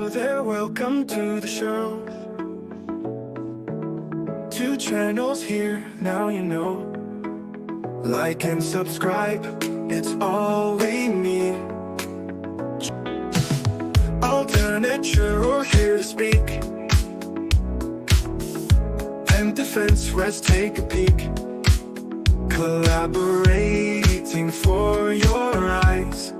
there, welcome to the show. 2 channels here, now you know. Like and subscribe, it's all we need. Alternate, you're here to speak. And defense, let's take a peek. Collaborating for your eyes.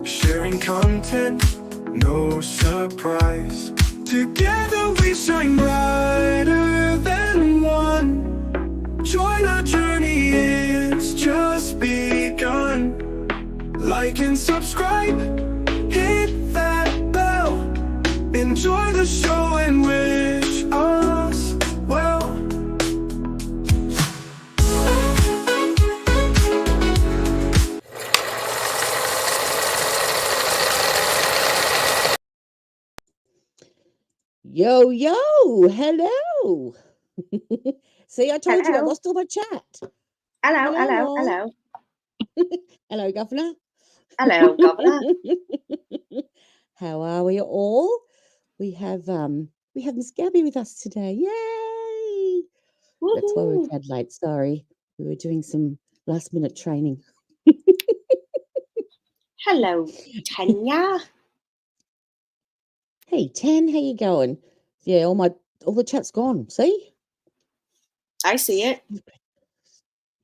Sharing content, no surprise. Together we shine brighter than one. Join our journey, it's just begun. Like and subscribe, hit that bell. Enjoy the show and wish us well. Yo, hello. See, I told you I lost all my chat. Hello. Hello, Governor. Hello, Governor. How are we all? We have Miss Gabby with us today. Yay! Woo-hoo. That's why we're a tad late. Sorry. We were doing some last minute training. Hello, Tanya. Hey, Tan, how you going? Yeah, all the chat's gone. See? I see it.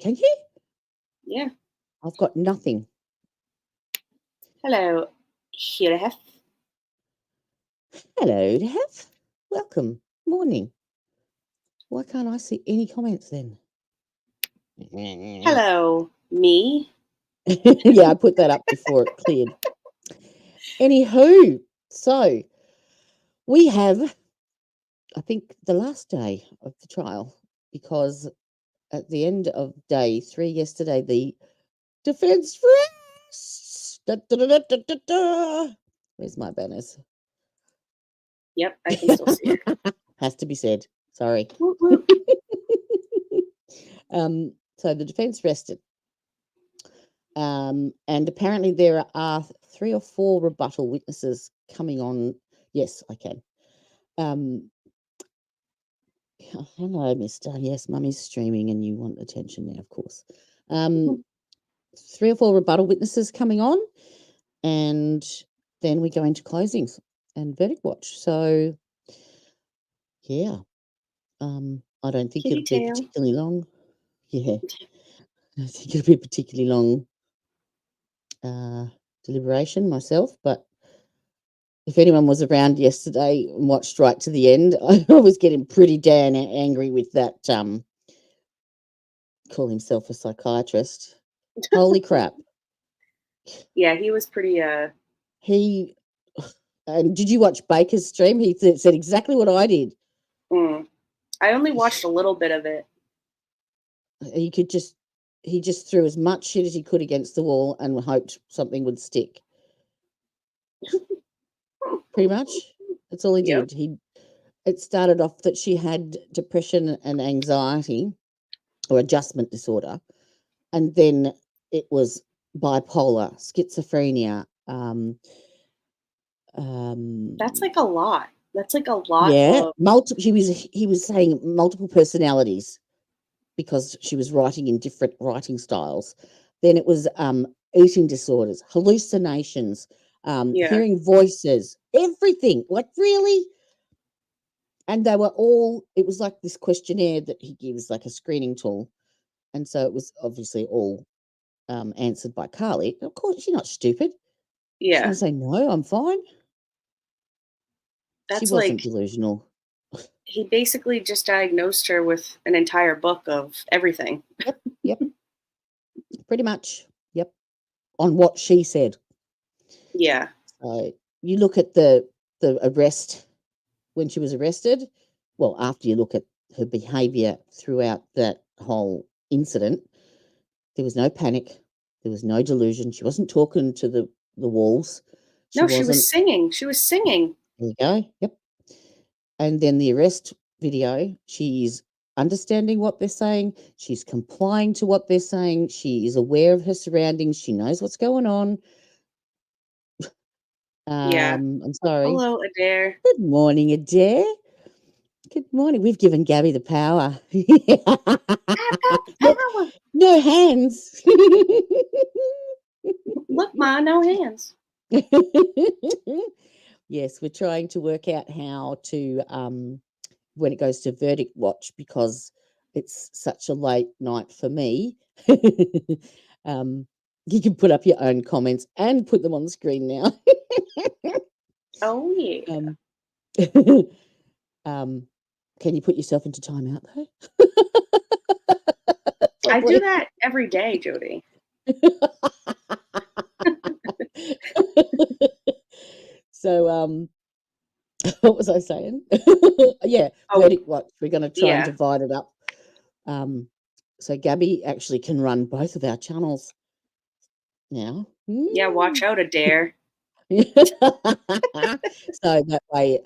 Can you? Yeah. I've got nothing. Hello, Heath. Hello, Heath. Welcome. Morning. Why can't I see any comments then? Hello, me. Yeah, I put that up before it cleared. Anywho, so we have, I think, the last day of the trial, because at the end of day 3 yesterday, the defense rests. Where's my banners? Yep, I can still see it. Has to be said. Sorry. So the defense rested. And apparently there are 3 or 4 rebuttal witnesses coming on. Yes, I can. Hello, mister. Yes, mummy's streaming and you want attention now, of course. 3 or 4 rebuttal witnesses coming on, and then we go into closings and verdict watch. So, yeah, I don't think it'll be particularly long. Yeah, I think it'll be a particularly long deliberation myself, but if anyone was around yesterday and watched right to the end, I was getting pretty damn angry with that call himself a psychiatrist. Holy crap. Yeah, he was pretty did you watch Baker's stream? He said exactly what I did. I only watched a little bit of it. He just threw as much shit as he could against the wall and hoped something would stick. Pretty much. That's all he did. It started off that she had depression and anxiety or adjustment disorder, and then it was bipolar, schizophrenia. That's like a lot. That's like a lot. Yeah, he was saying multiple personalities, because she was writing in different writing styles. Then it was eating disorders, hallucinations, hearing voices, everything. Like, really? And they were all, it was like this questionnaire that he gives, like a screening tool. And so it was obviously all answered by Carly. Of course, she's not stupid. Yeah. She's going to say, no, I'm fine. She wasn't delusional. He basically just diagnosed her with an entire book of everything. Yep. Pretty much. Yep. On what she said. Yeah. You look at the arrest, when she was arrested. Well, after you look at her behaviour throughout that whole incident, there was no panic. There was no delusion. She wasn't talking to the walls. She was singing. She was singing. There you go. Yep. And then the arrest video, she's understanding what they're saying. She's complying to what they're saying. She is aware of her surroundings. She knows what's going on. Yeah. I'm sorry. Hello, Adair. Good morning, Adair. Good morning. We've given Gabby the power. I've got the no, power. no hands. Look, Ma, no hands. Yes, we're trying to work out how to when it goes to verdict watch, because it's such a late night for me. You can put up your own comments and put them on the screen now. Oh, yeah. Can you put yourself into timeout though? I do that every day, Jody. So what was I saying? Yeah, Oh, verdict watch. We're going to try and yeah. divide it up. So Gabby actually can run both of our channels now. Yeah, watch out, Adair. So that way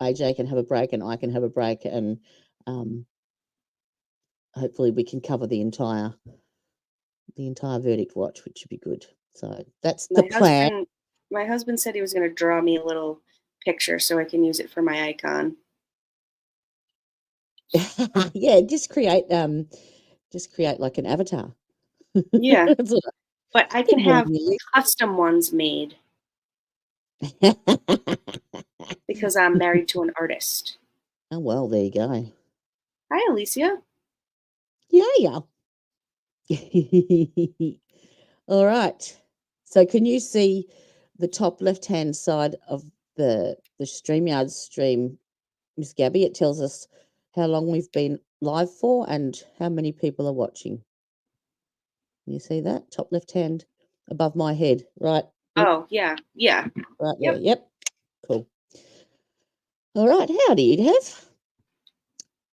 AJ can have a break and I can have a break, and hopefully we can cover the entire verdict watch, which should be good. So that's the plan. My husband said he was going to draw me a little picture so I can use it for my icon. Yeah, just create like an avatar. Yeah, That's what but I can have custom ones made because I'm married to an artist. Oh, well, there you go. Hi, Alicia. Yeah. All right. So can you see the top left-hand side of the StreamYard stream, Miss Gabby? It tells us how long we've been live for and how many people are watching. Can you see that? Top left-hand above my head, right? Oh, yeah. Yeah. Right Yep. there. Yep. Cool. All right. Howdy, Heath.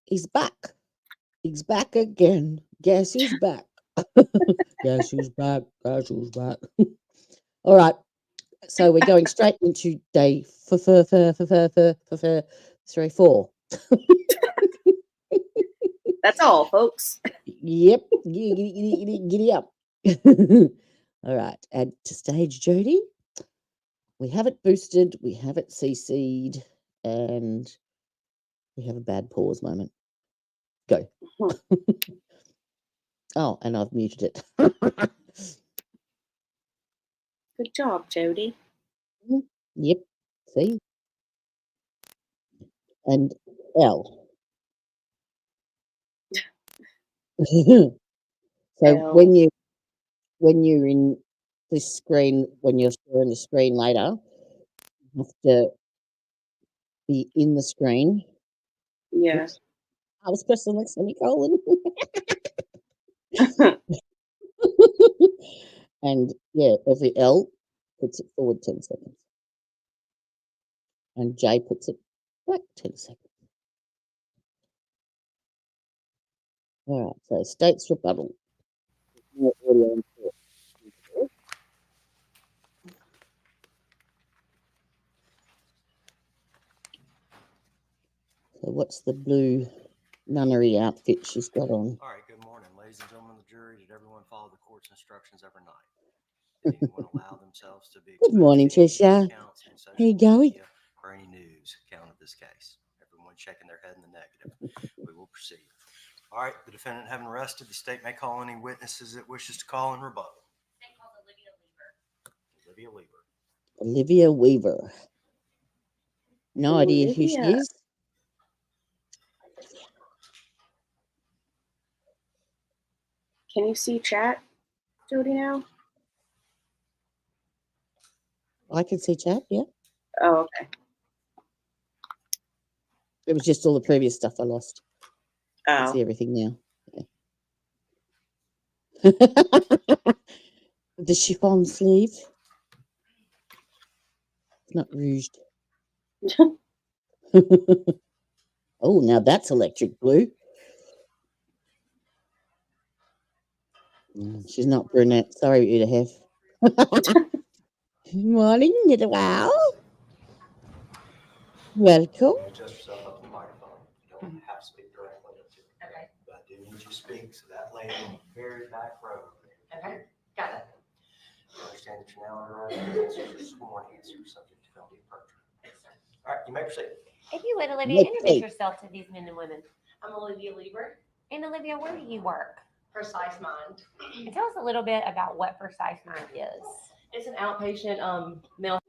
He's back. He's back again. Guess who's back? Guess who's back? Guess who's back? All right. So we're going straight into day 4. That's all, folks. Yep. Giddy up. All right. Add to stage, Jody. We have it boosted. We have it CC'd. And we have a bad pause moment. Go. Oh, and I've muted it. Good job, Jody. Yep. See? And L. So L. when you're in this screen, when you're sharing the screen later, you have to be in the screen. Yeah. Oops. I was pressing the semicolon. And yeah, every L puts it forward 10 seconds. And J puts it back 10 seconds. All right, so states rebuttal. So what's the blue nunnery outfit she's got on? All right, good morning, ladies and gentlemen of the jury. Did everyone follow the court's instructions overnight? Did anyone allow themselves to be Good morning, Tricia. How you going? Or any news account of this case? Everyone shaking their head in the negative. We will proceed. All right, the defendant having arrested, the state may call any witnesses it wishes to call in rebuttal. State calls Olivia Weaver. Olivia Weaver. No idea who she is. Can you see chat, Jody, now? I can see chat, yeah. Oh, okay. It was just all the previous stuff I lost. I can Oh. see everything now. Yeah. The chiffon sleeve. It's not rouged. Oh, now that's electric blue. She's not brunette. Sorry, you to have. Good morning, little owl. Welcome. Adjust yourself up to the microphone. You don't have to speak directly into it. Okay. But I do need you to speak so that lady in the very back row. Okay, got it. Understand that you're now under oath. This is your sworn answer, subject to penalty of perjury. All right, you may proceed. If you would, Olivia, Yes, introduce please. yourself to these men and women. I'm Olivia Lieber, And Olivia, where do you work? Precise Mind. And tell us a little bit about what Precise Mind is. It's an outpatient mental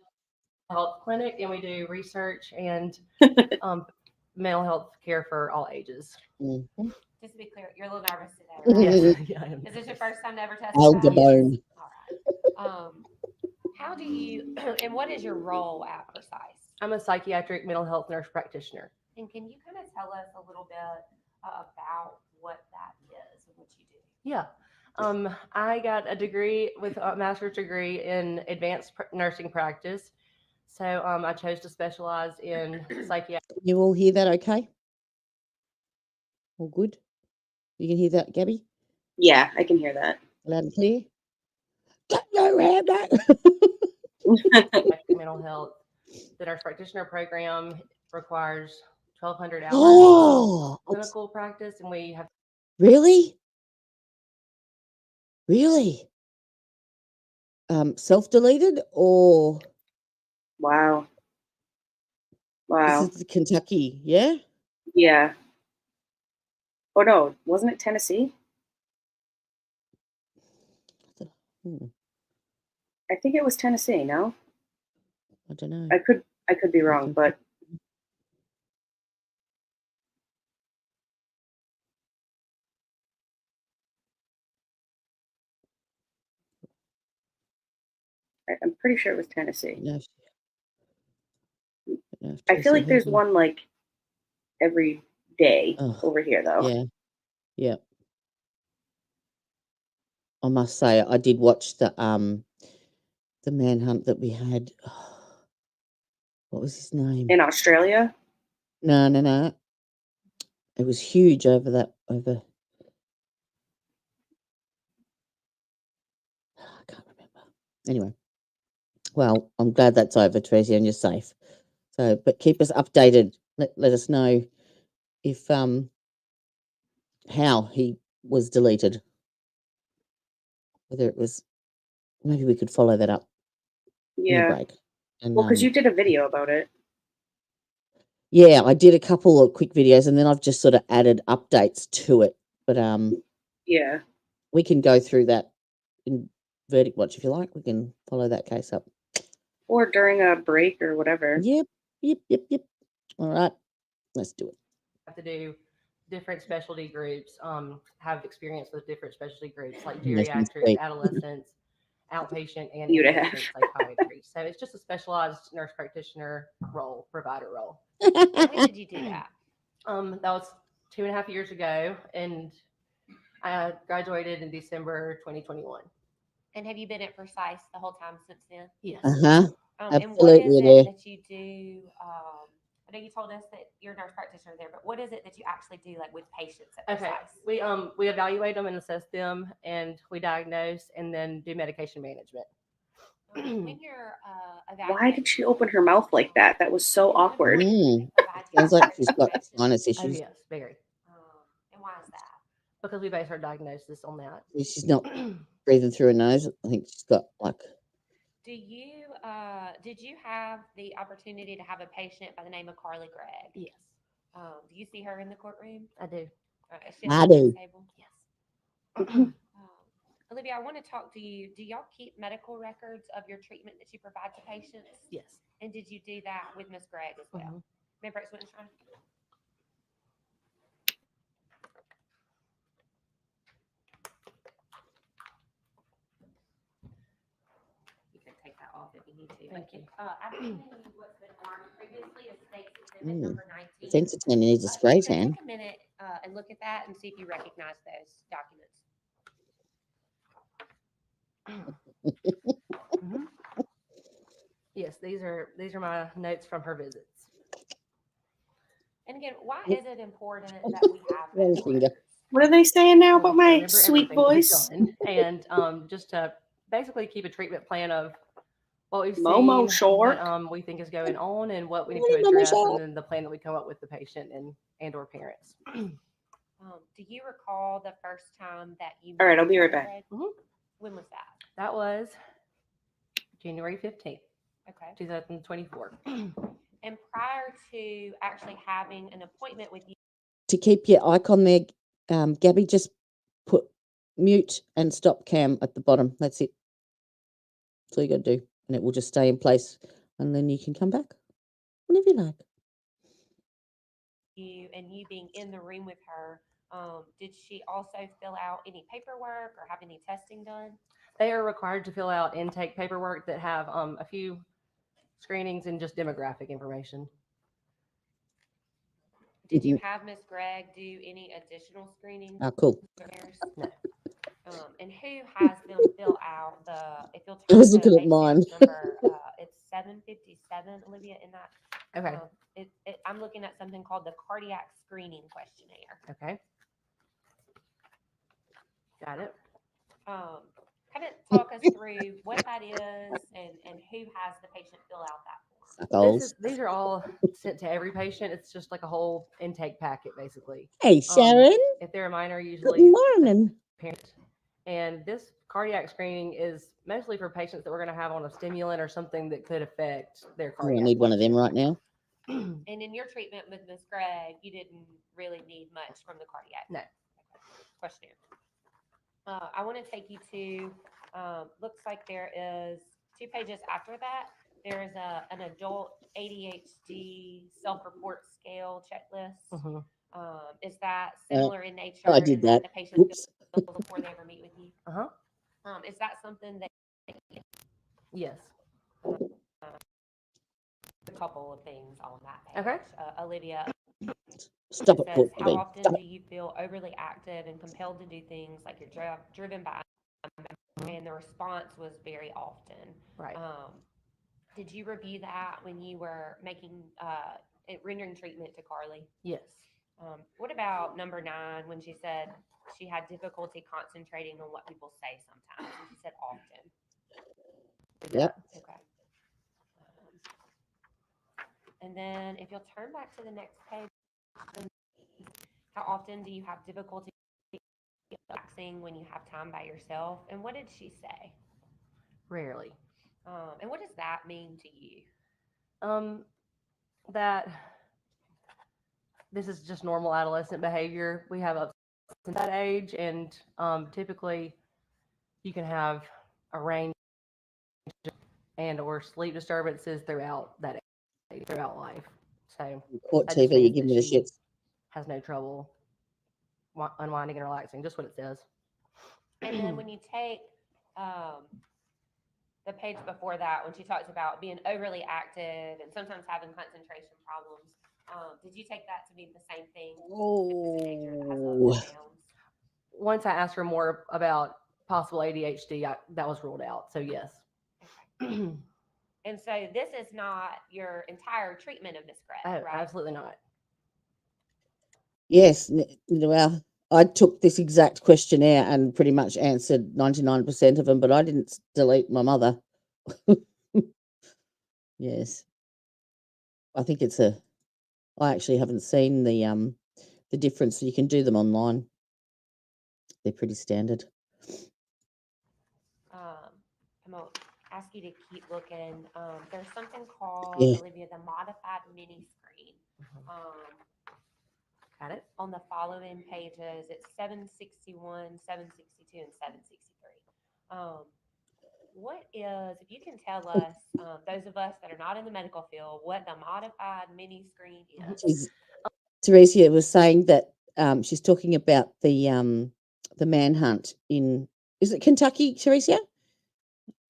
health clinic, and we do research and mental health care for all ages. Mhm. Just to be clear, you're a little nervous today, right? Yes, yeah, I am. Is this your first time to ever testify? Al Gabone. All right. How do you, and what is your role at Precise? I'm a psychiatric mental health nurse practitioner. And can you kind of tell us a little bit about what that is and what you do? Yeah. I got a degree with a master's degree in advanced nursing practice. So I chose to specialize in psychiatry. You all hear that okay? All good? You can hear that, Gabby? Yeah, I can hear that. Loud and clear? Get your hand back! Mental health. The nurse practitioner program requires 1,200 hours Oh! of clinical practice, and we have Really? Really? Self-deleted or Wow. Wow. this is Kentucky, yeah? Yeah. Oh no, wasn't it Tennessee? Hmm, I think it was Tennessee, no? I don't know. I could be wrong, but I'm pretty sure it was Tennessee. No, I feel like there's one like every day Oh, over here though. yeah, yeah. I must say, I did watch the manhunt that we had. What was his name? In Australia? No. It was huge over. I can't remember. Anyway, well, I'm glad that's over, Tracy, and you're safe. So, but keep us updated. Let us know if how he was deleted. Whether it was, maybe we could follow that up in the Yeah. break. And Well, because you did a video about it. yeah, I did a couple of quick videos, and then I've just sort of added updates to it. But Yeah. we can go through that in Verdict Watch if you like. We can follow that case up. Or during a break or whatever. Yep. All right, let's do it. to do different specialty groups, have experience with different specialty groups like That sounds geriatrics, great. adolescents, outpatient, and You'd inpatient have. psychiatry. So it's just a specialized nurse practitioner role, provider role. When did you do that? That was 2.5 years ago, and I graduated in December 2021. And have you been at Precise the whole time since then? Yes. Uh-huh. And what is Absolutely, it there. that you do? I know you told us that you're a nurse practitioner there, but what is it that you actually do, like with patients at Okay. Precise? We evaluate them and assess them, and we diagnose and then do medication management. When you're Why did she open her mouth like that? That was so awkward. Sounds like she's got sinus Oh issues. yes, very. And why is that? Because we base our diagnosis on that. She's not breathing through her nose. I think she's got like. Did you have the opportunity to have a patient by the name of Carly Gregg? Yes, Do you see her in the courtroom? I do. Is she I at the do. table? Yes. Olivia, I want to talk to you. Do y'all keep medical records of your treatment that you provide to patients? Yes. And did you do that with Miss Gregg as well? Remember, it's Winshine? You can take that off if you need to. Thank you. I've given you what's been marked previously as State's Exhibit number 19. Defense attorney needs a spray So tan. take a minute and look at that and see if you recognize those documents. Yes, these are my notes from her visits. And again, why is it important that we have One medical finger. records? What are they saying now about my Remember sweet everything that we've voice? done, and just to basically keep a treatment plan of what we've Momo seen, Short. what we think is going on, and what we need Morning, to Momo address, Short. and then the plan that we come up with the patient and or parents. Do you recall the first time that you? All right, I'll be right met back. Greg? When was that? That was January 15th, Okay. 2024. And prior to actually having an appointment with you, To keep your icon there, Gabby, just put mute and stop cam at the bottom. That's it. That's all you got to do. And it will just stay in place. And then you can come back whenever you like. and you being in the room with her, did she also fill out any paperwork or have any testing done? They are required to fill out intake paperwork that have a few screenings and just demographic information. Did you have Ms. Gregg do any additional screenings? Ah, cool. No. And who has them fill out if you'll I turn was to looking at ACS mine. number, it's 757, Olivia, in that. Okay. I'm looking at something called the cardiac screening questionnaire. Okay. Got it. Kind of talk us through what that is and who has the patient fill out that form. Goals. These are all sent to every patient. It's just like a whole intake packet, basically. Hey, Sharon. If they're a minor, Good usually morning. parent. And this cardiac screening is mostly for patients that we're going to have on a stimulant or something that could affect their Oh, I cardiac. need one of them right now. And in your treatment with Ms. Gregg, you didn't really need much from the cardiac No. questionnaire. I want to take you to, looks like there is 2 pages after that. There is an adult ADHD self-report scale checklist. Mhm. Is that similar in nature? I did in that. The patient Oops. fills before they ever meet with you. Uh-huh. Is that something that Yes. a couple of things on that page? Okay. Olivia, Stop it it, says, Paul. how often do you feel overly active and compelled to do things like you're driven by? And the response was very often. Right. Did you review that when you were making rendering treatment to Carly? Yes. What about number 9 when she said she had difficulty concentrating on what people say sometimes? And she said often. Yep. Okay. And then if you'll turn back to the next page, how often do you have difficulty relaxing when you have time by yourself? And what did she say? Rarely. And what does that mean to you? That this is just normal adolescent behavior. We have up to that age, and typically you can have a range and or sleep disturbances throughout that age, throughout life. So Court that just TV, you means give that me the she shits. has no trouble unwinding and relaxing, just what it says. And then when you take the page before that, when she talks about being overly active and sometimes having concentration problems, did you take that to be the same thing? Teenager that has ups Oh. and downs? Once I asked her more about possible ADHD, that was ruled out. So yes. And so this is not your entire treatment of Ms. Gregg, Oh, right? absolutely not. Yes. Well, I took this exact questionnaire and pretty much answered 99% of them, but I didn't delete my mother. Yes. I think I actually haven't seen the difference. You can do them online. They're pretty standard. I'm going to ask you to keep looking. There's something called, Yeah. Olivia, the modified mini screen. Got it? On the following pages, it's 761, 762, and 763. What is, if you can tell us, those of us that are not in the medical field, what the modified mini screen is? Teresia was saying that she's talking about the manhunt in, is it Kentucky, Teresia?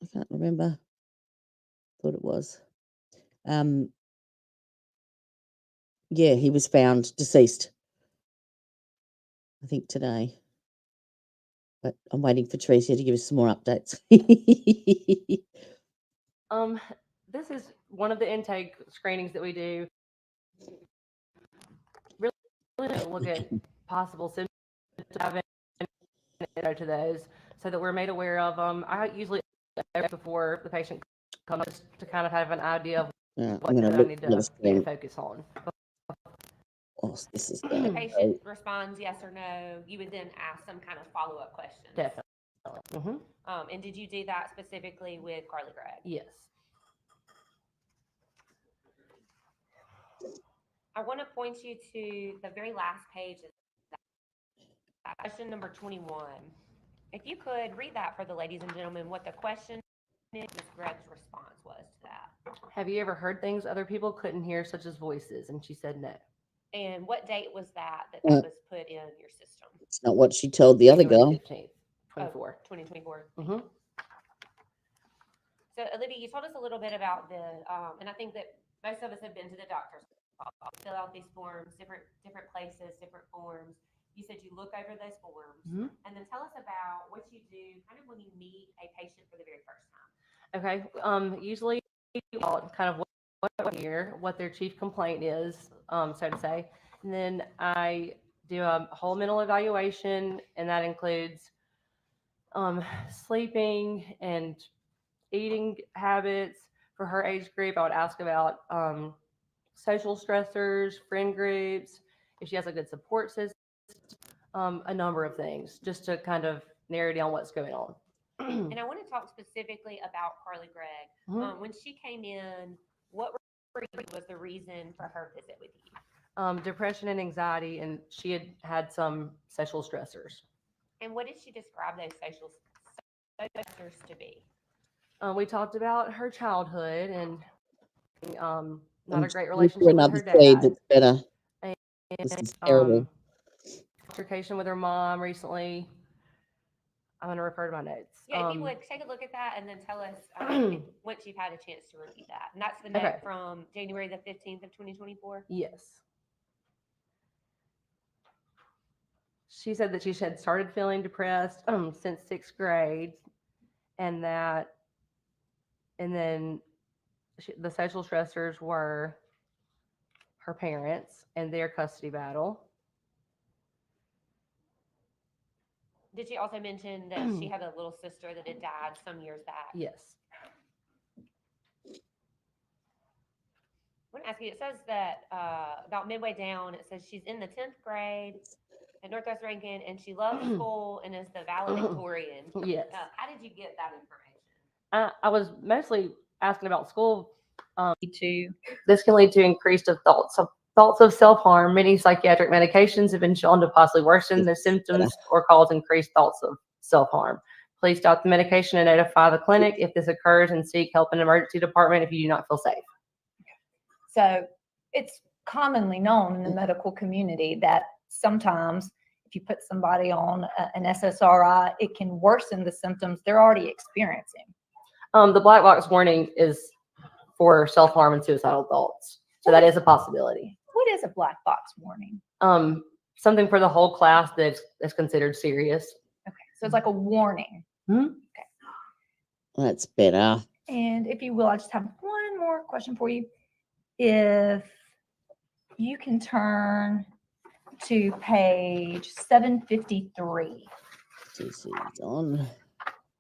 I can't remember. Thought it was. Yeah, he was found deceased, I think today. But I'm waiting for Teresia to give us some more updates. This is one of the intake screenings that we do. Really don't look at possible symptoms to those so that we're made aware of them. I usually before the patient comes to kind of have an idea of what I'm going I to need look to focus on. Oh, this is The patient responds yes or no. You would then ask some kind of follow-up question. Definitely. Mm-hmm. And did you do that specifically with Carly Gregg? Yes. I want to point you to the very last page of that, question number 21. If you could read that for the ladies and gentlemen, what the question is, Ms. Gregg's response was to that. Have you ever heard things other people couldn't hear, such as voices? And she said no. And what date was that Uh, was put in your system? It's not what she told the other January girl. 15th, 24. 2024. Mm-hmm. So, Olivia, you told us a little bit about the, and I think that most of us have been to the doctor's office, fill out these forms, different places, different forms. You said you look over those forms, Mhm. and then tell us about what you do kind of when you meet a patient for the very first time. Okay. Usually, kind of what year, what their chief complaint is, so to say, and then I do a whole mental evaluation, and that includes sleeping and eating habits. For her age group, I would ask about social stressors, friend groups, if she has a good support system, a number of things, just to kind of narrow down what's going on. And I want to talk specifically about Carly Gregg. Mhm. When she came in, what was the reason for her visit with you? Depression and anxiety, and she had some social stressors. And what did she describe those social stressors to be? We talked about her childhood and not I'm a great looking for relationship with another her feed dad. that's better. And, This is terrible. altercation with her mom recently. I'm going to refer to my notes. Yeah, if you would take a look at that and then tell us once you've had a chance to review that. And that's the note Okay. from January the 15th of 2024. Yes. She said that she had started feeling depressed since 6th grade, and then the social stressors were her parents and their custody battle. Did she also mention that she had a little sister that had died some years back? Yes. I want to ask you, it says that about midway down, it says she's in the 10th grade at Northwest Rankin and she loves school and is the valedictorian. Yes. How did you get that information? I was mostly asking about school. This can lead to increased thoughts of self-harm. Many psychiatric medications have been shown to possibly worsen the symptoms or cause increased thoughts of self-harm. Please stop the medication and notify the clinic if this occurs and seek help in the emergency department if you do not feel safe. So it's commonly known in the medical community that sometimes if you put somebody on an SSRI, it can worsen the symptoms they're already experiencing. The black box warning is for self-harm and suicidal thoughts. So that is a possibility. What is a black box warning? Something for the whole class that's considered serious. Okay, so it's like a warning. Mm-hmm. Okay. That's better. And if you will, I just have one more question for you. If you can turn to page 753. This is on.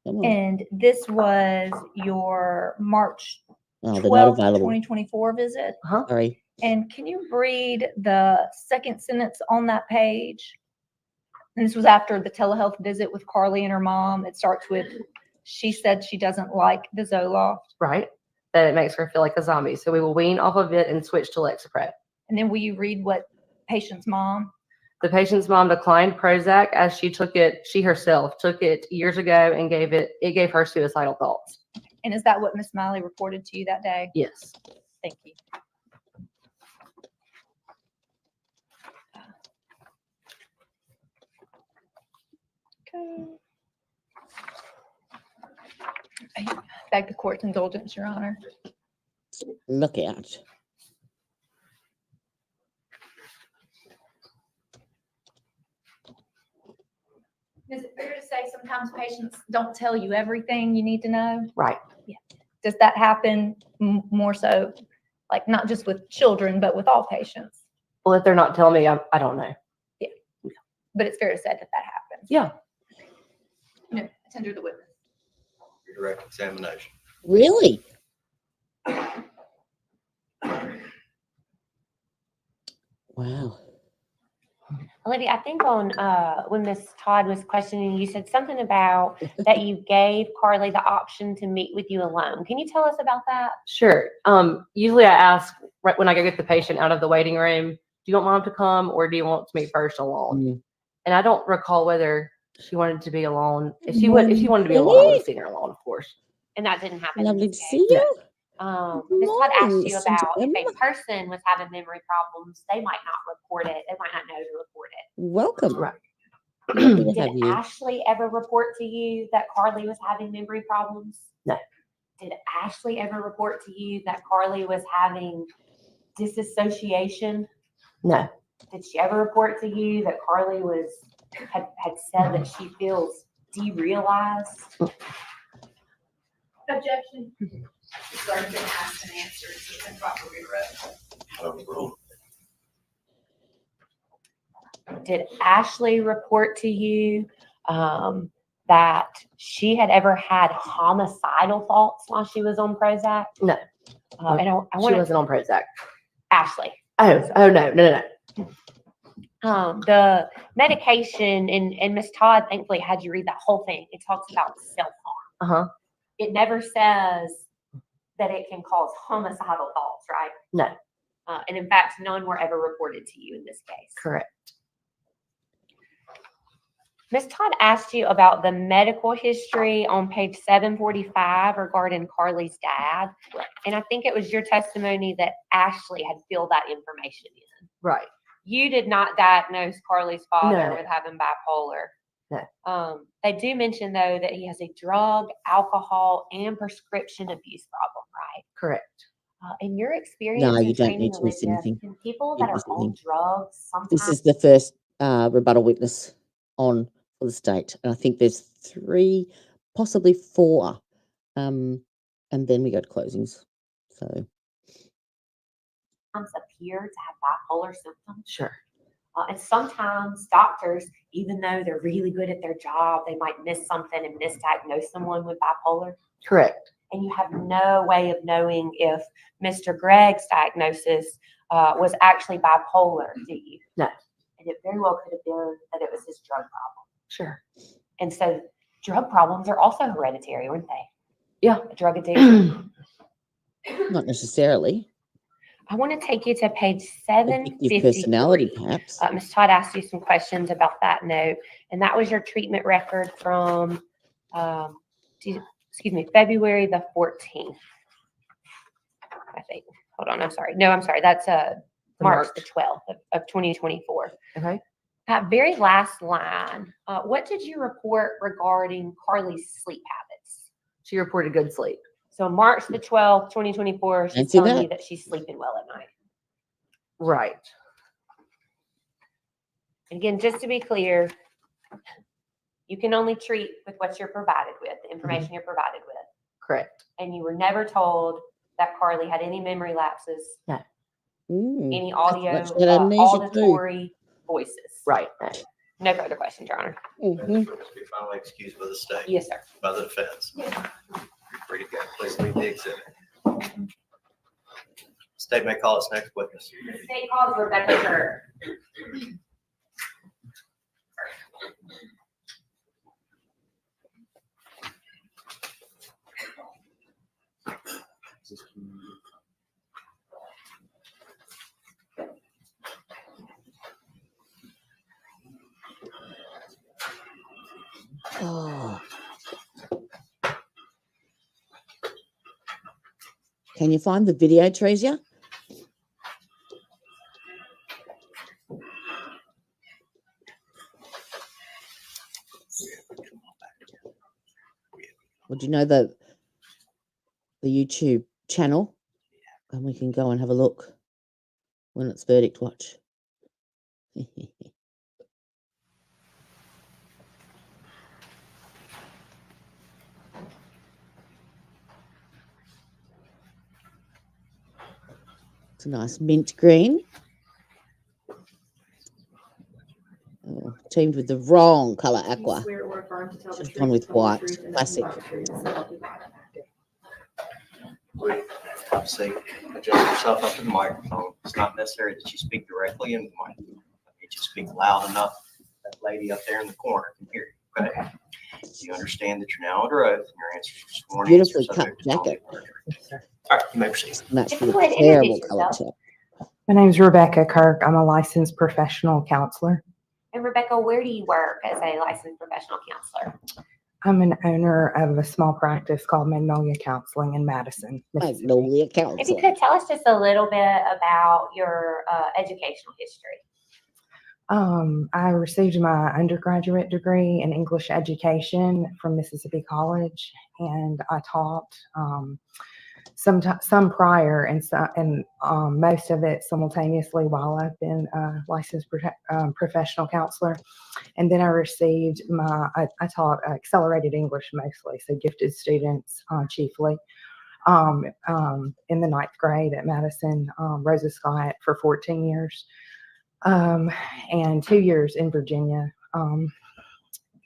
Come on. And this was your March Oh, they're not 12th, available. 2024 visit. Sorry. And can you read the second sentence on that page? And this was after the telehealth visit with Carly and her mom. It starts with, she said she doesn't like the Zoloft. Right. That it makes her feel like a zombie. So we will wean off of it and switch to Lexapro. And then will you read what patient's mom? The patient's mom declined Prozac as she herself took it years ago and it gave her suicidal thoughts. And is that what Ms. Smylie reported to you that day? Yes. Thank you. Okay. I beg the court's indulgence, Your Honor. Look out. Is it fair to say sometimes patients don't tell you everything you need to know? Right. Yeah. Does that happen more so, like not just with children, but with all patients? Well, if they're not telling me, I don't know. But it's fair to say that that happens. Yeah. No, tender the witness. Your direct examination. Really? Wow. Olivia, I think on when Miss Todd was questioning, you said something about that you gave Carly the option to meet with you alone. Can you tell us about that? Sure. Usually I ask right when I go get the patient out of the waiting room, do you want mom to come or do you want to meet first alone? Mm. And I don't recall whether she wanted to be alone. If she wanted to be alone, I would have seen her alone, of course. And that didn't happen. in Lovely this to case. see you. Ms. Todd asked morning, you Miss about if Emma. a person was having memory problems, they might not report it. They might not know to report it. Welcome. Right. Lovely to Did have you. Ashley ever report to you that Carly was having memory problems? No. Did Ashley ever report to you that Carly was having disassociation? No. Did she ever report to you that Carly had said that she feels derealized? Objection. It's already been asked and answered, so it's properly read. Did Ashley report to you that she had ever had homicidal thoughts while she was on Prozac? No. And I She want wasn't on Prozac. Ashley. Oh no. The medication and Miss Todd thankfully had you read that whole thing. It talks about self-harm. Uh-huh. It never says that it can cause homicidal thoughts, right? No. And in fact, none were ever reported to you in this case. Correct. Ms. Todd asked you about the medical history on page 745 regarding Carly's dad. And I think it was your testimony that Ashley had filled that information in. Right. You did not diagnose Carly's father No. with having bipolar. No. They do mention, though, that he has a drug, alcohol, and prescription abuse problem, right? Correct. In your experience, No, in you don't training, need to miss Olivia, anything. can people You that are miss on anything. drugs sometimes? This is the first rebuttal witness on for the state. And I think there's 3, possibly 4. And then we go to closings. So appear to have bipolar symptoms. Sure. And sometimes doctors, even though they're really good at their job, they might miss something and misdiagnose someone with bipolar. Correct. And you have no way of knowing if Mr. Gregg's diagnosis was actually bipolar, do you? No. And it very well could have been that it was his drug problem. Sure. And so drug problems are also hereditary, aren't they? Yeah. Drug addiction. not necessarily. I want to take you to page Addictive personality, 753. perhaps. Ms. Todd asked you some questions about that note, and that was your treatment record from, February the 14th. I think. Hold on, I'm sorry. No, I'm sorry. That's March the 12th of 2024. Okay. That very last line, what did you report regarding Carly's sleep habits? She reported good sleep. So March the 12th, 2024, she's Fancy telling that. you that she's sleeping well at night. Right. And again, just to be clear, you can only treat with what you're provided with, the information you're provided with. Correct. And you were never told that Carly had any memory lapses, any audio, she had amnesia too. auditory voices. Right. No further questions, Your Honor. Mhm. Be finally excused by the state. Yes, sir. By the defense. You're free to go. Please leave the exhibit. State may call its next witness. The state calls Rebecca Kerr. Oh. Can you find the video, Treasure? Well, do you know the YouTube channel? And we can go and have a look when it's verdict watch. It's a nice mint green. Oh, teamed with the wrong colour aqua. Swear or affirm to tell the Should've truth, gone with the whole white, truth, and classic. nothing but the truth, so help you God. Have a seat. Adjust yourself up to the microphone. It's not necessary that you speak directly into the mic. I need just speak loud enough that lady up there in the corner can hear you. Okay. You understand that you're now under oath and your answers are sworn Beautifully answers cut subject to penalty jacket. of perjury. All right, you may proceed. Matched If with you a would terrible introduce colored yourself. top. My name is Rebecca Kirk. I'm a licensed professional counselor. And Rebecca, where do you work as a licensed professional counselor? I'm an owner of a small practice called Magnolia Counseling in Madison, Mississippi. Magnolia If you counseling. could tell us just a little bit about your educational history. I received my undergraduate degree in English education from Mississippi College, and I taught some prior and most of it simultaneously while I've been a licensed professional counselor. And then I received I taught accelerated English mostly, so gifted students chiefly, in the 9th grade at Madison Rosa Scott for 14 years, and 2 years in Virginia.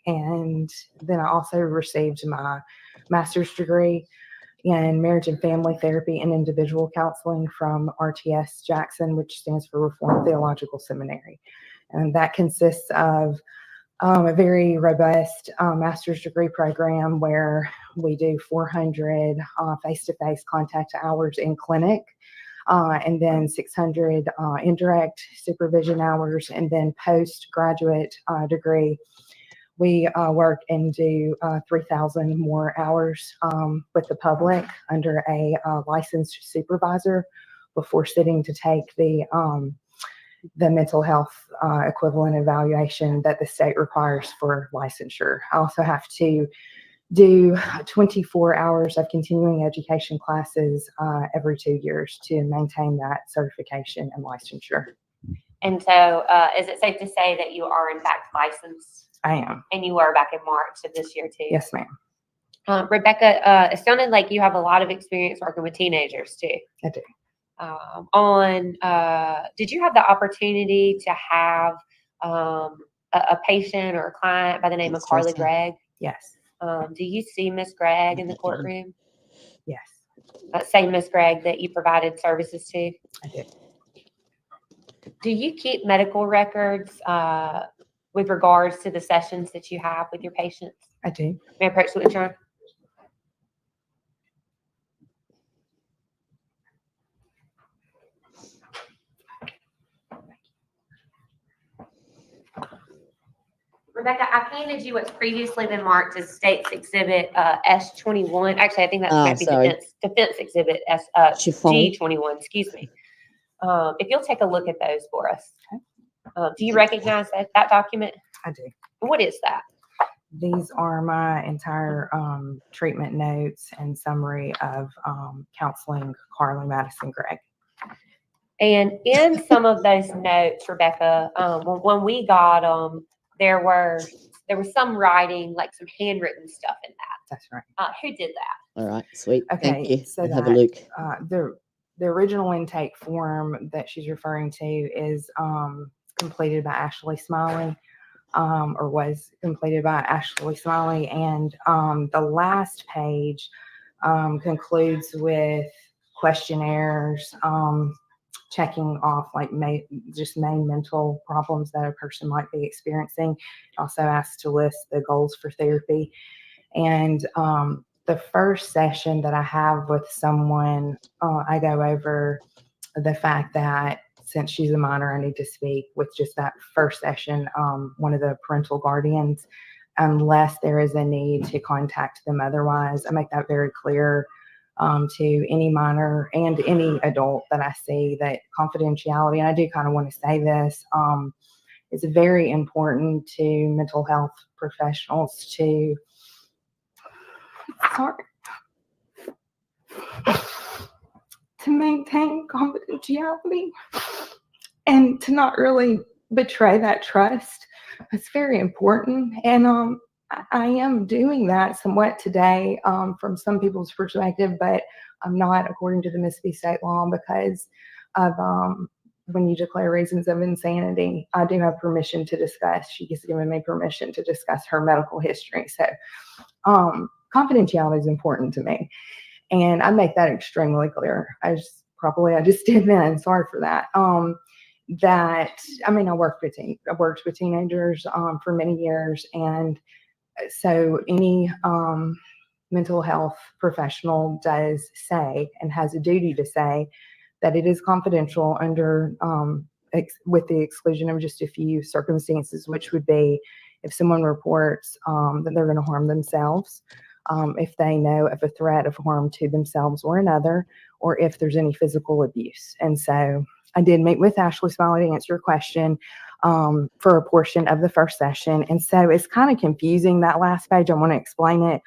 And then I also received my master's degree in marriage and family therapy and individual counseling from RTS Jackson, which stands for Reformed Theological Seminary. And that consists of a very robust master's degree program where we do 400 face-to-face contact hours in clinic, and then 600 indirect supervision hours, and then postgraduate degree. We work and do 3,000 more hours with the public under a licensed supervisor before sitting to take the mental health equivalent evaluation that the state requires for licensure. I also have to do 24 hours of continuing education classes every 2 years to maintain that certification and licensure. And so is it safe to say that you are in fact licensed? I am. And you were back in March of this year too? Yes, ma'am. Rebecca, it sounded like you have a lot of experience working with teenagers too. I do. Did you have the opportunity to have a patient or a client by the name of That's Carly awesome. Gregg? Yes. Do you see Miss Gregg in the courtroom? Yes. Same Miss Gregg that you provided services to? I do. Do you keep medical records with regards to the sessions that you have with your patients? I do. May I approach the witness? Rebecca, I handed you what's previously been marked as State's Exhibit S21. Actually, I think that might be sorry. Defense Exhibit Chiffon. G21. Excuse me. If you'll take a look at those for us. Do you recognize that document? I do. What is that? These are my entire treatment notes and summary of counseling Carly Madison Gregg. And in some of those notes, Rebecca, when we got them, there was some writing, like some handwritten stuff in that. That's right. Who did that? All right, sweet. Okay, Thank you. so I'll have a that, look. The original intake form that she's referring to is completed by Ashley Smylie, or was completed by Ashley Smylie, and the last page concludes with questionnaires, checking off like main mental problems that a person might be experiencing. It also asks to list the goals for therapy. And the first session that I have with someone, I go over the fact that since she's a minor, I need to speak with just that first session, one of the parental guardians, unless there is a need to contact them otherwise. I make that very clear to any minor and any adult that I see, that confidentiality, and I do kind of want to say this, is very important to mental health professionals to maintain confidentiality and to not really betray that trust. It's very important. And I am doing that somewhat today from some people's perspective, but I'm not according to the Mississippi state law, because of when you declare reasons of insanity, I do have permission to discuss. She has given me permission to discuss her medical history. So confidentiality is important to me. And I make that extremely clear. I just did then. Sorry for that. that, I mean, I worked with teenagers for many years, and so any mental health professional does say and has a duty to say that it is confidential under with the exclusion of just a few circumstances, which would be if someone reports that they're going to harm themselves, if they know of a threat of harm to themselves or another, or if there's any physical abuse. And so I did meet with Ashley Smylie to answer your question for a portion of the first session. And so it's kind of confusing, that last page. I want to explain it.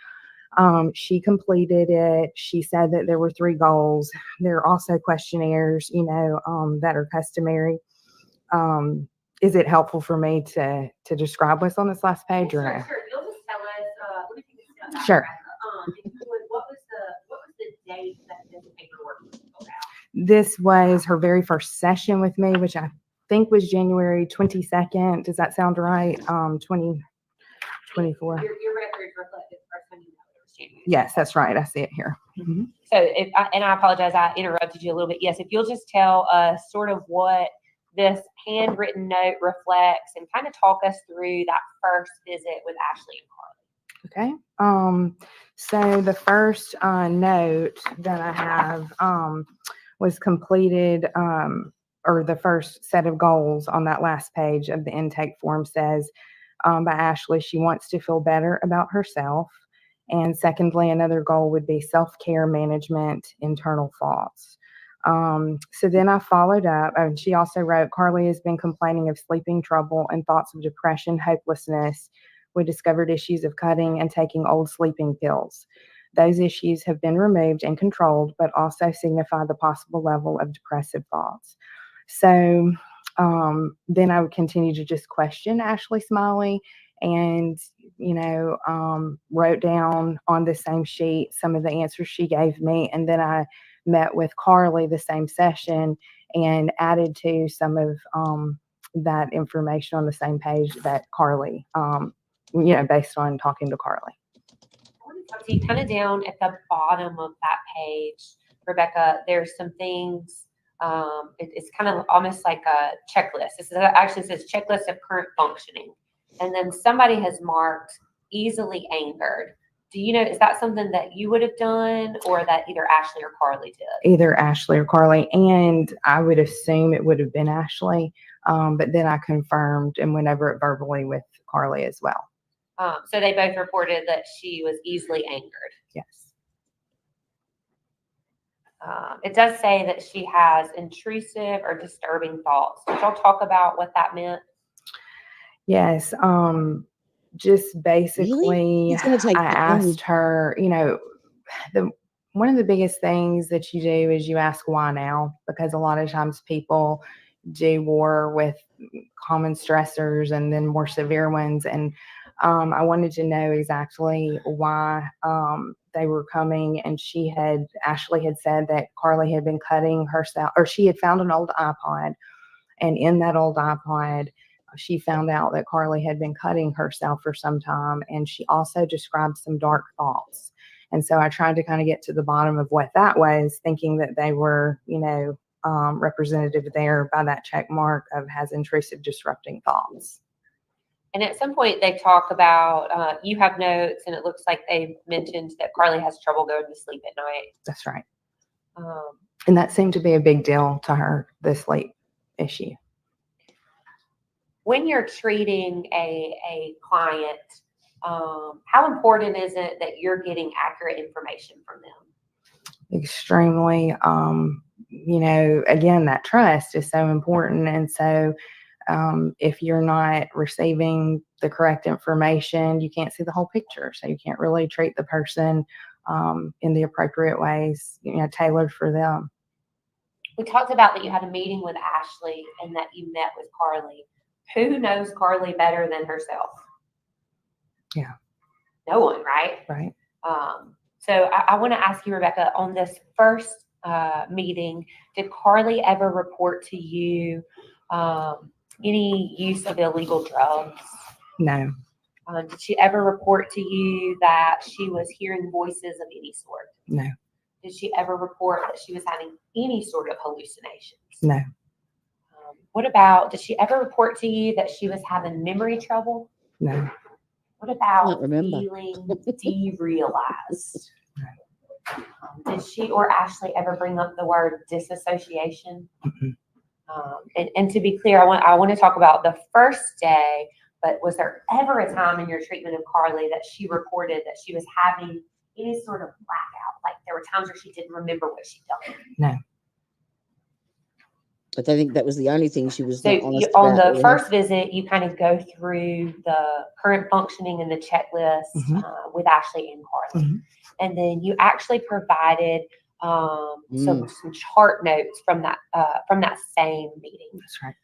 She completed it. She said that there were 3 goals. There are also questionnaires, that are customary. Is it helpful for me to describe what's on this last page or no? Sure. You'll just tell us, let me take a step back. Sure. If you would, what was the date that this paperwork was filled out? This was her very first session with me, which I think was January 22nd. Does that sound right? 2024. Your records reflect the first time you know it was January. Yes, that's right. I see it here. Mm-hmm. So and I apologize, I interrupted you a little bit. Yes, if you'll just tell us sort of what this handwritten note reflects and kind of talk us through that first visit with Ashley and Carly. Okay. So the first note that I have was completed, or the first set of goals on that last page of the intake form says by Ashley, she wants to feel better about herself. And secondly, another goal would be self-care management, internal thoughts. So then I followed up, and she also wrote, Carly has been complaining of sleeping trouble and thoughts of depression, hopelessness. We discovered issues of cutting and taking old sleeping pills. Those issues have been removed and controlled, but also signify the possible level of depressive thoughts. So then I would continue to just question Ashley Smylie and, wrote down on the same sheet some of the answers she gave me. And then I met with Carly the same session and added to some of that information on the same page that Carly, based on talking to Carly. I want to talk to you kind of down at the bottom of that page, Rebecca. There's some things, it's kind of almost like a checklist. This actually says checklist of current functioning. And then somebody has marked easily angered. Do you know, is that something that you would have done or that either Ashley or Carly did? Either Ashley or Carly. And I would assume it would have been Ashley. But then I confirmed and went over it verbally with Carly as well. So they both reported that she was easily angered. Yes. It does say that she has intrusive or disturbing thoughts. Did y'all talk about what that meant? Yes. Just basically, It's gonna take I that long. asked her, one of the biggest things that you do is you ask why now, because a lot of times people do war with common stressors and then more severe ones. And I wanted to know exactly why they were coming. And Ashley had said that Carly had been cutting herself, or she had found an old iPod. And in that old iPod, she found out that Carly had been cutting herself for some time. And she also described some dark thoughts. And so I tried to kind of get to the bottom of what that was, thinking that they were, representative there by that check mark of has intrusive, disrupting thoughts. And at some point they talk about, you have notes, and it looks like they mentioned that Carly has trouble going to sleep at night. That's right. And that seemed to be a big deal to her, the sleep issue. When you're treating a client, how important is it that you're getting accurate information from them? Extremely. Again, that trust is so important. And so if you're not receiving the correct information, you can't see the whole picture. So you can't really treat the person in the appropriate ways, tailored for them. We talked about that you had a meeting with Ashley and that you met with Carly. Who knows Carly better than herself? Yeah. No one, right? Right. So I want to ask you, Rebecca, on this first meeting, did Carly ever report to you any use of illegal drugs? No. Did she ever report to you that she was hearing voices of any sort? No. Did she ever report that she was having any sort of hallucinations? No. What about, did she ever report to you that she was having memory trouble? No. What about Can't remember. feeling derealized? Did she or Ashley ever bring up the word disassociation? Mm-mm. And to be clear, I want to talk about the first day, but was there ever a time in your treatment of Carly that she reported that she was having any sort of blackout? Like there were times where she didn't remember what she'd done? No. But I think that was the only thing she was So not honest on about. the really. first visit, you kind of go through the current functioning and the checklist Mhm. with Ashley and Carly. Mhm. And then you actually provided some chart notes from that same meeting. That's right.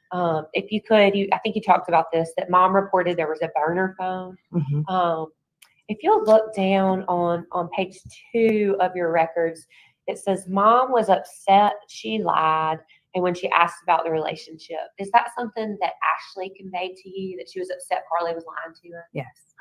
If you could, I think you talked about this, that mom reported there was a burner phone. Mhm. If you'll look down on page 2 of your records, it says mom was upset, she lied, and when she asked about the relationship. Is that something that Ashley conveyed to you, that she was upset Carly was lying to her? Yes.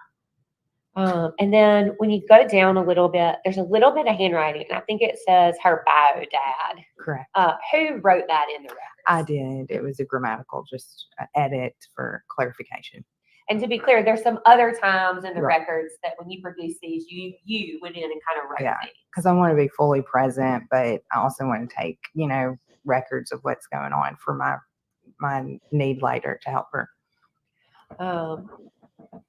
And then when you go down a little bit, there's a little bit of handwriting, and I think it says her bio dad. Correct. Who wrote that in the records? I did. It was a grammatical, just edit for clarification. And to be clear, there's some other times in the Right. records that when you produce these, you went in and kind of wrote Yeah. things. Because I want to be fully present, but I also want to take, records of what's going on for my need later to help her.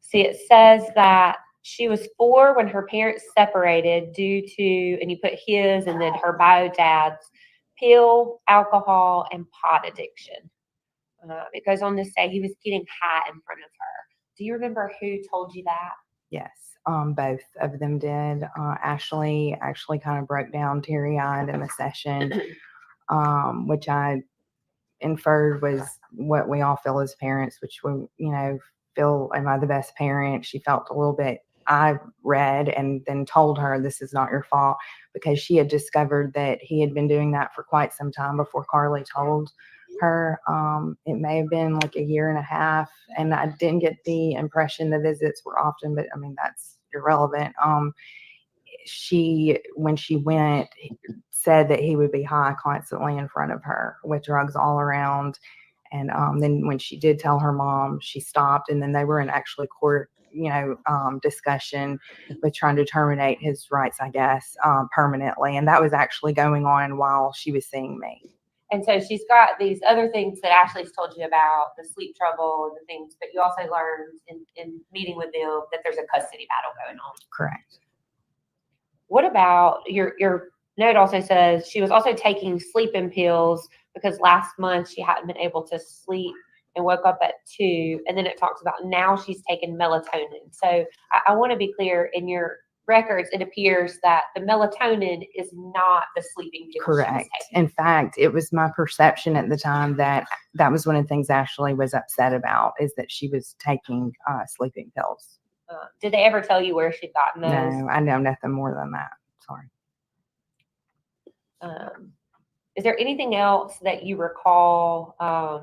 See, it says that she was 4 when her parents separated due to, and you put his and then her bio dad's pill, alcohol, and pot addiction. It goes on to say he was getting high in front of her. Do you remember who told you that? Yes. Both of them did. Ashley actually kind of broke down teary-eyed in the session, which I inferred was what we all feel as parents, which we, feel, am I the best parent? She felt a little bit, I read and then told her, this is not your fault, because she had discovered that he had been doing that for quite some time before Carly told her. It may have been like a year and a half, and I didn't get the impression the visits were often, but I mean, that's irrelevant. When she went, said that he would be high constantly in front of her with drugs all around. And then when she did tell her mom, she stopped, and then they were in actually court, discussion with trying to terminate his rights, I guess, permanently. And that was actually going on while she was seeing me. And so she's got these other things that Ashley's told you about, the sleep trouble and the things, but you also learned in meeting with them that there's a custody battle going on. Correct. What about your note also says she was also taking sleeping pills because last month she hadn't been able to sleep and woke up at 2. And then it talks about now she's taking melatonin. So I want to be clear, in your records, it appears that the melatonin is not the sleeping pills. Correct. In fact, it was my perception at the time that was one of the things Ashley was upset about, is that she was taking sleeping pills. Did they ever tell you where she'd gotten those? No, I know nothing more than that. Sorry. Is there anything else that you recall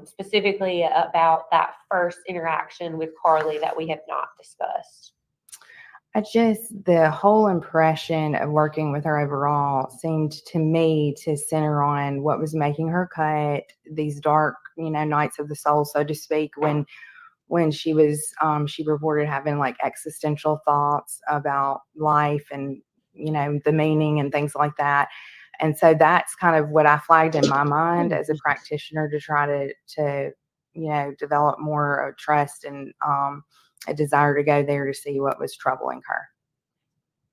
specifically about that first interaction with Carly that we have not discussed? The whole impression of working with her overall seemed to me to center on what was making her cut, these dark, nights of the soul, so to speak, when she was, she reported having like existential thoughts about life and, the meaning and things like that. And so that's kind of what I flagged in my mind as a practitioner to try to develop more trust and a desire to go there to see what was troubling her.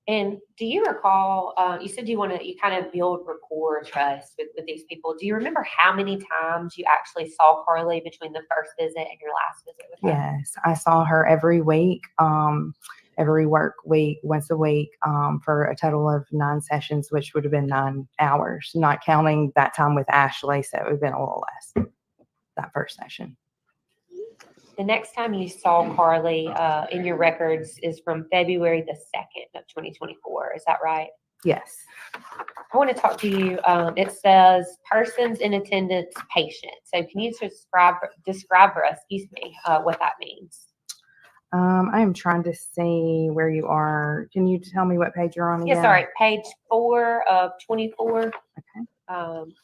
And do you recall, you said you kind of build rapport, trust with these people. Do you remember how many times you actually saw Carly between the first visit and your last visit with her? Yes, I saw her every week, every work week, once a week, for a total of 9 sessions, which would have been 9 hours, not counting that time with Ashley. So it would have been a little less, that first session. The next time you saw Carly in your records is from February the 2nd of 2024. Is that right? Yes. I want to talk to you. It says persons in attendance, patient. So can you describe for us, what that means? I am trying to see where you are. Can you tell me what page you're on again? Yes, sorry. Page 4 of 24. Okay.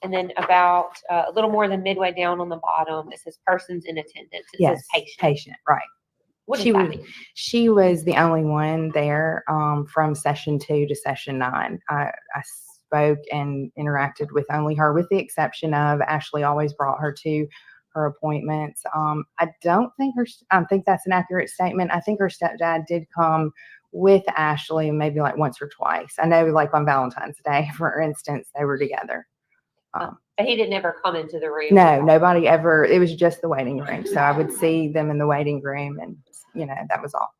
And then about a little more than midway down on the bottom, it says persons in attendance. It Yes, says patient. patient, right. What does She that was, mean? she was the only one there from session 2 to session 9. I spoke and interacted with only her, with the exception of Ashley always brought her to her appointments. I don't think I think that's an accurate statement. I think her stepdad did come with Ashley maybe like once or twice. I know like on Valentine's Day, for instance, they were together. But he didn't ever come into the room. No, nobody ever. It was just the waiting room. So I would see them in the waiting room, and that was all.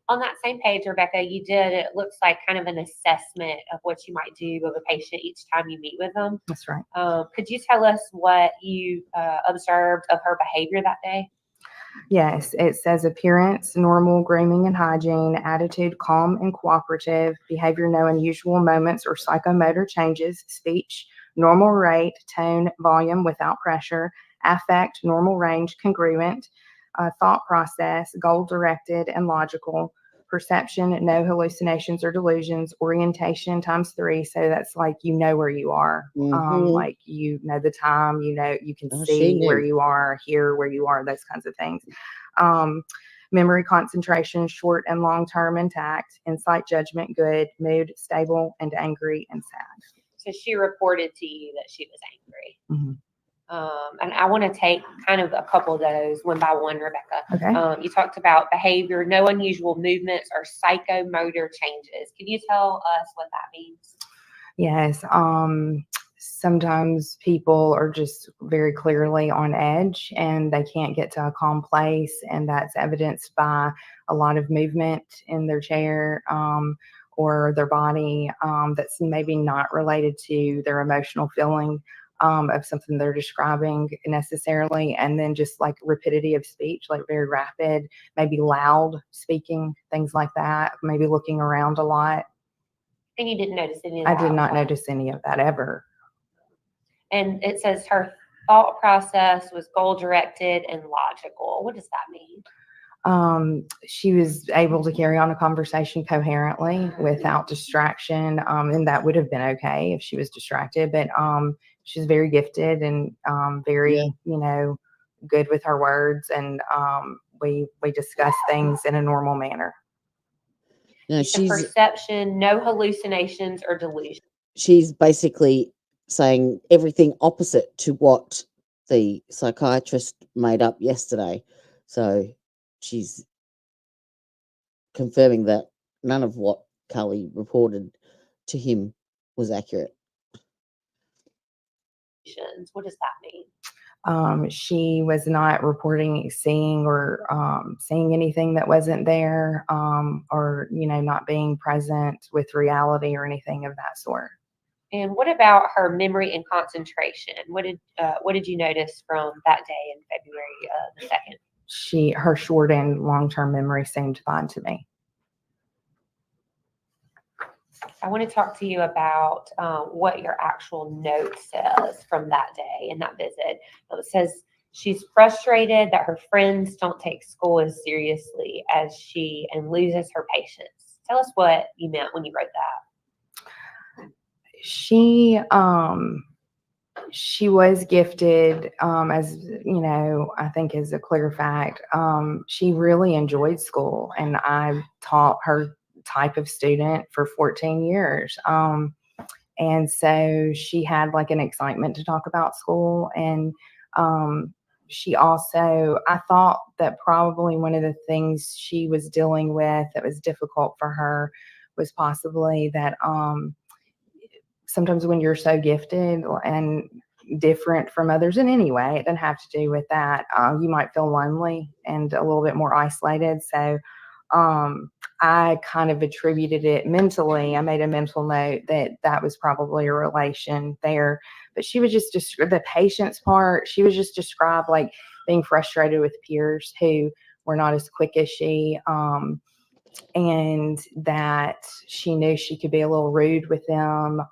On that same page, Rebecca, you did, it looks like kind of an assessment of what you might do of a patient each time you meet with them. That's right. Could you tell us what you observed of her behavior that day? Yes, it says appearance, normal, grooming and hygiene, attitude, calm and cooperative, behavior, no unusual moments or psychomotor changes, speech, normal rate, tone, volume without pressure, affect, normal range, congruent, thought process, goal-directed and logical, perception, no hallucinations or delusions, orientation ×3. So that's like, where you are. Mhm. Like, the time, you can Oh, she see where knew. you are, hear where you are, those kinds of things. Memory, concentration, short and long-term intact, insight, judgment, good, mood, stable, and angry and sad. So she reported to you that she was angry. Mhm. And I want to take kind of a couple of those one by one, Rebecca. Okay. You talked about behavior, no unusual movements or psychomotor changes. Can you tell us what that means? Yes. Sometimes people are just very clearly on edge and they can't get to a calm place, and that's evidenced by a lot of movement in their chair or their body that's maybe not related to their emotional feeling of something they're describing necessarily, and then just like rapidity of speech, like very rapid, maybe loud speaking, things like that, maybe looking around a lot. And you didn't notice any of I that? did not notice any of that ever. And it says her thought process was goal-directed and logical. What does that mean? She was able to carry on a conversation coherently without distraction, and that would have been okay if she was distracted. But she's very gifted and very, good with her words, and we discuss things in a normal manner. No, The she's perception, no hallucinations or delusions. she's basically saying everything opposite to what the psychiatrist made up yesterday. So she's confirming that none of what Carly reported to him was accurate. What does that mean? She was not reporting seeing or seeing anything that wasn't there, or not being present with reality or anything of that sort. And what about her memory and concentration? What did you notice from that day in February the 2nd? Her short and long-term memory seemed fine to me. I want to talk to you about what your actual note says from that day and that visit. It says she's frustrated that her friends don't take school as seriously as she and loses her patience. Tell us what you meant when you wrote that. She was gifted, as I think is a clear fact. She really enjoyed school, and I taught her type of student for 14 years. And so she had like an excitement to talk about school. And she also, I thought that probably one of the things she was dealing with that was difficult for her was possibly that sometimes when you're so gifted and different from others in any way, it doesn't have to do with that. You might feel lonely and a little bit more isolated. So I kind of attributed it mentally. I made a mental note that was probably a relation there. But she was just the patience part. She was just described like being frustrated with peers who were not as quick as she, and that she knew she could be a little rude with them.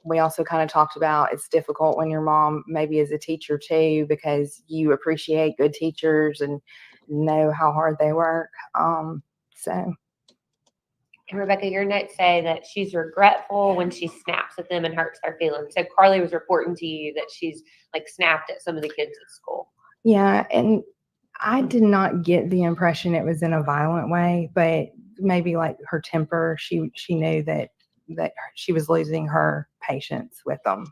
We also kind of talked about it's difficult when your mom maybe is a teacher too, because you appreciate good teachers and know how hard they work. So And Rebecca, your notes say that she's regretful when she snaps at them and hurts their feelings. So Carly was reporting to you that she's like snapped at some of the kids at school. Yeah, and I did not get the impression it was in a violent way, but maybe like her temper, she knew that she was losing her patience with them.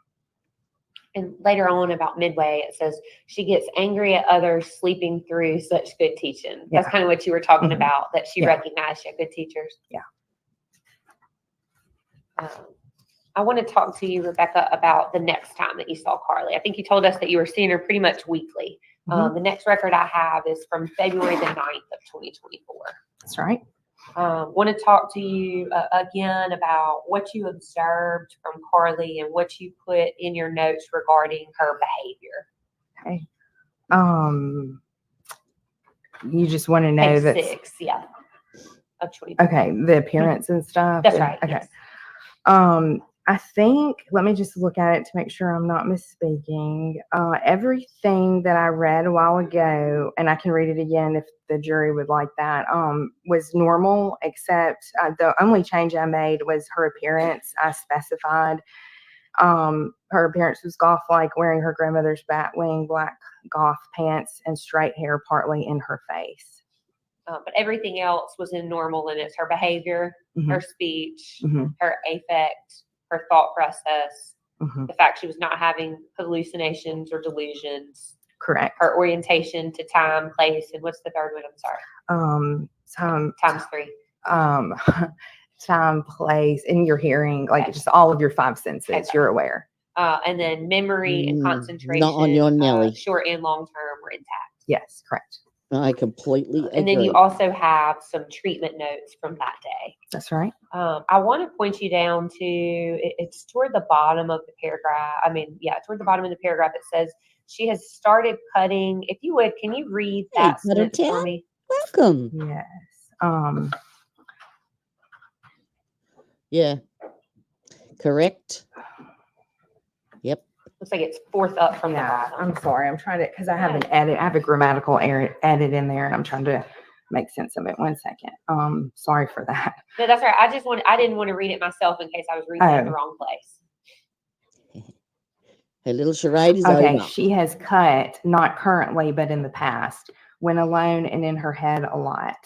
And later on, about midway, it says she gets angry at others sleeping through such good teaching. That's Yeah. kind of what you were talking Mhm. about, that she Yeah. recognized she had good teachers. Yeah. I want to talk to you, Rebecca, about the next time that you saw Carly. I think you told us that you were seeing her pretty much weekly. The next record I have is from February the 9th of 2024. That's right. Want to talk to you again about what you observed from Carly and what you put in your notes regarding her behavior. Okay. You just want to know Page that. 6, yeah, of 20. Okay, the appearance and stuff. That's right. Okay. Yes. I think, let me just look at it to make sure I'm not misspeaking. Everything that I read a while ago, and I can read it again if the jury would like that, was normal, except the only change I made was her appearance. I specified her appearance was goth-like, wearing her grandmother's batwing black goth pants and straight hair partly in her face. But everything else was in normal limits. Her behavior, her speech, her affect, her thought process, the fact she was not having hallucinations or delusions. Correct. Her orientation to time, place, and what's the third one? I'm sorry. Times 3. Time, place, and your hearing, like just all of your 5 senses, Okay. you're aware. And then memory and concentration, Not on your Nelly. short and long term, were intact. Yes, correct. I completely agree. And then you also have some treatment notes from that day. That's right. I want to point you down to, it's toward the bottom of the paragraph. Toward the bottom of the paragraph, it says she has started cutting. If you would, can you read that sentence for me? Welcome. Yes. Yeah. Correct. Yep. Looks like it's fourth up from the Yeah, bottom. I'm sorry. I'm trying to, because I have an edit. I have a grammatical error added in there, and I'm trying to make sense of it. 1 second. Sorry for that. No, that's right. I didn't want to read it myself in case I was reading it in the wrong place. Her little charade is Okay, over. she has cut, not currently, but in the past, when alone and in her head a lot.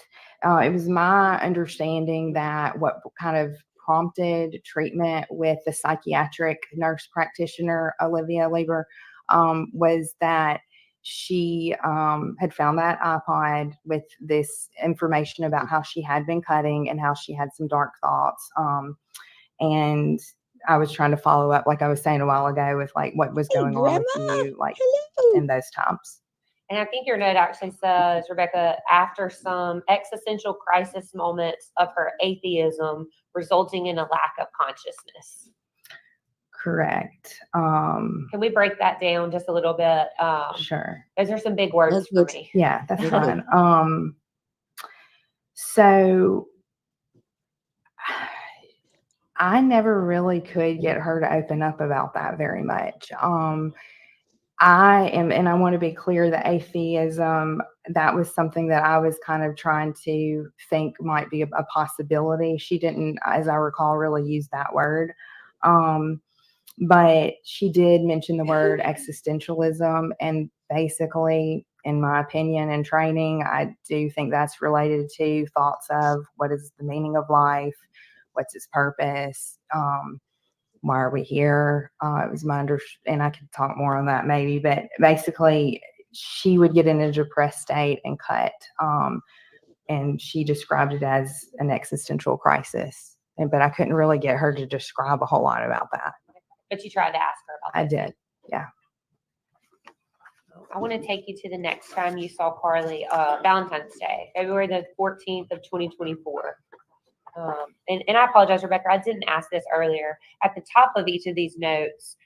It was my understanding that what kind of prompted treatment with the psychiatric nurse practitioner, Olivia Lieber, was that she had found that iPod with this information about how she had been cutting and how she had some dark thoughts. And I was trying to follow up, like I was saying a while ago, with like what was going on with you, like in those times. And I think your note actually says, Rebecca, after some existential crisis moments of her atheism resulting in a lack of consciousness. Correct. Can we break that down just a little bit? Sure. Those are some big words for me. Yeah, that's fine. So I never really could get her to open up about that very much. I want to be clear that atheism, that was something that I was kind of trying to think might be a possibility. She didn't, as I recall, really use that word. But she did mention the word existentialism, and basically, in my opinion and training, I do think that's related to thoughts of what is the meaning of life, what's its purpose, why are we here? It was my and I could talk more on that maybe, but basically she would get in a depressed state and cut. And she described it as an existential crisis. But I couldn't really get her to describe a whole lot about that. But you tried to ask her about that. I did. Yeah. I want to take you to the next time you saw Carly, Valentine's Day, February the 14th of 2024. And I apologize, Rebecca, I didn't ask this earlier. At the top of each of these notes,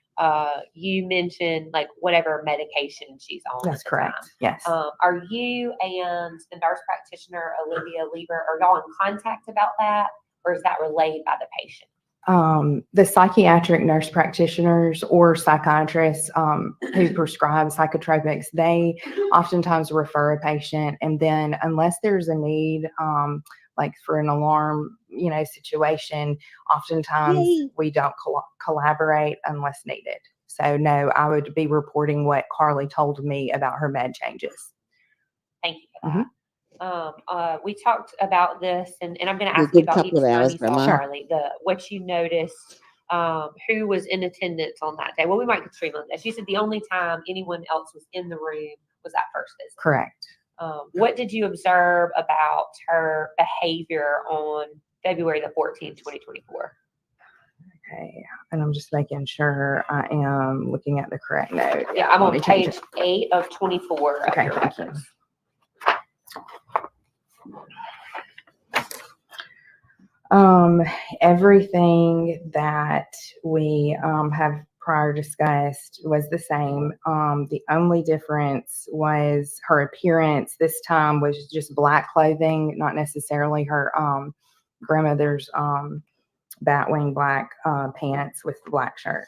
you mentioned like whatever medication she's on. That's correct. Time. Yes. Are you and the nurse practitioner, Olivia Lieber, are y'all in contact about that, or is that relayed by the patient? The psychiatric nurse practitioners or psychiatrists who prescribe psychotropics, they oftentimes refer a patient, and then unless there's a need, like for an alarm situation, oftentimes Yay. we don't collaborate unless needed. So no, I would be reporting what Carly told me about her med changes. Thank you for that. We talked about this, and I'm going to Be a ask you good about couple each of time hours, you saw Grandma. Charlie, what you noticed, who was in attendance on that day. Well, we might get streamlined this. You said the only time anyone else was in the room was that first visit. Correct. What did you observe about her behavior on February the 14th, 2024? Okay, and I'm just making sure I am looking at the correct note. Yeah, I'm let on me change page it. 8 of 24 Okay, of your thank you. records. Everything that we have prior discussed was the same. The only difference was her appearance. This time was just black clothing, not necessarily her grandmother's batwing black pants with the black shirt.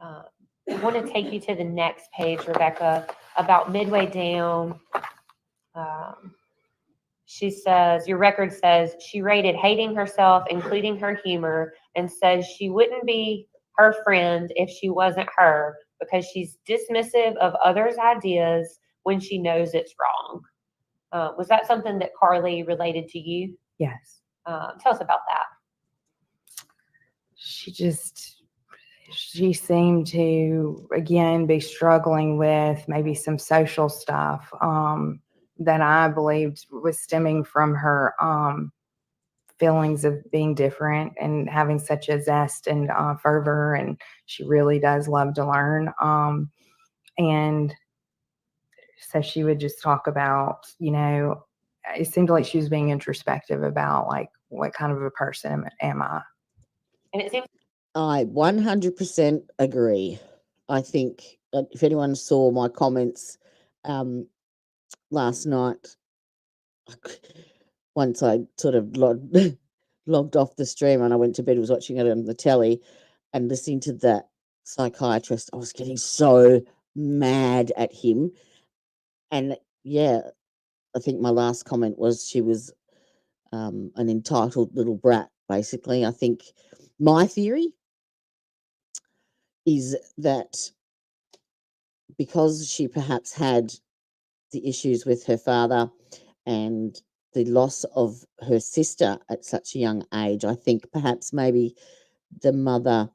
I want to take you to the next page, Rebecca. About midway down, she says, your record says she rated hating herself, including her humor, and says she wouldn't be her friend if she wasn't her because she's dismissive of others' ideas when she knows it's wrong. Was that something that Carly related to you? Yes. Tell us about that. She seemed to, again, be struggling with maybe some social stuff that I believed was stemming from her feelings of being different and having such a zest and fervor, and she really does love to learn. And so she would just talk about, it seemed like she was being introspective about, like, what kind of a person am I? And it seems I 100% agree. I think if anyone saw my comments last night, once I sort of logged off the stream and I went to bed, was watching it on the telly and listening to that psychiatrist, I was getting so mad at him. And yeah, I think my last comment was she was an entitled little brat, basically. I think my theory is that because she perhaps had the issues with her father and the loss of her sister at such a young age, I think perhaps maybe the mother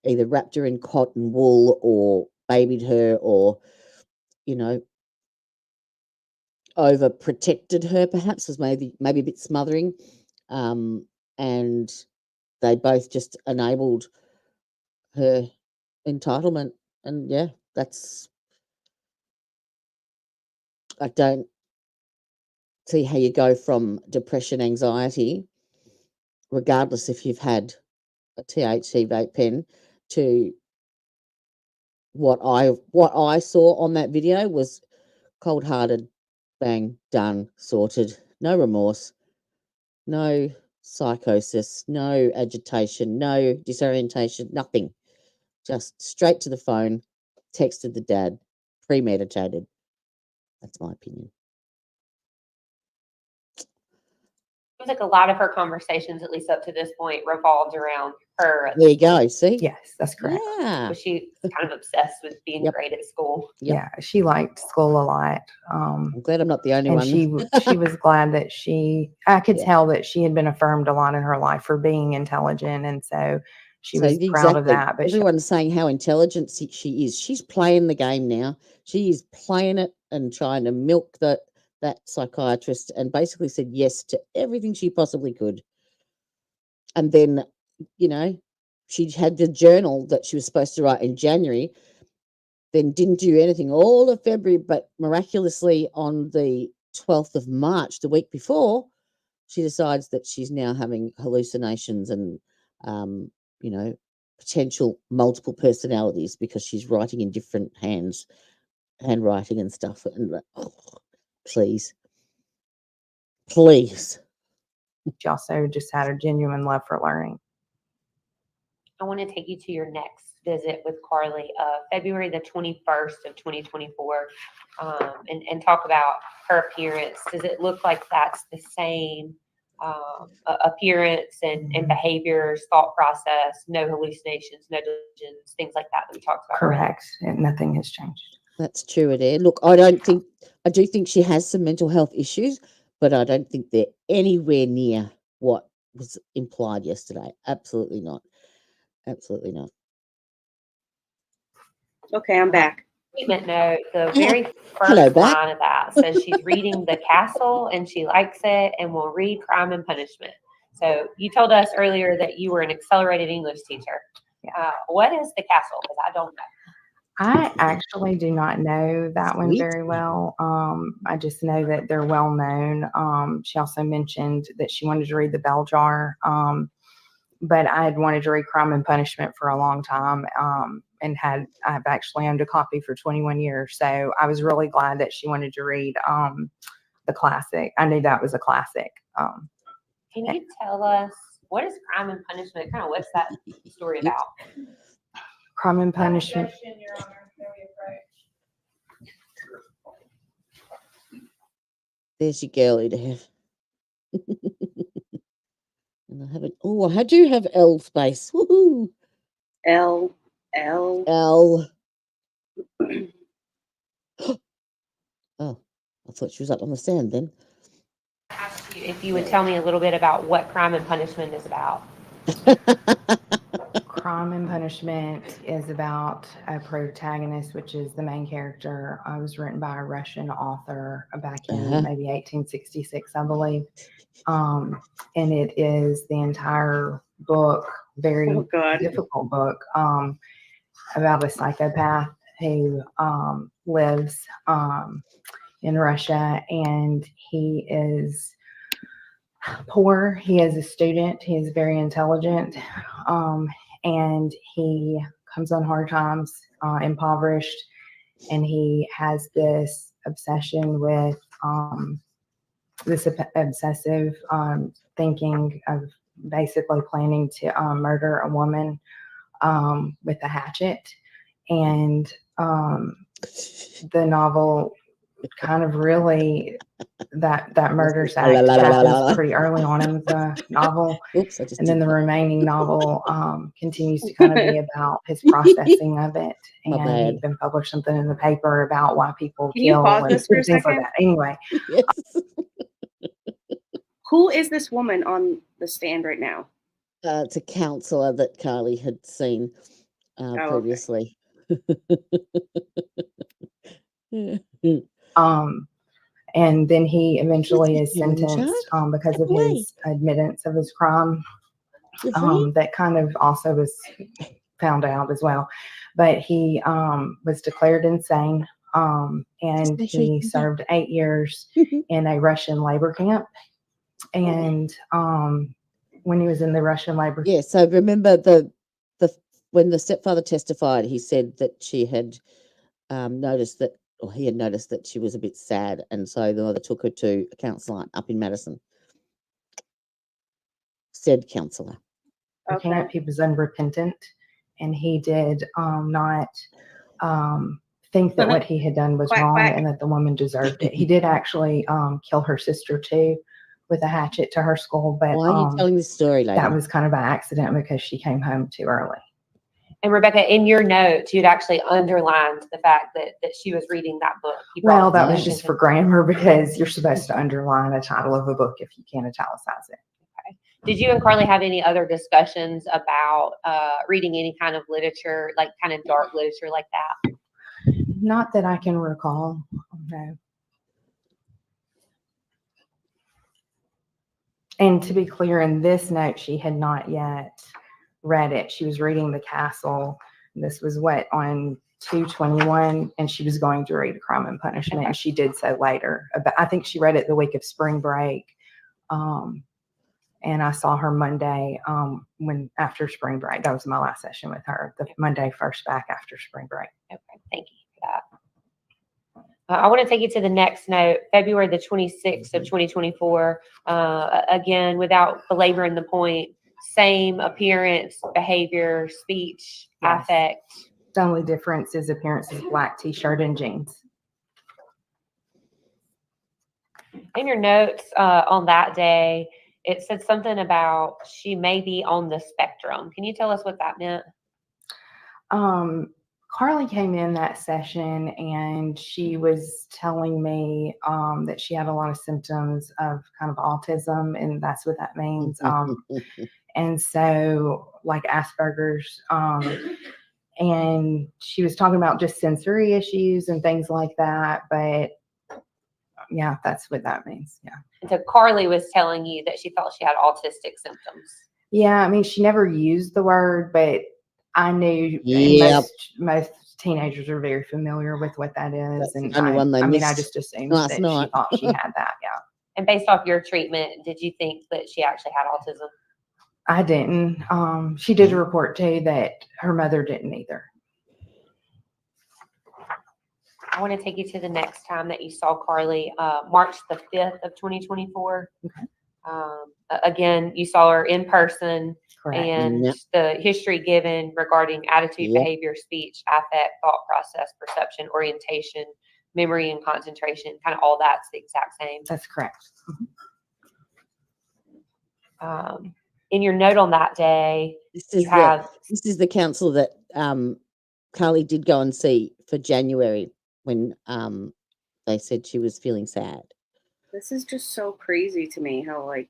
either wrapped her in cotton wool or babied her or, overprotected her, perhaps was maybe a bit smothering. And they both just enabled her entitlement. And yeah, I don't see how you go from depression, anxiety, regardless if you've had a THC vape pen, to what I saw on that video was cold-hearted, bang, done, sorted, no remorse, no psychosis, no agitation, no disorientation, nothing. Just straight to the phone, texted the dad, premeditated. That's my opinion. seems like a lot of her conversations, at least up to this point, revolved around her. There you go. See? Yes, that's correct. Yeah. Was she kind of obsessed with being Yep. great at school? Yep. Yeah, she liked school a lot. I'm glad I'm not the only And one. she was glad that I could Yeah. tell that she had been affirmed a lot in her life for being intelligent. And so she was proud of exactly. that. But Everyone's saying how intelligent she is. She's playing the game now. She is playing it and trying to milk that psychiatrist and basically said yes to everything she possibly could. And then, she had the journal that she was supposed to write in January, then didn't do anything all of February, but miraculously on the 12th of March, the week before, she decides that she's now having hallucinations and, potential multiple personalities because she's writing in different handwriting and stuff. And please. she also just had a genuine love for learning. I want to take you to your next visit with Carly, February the 21st of 2024, and talk about her appearance. Does it look like that's the same appearance and behaviors, thought process, no hallucinations, no delusions, things like that we talked about? Correct. And nothing has changed. That's true, Adair. Look, I do think she has some mental health issues, but I don't think they're anywhere near what was implied yesterday. Absolutely not. Absolutely not. Okay, I'm back. Statement note, the Yeah. very Hello, first back. line of that says she's reading The Castle and she likes it and will read Crime and Punishment. So you told us earlier that you were an accelerated English teacher. What is The Castle? Because I don't know. I actually do not know that one Sweet. very well. I just know that they're well known. She also mentioned that she wanted to read The Bell Jar, but I had wanted to read Crime and Punishment for a long time, and I've actually owned a copy for 21 years. So I was really glad that she wanted to read the classic. I knew that was a classic. Can you tell us what is Crime and Punishment? Kind of what's that story about? Crime and Punishment. Objection, Your Honor. May we approach? There's your girlie to have. And I haven't. Oh, I do have L space. Woohoo! L. L. Oh, I thought she was up on the stand then. Asked you if you would tell me a little bit about what Crime and Punishment is about. Crime and Punishment is about a protagonist, which is the main character. It was written by a Russian author back in maybe 1866, I believe. And it is the entire book, very difficult book, about a psychopath who lives in Russia, and he is poor. He is a student. He is very intelligent, and he comes on hard times, impoverished, and he has this obsession with this obsessive thinking of basically planning to murder a woman with a hatchet. And the novel kind of really that murderous act happens pretty early on in the novel. Oops, and then the remaining novel continues to kind of be about his processing of it. And he even published something in the paper about why people Can you kill pause and this for a things like second? that. Anyway, Yes. Who is this woman on the stand right now? It's a counselor that Carly had seen previously. and then he eventually is You're in sentenced charge. because of Away. his admittance of his crime. Good for you. That kind of also was found out as well. But he was declared insane, and make sure you he come back. served 8 years in a Russian labor camp. And when he was in the Russian labor Yeah, so remember when the stepfather testified, he said that she had noticed that, or he had noticed that she was a bit sad, and so the mother took her to a counsellor up in Madison. Said counsellor. camp, he was unrepentant, and he did not think that what he had done was Quack, wrong quack. and that the woman deserved it. He did actually kill her sister too with a hatchet to her skull, but Why are you telling this story, lady? that was kind of by accident because she came home too early. And Rebecca, in your notes, you'd actually underlined the fact that she was reading that book. You brought Well, it that to was attention. just for grammar because you're supposed to underline a title of a book if you can't italicize it. Did you and Carly have any other discussions about reading any kind of literature, like kind of dark literature like that? Not that I can recall. No. And to be clear, in this note, she had not yet read it. She was reading The Castle. This was on 2/21, and she was going to read Crime and Punishment, and she did so later. But I think she read it the week of spring break. And I saw her Monday after spring break. That was my last session with her, the Monday first back after spring break. Okay, thank you for that. I want to take you to the next note, February the 26th of 2024. Again, without belaboring the point, same appearance, behavior, speech, Yes. affect. The only difference is appearance is black t-shirt and jeans. In your notes on that day, it said something about she may be on the spectrum. Can you tell us what that meant? Carly came in that session and she was telling me that she had a lot of symptoms of kind of autism, and that's what that means. And so like Asperger's, and she was talking about just sensory issues and things like that. But yeah, that's what that means. Yeah. And so Carly was telling you that she thought she had autistic symptoms. Yeah. I mean, she never used the word, but I knew Yep. most teenagers are very familiar with what that is. That's And the only one they I missed just assumed last that she night. thought she had that. Yeah. And based off your treatment, did you think that she actually had autism? I didn't. She did report too that her mother didn't either. I want to take you to the next time that you saw Carly, March the 5th of 2024. Okay. Again, you saw her in person. Correct. And Yep. the history given regarding attitude, Yep. behavior, speech, affect, thought process, perception, orientation, memory, and concentration, kind of all that's the exact same. That's correct. In your note on that day, This is you have this is the counsellor that Carly did go and see for January when they said she was feeling sad. This is just so crazy to me how like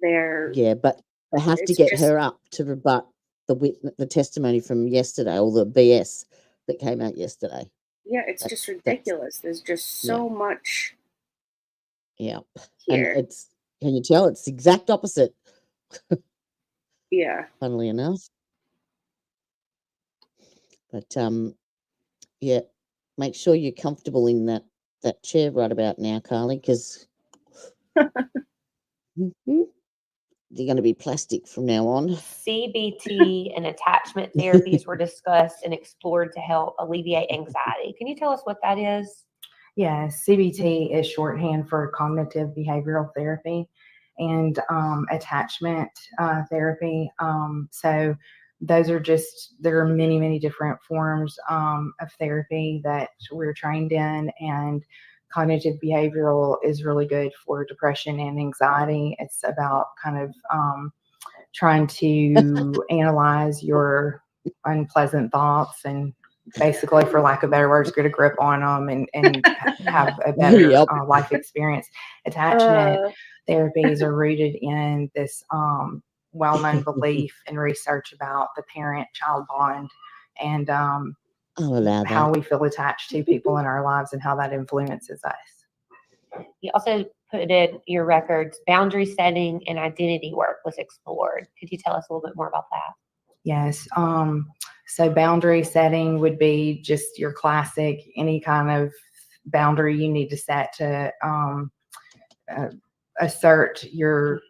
they're Yeah, but they have to It's get just- her up to rebut the testimony from yesterday, or the BS that came out yesterday. yeah, it's That's- just ridiculous. There's just so much Yeah, and here. can you tell it's the exact opposite? Yeah. Funnily enough, but yeah, make sure you're comfortable in that chair right about now, Carly, because they're going to be plastic from now on. CBT and attachment therapies were discussed and explored to help alleviate anxiety. Can you tell us what that is? Yeah, CBT is shorthand for cognitive behavioral therapy and attachment therapy. So those are there are many, many different forms of therapy that we're trained in, and cognitive behavioral is really good for depression and anxiety. It's about kind of trying to analyze your unpleasant thoughts and basically, for lack of better words, get a grip on them and have a better Yep. life experience. Attachment therapies are rooted in this well-known belief and research about the parent-child bond and I'll allow that. how we feel attached to people in our lives and how that influences us. You also put in your records, boundary setting and identity work was explored. Could you tell us a little bit more about that? Yes. So boundary setting would be just your classic, any kind of boundary you need to set to assert your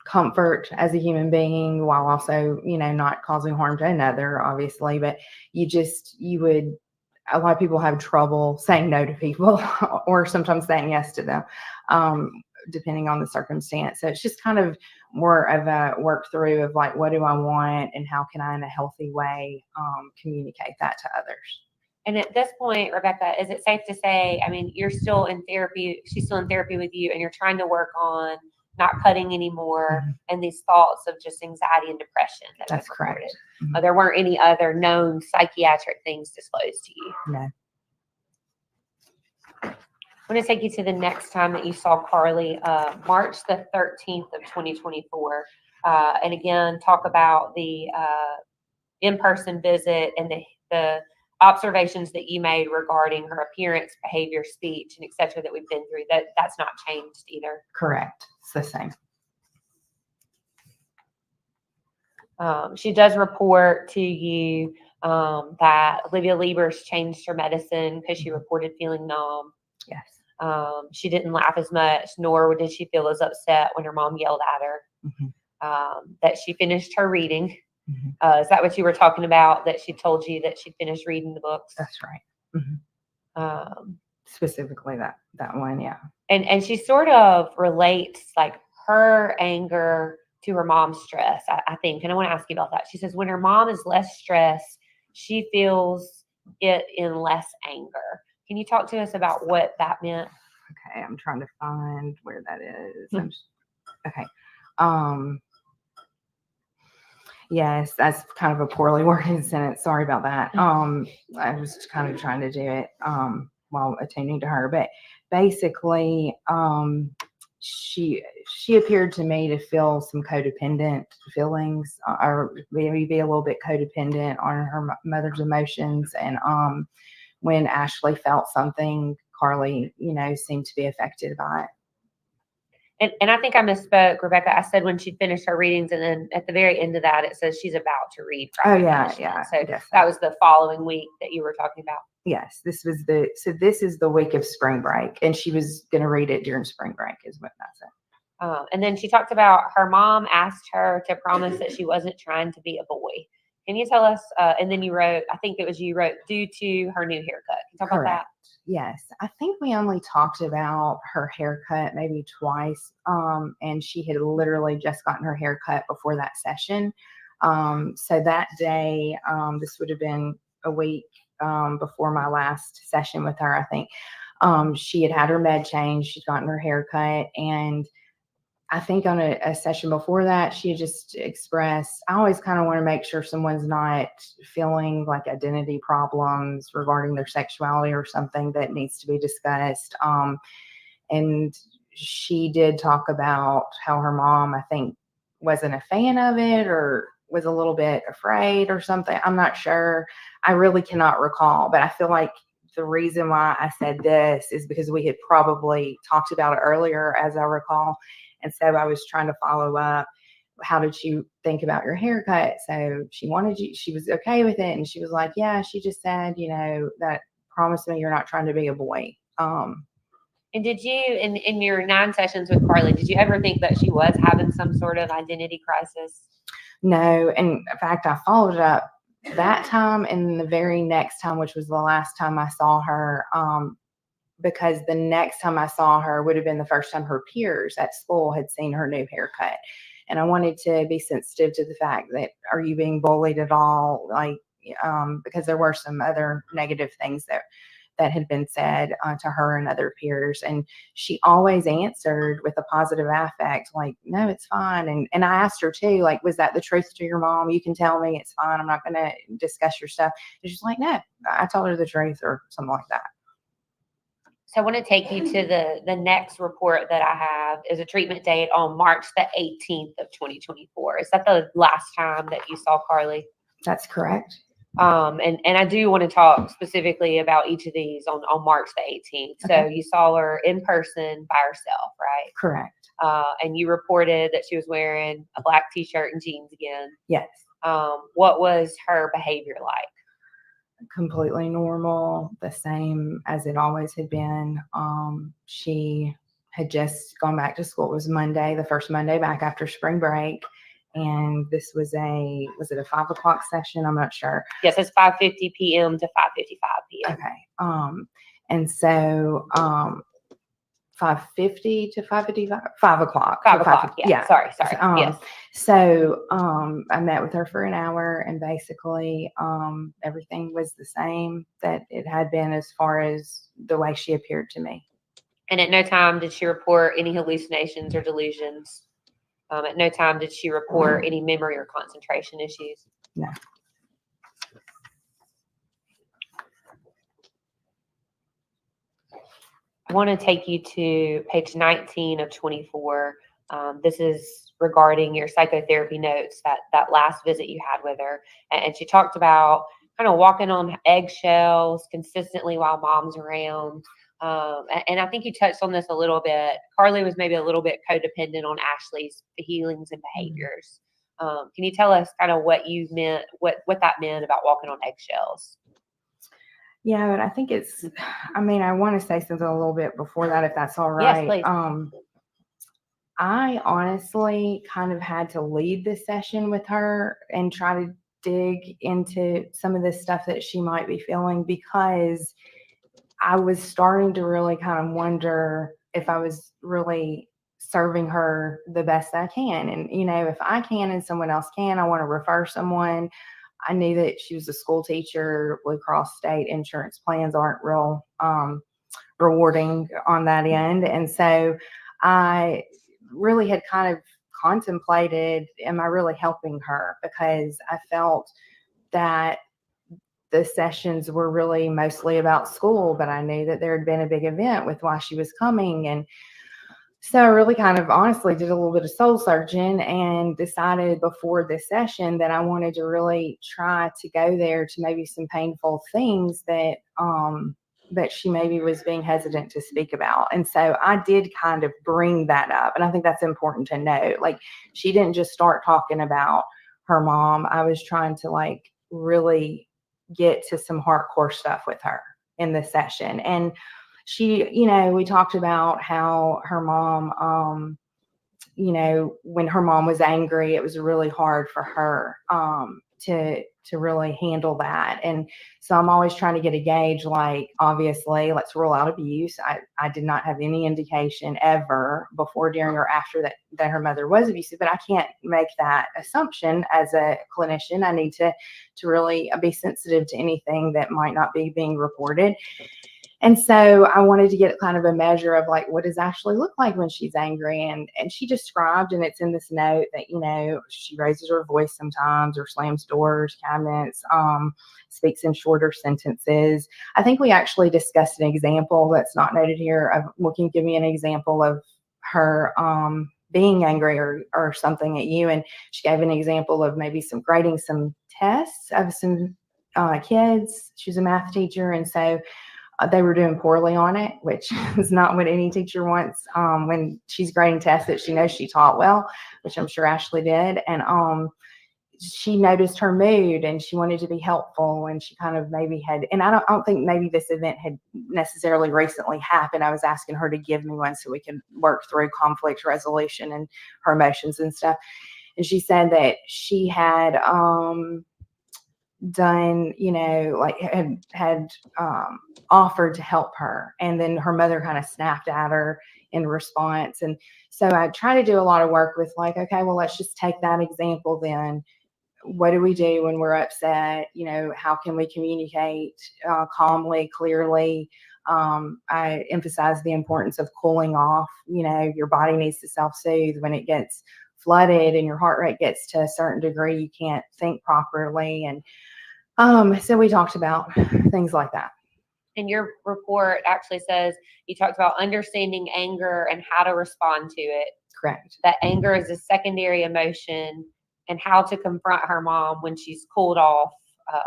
comfort as a human being while also, not causing harm to another, obviously. But a lot of people have trouble saying no to people or sometimes saying yes to them, depending on the circumstance. So it's just kind of more of a work through of like, what do I want and how can I, in a healthy way, communicate that to others. And at this point, Rebecca, is it safe to say, I mean, you're still in therapy, she's still in therapy with you, and you're trying to work on not cutting anymore and these thoughts of just anxiety and depression that That's was correct. reported. There weren't any other known psychiatric things disclosed to you. No. I'm going to take you to the next time that you saw Carly, March the 13th of 2024. And again, talk about the in-person visit and the observations that you made regarding her appearance, behavior, speech, and et cetera that we've been through. That's not changed either. Correct. It's the same. She does report to you that Olivia Liebers changed her medicine because she reported feeling numb. Yes. She didn't laugh as much, nor did she feel as upset when her mom yelled at her. That she finished her reading. Is that what you were talking about? That she told you that she finished reading the books? That's right. Specifically that one, yeah. And she sort of relates like her anger to her mom's stress, I think. And I want to ask you about that. She says, when her mom is less stressed, she feels it in less anger. Can you talk to us about what that meant? Okay, I'm trying to find where that is. Okay. Yes, that's kind of a poorly worded sentence. Sorry about that. I was kind of trying to do it while attending to her, but basically, she appeared to me to feel some codependent feelings, or maybe be a little bit codependent on her mother's emotions. And when Ashley felt something, Carly, seemed to be affected by it. And I think I misspoke, Rebecca. I said when she finished her readings, and then at the very end of that, it says she's about to read. Oh, yeah. So that was the following week that you were talking about. Yes, this is the week of spring break, and she was going to read it during spring break, is what that said. And then she talked about her mom asked her to promise that she wasn't trying to be a boy. Can you tell us? And then you wrote, I think it was you wrote, due to her new haircut. Can you talk about that? Yes, I think we only talked about her haircut maybe twice, and she had literally just gotten her haircut before that session. So that day, this would have been a week before my last session with her, I think. She had her med change, she'd gotten her haircut, and I think on a session before that, she had just expressed, I always kind of want to make sure someone's not feeling like identity problems regarding their sexuality or something that needs to be discussed. And she did talk about how her mom, I think, wasn't a fan of it or was a little bit afraid or something. I'm not sure. I really cannot recall, but I feel like the reason why I said this is because we had probably talked about it earlier, as I recall. And so I was trying to follow up. How did you think about your haircut? So she was okay with it. And she was like, yeah, she just said, that promise me you're not trying to be a boy. And did you, in your 9 sessions with Carly, did you ever think that she was having some sort of identity crisis? No. And in fact, I followed up that time and the very next time, which was the last time I saw her, because the next time I saw her would have been the first time her peers at school had seen her new haircut. And I wanted to be sensitive to the fact that, are you being bullied at all? Like, because there were some other negative things that had been said to her and other peers. And she always answered with a positive affect, like, no, it's fine. And I asked her too, like, was that the truth to your mom? You can tell me it's fine. I'm not going to discuss your stuff. And she's like, no, I told her the truth or something like that. So I want to take you to the next report that I have is a treatment date on March the 18th of 2024. Is that the last time that you saw Carly? That's correct. And I do want to talk specifically about each of these on March the 18th. So Okay. you saw her in person by herself, right? Correct. And you reported that she was wearing a black t-shirt and jeans again. Yes. What was her behavior like? Completely normal, the same as it always had been. She had just gone back to school. It was Monday, the first Monday back after spring break. And this was was it a 5 o'clock session? I'm not sure. Yes, it's 5:50 p.m. to 5:55 p.m. Okay. And so 5:50 to 5:55, 5 o'clock. 5 o'clock. Yeah. Sorry. Yes. So I met with her for an hour, and basically everything was the same that it had been as far as the way she appeared to me. And at no time did she report any hallucinations or delusions. At no time did she report any memory or concentration issues. No. I want to take you to page 19 of 24. This is regarding your psychotherapy notes, that last visit you had with her. And she talked about kind of walking on eggshells consistently while mom's around. And I think you touched on this a little bit. Carly was maybe a little bit codependent on Ashley's feelings and behaviors. Can you tell us kind of what you meant, what that meant about walking on eggshells? Yeah, but I think I want to say something a little bit before that, if that's all right. Yes, please. I honestly kind of had to lead this session with her and try to dig into some of the stuff that she might be feeling, because I was starting to really kind of wonder if I was really serving her the best I can. And, you know, if I can and someone else can, I want to refer someone. I knew that she was a school teacher. Blue Cross state insurance plans aren't real rewarding on that end. And so I really had kind of contemplated, am I really helping her? Because I felt that the sessions were really mostly about school, but I knew that there had been a big event with why she was coming. And so I really kind of honestly did a little bit of soul searching and decided before this session that I wanted to really try to go there to maybe some painful things that that she maybe was being hesitant to speak about. And so I did kind of bring that up. And I think that's important to note. Like, she didn't just start talking about her mom. I was trying to like really get to some hardcore stuff with her in this session. And she, you know, we talked about how her mom, you know, when her mom was angry, it was really hard for her to really handle that. And so I'm always trying to get a gauge, like, obviously, let's rule out abuse. I did not have any indication ever before, during, or after that her mother was abusive, but I can't make that assumption as a clinician. I need to really be sensitive to anything that might not be being reported. And so I wanted to get kind of a measure of like, what does Ashley look like when she's angry? And she described, and it's in this note, that, you know, she raises her voice sometimes, or slams doors, cabinets, speaks in shorter sentences. I think we actually discussed an example that's not noted here of, well, can you give me an example of her being angry or something at you? And she gave an example of maybe some grading some tests of some kids. She's a math teacher, and so they were doing poorly on it, which is not what any teacher wants when she's grading tests that she knows she taught well, which I'm sure Ashley did. And she noticed her mood, and she wanted to be helpful, and she kind of maybe had, and I don't think maybe this event had necessarily recently happened. I was asking her to give me one so we could work through conflict resolution and her emotions and stuff. And she said that she had done, you know, like had offered to help her, and then her mother kind of snapped at her in response. And so I try to do a lot of work with like, okay, well, let's just take that example then. What do we do when we're upset? You know, how can we communicate calmly, clearly? I emphasize the importance of cooling off. You know, your body needs to self-soothe. When it gets flooded and your heart rate gets to a certain degree, you can't think properly. And so we talked about things like that. And your report actually says you talked about understanding anger and how to respond to it. Correct. That anger is a secondary emotion, and how to confront her mom when she's cooled off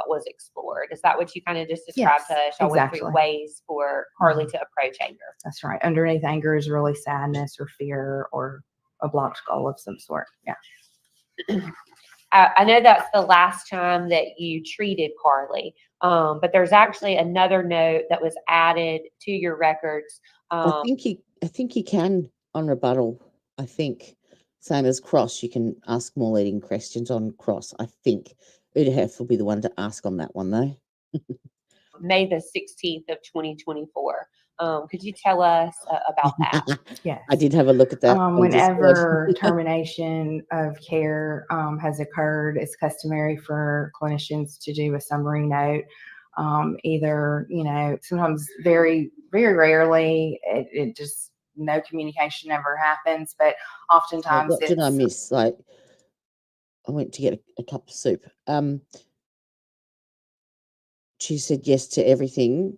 was explored. Is that what you kind of just described to us? I went through ways for Carly to approach anger. That's right. Underneath anger is really sadness or fear or a blocked goal of some sort. Yeah. I know that's the last time that you treated Carly, but there's actually another note that was added to your records. I think you can on rebuttal. I think same as cross, you can ask more leading questions on cross. I think Udahef will be the one to ask on that one though. May the 16th of 2024. Could you tell us about that? Yes. I did have a look at that. Whenever termination of care has occurred, it's customary for clinicians to do a summary note. Either, you know, sometimes very, very rarely, it just, no communication ever happens, but oftentimes what did I miss? Like, I went to get a cup of soup. She said yes to everything.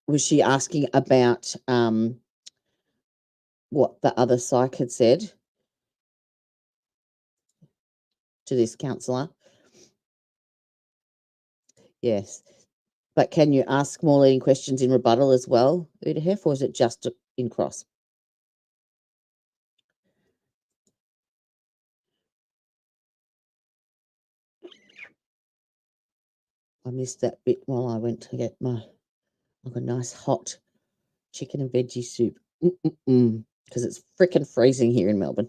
Was she asking about what the other psych had said to this counsellor? Yes. But can you ask more leading questions in rebuttal as well, Udahef, or is it just in cross? I missed that bit while I went to get my a nice hot chicken and veggie soup. Because it's frickin' freezing here in Melbourne.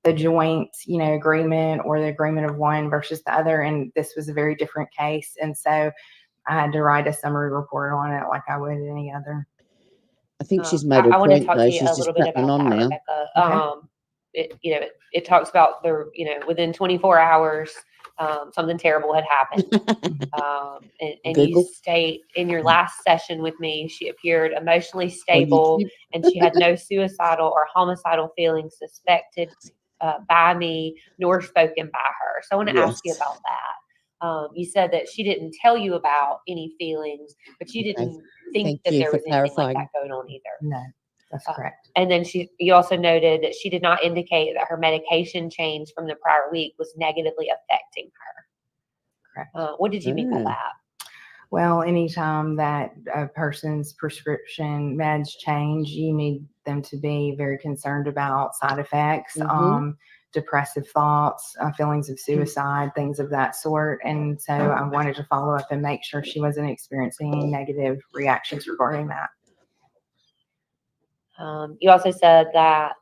The joint, you know, agreement or the agreement of one versus the other. And this was a very different case. And so I had to write a summary report on it like I would any other. I think she's made her I want to point talk though. to you She's a little just bit cutting about on that, now. Rebecca. Okay. It talks about within 24 hours, something terrible had happened. And you Google. state in your last session with me, she appeared emotionally On stable YouTube. and she had no suicidal or homicidal feelings suspected by me nor spoken by her. So I want to ask you Yes. about that. You said that she didn't tell you about any feelings, but you Okay. didn't think Thank that you there for was anything like clarifying. that going on either. No, that's correct. And then you also noted that she did not indicate that her medication change from the prior week was negatively affecting her. Correct. What did you mean by Mm. that? Well, anytime that a person's prescription meds change, you need them to be very concerned about side effects, Mhm. depressive thoughts, feelings of suicide, things of that sort. And so I wanted to follow up and make sure she wasn't experiencing any negative reactions regarding that. You also said that,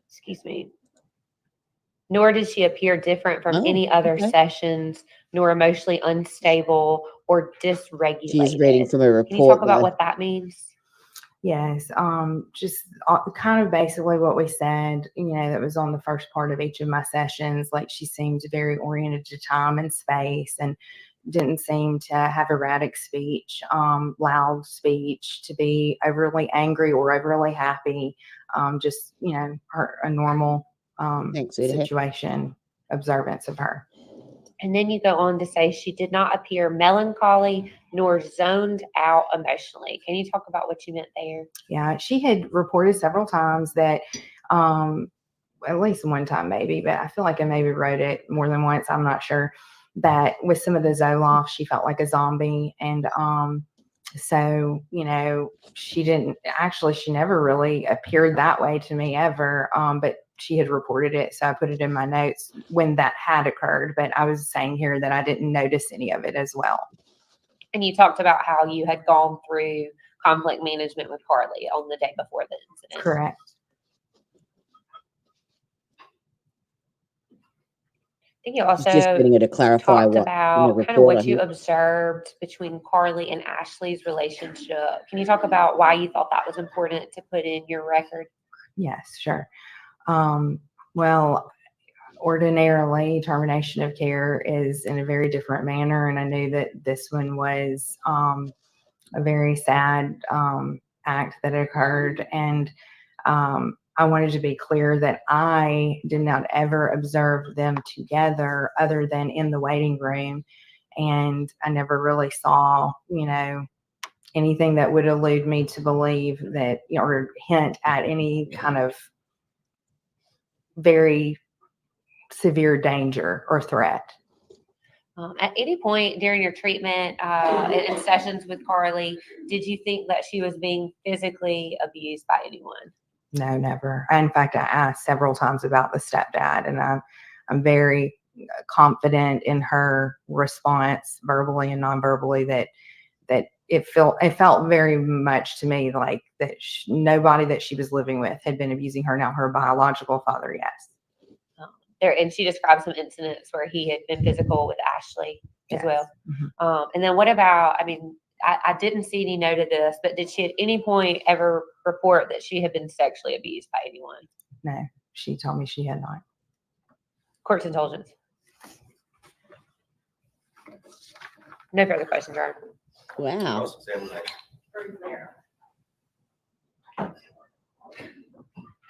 excuse me, nor did she appear different from Oh, any other okay. sessions, nor emotionally unstable or She is reading dysregulated. from a report. Can you talk about though. what that means? Yes, just kind of basically what we said, that was on the first part of each of my sessions. Like she seemed very oriented to time and space and didn't seem to have erratic speech, loud speech, to be overly angry or overly happy. Just, a normal Thanks, Uday. situation observance of her. And then you go on to say she did not appear melancholy nor zoned out emotionally. Can you talk about what you meant there? Yeah, she had reported several times that, at least one time maybe, but I feel like I maybe wrote it more than once. I'm not sure. That with some of the Zoloft, she felt like a zombie. And so, she never really appeared that way to me ever. But she had reported it. So I put it in my notes when that had occurred. But I was saying here that I didn't notice any of it as well. And you talked about how you had gone through conflict management with Carly on the day before the incident. Correct. I think you She's just also getting her to clarify talked what in the about kind of report. I what you think. observed between Carly and Ashley's relationship. Can you talk about why you thought that was important to put in your record? Yes, sure. Well, ordinarily termination of care is in a very different manner. And I knew that this one was a very sad act that occurred. And I wanted to be clear that I did not ever observe them together other than in the waiting room. And I never really saw, anything that would allude me to believe that, or hint at any kind of very severe danger or threat. At any point during your treatment and sessions with Carly, did you think that she was being physically abused by anyone? No, never. In fact, I asked several times about the stepdad, and I'm very confident in her response, verbally and non-verbally, that it felt very much to me like that nobody that she was living with had been abusing her. Now, her biological father, yes. And she described some incidents where he had been physical with Ashley as Yes. well. Mm-hmm. And then what about, I didn't see any note of this, but did she at any point ever report that she had been sexually abused by anyone? No, she told me she had not. Court's indulgence. No further questions, Your Honor. Wow.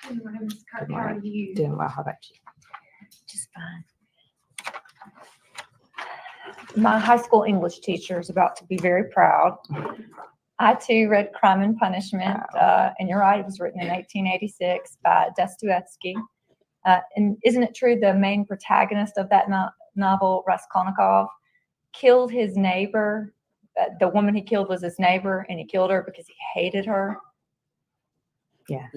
Good morning, Ms. Kirk. Good How are morning. you? Doing well. How about you? Just fine. My high school English teacher is about to be very proud. I too read Crime and Punishment, and you're right, it was written in 1886 by Dostoevsky. And isn't it true the main protagonist of that novel, Raskolnikov, killed his neighbor? The woman he killed was his neighbor, and he killed her because he hated her. Yeah.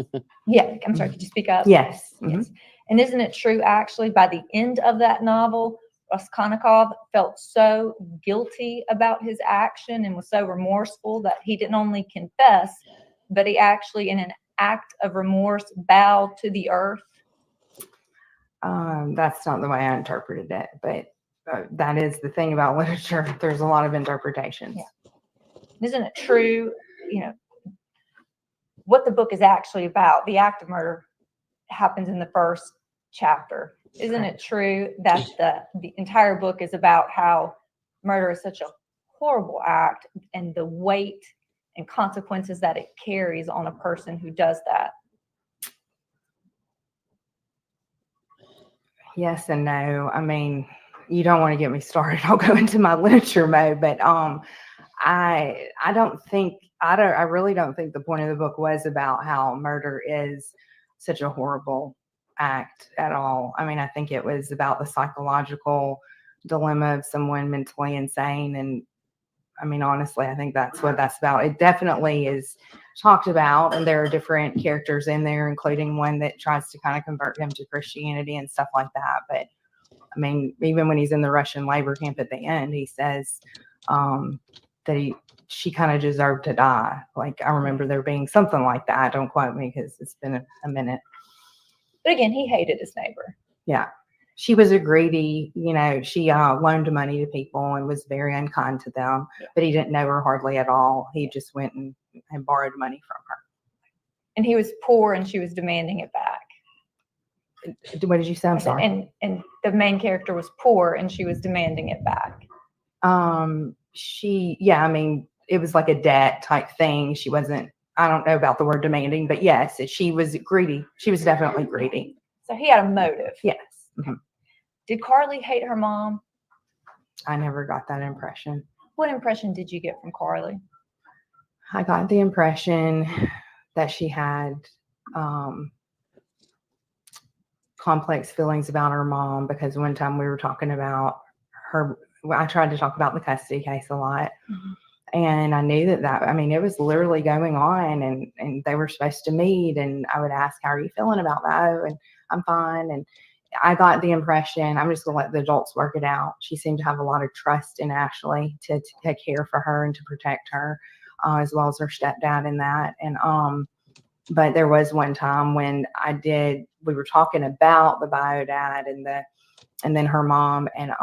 Yeah, I'm sorry, could you speak up? Yes. Yes. And isn't it true, actually, by the end of that novel, Raskolnikov felt so guilty about his action and was so remorseful that he didn't only confess, but he actually, in an act of remorse, bowed to the earth? That's not the way I interpreted it, but that is the thing about literature. There's a lot of interpretations. Yeah. Isn't it true, what the book is actually about? The act of murder happens in the first chapter. Isn't it true that the entire book is about how murder is such a horrible act and the weight and consequences that it carries on a person who does that? Yes and no. I mean, you don't want to get me started. I'll go into my literature mode, but I really don't think the point of the book was about how murder is such a horrible act at all. I mean, I think it was about the psychological dilemma of someone mentally insane. And I mean, honestly, I think that's what that's about. It definitely is talked about, and there are different characters in there, including one that tries to kind of convert him to Christianity and stuff like that. But I mean, even when he's in the Russian labor camp at the end, he says that she kind of deserved to die. Like, I remember there being something like that. Don't quote me because it's been a minute. But again, he hated his neighbor. Yeah. She was a greedy, she loaned money to people and was very unkind to them, but he didn't know her hardly at all. He just went and borrowed money from her. And he was poor and she was demanding it back. What did you say? I'm sorry. And the main character was poor and she was demanding it back. I mean, it was like a debt type thing. She wasn't, I don't know about the word demanding, but yes, she was greedy. She was definitely greedy. So he had a motive. Yes. Mm-hmm. Did Carly hate her mom? I never got that impression. What impression did you get from Carly? I got the impression that she had complex feelings about her mom, because one time we were talking about her, I tried to talk about the custody case a lot. Mm-hmm. And I knew that it was literally going on, and they were supposed to meet, and I would ask, how are you feeling about that? And I'm fine. And I got the impression, I'm just going to let the adults work it out. She seemed to have a lot of trust in Ashley to take care for her and to protect her, as well as her stepdad in that. And, but there was one time when we were talking about the bio dad and then her mom, and,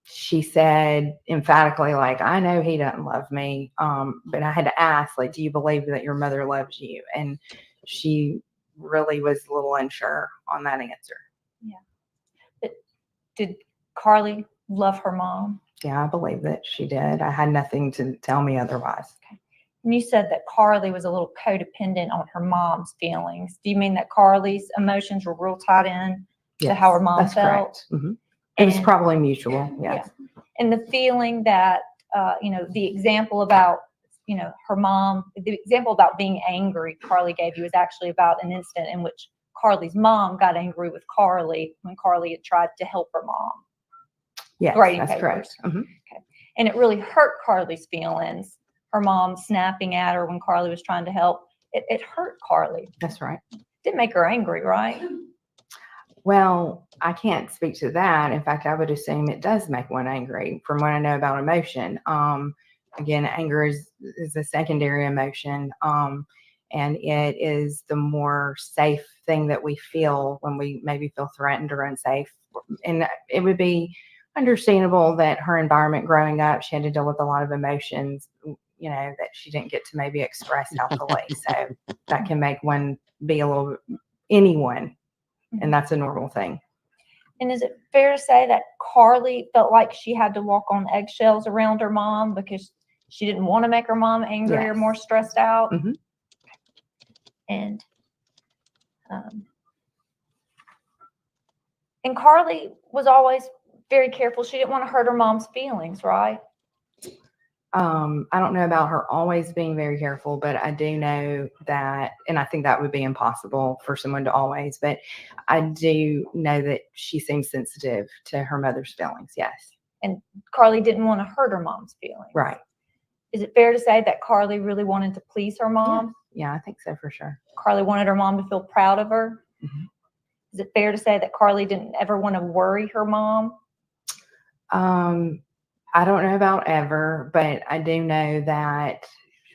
she said emphatically, like, I know he doesn't love me. But I had to ask, like, do you believe that your mother loves you? And she really was a little unsure on that answer. Yeah. But did Carly love her mom? Yeah, I believe that she did. I had nothing to tell me otherwise. Okay. And you said that Carly was a little codependent on her mom's feelings. Do you mean that Carly's emotions were real tied in to how her mom felt? Mm-hmm. It was probably mutual. Yes. Yeah. And the feeling that, the example about, her mom, the example about being angry Carly gave you was actually about an incident in which Carly's mom got angry with Carly when Carly had tried to help her mom. Yes, that's correct. Mm-hmm. Okay. And it really hurt Carly's feelings. Her mom snapping at her when Carly was trying to help. It hurt Carly. That's right. Didn't make her angry, right? Well, I can't speak to that. In fact, I would assume it does make one angry from what I know about emotion. Again, anger is a secondary emotion. And it is the more safe thing that we feel when we maybe feel threatened or unsafe. And it would be understandable that her environment growing up, she had to deal with a lot of emotions, that she didn't get to maybe express healthily. So that can make one be a little, anyone. And that's a normal thing. And is it fair to say that Carly felt like she had to walk on eggshells around her mom because she didn't want to make her mom angry or more stressed out? Mm-hmm. And Carly was always very careful. She didn't want to hurt her mom's feelings, right? I don't know about her always being very careful, but I do know that, and I think that would be impossible for someone to always, but I do know that she seems sensitive to her mother's feelings. Yes. And Carly didn't want to hurt her mom's feelings. Right. Is it fair to say that Carly really wanted to please her mom? Yeah, I think so for sure. Carly wanted her mom to feel proud of her. Mm-hmm. Is it fair to say that Carly didn't ever want to worry her mom? I don't know about ever, but I do know that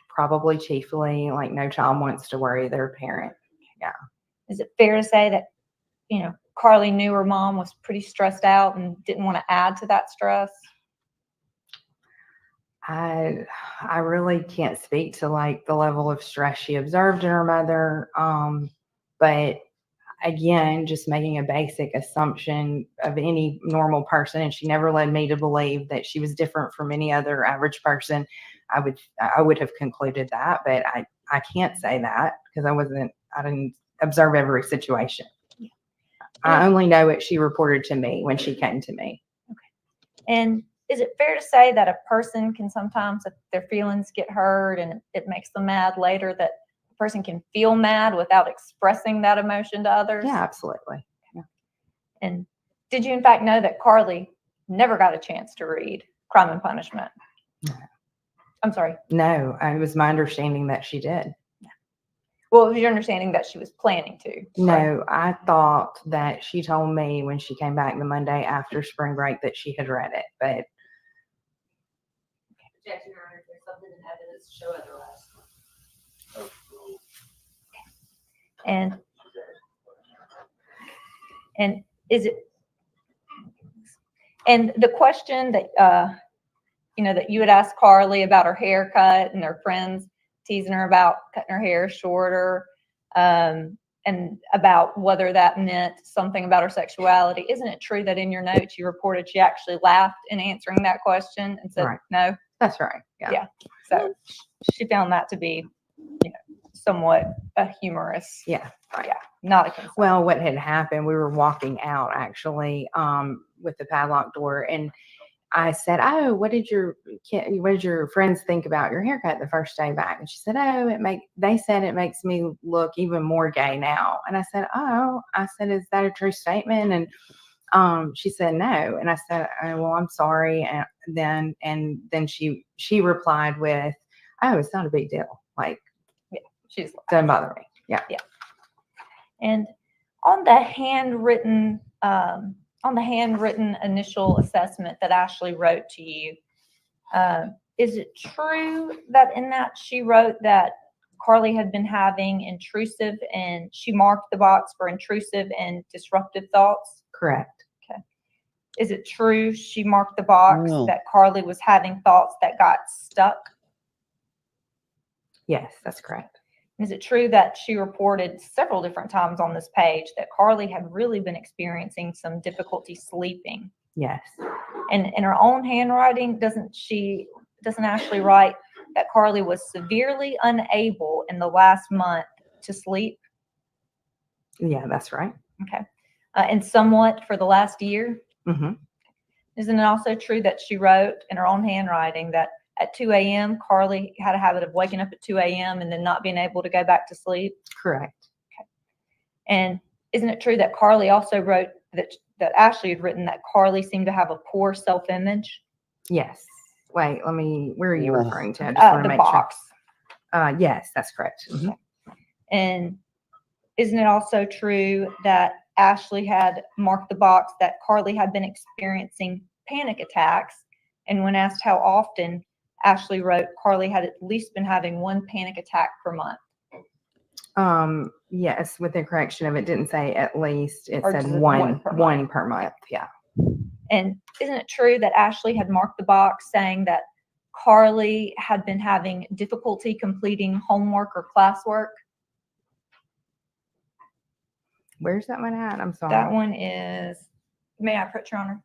probably chiefly, like, no child wants to worry their parent. Yeah. Is it fair to say that, Carly knew her mom was pretty stressed out and didn't want to add to that stress? I really can't speak to like the level of stress she observed in her mother. But again, just making a basic assumption of any normal person, and she never led me to believe that she was different from any other average person. I would have concluded that, but I can't say that because I didn't observe every situation. Yeah. I only know what she reported to me when she came to me. Okay. And is it fair to say that a person can sometimes, if their feelings get hurt and it makes them mad later, that a person can feel mad without expressing that emotion to others? Yeah, absolutely. Yeah. And did you in fact know that Carly never got a chance to read Crime and Punishment? No. I'm sorry. No, it was my understanding that she did. Well, it was your understanding that she was planning to? No, I thought that she told me when she came back the Monday after spring break that she had read it, but Objection, Your Honor, there's something in evidence to show otherwise. And is it, and the question that that you had asked Carly about her haircut and her friends teasing her about cutting her hair shorter, and about whether that meant something about her sexuality. Isn't it true that in your notes you reported she actually laughed in answering that question and said Right. no? that's right. Yeah. Yeah. So she found that to be, somewhat a humorous. Yeah. Right. Yeah. Not a concern. Well, what had happened, we were walking out actually with the padlock door, and I said, "Oh, what did your friends think about your haircut the first day back?" And she said, "Oh, they said it makes me look even more gay now." And I said, "Oh," I said, "Is that a true statement?" And she said, "No." And I said, "Oh, well, I'm sorry." And then she replied with, "Oh, it's not a big deal. Like, She's doesn't bother me." Yeah. Yeah. And on the handwritten initial assessment that Ashley wrote to you, is it true that in that she wrote that Carly had been having intrusive, and she marked the box for intrusive and disruptive thoughts? Correct. Okay. Is it true she marked the box No. that Carly was having thoughts that got stuck? Yes, that's correct. Is it true that she reported several different times on this page that Carly had really been experiencing some difficulty sleeping? Yes. And in her own handwriting, doesn't Ashley write that Carly was severely unable in the last month to sleep? Yeah, that's right. Okay. And somewhat for the last year? Mm-hmm. Isn't it also true that she wrote in her own handwriting that at 2 a.m., Carly had a habit of waking up at 2 a.m. and then not being able to go back to sleep? Correct. Okay. And isn't it true that Carly also wrote that Ashley had written that Carly seemed to have a poor self-image? Yes. Wait, where are you Ugh. referring to? I just want to The make box. sure. Yes, that's correct. Mhm. And isn't it also true that Ashley had marked the box that Carly had been experiencing panic attacks? And when asked how often, Ashley wrote Carly had at least been having one panic attack per month. Yes, with the correction of it didn't say at least, it Or said just one one per per month. Yeah. And isn't it true that Ashley had marked the box saying that Carly had been having difficulty completing homework or classwork? Where's that one at? I'm sorry. That one is, may I approach, Your Honor?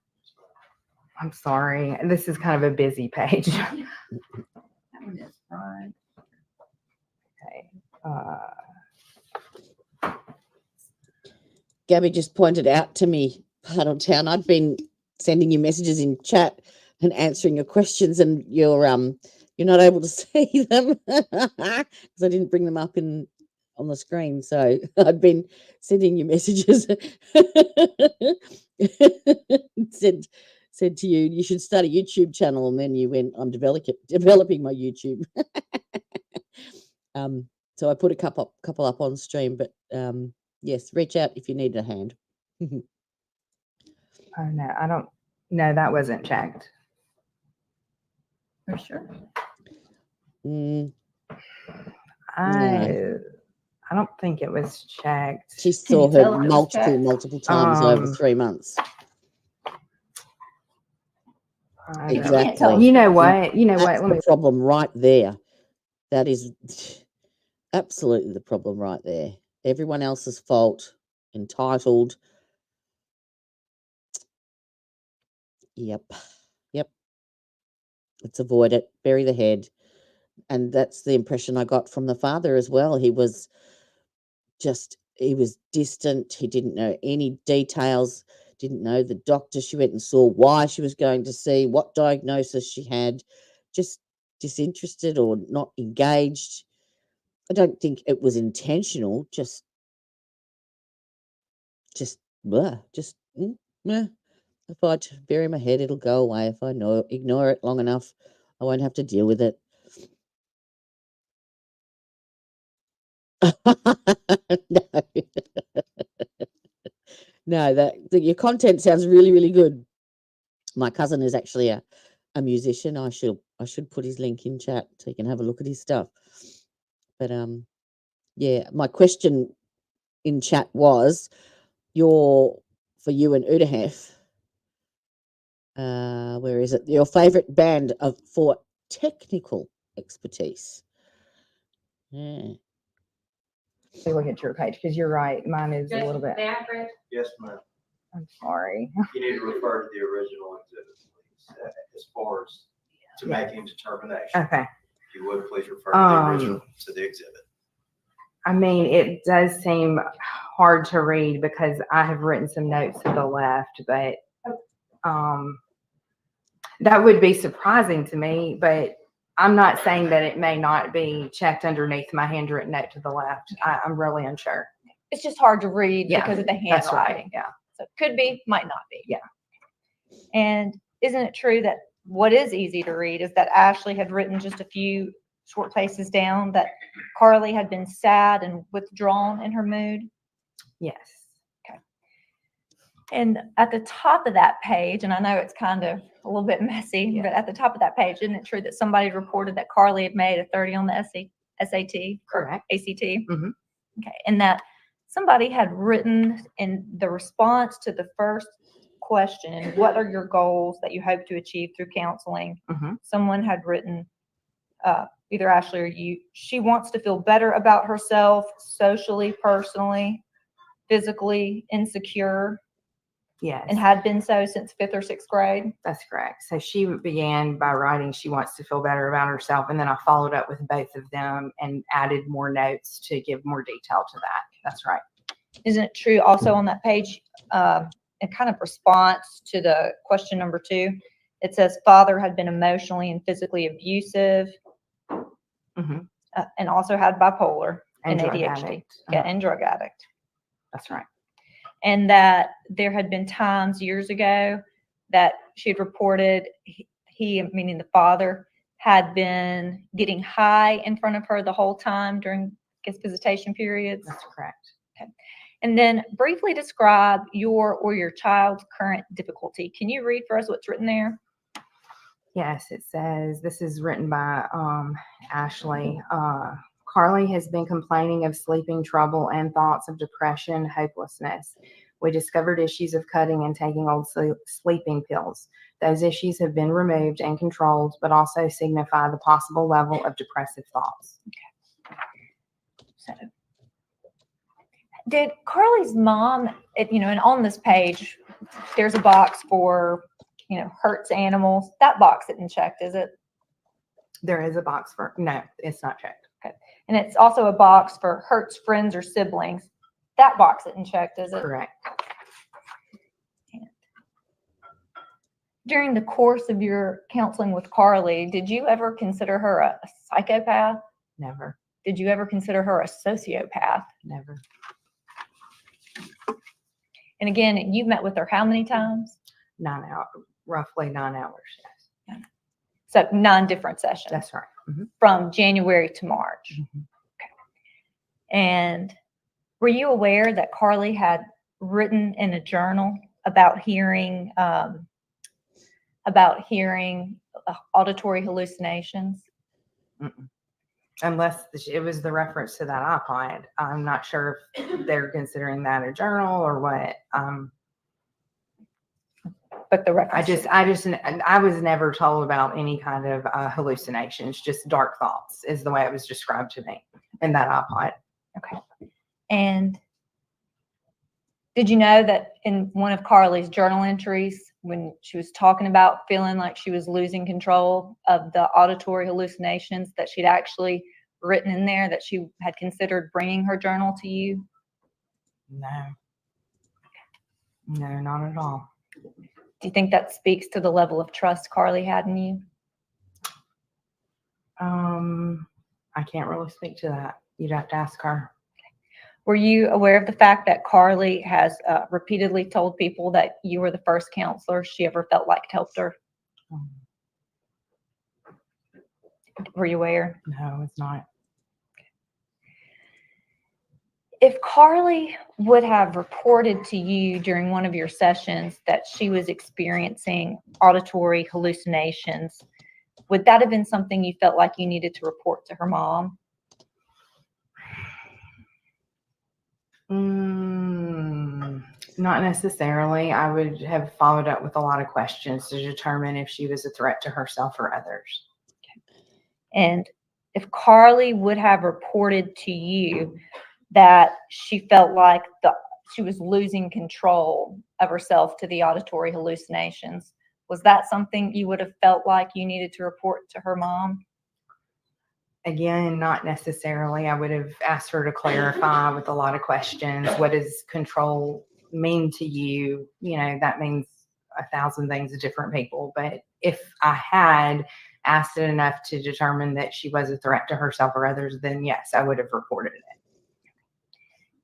I'm sorry. This is kind of a busy page. That one is right. Okay. Gabby just pointed out to me, Puddletown, I'd been sending you messages in chat and answering your questions, and you're not able to see them because I didn't bring them up on the screen. So I'd been sending you messages. said to you, you should start a YouTube channel, and then you went, I'm developing my YouTube. So I put a couple up on stream, but yes, reach out if you need a hand. Oh no, I don't. No, that wasn't checked. For sure. No. I don't think it was checked. She Can saw you tell her if it was checked? multiple times over Um, 3 months. I don't know. You can't tell Exactly. You know if what? You know That's what? Let the me. problem right there. That is absolutely the problem right there. Everyone else's fault, entitled. Yep. Yep. Let's avoid it. Bury the head. And that's the impression I got from the father as well. He was distant. He didn't know any details, didn't know the doctor she went and saw, why she was going to see, what diagnosis she had, just disinterested or not engaged. I don't think it was intentional, blah, meh. If I bury my head, it'll go away. If I ignore it long enough, I won't have to deal with it. No. No, your content sounds really, really good. My cousin is actually a musician. I should put his link in chat so you can have a look at his stuff. But yeah, my question in chat was for you and Udahef. Where is it? Your favorite band for technical expertise. Yeah. Let me look at your page because you're right. Mine is a little bit. Yes, ma'am. I'm sorry. You need to refer to the original exhibit, please, as far as to making determination. Okay. If you would, please refer to the original, to the exhibit. I mean, it does seem hard to read because I have written some notes to the left, but that would be surprising to me. But I'm not saying that it may not be checked underneath my handwritten note to the left. I'm really unsure. it's just hard to read Yeah, because of the That's right. handwriting. Yeah. So it could be, might not be. Yeah. And isn't it true that what is easy to read is that Ashley had written just a few short places down that Carly had been sad and withdrawn in her mood? Yes. And at the top of that page, and I know it's kind of a little bit messy, Yeah. but at the top of that page, isn't it true that somebody reported that Carly had made a 30 on the SAT? Or Correct. ACT? Mhm. Okay, and that somebody had written in the response to the first question, what are your goals that you hope to achieve through counseling? Mhm. Someone had written, either Ashley or you, she wants to feel better about herself, socially, personally, physically insecure, Yes. and had been so since 5th or 6th grade. That's correct. So she began by writing she wants to feel better about herself, and then I followed up with both of them and added more notes to give more detail to that. That's right. Isn't it true also on that page, in kind of response to the question number 2, it says father had been emotionally and physically abusive, Mhm. and also had bipolar and drug ADHD. addict. Yeah, Uh-huh. and drug addict. That's right. And that there had been times years ago that she had reported he, meaning the father, had been getting high in front of her the whole time during his visitation periods. That's correct. And then briefly describe your or your child's current difficulty. Can you read for us what's written there? Yes, it says, this is written by Ashley. Carly has been complaining of sleeping trouble and thoughts of depression, hopelessness. We discovered issues of cutting and taking old sleeping pills. Those issues have been removed and controlled, but also signify the possible level of depressive thoughts. So, did Carly's mom, and on this page, there's a box for, hurts animals. That box isn't checked, is it? There is a box for, no, it's not checked. Okay. And it's also a box for hurts friends or siblings. That box isn't checked, is it? Correct. During the course of your counseling with Carly, did you ever consider her a psychopath? Never. Did you ever consider her a sociopath? Never. And again, you've met with her how many times? 9 hours, roughly 9 hours. Yes. So 9 different sessions. That's right. Mhm. From January to March. Mhm. Okay. And were you aware that Carly had written in a journal about hearing auditory hallucinations? Mm-mm. Unless it was the reference to that iPod. I'm not sure if they're considering that a journal or what. But the reference. I was never told about any kind of hallucinations, just dark thoughts is the way it was described to me in that iPod. Okay. And did you know that in one of Carly's journal entries, when she was talking about feeling like she was losing control of the auditory hallucinations, that she'd actually written in there that she had considered bringing her journal to you? No. No, not at all. Do you think that speaks to the level of trust Carly had in you? I can't really speak to that. You'd have to ask her. Were you aware of the fact that Carly has repeatedly told people that you were the first counselor she ever felt like helped her? Were you aware? No, it's not. If Carly would have reported to you during one of your sessions that she was experiencing auditory hallucinations, would that have been something you felt like you needed to report to her mom? Not necessarily. I would have followed up with a lot of questions to determine if she was a threat to herself or others. And if Carly would have reported to you that she felt like she was losing control of herself to the auditory hallucinations, was that something you would have felt like you needed to report to her mom? Again, not necessarily. I would have asked her to clarify with a lot of questions. What does control mean to you? You know, that means 1,000 things to different people. But if I had asked it enough to determine that she was a threat to herself or others, then yes, I would have reported it.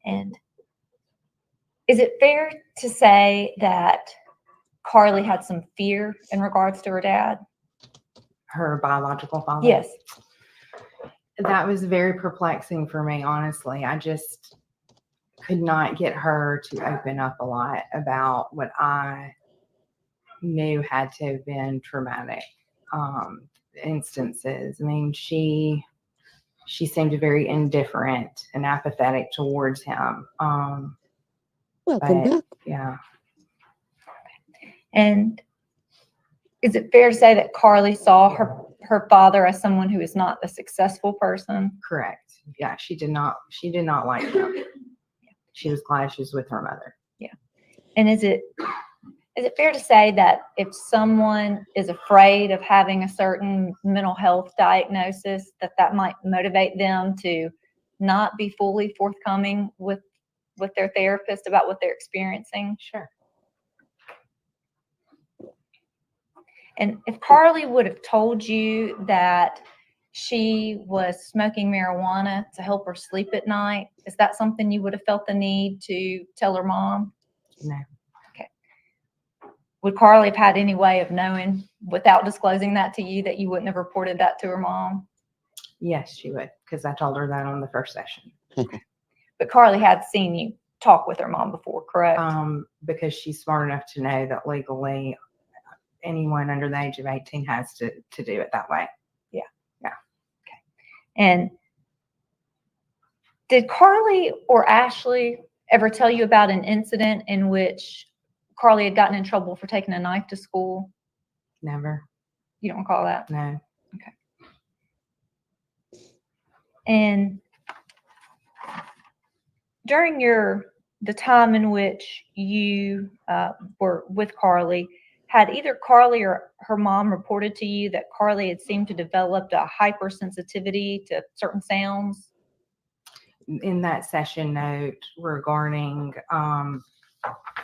And is it fair to say that Carly had some fear in regards to her dad? Her biological father? Yes. That was very perplexing for me, honestly. I just could not get her to open up a lot about what I knew had to have been traumatic instances. I mean, she seemed very indifferent and apathetic towards him. Welcome back. Yeah. And is it fair to say that Carly saw her father as someone who is not a successful person? Correct. Yeah, she did not like him. She was glad she was with her mother. Yeah. And is it fair to say that if someone is afraid of having a certain mental health diagnosis, that might motivate them to not be fully forthcoming with their therapist about what they're experiencing? Sure. And if Carly would have told you that she was smoking marijuana to help her sleep at night, is that something you would have felt the need to tell her mom? No. Okay. Would Carly have had any way of knowing without disclosing that to you that you wouldn't have reported that to her mom? Yes, she would, because I told her that on the first session. But Carly had seen you talk with her mom before, correct? Because she's smart enough to know that legally anyone under the age of 18 has to do it that way. Yeah. Yeah. Okay. And did Carly or Ashley ever tell you about an incident in which Carly had gotten in trouble for taking a knife to school? Never. You don't recall that? No. Okay. And during the time in which you were with Carly, had either Carly or her mom reported to you that Carly had seemed to develop a hypersensitivity to certain sounds? In that session note regarding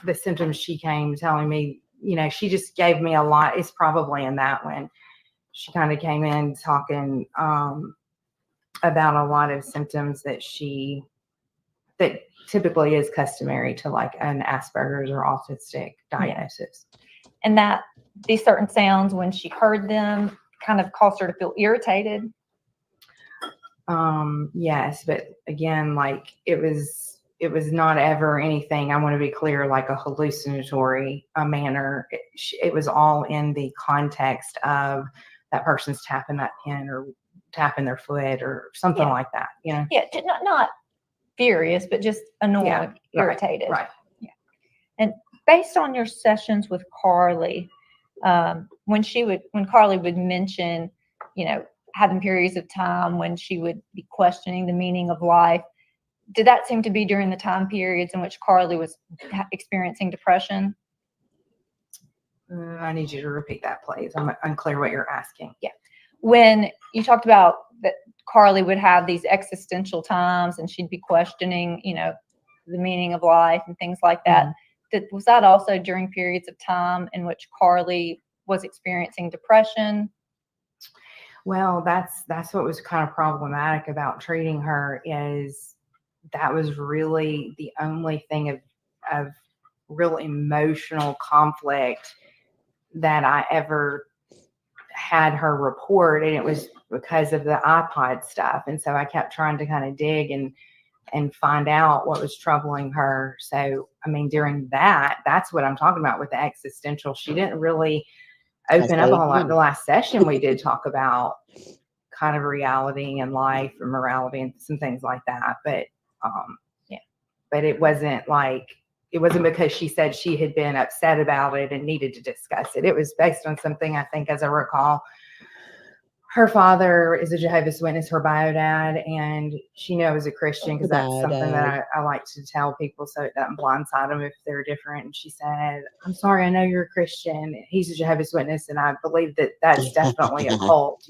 the symptoms, she came telling me, you know, she just gave me a lot. It's probably in that one. She kind of came in talking about a lot of symptoms that typically is customary to like an Asperger's or autistic diagnosis. And that these certain sounds, when she heard them, kind of caused her to feel irritated? Yes, but again, like it was not ever anything, I want to be clear, like a hallucinatory manner. It was all in the context of that person's tapping that pen or tapping their foot or something Yeah. like that, you know? Yeah, not furious, but just annoyed, Yeah, right, irritated. Right. And based on your sessions with Carly, when Carly would mention, having periods of time when she would be questioning the meaning of life, did that seem to be during the time periods in which Carly was experiencing depression? I need you to repeat that, please. I'm unclear what you're asking. Yeah. When you talked about that Carly would have these existential times and she'd be questioning, the meaning of life and things like that. Was that also during periods of time in which Carly was experiencing depression? Well, that's what was kind of problematic about treating her, is that was really the only thing of real emotional conflict that I ever had her report, and it was because of the iPod stuff. And so I kept trying to kind of dig and find out what was troubling her. So, I mean, during that's what I'm talking about with the existential. She didn't really open up a whole lot. The last session we did talk about kind of reality and life and morality and some things like that. But, but it wasn't because she said she had been upset about it and needed to discuss it. It was based on something, I think, as I recall, her father is a Jehovah's Witness, her bio dad, and she knew I was a Christian, because that's something that I like to tell people so it doesn't blindside them if they're different. And she said, "I'm sorry, I know you're a Christian. He's a Jehovah's Witness, and I believe that that's definitely a cult,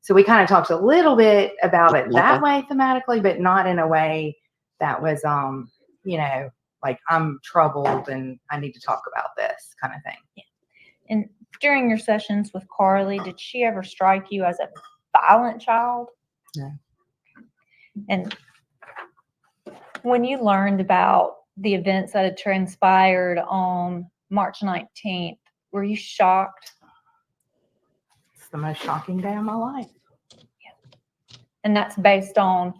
So we kind of talked a little bit about it that way thematically, but not in a way that was, like I'm troubled and I need to talk about this kind of thing. Yeah. And during your sessions with Carly, did she ever strike you as a violent child? No. And when you learned about the events that had transpired on March 19th, were you shocked? It's the most shocking day of my life. Yeah. And that's based on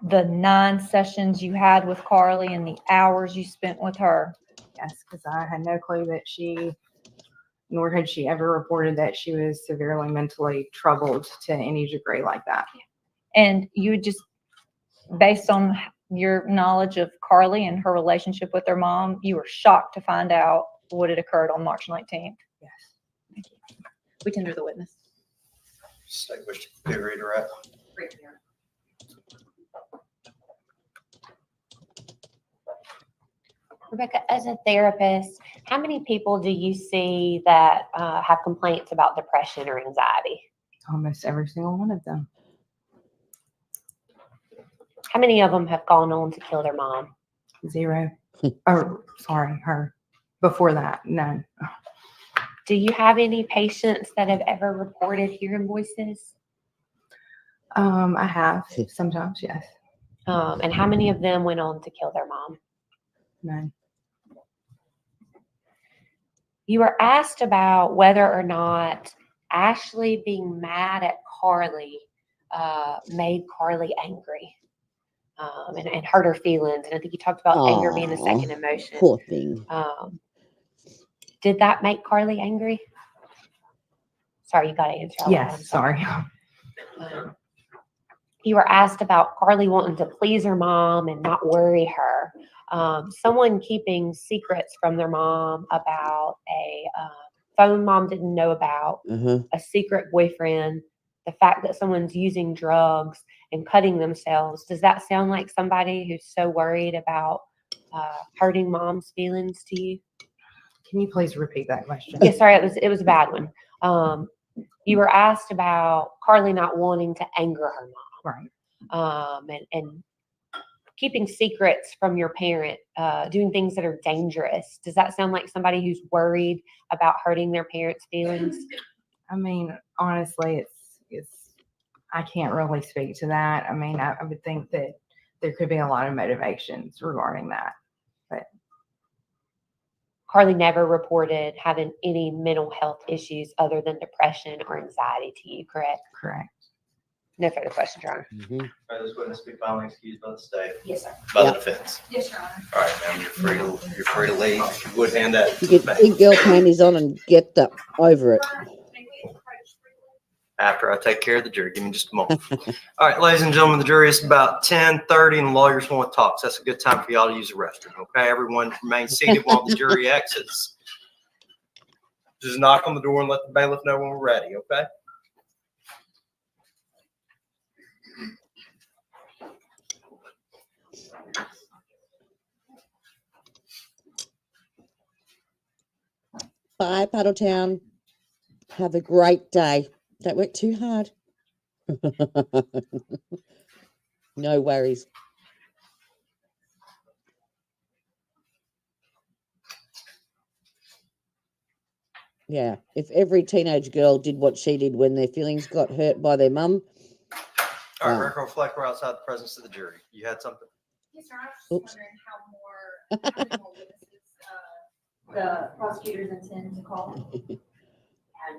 the 9 sessions you had with Carly and the hours you spent with her. Yes, because I had no clue that nor had she ever reported that she was severely mentally troubled to any degree like that. And you just, based on your knowledge of Carly and her relationship with her mom, you were shocked to find out what had occurred on March 19th. Yes. Thank you. We tender the witness. State wish to be redirect. Rebecca, as a therapist, how many people do you see that have complaints about depression or anxiety? Almost every single one of them. How many of them have gone on to kill their mom? 0. Her. Before that, none. Do you have any patients that have ever reported hearing voices? I have sometimes, yes. And how many of them went on to kill their mom? None. You were asked about whether or not Ashley being mad at Carly made Carly angry and hurt her feelings. And I think you talked about anger being the second emotion. Poor thing. Did that make Carly angry? Sorry, you got to answer. Yes, sorry. You were asked about Carly wanting to please her mom and not worry her. Someone keeping secrets from their mom about a phone mom didn't know about, a secret boyfriend, the fact that someone's using drugs and cutting themselves. Does that sound like somebody who's so worried about hurting mom's feelings to you? Can you please repeat that question? Yeah, sorry, it was a bad one. You were asked about Carly not wanting to anger her mom. Right. And keeping secrets from your parent, doing things that are dangerous. Does that sound like somebody who's worried about hurting their parents' feelings? I mean, honestly, I can't really speak to that. I mean, I would think that there could be a lot of motivations regarding that. But Carly never reported having any mental health issues other than depression or anxiety to you, correct? correct. No further questions, Your Honor. Are this witness be finally excused by the state? Yes, sir. By the defense? Yes, Your Honor. All right, ma'am, you're free to leave. If you would hand that You get back. big girl panties on and get over it. after I take care of the jury. Give me just a moment. All right, ladies and gentlemen, the jury is about 10:30 and lawyers want to talk. So that's a good time for y'all to use the restroom. Okay, everyone remain seated while the jury exits. Just knock on the door and let the bailiff know when we're ready, okay? Bye, Paddletown. Have a great day. Don't work too hard. No worries. Yeah, if every teenage girl did what she did when their feelings got hurt by their mum. All right, Wow. record reflect, we're outside the presence of the jury. You had something? Yes, sir. I was just Oops. wondering how many more witnesses the prosecutors intend to call. Haven't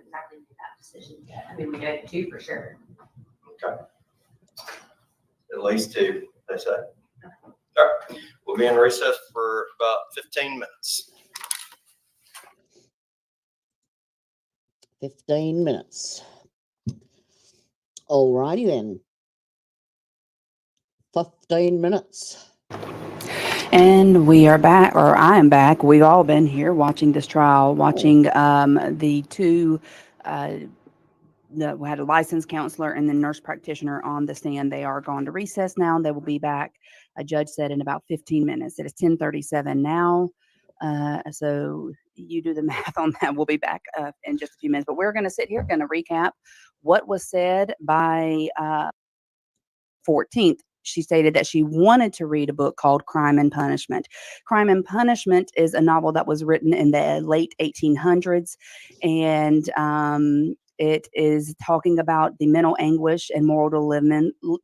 exactly made that decision yet. I mean, we know 2 for sure. Okay. At least 2, they say. All right, we'll be in recess for about 15 minutes. 15 minutes. All righty then. 15 minutes. And we are back, or I am back. We've all been here watching this trial, watching the 2, we had a licensed counselor and the nurse practitioner on the stand. They are gone to recess now. They will be back, a judge said, in about 15 minutes. It is 10:37 now. So you do the math on that. We'll be back in just a few minutes. But we're going to sit here, going to recap what was said by 14th. She stated that she wanted to read a book called Crime and Punishment. Crime and Punishment is a novel that was written in the late 1800s, and it is talking about the mental anguish and moral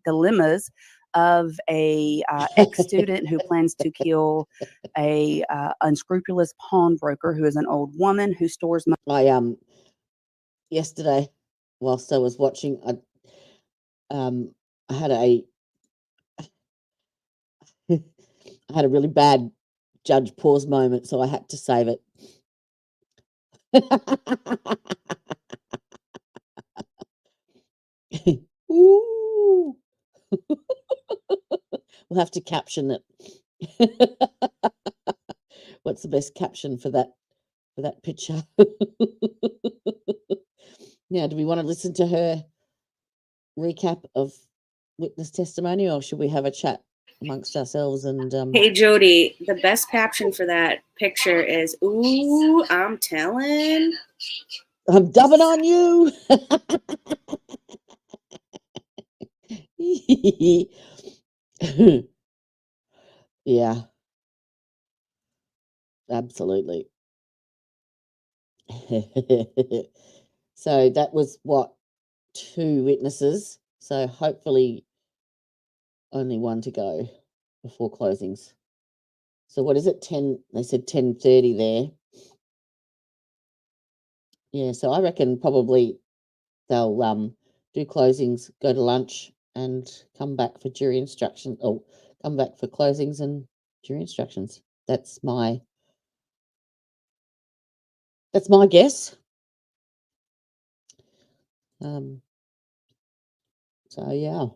dilemmas of a ex-student who plans to kill a unscrupulous pawnbroker who is an old woman who stores money. I yesterday, whilst I was watching, I had a I had a really bad judge pause moment, so I had to save it. Ooh. We'll have to caption it. What's the best caption for that picture? Now, do we want to listen to her recap of witness testimony, or should we have a chat amongst ourselves? And Hey Jody, the best caption for that picture is "Ooh, I'm telling." I'm dubbing on you. Yeah, absolutely. So that was what, 2 witnesses. So hopefully only 1 to go before closings. So what is it? 10? They said 10:30 there. Yeah, so I reckon probably they'll do closings, go to lunch, and come back for jury instruction, or come back for closings and jury instructions. That's my guess. So yeah.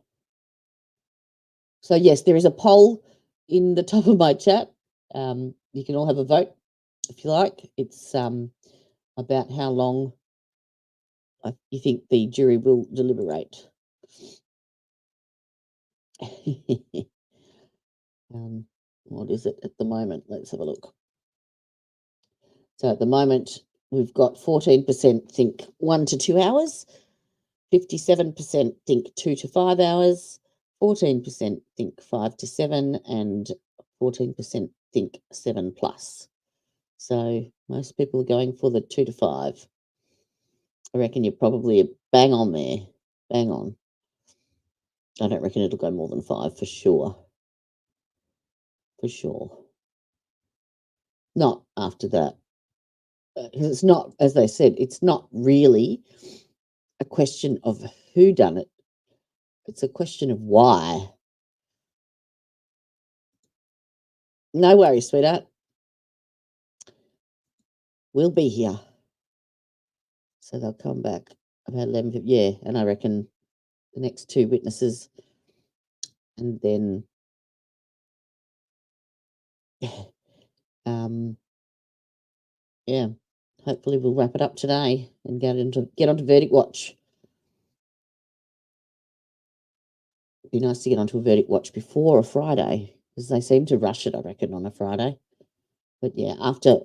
So yes, there is a poll in the top of my chat. You can all have a vote if you like. It's about how long you think the jury will deliberate. What is it at the moment? Let's have a look. So at the moment, we've got 14% think 1 to 2 hours, 57% think 2 to 5 hours, 14% think 5 to 7, and 14% think 7 plus. So most people are going for the 2 to 5. I reckon you're probably bang on there. Bang on. I don't reckon it'll go more than 5 for sure. For sure. Not after that. Because it's not, as they said, it's not really a question of who done it. It's a question of why. No worries, sweetheart. We'll be here. So they'll come back. about 11, yeah, and I reckon the next 2 witnesses, and then yeah, hopefully we'll wrap it up today and get onto verdict watch. It'd be nice to get onto a verdict watch before a Friday, because they seem to rush it, I reckon, on a Friday. But yeah, after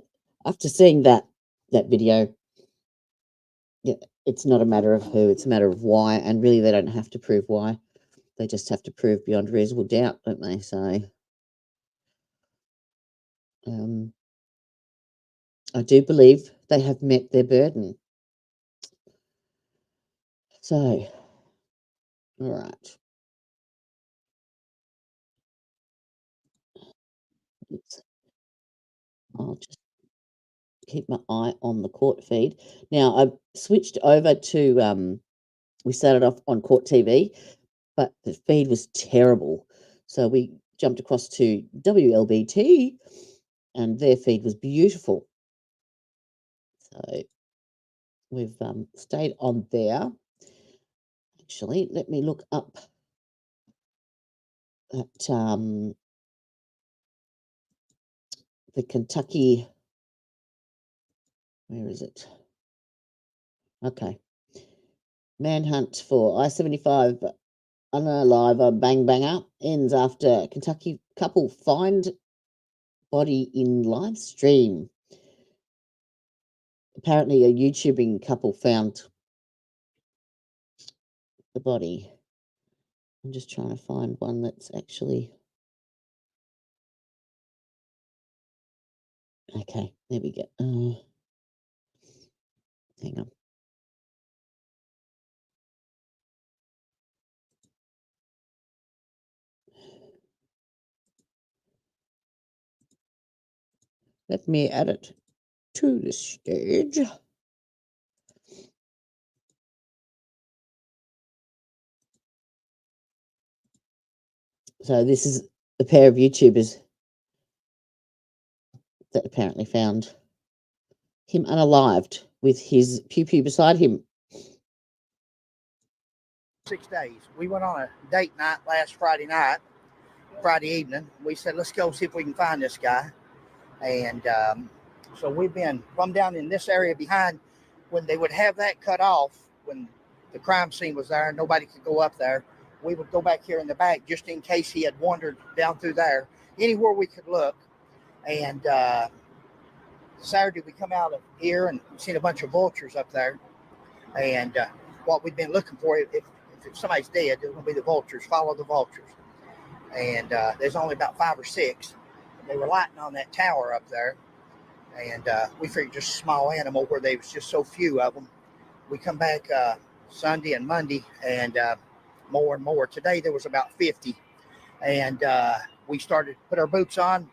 seeing that video, yeah, it's not a matter of who, it's a matter of why, and really they don't have to prove why. They just have to prove beyond reasonable doubt, don't they? So I do believe they have met their burden. So, all right. I'll just keep my eye on the court feed. Now, I've switched over to, we started off on Court TV, but the feed was terrible. So we jumped across to WLBT, and their feed was beautiful. So we've stayed on there. Actually, let me look up at the Kentucky, where is it? Okay. Manhunt for I-75 unalive bang banger ends after Kentucky couple find body in live stream. Apparently a YouTubing couple found the body. I'm just trying to find one that's actually... Okay, there we go. Hang on. Let me add it to the stage. So this is a pair of YouTubers that apparently found him unalived with his pew-pew beside him. 6 days. We went on a date night last Friday evening. We said, let's go see if we can find this guy. And so we've been from down in this area behind when they would have that cut off, when the crime scene was there, nobody could go up there. We would go back here in the back just in case he had wandered down through there, anywhere we could look. And Saturday we come out of here and seen a bunch of vultures up there. And what we've been looking for, if somebody's dead, it's going to be the vultures. Follow the vultures. And there's only about 5 or 6. They were lighting on that tower up there. And we figured just a small animal where there was just so few of them. We come back Sunday and Monday, and more and more. Today there was about 50. And we started to put our boots on,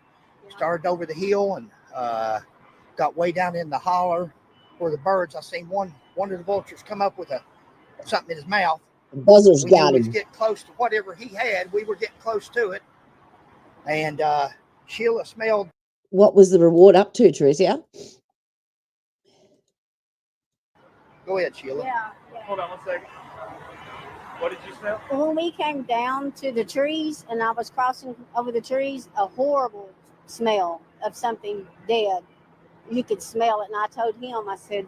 started over the hill, and got way down in the holler where the birds. I seen one of the vultures come up with something in his mouth. The buzzers we got knew him. We was getting close to whatever he had. We were getting close to it. And Sheila smelled. What was the reward up to, Teresa? Go ahead, Sheila. Yeah. Hold on one second. What did you smell? When we came down to the trees and I was crossing over the trees, a horrible smell of something dead. You could smell it. And I told him, I said,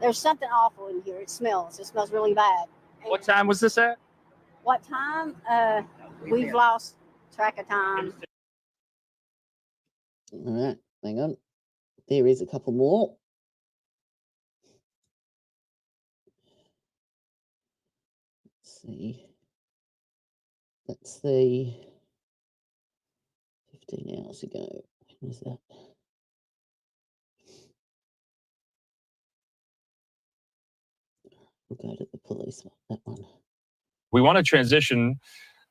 there's something awful in here. It smells really bad. And What time was this at? what time? We've lost track of time. All right, hang on. There is a couple more. Let's see. That's the 15 hours ago. When was that? We'll go to the police one, that one. We want to transition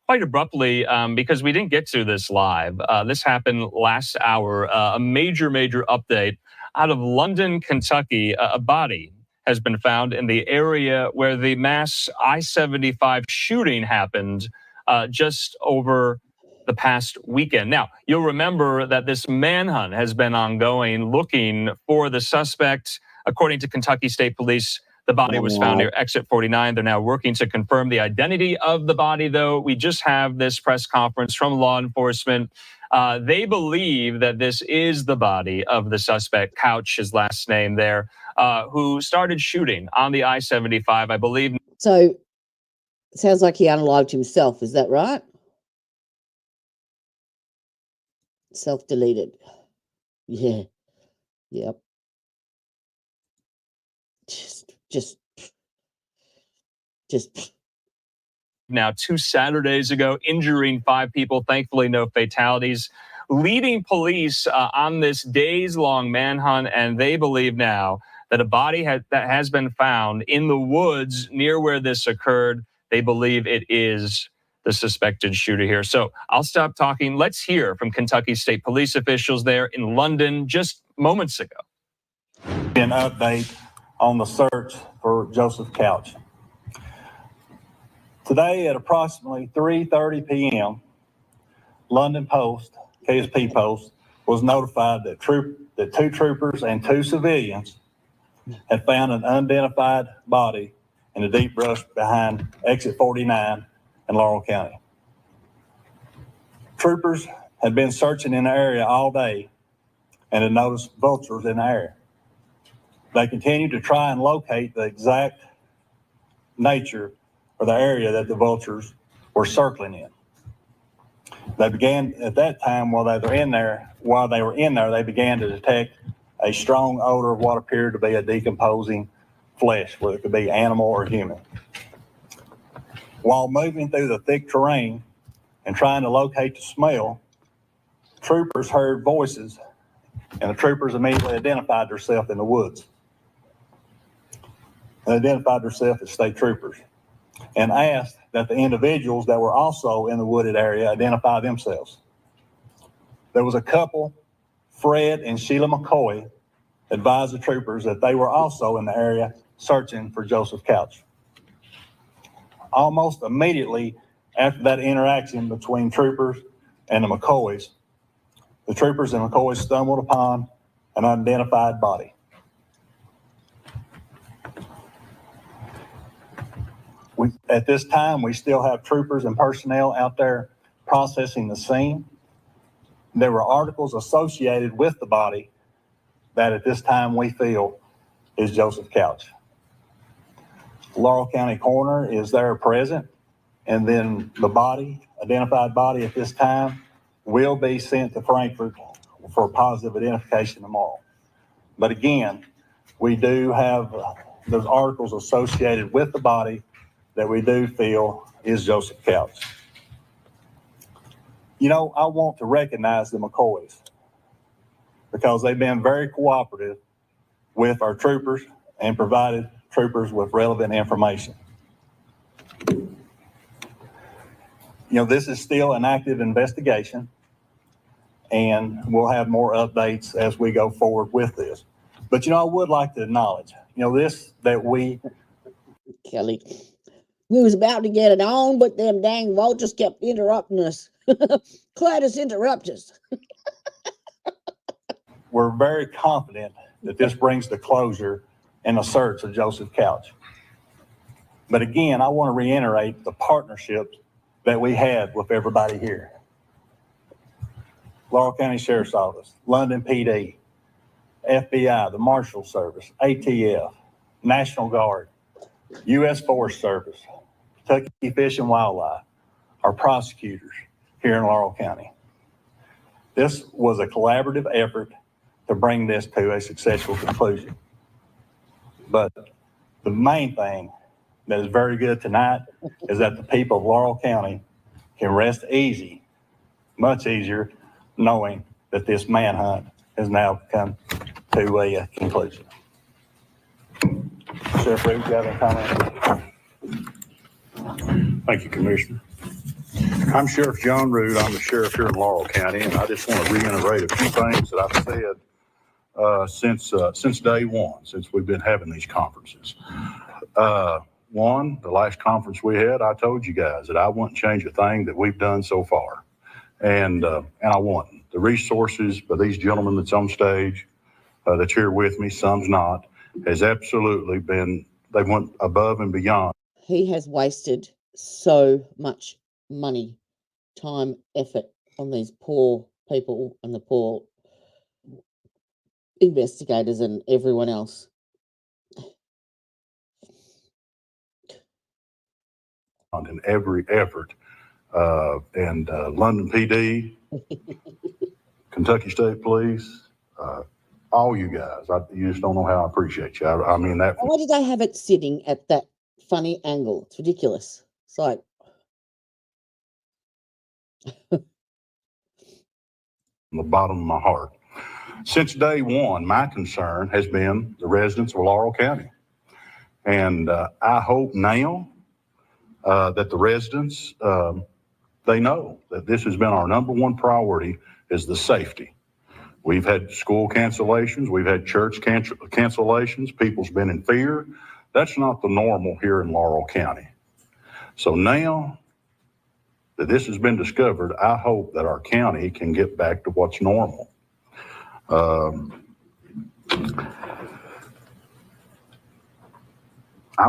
quite abruptly because we didn't get to this live. This happened last hour. A major update out of London, Kentucky. A body has been found in the area where the mass I-75 shooting happened just over the past weekend. Now, you'll remember that this manhunt has been ongoing, looking for the suspect. According to Kentucky State Police, The body was found near exit 49. They're now working to confirm the identity of the body, though. We just have this press conference from law enforcement. They believe that this is the body of the suspect, Couch, his last name there, who started shooting on the I-75, I believe. So, sounds like he unalived himself. Is that right? Self-deleted. Yeah. Yep. Just. Now 2 Saturdays ago, injuring 5 people. Thankfully, no fatalities. Leading police on this days-long manhunt, and they believe now that a body that has been found in the woods near where this occurred. They believe it is the suspected shooter here. So I'll stop talking. Let's hear from Kentucky State Police officials there in London just moments ago. An update on the search for Joseph Couch. Today at approximately 3:30 p.m., London Post, KSP Post, was notified that 2 troopers and 2 civilians had found an unidentified body in the deep brush behind exit 49 in Laurel County. Troopers had been searching in the area all day and had noticed vultures in the area. They continued to try and locate the exact nature or the area that the vultures were circling in. They began at that time while they were in there, they began to detect a strong odor of what appeared to be a decomposing flesh, whether it could be animal or human. While moving through the thick terrain and trying to locate the smell, troopers heard voices, and the troopers immediately identified themselves in the woods. They identified themselves as state troopers and asked that the individuals that were also in the wooded area identify themselves. There was a couple, Fred and Sheila McCoy, advised the troopers that they were also in the area searching for Joseph Couch. Almost immediately after that interaction between troopers and the McCoys, the troopers and McCoys stumbled upon an unidentified body. At this time, we still have troopers and personnel out there processing the scene. There were articles associated with the body that at this time we feel is Joseph Couch. Laurel County Coroner is there present, and then the body, identified body at this time, will be sent to Frankfort for positive identification tomorrow. But again, we do have those articles associated with the body that we do feel is Joseph Couch. You know, I want to recognize the McCoys because they've been very cooperative with our troopers and provided troopers with relevant information. You know, this is still an active investigation, and we'll have more updates as we go forward with this. But, you know, I would like to acknowledge, you know, Kelly, we was about to get it on, but them dang vultures kept interrupting us. Let us interrupt us. We're very confident that this brings to closure in the search of Joseph Couch. But again, I want to reiterate the partnerships that we had with everybody here. Laurel County Sheriff's Office, London PD, FBI, the Marshal Service, ATF, National Guard, U.S. Forest Service, Kentucky Fish and Wildlife, our prosecutors here in Laurel County. This was a collaborative effort to bring this to a successful conclusion. But the main thing that is very good tonight is that the people of Laurel County can rest easy, much easier, knowing that this manhunt has now come to a conclusion. Sheriff Reed, do you have any comments? Thank you, Commissioner. I'm Sheriff John Rood. I'm the sheriff here in Laurel County, and I just want to reiterate a few things that I've said since day one, since we've been having these conferences. One, the last conference we had, I told you guys that I wouldn't change a thing that we've done so far, and I wouldn't. The resources for these gentlemen that's on stage, that's here with me, some's not, has absolutely been they went above and beyond. He has wasted so much money, time, effort on these poor people and the poor investigators and everyone else. In every effort, and London PD, Kentucky State Police, all you guys. You just don't know how I appreciate you. I mean that. Why did they have it sitting at that funny angle? It's ridiculous. It's like, From the bottom of my heart. Since day one, my concern has been the residents of Laurel County. And I hope now that the residents, they know that this has been our number one priority is the safety. We've had school cancellations. We've had church cancellations. People's been in fear. That's not the normal here in Laurel County. So now that this has been discovered, I hope that our county can get back to what's normal. I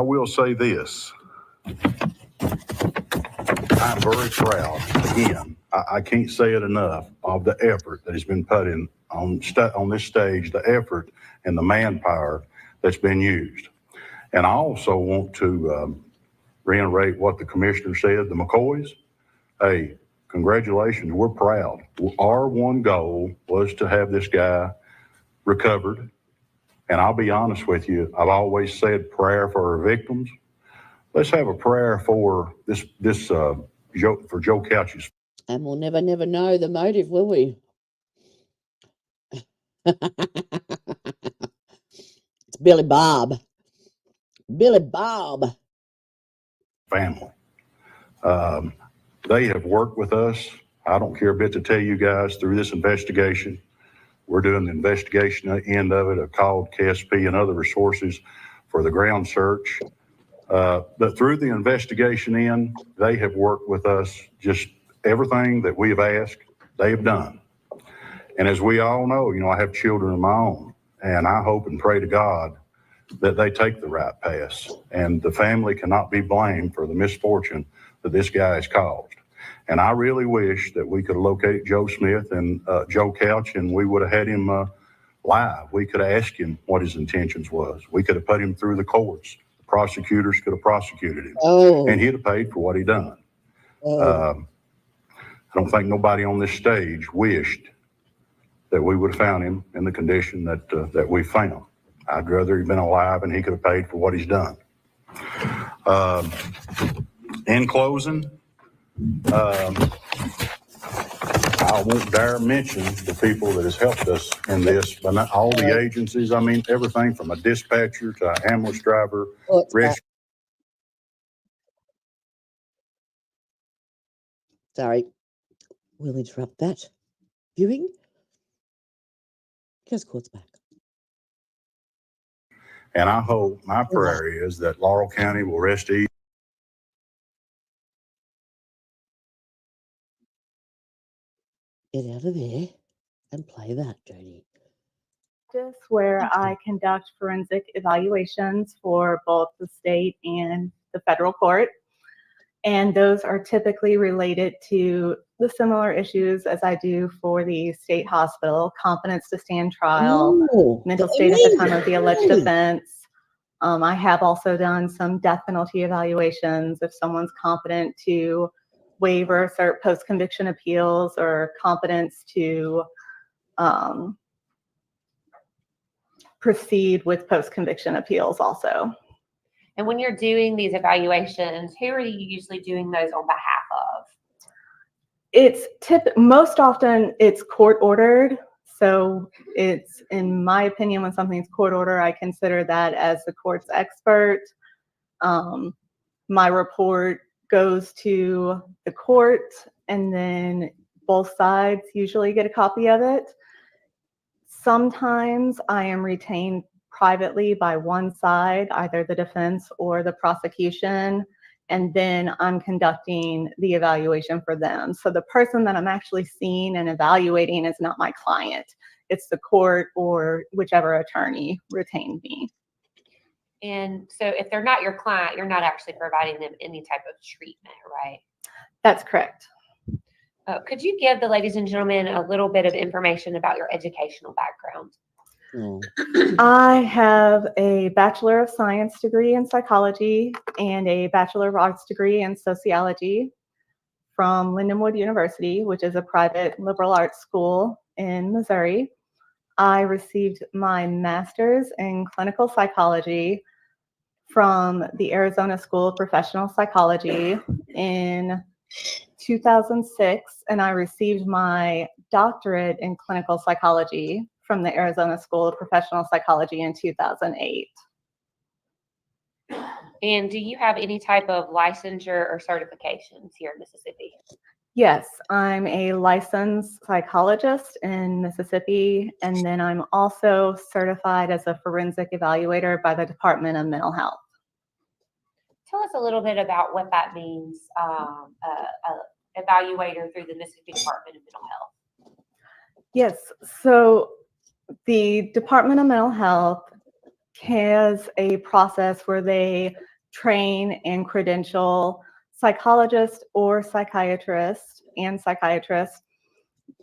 will say this. I'm very proud, again, I can't say it enough, of the effort that has been put in on this stage, the effort and the manpower that's been used. And I also want to reiterate what the commissioner said, the McCoys. Hey, congratulations, we're proud. Our one goal was to have this guy recovered. And I'll be honest with you, I've always said prayer for our victims. Let's have a prayer for for Joe Couch's. and we'll never know the motive, will we? It's Billy Bob. Billy Bob. Family. They have worked with us. I don't care a bit to tell you guys through this investigation. We're doing the investigation end of it. I've called KSP and other resources for the ground search. But through the investigation end, they have worked with us. Just everything that we have asked, they have done. And as we all know, I have children of my own, and I hope and pray to God that they take the right path, and the family cannot be blamed for the misfortune that this guy has caused. And I really wish that we could locate Joe Smith and Joe Couch, and we would have had him live. We could have asked him what his intentions was. We could have put him through the courts. The prosecutors could have prosecuted him, and he'd have paid for what he done. I don't think nobody on this stage wished that we would have found him in the condition that we found. I'd rather he'd been alive and he could have paid for what he's done. In closing, I won't dare mention the people that has helped us in this, but not all the agencies. I mean, everything from a dispatcher to an ambulance driver, rescue. Sorry, we'll interrupt that viewing because court's back. And I hope, my prayer is that Laurel County will rest easy. Get out of there and play that, Jody. Where I conduct forensic evaluations for both the state and the federal court. And those are typically related to the similar issues as I do for the state hospital: competence to stand trial, mental state at the time of the alleged offense. I have also done some death penalty evaluations if someone's competent to waive or assert post-conviction appeals, or competence to proceed with post-conviction appeals also. And when you're doing these evaluations, who are you usually doing those on behalf of? It's most often it's court ordered. So it's, in my opinion, when something's court order, I consider that as the court's expert. My report goes to the court, and then both sides usually get a copy of it. Sometimes I am retained privately by one side, either the defense or the prosecution, and then I'm conducting the evaluation for them. So the person that I'm actually seeing and evaluating is not my client. It's the court or whichever attorney retained me. And so if they're not your client, you're not actually providing them any type of treatment, right? That's correct. Could you give the ladies and gentlemen a little bit of information about your educational background? I have a Bachelor of Science degree in psychology and a Bachelor of Arts degree in sociology from Lindenwood University, which is a private liberal arts school in Missouri. I received my master's in clinical psychology from the Arizona School of Professional Psychology in 2006, and I received my doctorate in clinical psychology from the Arizona School of Professional Psychology in 2008. And do you have any type of licensure or certifications here in Mississippi? Yes, I'm a licensed psychologist in Mississippi, and then I'm also certified as a forensic evaluator by the Department of Mental Health. Tell us a little bit about what that means, evaluator through the Mississippi Department of Mental Health. Yes, so the Department of Mental Health has a process where they train and credential psychologists or psychiatrists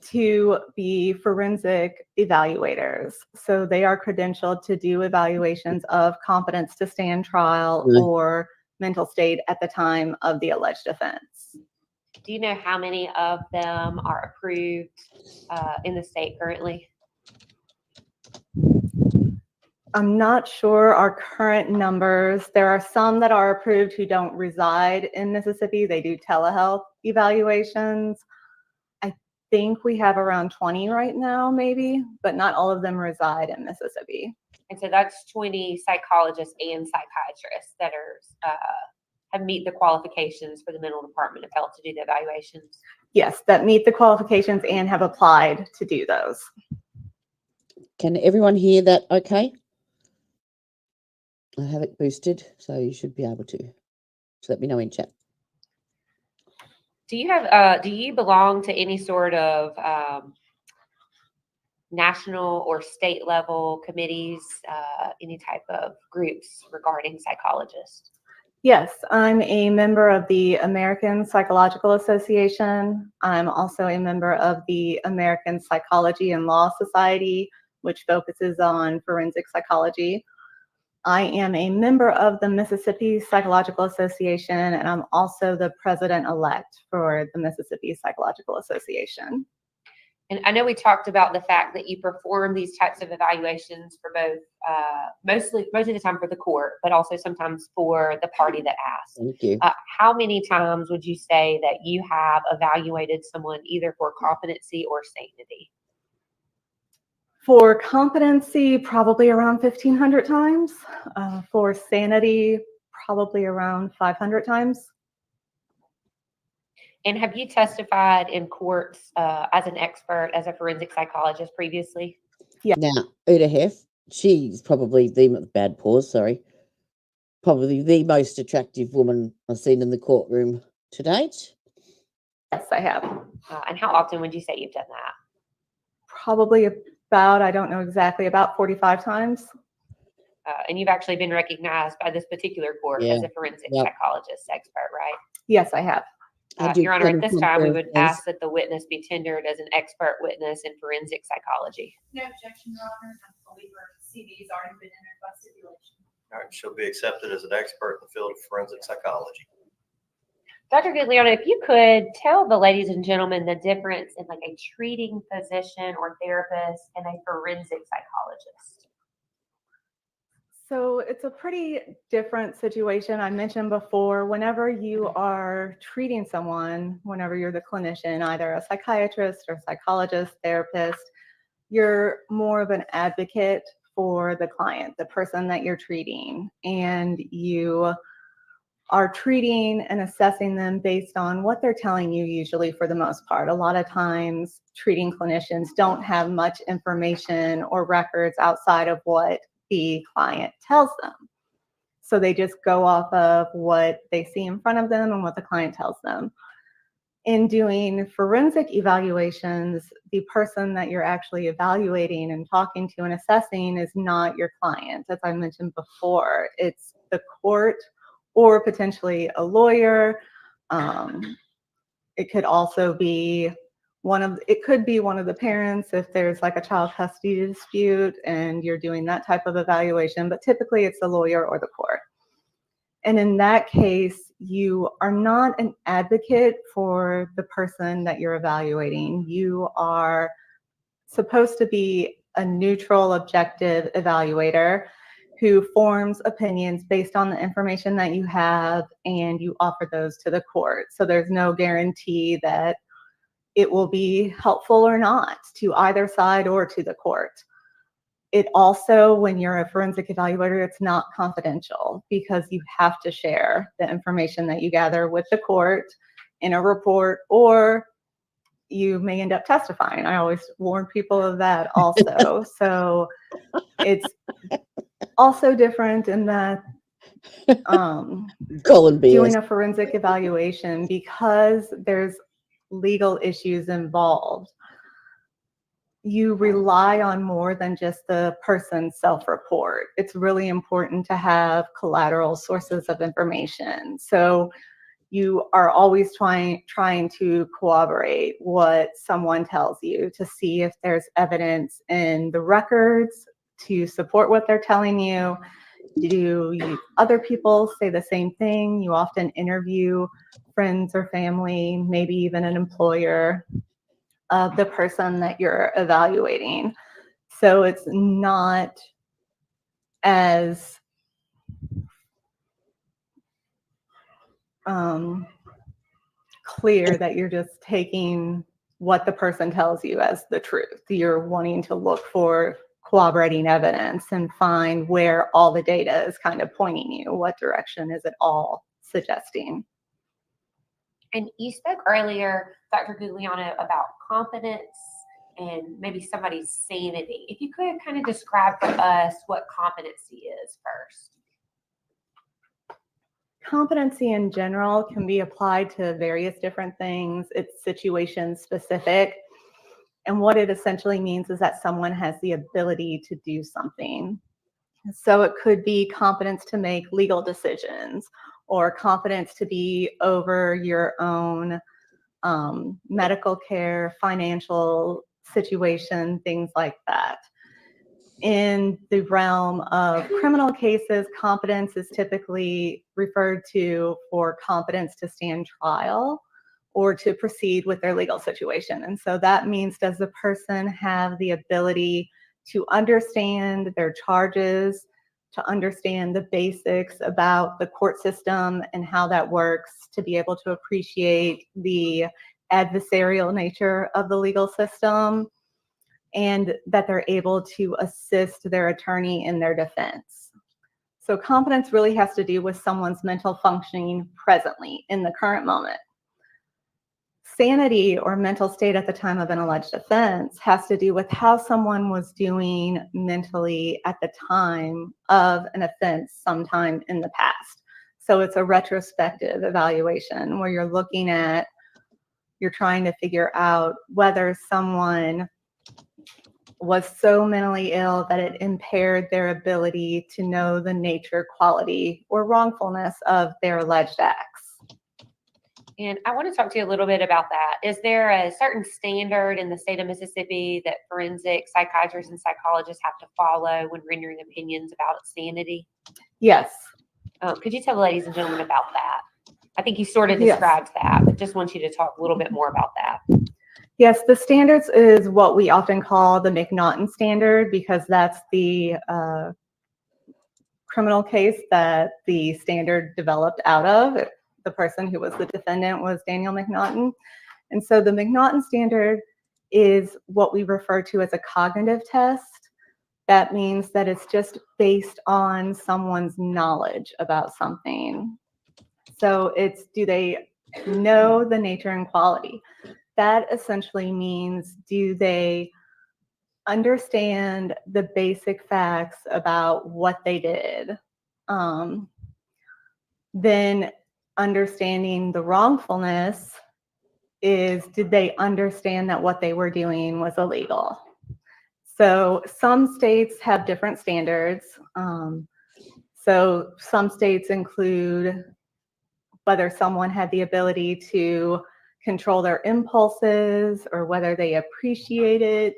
to be forensic evaluators. So they are credentialed to do evaluations of competence to stand trial or mental state at the time of the alleged offense. Do you know how many of them are approved in the state currently? I'm not sure our current numbers. There are some that are approved who don't reside in Mississippi. They do telehealth evaluations. I think we have around 20 right now, maybe, but not all of them reside in Mississippi. And so that's 20 psychologists and psychiatrists that are have meet the qualifications for the Mental Department of Health to do the evaluations. Yes, that meet the qualifications and have applied to do those. Can everyone hear that okay? I have it boosted, so you should be able to. So let me know in chat. Do you have? Do you belong to any sort of national or state level committees? Any type of groups regarding psychologists? Yes, I'm a member of the American Psychological Association. I'm also a member of the American Psychology and Law Society, which focuses on forensic psychology. I am a member of the Mississippi Psychological Association, and I'm also the president-elect for the Mississippi Psychological Association. And I know we talked about the fact that you perform these types of evaluations for both, most of the time for the court, but also sometimes for the party that asks. Thank you. How many times would you say that you have evaluated someone either for competency or sanity? For competency, probably around 1,500 times. For sanity, probably around 500 times. And have you testified in courts as an expert, as a forensic psychologist previously? Yeah. Now, Uda Hef, she's probably bad pause, sorry. Probably the most attractive woman I've seen in the courtroom to date. Yes, I have. And how often would you say you've done that? Probably about, I don't know exactly, about 45 times. And you've actually been recognized by this particular court as a forensic psychologist expert, right? Yes, I have. Your Honor, at this time, we would ask that the witness be tendered as an expert witness in forensic psychology. No objection, Your Honor. I believe our CV's already been entered by stipulation. All right, she'll be accepted as an expert in the field of forensic psychology. Dr. Gigliano, if you could tell the ladies and gentlemen the difference in like a treating physician or therapist and a forensic psychologist. So it's a pretty different situation. I mentioned before, whenever you are treating someone, whenever you're the clinician, either a psychiatrist or psychologist, therapist, you're more of an advocate for the client, the person that you're treating, and you are treating and assessing them based on what they're telling you, usually for the most part. A lot of times treating clinicians don't have much information or records outside of what the client tells them. So they just go off of what they see in front of them and what the client tells them. In doing forensic evaluations, the person that you're actually evaluating and talking to and assessing is not your client. As I mentioned before, it's the court or potentially a lawyer. It could also be one of the parents if there's like a child custody dispute and you're doing that type of evaluation, but typically it's the lawyer or the court. And in that case, you are not an advocate for the person that you're evaluating. You are supposed to be a neutral, objective evaluator who forms opinions based on the information that you have, and you offer those to the court. So there's no guarantee that it will be helpful or not to either side or to the court. It also, when you're a forensic evaluator, it's not confidential because you have to share the information that you gather with the court in a report, or you may end up testifying. I always warn people of that also. So it's also different in that doing a forensic evaluation, because there's legal issues involved, you rely on more than just the person's self-report. It's really important to have collateral sources of information. So you are always trying to corroborate what someone tells you to see if there's evidence in the records to support what they're telling you. Do other people say the same thing? You often interview friends or family, maybe even an employer of the person that you're evaluating. So it's not as clear that you're just taking what the person tells you as the truth. You're wanting to look for corroborating evidence and find where all the data is kind of pointing you. What direction is it all suggesting? And you spoke earlier, Dr. Gugliano, about competence and maybe somebody's sanity. If you could kind of describe for us what competency is first. Competency in general can be applied to various different things. It's situation specific. And what it essentially means is that someone has the ability to do something. So it could be competence to make legal decisions, or competence to be over your own medical care, financial situation, things like that. In the realm of criminal cases, competence is typically referred to for competence to stand trial or to proceed with their legal situation. And so that means, does the person have the ability to understand their charges, to understand the basics about the court system and how that works, to be able to appreciate the adversarial nature of the legal system, and that they're able to assist their attorney in their defense. So competence really has to do with someone's mental functioning presently in the current moment. Sanity, or mental state at the time of an alleged offense, has to do with how someone was doing mentally at the time of an offense sometime in the past. So it's a retrospective evaluation where you're trying to figure out whether someone was so mentally ill that it impaired their ability to know the nature, quality, or wrongfulness of their alleged acts. And I want to talk to you a little bit about that. Is there a certain standard in the state of Mississippi that forensic psychiatrists and psychologists have to follow when rendering opinions about sanity? Yes. Could you tell the ladies and gentlemen about that? I think you sort of described that, but just want you to talk a little bit more about that. Yes, the standards is what we often call the McNaughton standard, because that's the criminal case that the standard developed out of. The person who was the defendant was Daniel McNaughton. And so the McNaughton standard is what we refer to as a cognitive test. That means that it's just based on someone's knowledge about something. So it's, do they know the nature and quality? That essentially means, do they understand the basic facts about what they did? Then understanding the wrongfulness is, did they understand that what they were doing was illegal? So some states have different standards. So some states include whether someone had the ability to control their impulses or whether they appreciated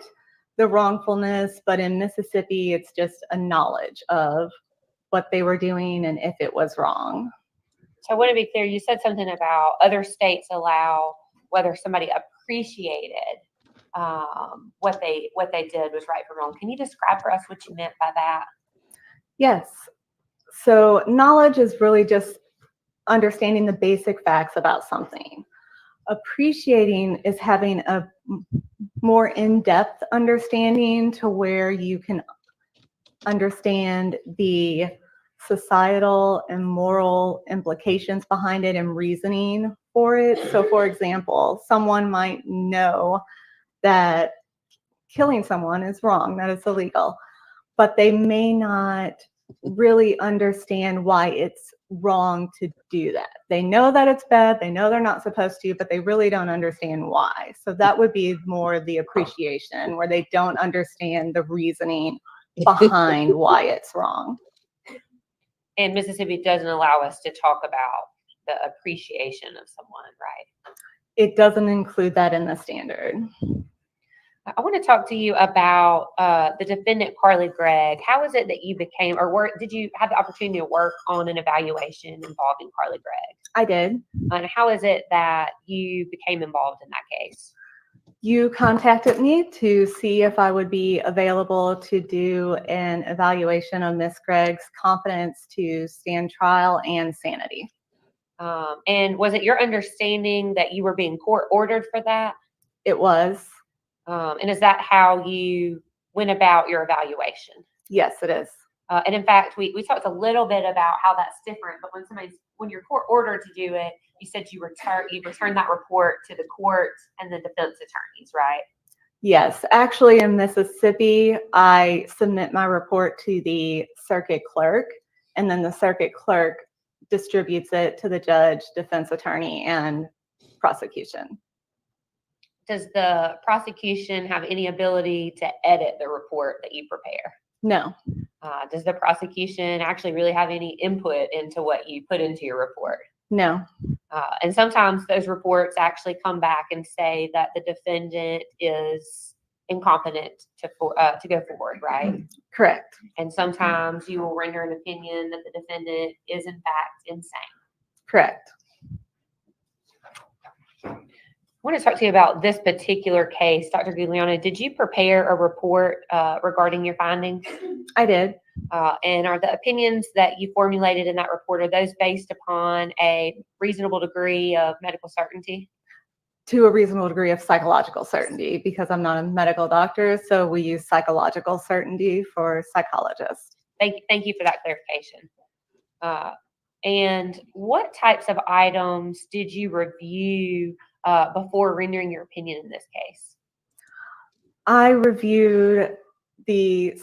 the wrongfulness. But in Mississippi, it's just a knowledge of what they were doing and if it was wrong. So I want to be clear, you said something about other states allow whether somebody appreciated what they did was right or wrong. Can you describe for us what you meant by that? Yes. So knowledge is really just understanding the basic facts about something. Appreciating is having a more in-depth understanding to where you can understand the societal and moral implications behind it and reasoning for it. So for example, someone might know that killing someone is wrong, that it's illegal, but they may not really understand why it's wrong to do that. They know that it's bad, they know they're not supposed to, but they really don't understand why. So that would be more the appreciation, where they don't understand the reasoning behind why it's wrong. And Mississippi doesn't allow us to talk about the appreciation of someone, right? It doesn't include that in the standard. I want to talk to you about the defendant, Carly Gregg. How is it that you became, or did you have the opportunity to work on an evaluation involving Carly Gregg? I did. And how is it that you became involved in that case? You contacted me to see if I would be available to do an evaluation of Miss Gregg's competence to stand trial and sanity. And was it your understanding that you were being court ordered for that? It was. And is that how you went about your evaluation? Yes, it is. And in fact, we talked a little bit about how that's different, but when you're court ordered to do it, you said you return that report to the court and the defense attorneys, right? Yes, actually in Mississippi, I submit my report to the circuit clerk, and then the circuit clerk distributes it to the judge, defense attorney, and prosecution. Does the prosecution have any ability to edit the report that you prepare? No. Does the prosecution actually really have any input into what you put into your report? No. And sometimes those reports actually come back and say that the defendant is incompetent to go forward, right? Correct. And sometimes you will render an opinion that the defendant is in fact insane. Correct. I want to talk to you about this particular case. Dr. Guglielmo, did you prepare a report regarding your findings? I did. And are the opinions that you formulated in that report, are those based upon a reasonable degree of medical certainty? To a reasonable degree of psychological certainty, because I'm not a medical doctor, so we use psychological certainty for psychologists. Thank you for that clarification. And what types of items did you review before rendering your opinion in this case? I reviewed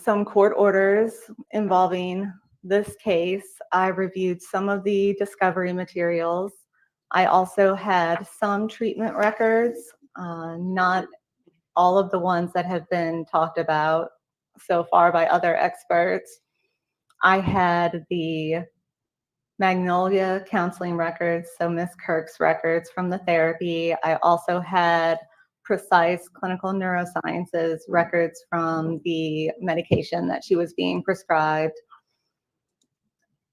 some court orders involving this case. I reviewed some of the discovery materials. I also had some treatment records, not all of the ones that have been talked about so far by other experts. I had the Magnolia counseling records, so Miss Kirk's records from the therapy. I also had precise clinical neurosciences records from the medication that she was being prescribed.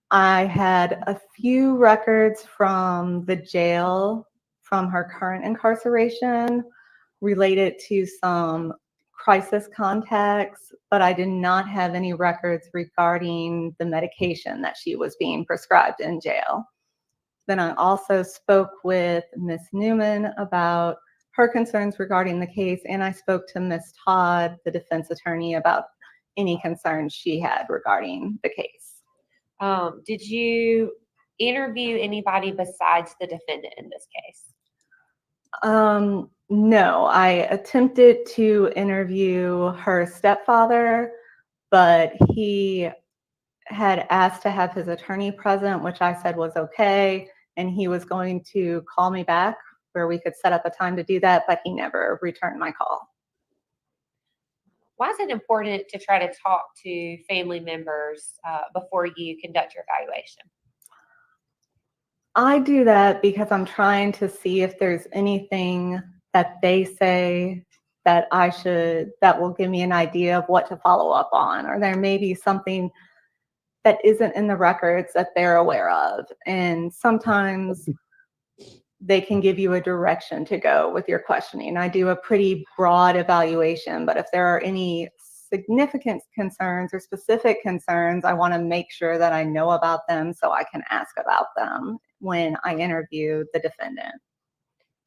I had a few records from the jail from her current incarceration related to some crisis contacts, but I did not have any records regarding the medication that she was being prescribed in jail. Then I also spoke with Ms. Newman about her concerns regarding the case, and I spoke to Ms. Todd, the defense attorney, about any concerns she had regarding the case. Did you interview anybody besides the defendant in this case? No, I attempted to interview her stepfather, but he had asked to have his attorney present, which I said was okay, and he was going to call me back where we could set up a time to do that, but he never returned my call. Why is it important to try to talk to family members before you conduct your evaluation? I do that because I'm trying to see if there's anything that they say that that will give me an idea of what to follow up on, or there may be something that isn't in the records that they're aware of. And sometimes they can give you a direction to go with your questioning. I do a pretty broad evaluation, but if there are any significant concerns or specific concerns, I want to make sure that I know about them so I can ask about them when I interview the defendant.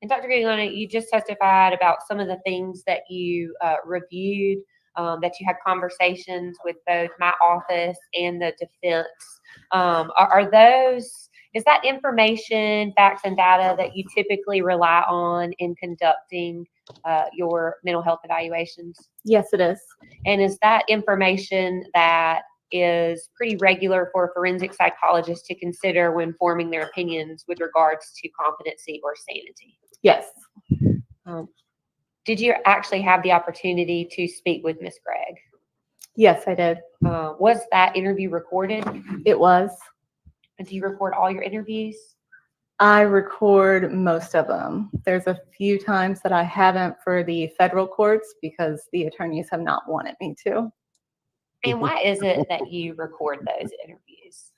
And Dr. Giuliano, you just testified about some of the things that you reviewed, that you had conversations with both my office and the defense. Are those, is that information, facts, and data that you typically rely on in conducting your mental health evaluations? Yes, it is. And is that information that is pretty regular for a forensic psychologist to consider when forming their opinions with regards to competency or sanity? Yes. Did you actually have the opportunity to speak with Ms. Gregg? Yes, I did. Was that interview recorded? It was. And do you record all your interviews? I record most of them. There's a few times that I haven't for the federal courts because the attorneys have not wanted me to. And why is it that you record those interviews?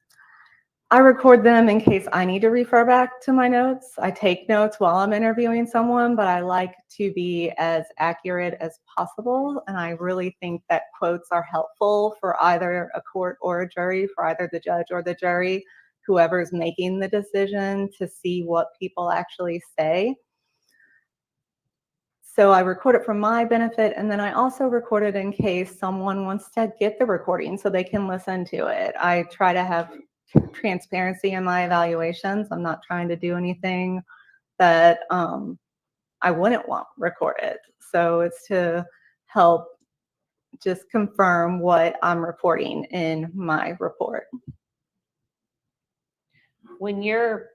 I record them in case I need to refer back to my notes. I take notes while I'm interviewing someone, but I like to be as accurate as possible. And I really think that quotes are helpful for either a court or a jury, for either the judge or the jury, whoever's making the decision, to see what people actually say. So I record it for my benefit, and then I also record it in case someone wants to get the recording so they can listen to it. I try to have transparency in my evaluations. I'm not trying to do anything that I wouldn't want recorded. So it's to help just confirm what I'm reporting in my report. When you're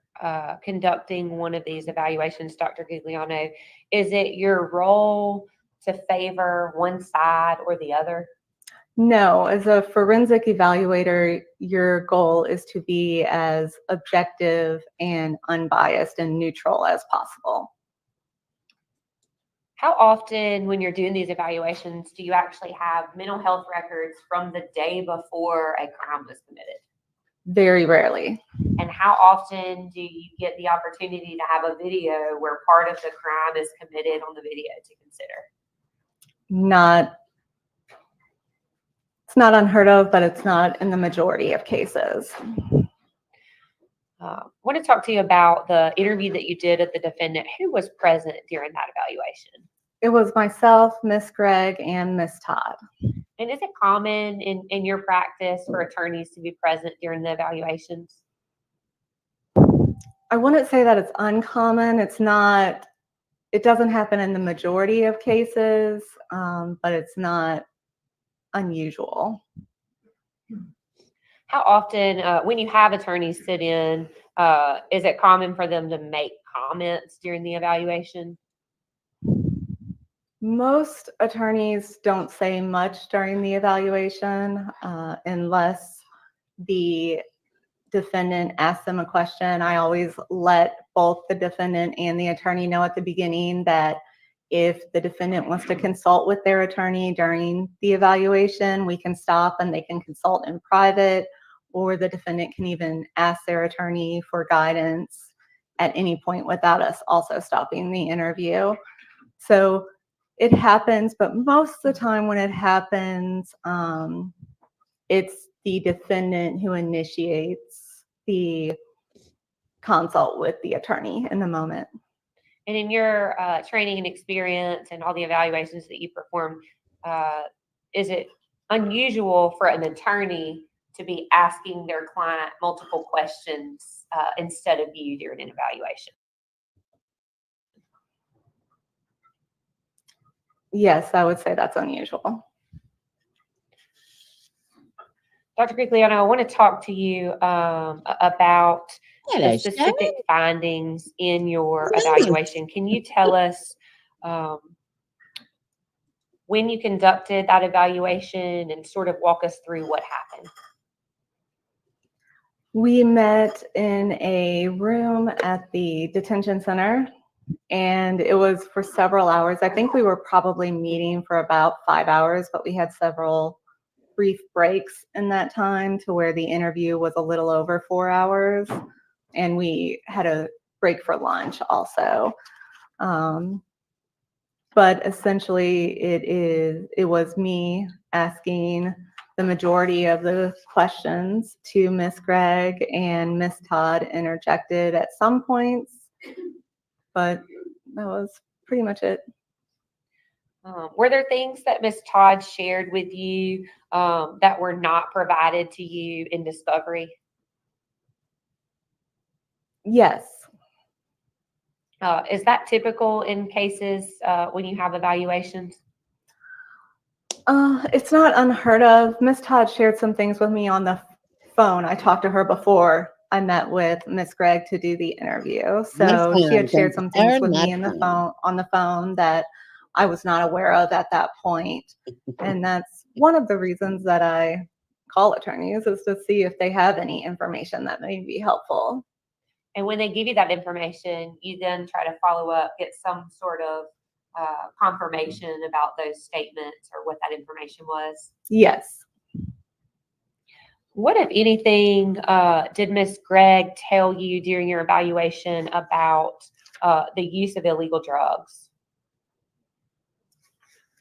conducting one of these evaluations, Dr. Giuliano, is it your role to favor one side or the other? No, as a forensic evaluator, your goal is to be as objective and unbiased and neutral as possible. How often, when you're doing these evaluations, do you actually have mental health records from the day before a crime was committed? Very rarely. And how often do you get the opportunity to have a video where part of the crime is committed on the video to consider? It's not unheard of, but it's not in the majority of cases. I want to talk to you about the interview that you did of the defendant. Who was present during that evaluation? It was myself, Ms. Gregg, and Ms. Todd. And is it common in your practice for attorneys to be present during the evaluations? I wouldn't say that it's uncommon. It doesn't happen in the majority of cases, but it's not unusual. How often, when you have attorneys sit in, is it common for them to make comments during the evaluation? Most attorneys don't say much during the evaluation unless the defendant asks them a question. I always let both the defendant and the attorney know at the beginning that if the defendant wants to consult with their attorney during the evaluation, we can stop and they can consult in private, or the defendant can even ask their attorney for guidance at any point without us also stopping the interview. So it happens, but most of the time when it happens, it's the defendant who initiates the consult with the attorney in the moment. And in your training and experience and all the evaluations that you perform, is it unusual for an attorney to be asking their client multiple questions instead of you during an evaluation? Yes, I would say that's unusual. Dr. Giuliano, I want to talk to you about Hello, the specific findings in your evaluation. Can you tell us when you conducted that evaluation and sort of walk us through what happened? We met in a room at the detention center, and it was for several hours. I think we were probably meeting for about 5 hours, but we had several brief breaks in that time to where the interview was a little over 4 hours, and we had a break for lunch also. But essentially it was me asking the majority of the questions to Miss Gregg, and Miss Todd interjected at some points, but that was pretty much it. Were there things that Miss Todd shared with you that were not provided to you in discovery? Yes. Is that typical in cases when you have evaluations? It's not unheard of. Miss Todd shared some things with me on the phone. I talked to her before I met with Miss Gregg to do the interview. So she had shared some things with me on the phone that I was not aware of at that point. And that's one of the reasons that I call attorneys, is to see if they have any information that may be helpful. And when they give you that information, you then try to follow up, get some sort of confirmation about those statements or what that information was? Yes. What, if anything, did Miss Gregg tell you during your evaluation about the use of illegal drugs?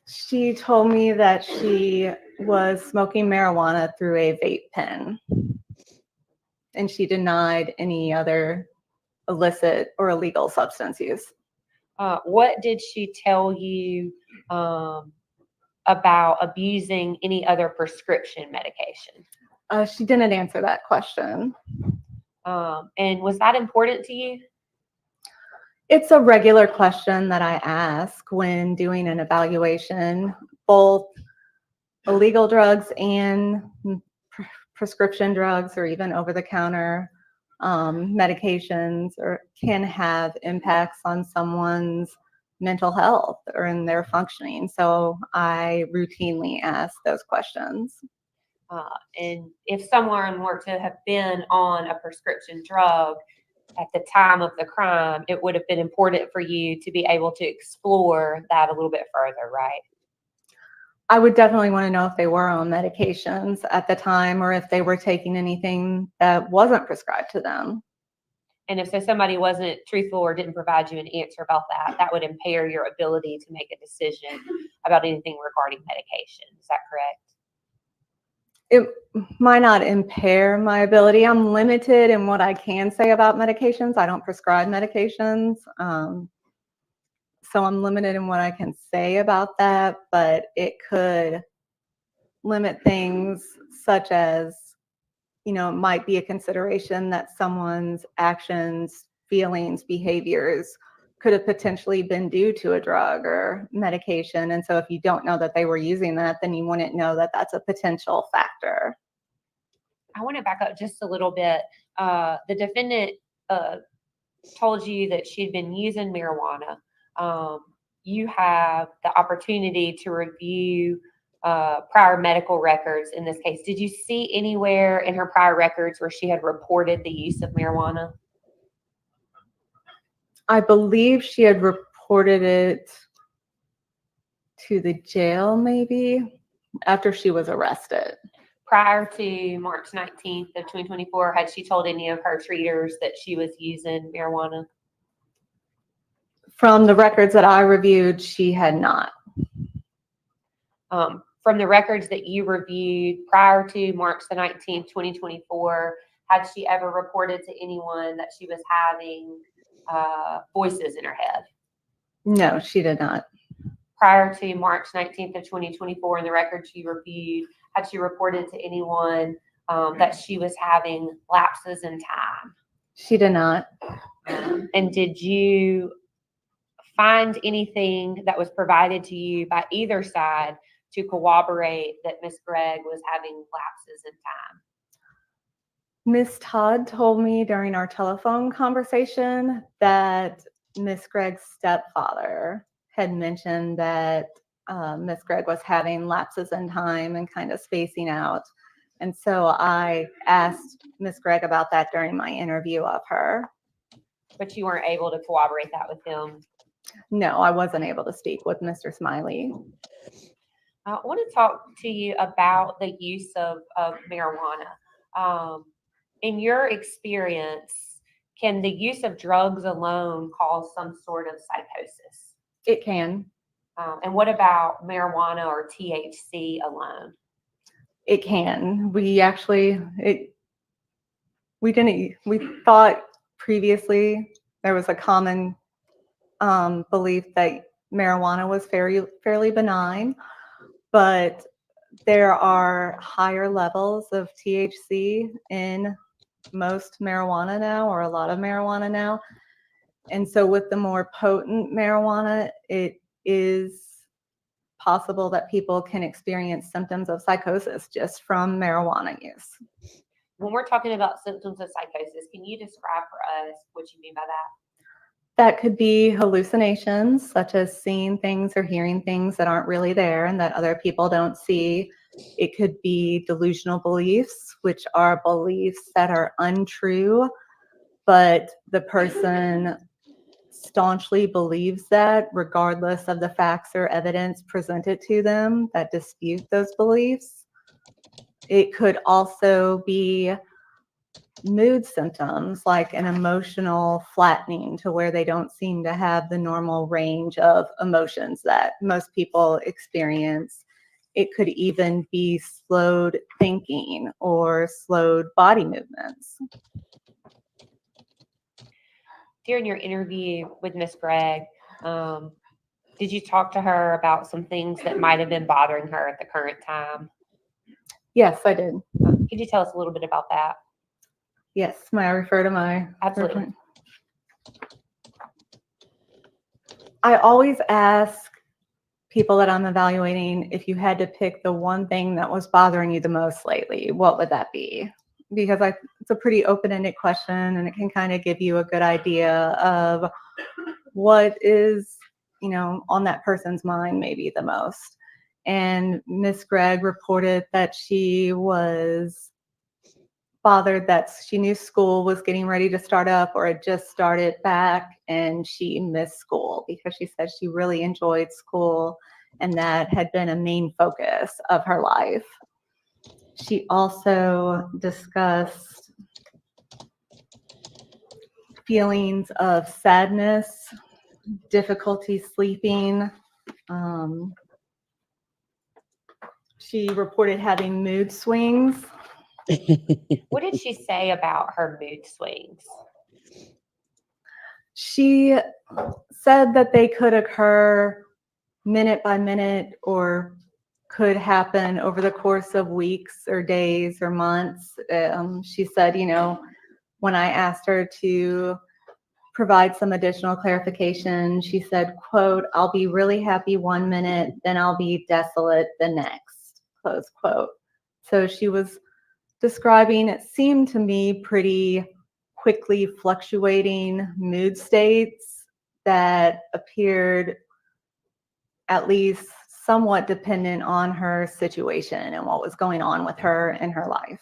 She told me that she was smoking marijuana through a vape pen, and she denied any other illicit or illegal substance use. What did she tell you about abusing any other prescription medication? She didn't answer that question. And was that important to you? It's a regular question that I ask when doing an evaluation. Both illegal drugs and prescription drugs, or even over-the-counter medications, can have impacts on someone's mental health or in their functioning. So I routinely ask those questions. And if someone were to have been on a prescription drug at the time of the crime, it would have been important for you to be able to explore that a little bit further, right? I would definitely want to know if they were on medications at the time, or if they were taking anything that wasn't prescribed to them. And if so somebody wasn't truthful or didn't provide you an answer about that, that would impair your ability to make a decision about anything regarding medication. Is that correct? It might not impair my ability. I'm limited in what I can say about medications. I don't prescribe medications. So I'm limited in what I can say about that, but it could limit things such as, it might be a consideration that someone's actions, feelings, behaviors could have potentially been due to a drug or medication. And so if you don't know that they were using that, then you wouldn't know that that's a potential factor. I want to back up just a little bit. The defendant told you that she'd been using marijuana. You have the opportunity to review prior medical records in this case. Did you see anywhere in her prior records where she had reported the use of marijuana? I believe she had reported it to the jail, maybe, after she was arrested. Prior to March 19th of 2024, had she told any of her treaters that she was using marijuana? From the records that I reviewed, she had not. From the records that you reviewed prior to March the 19th, 2024, had she ever reported to anyone that she was having voices in her head? No, she did not. Prior to March 19th of 2024, in the records you reviewed, had she reported to anyone that she was having lapses in time? She did not. And did you find anything that was provided to you by either side to corroborate that Ms. Gregg was having lapses in time? Miss Todd told me during our telephone conversation that Miss Gregg's stepfather had mentioned that Miss Gregg was having lapses in time and kind of spacing out. And so I asked Miss Gregg about that during my interview of her. But you weren't able to corroborate that with him? No, I wasn't able to speak with Mr. Smylie. I want to talk to you about the use of marijuana. In your experience, can the use of drugs alone cause some sort of psychosis? It can. And what about marijuana or THC alone? It can. We thought previously there was a common belief that marijuana was fairly benign, but there are higher levels of THC in most marijuana now, or a lot of marijuana now. And so with the more potent marijuana, it is possible that people can experience symptoms of psychosis just from marijuana use. When we're talking about symptoms of psychosis, can you describe for us what you mean by that? That could be hallucinations, such as seeing things or hearing things that aren't really there and that other people don't see. It could be delusional beliefs, which are beliefs that are untrue, but the person staunchly believes that regardless of the facts or evidence presented to them that dispute those beliefs. It could also be mood symptoms like an emotional flattening to where they don't seem to have the normal range of emotions that most people experience. It could even be slowed thinking or slowed body movements. During your interview with Miss Gregg, did you talk to her about some things that might have been bothering her at the current time? Yes, I did. Could you tell us a little bit about that? Yes, may I refer to my? Absolutely. I always ask people that I'm evaluating, if you had to pick the one thing that was bothering you the most lately, what would that be? Because it's a pretty open-ended question, and it can kind of give you a good idea of what is, on that person's mind maybe the most. And Miss Gregg reported that she was bothered that she knew school was getting ready to start up or had just started back, and she missed school because she said she really enjoyed school and that had been a main focus of her life. She also discussed feelings of sadness, difficulty sleeping. She reported having mood swings. What did she say about her mood swings? She said that they could occur minute by minute or could happen over the course of weeks or days or months. She said, when I asked her to provide some additional clarification, she said, quote, "I'll be really happy one minute, then I'll be desolate the next," close quote. So she was describing, it seemed to me, pretty quickly fluctuating mood states that appeared at least somewhat dependent on her situation and what was going on with her in her life.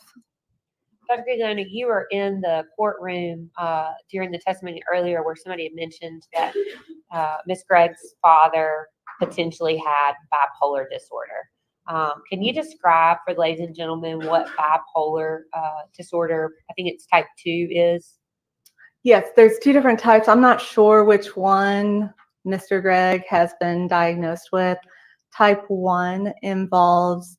Dr. Gregg, you were in the courtroom during the testimony earlier where somebody had mentioned that Miss Gregg's father potentially had bipolar disorder. Can you describe for ladies and gentlemen what bipolar disorder, I think it's type 2, is? Yes, there's two different types. I'm not sure which one Mr. Gregg has been diagnosed with. Type 1 involves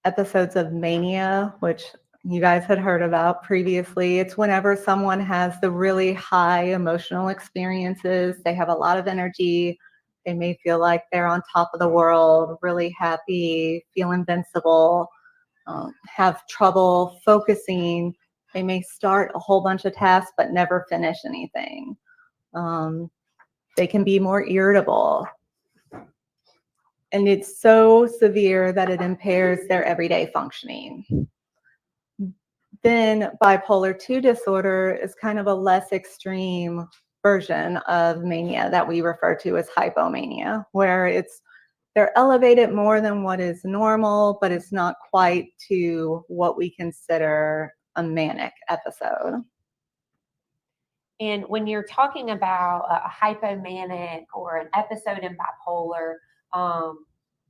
episodes of mania, which you guys had heard about previously. It's whenever someone has the really high emotional experiences. They have a lot of energy. They may feel like they're on top of the world, really happy, feel invincible, have trouble focusing. They may start a whole bunch of tasks but never finish anything. They can be more irritable. And it's so severe that it impairs their everyday functioning. Then bipolar 2 disorder is kind of a less extreme version of mania that we refer to as hypomania, where they're elevated more than what is normal, but it's not quite to what we consider a manic episode. And when you're talking about a hypomanic or an episode in bipolar,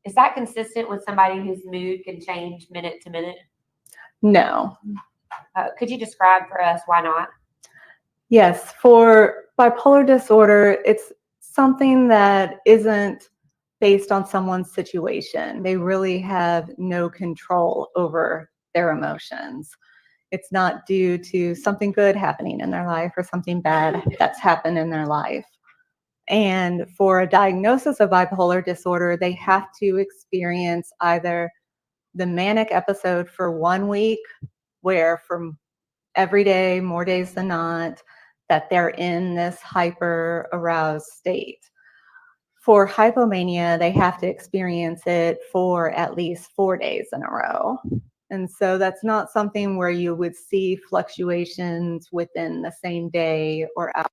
is that consistent with somebody whose mood can change minute to minute? No. Could you describe for us why not? Yes, for bipolar disorder, it's something that isn't based on someone's situation. They really have no control over their emotions. It's not due to something good happening in their life or something bad that's happened in their life. And for a diagnosis of bipolar disorder, they have to experience either the manic episode for 1 week, where from every day, more days than not, that they're in this hyper aroused state. For hypomania, they have to experience it for at least 4 days in a row. And so that's not something where you would see fluctuations within the same day or hour.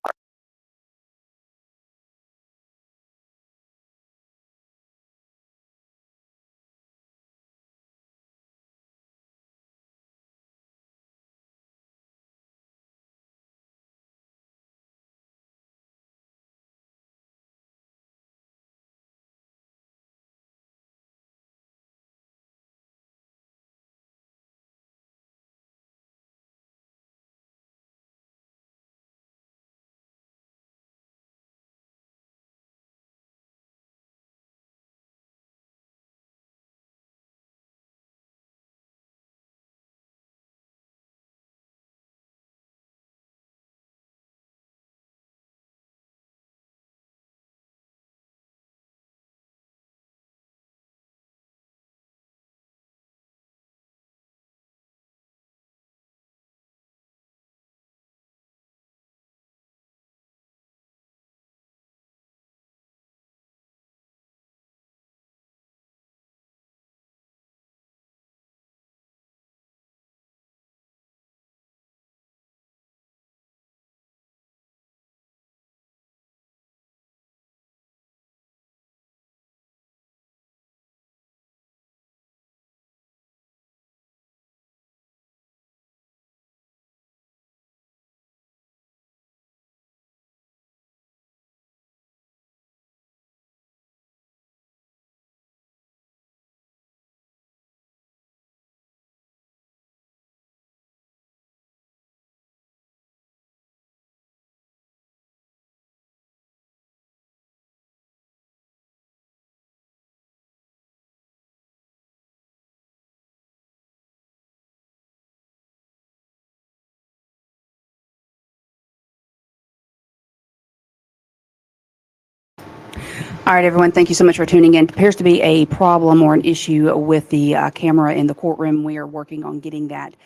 All right, everyone, thank you so much for tuning in. It appears to be a problem or an issue with the camera in the courtroom. We are working on getting that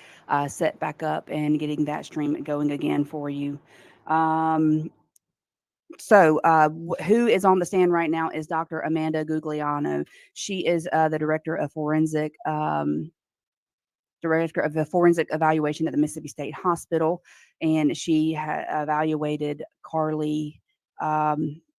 set back up and getting that stream going again for you. Who is on the stand right now is Dr. Amanda Gugliano. She is the director of forensic evaluation at the Mississippi State Hospital, and she evaluated Carly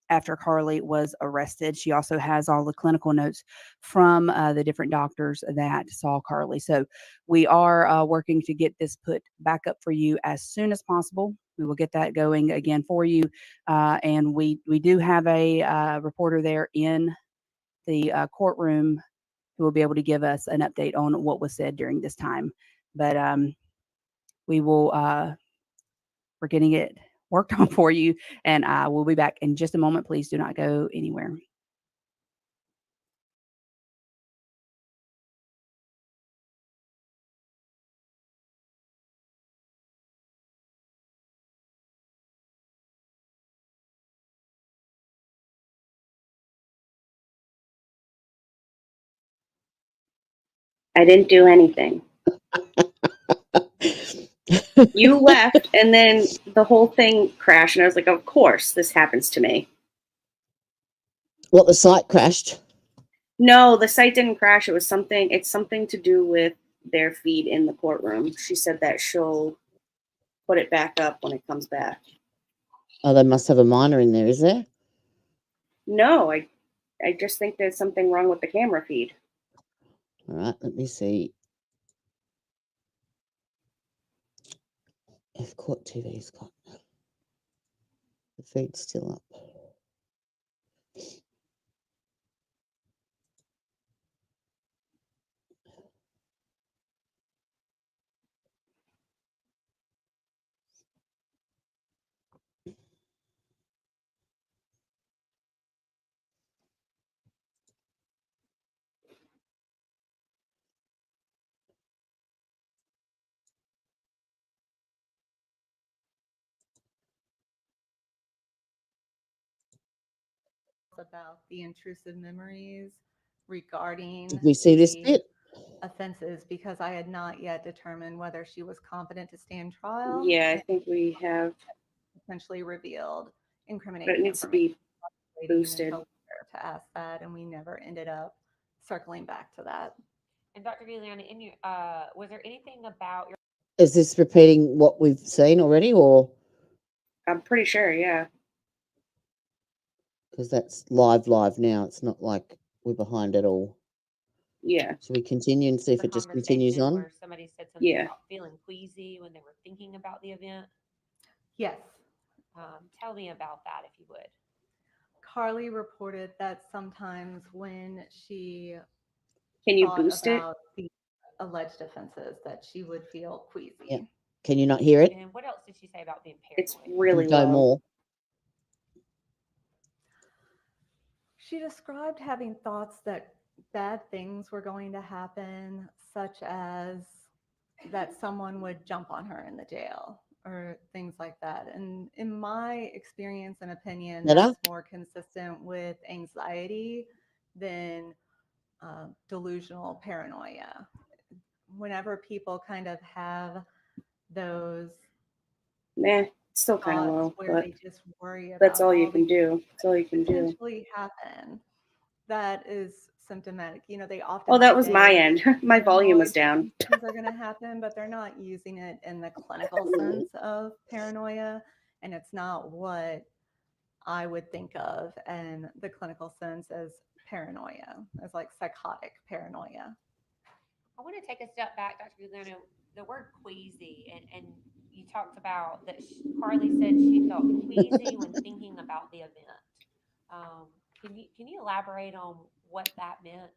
after Carly was arrested. She also has all the clinical notes from the different doctors that saw Carly. So we are working to get this put back up for you as soon as possible. We will get that going again for you. And we do have a reporter there in the courtroom who will be able to give us an update on what was said during this time. But we're getting it worked on for you, and we'll be back in just a moment. Please do not go anywhere. I didn't do anything. You left, and then the whole thing crashed, and I was like, of course, this happens to me. What, the site crashed? No, the site didn't crash. It's something to do with their feed in the courtroom. She said that she'll put it back up when it comes back. Oh, they must have a minor in there, is there? No, I just think there's something wrong with the camera feed. All right, let me see. If court TV's got the feed's still up. About the intrusive memories regarding Did we see this the bit? offenses, because I had not yet determined whether she was competent to stand trial. Yeah, I and think we have, essentially revealed but it incriminating needs to information. be Waiting boosted. until later to ask that, and we never ended up circling back to that. And Dr. Giuliani, in your, was there anything about your Is this repeating what we've seen already, or I'm pretty sure, yeah. because that's live now? It's not like we're behind it all. Yeah. Should we continue and see if the it just continues conversation on? where somebody said something Yeah. about feeling queasy when they were thinking about the event? Yes. Tell me about that, if you would. Carly reported that sometimes when she Can you thought boost it? about the alleged offenses, that she would feel queasy. Yeah. Can you not hear it? And what else did she say about being It's paranoid? really Go low. more. She described having thoughts that bad things were going to happen, such as that someone would jump on her in the jail or things like that. And in my experience and opinion, Better? that's more consistent with anxiety than delusional paranoia. Whenever people kind of have those Nah, it's still kind of thoughts low, where but they just worry about that's all you all can the do. That's all you can do. potentially happen, that is symptomatic. You know, they often Oh, that was my say end. My volume was down. things are going to happen, but they're not using it in the clinical sense of paranoia, and it's not what I would think of in the clinical sense as paranoia, as like psychotic paranoia. I want to take a step back, Dr. Giuliano. The word queasy, and you talked about that Carly said she felt queasy when thinking about the event. Can you elaborate on what that meant?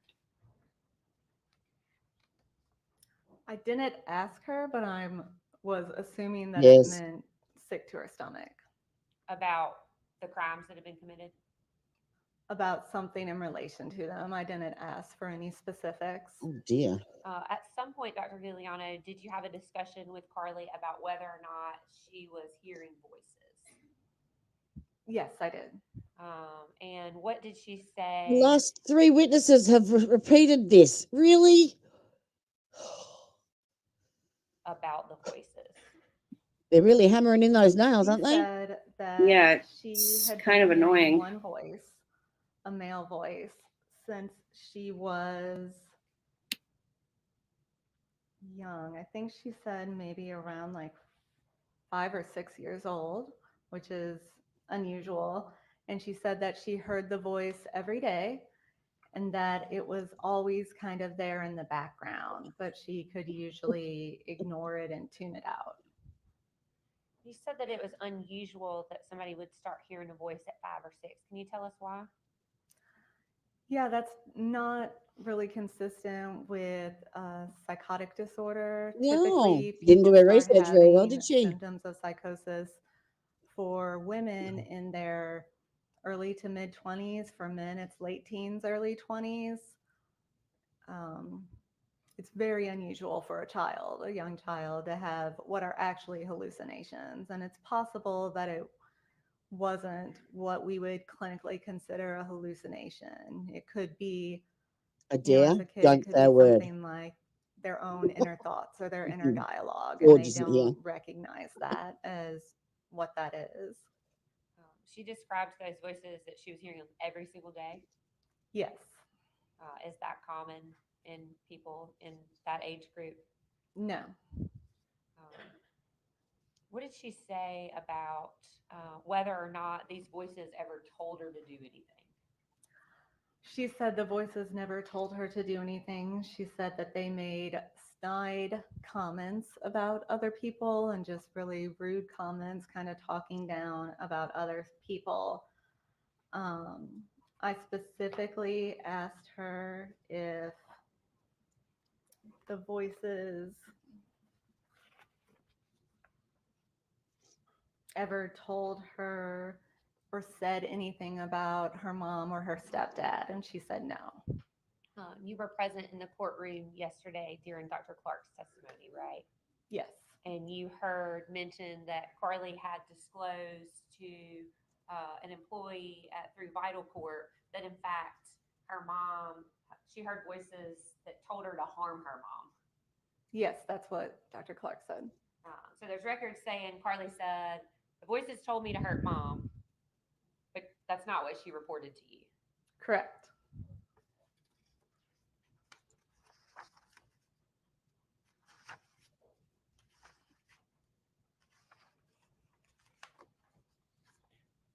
I didn't ask her, but I was assuming that Yes. it meant sick to her stomach. About the crimes that have been committed? About something in relation to them. I didn't ask for any specifics. Oh dear. At some point, Dr. Giuliano, did you have a discussion with Carly about whether or not she was hearing voices? Yes, I did. And what did she say? The last three witnesses have repeated this. Really? About the voices? They're really hammering in those nails, She aren't they? said that Yeah, she it's had kind been of hearing annoying. one voice, a male voice, since she was young. I think she said maybe around like 5 or 6 years old, which is unusual. And she said that she heard the voice every day and that it was always kind of there in the background, but she could usually ignore it and tune it out. You said that it was unusual that somebody would start hearing a voice at 5 or 6. Can you tell us why? Yeah, that's not really consistent with a psychotic disorder. No. Typically, Didn't do people her start research very well, having did she? symptoms of psychosis for women in their early to mid 20s. For men, it's late teens, early 20s. It's very unusual for a young child, to have what are actually hallucinations. And it's possible that it wasn't what we would clinically consider a hallucination. It could be, A you know, as dear. a kid, it Don't could say be a word. something like their own inner thoughts or their inner dialogue, and George they isn't here. don't recognize that as what that is. She describes those voices that she was hearing every single day. Yes. Is that common in people in that age group? No. What did she say about whether or not these voices ever told her to do anything? She said the voices never told her to do anything. She said that they made snide comments about other people and just really rude comments, kind of talking down about other people. I specifically asked her if the voices ever told her or said anything about her mom or her stepdad, and she said no. You were present in the courtroom yesterday during Dr. Clark's testimony, right? Yes. And you heard mention that Carly had disclosed to an employee through Vital Court that in fact her mom, she heard voices that told her to harm her mom. Yes, that's what Dr. Clark said. So there's records saying Carly said, the voices told me to hurt mom, but that's not what she reported to you. Correct.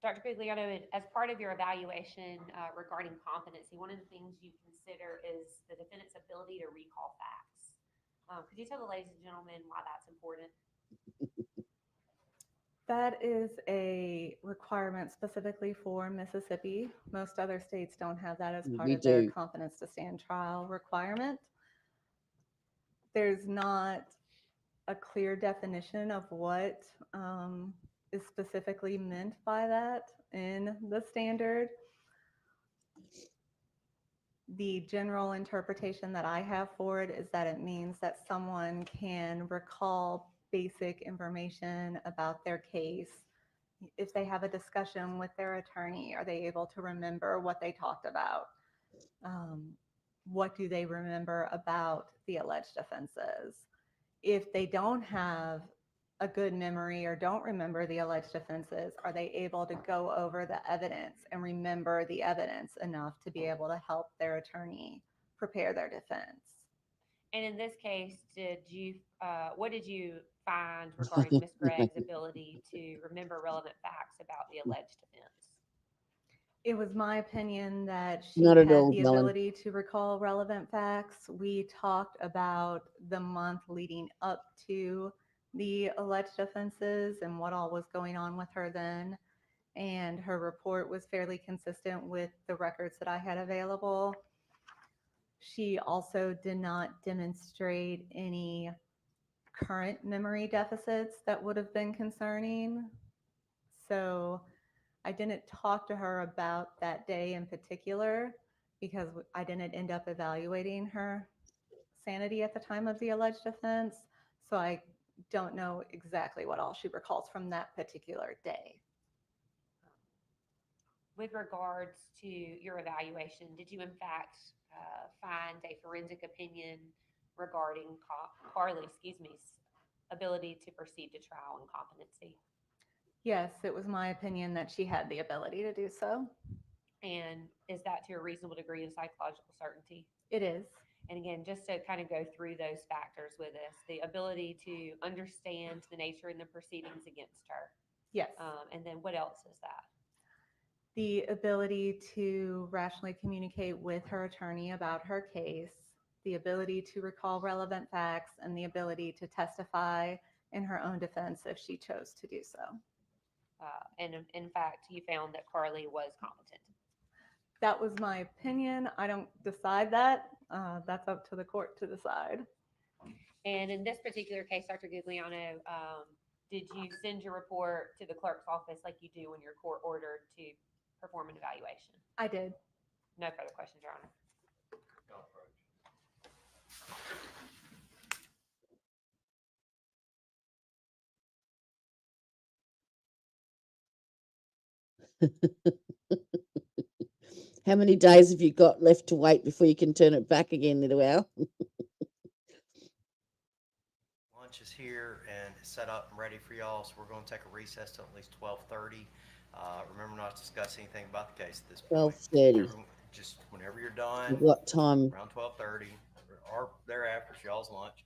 Dr. Guglielmo, as part of your evaluation regarding competency, one of the things you consider is the defendant's ability to recall facts. Could you tell the ladies and gentlemen why that's important? That is a requirement specifically for Mississippi. Most other states don't have that as part of their competence to stand trial requirement. There's not a clear definition of what is specifically meant by that in the standard. The general interpretation that I have for it is that it means that someone can recall basic information about their case. If they have a discussion with their attorney, are they able to remember what they talked about? What do they remember about the alleged offenses? If they don't have a good memory or don't remember the alleged offenses, are they able to go over the evidence and remember the evidence enough to be able to help their attorney prepare their defense? And in this case, what did you find regarding Ms. Gregg's ability to remember relevant facts about the alleged offense? It was my opinion that she Not at had all, the Helen. ability to recall relevant facts. We talked about the month leading up to the alleged offenses and what all was going on with her then. And her report was fairly consistent with the records that I had available. She also did not demonstrate any current memory deficits that would have been concerning. So I didn't talk to her about that day in particular because I didn't end up evaluating her sanity at the time of the alleged offense. So I don't know exactly what all she recalls from that particular day. With regards to your evaluation, did you in fact find a forensic opinion regarding Carly's ability to proceed to trial and competency? Yes, it was my opinion that she had the ability to do so. And is that to a reasonable degree of psychological certainty? It is. And again, just to kind of go through those factors with us, the ability to understand the nature and the proceedings against her. Yes. And then what else is that? The ability to rationally communicate with her attorney about her case, the ability to recall relevant facts, and the ability to testify in her own defense if she chose to do so. And in fact, you found that Carly was competent. That was my opinion. I don't decide that. That's up to the court to decide. And in this particular case, Dr. Guglielmo, did you send your report to the clerk's office like you do when you're court ordered to perform an evaluation? I did. No further questions, Your Honor. How many days have you got left to wait before you can turn it back again, little Al? Lunch is here and it's set up and ready for y'all, so we're going to take a recess till at least 12:30. Remember not to discuss anything about the case at this point. 12:30. Just whenever you're done, What time? around 12:30, or thereafter, it's y'all's lunch.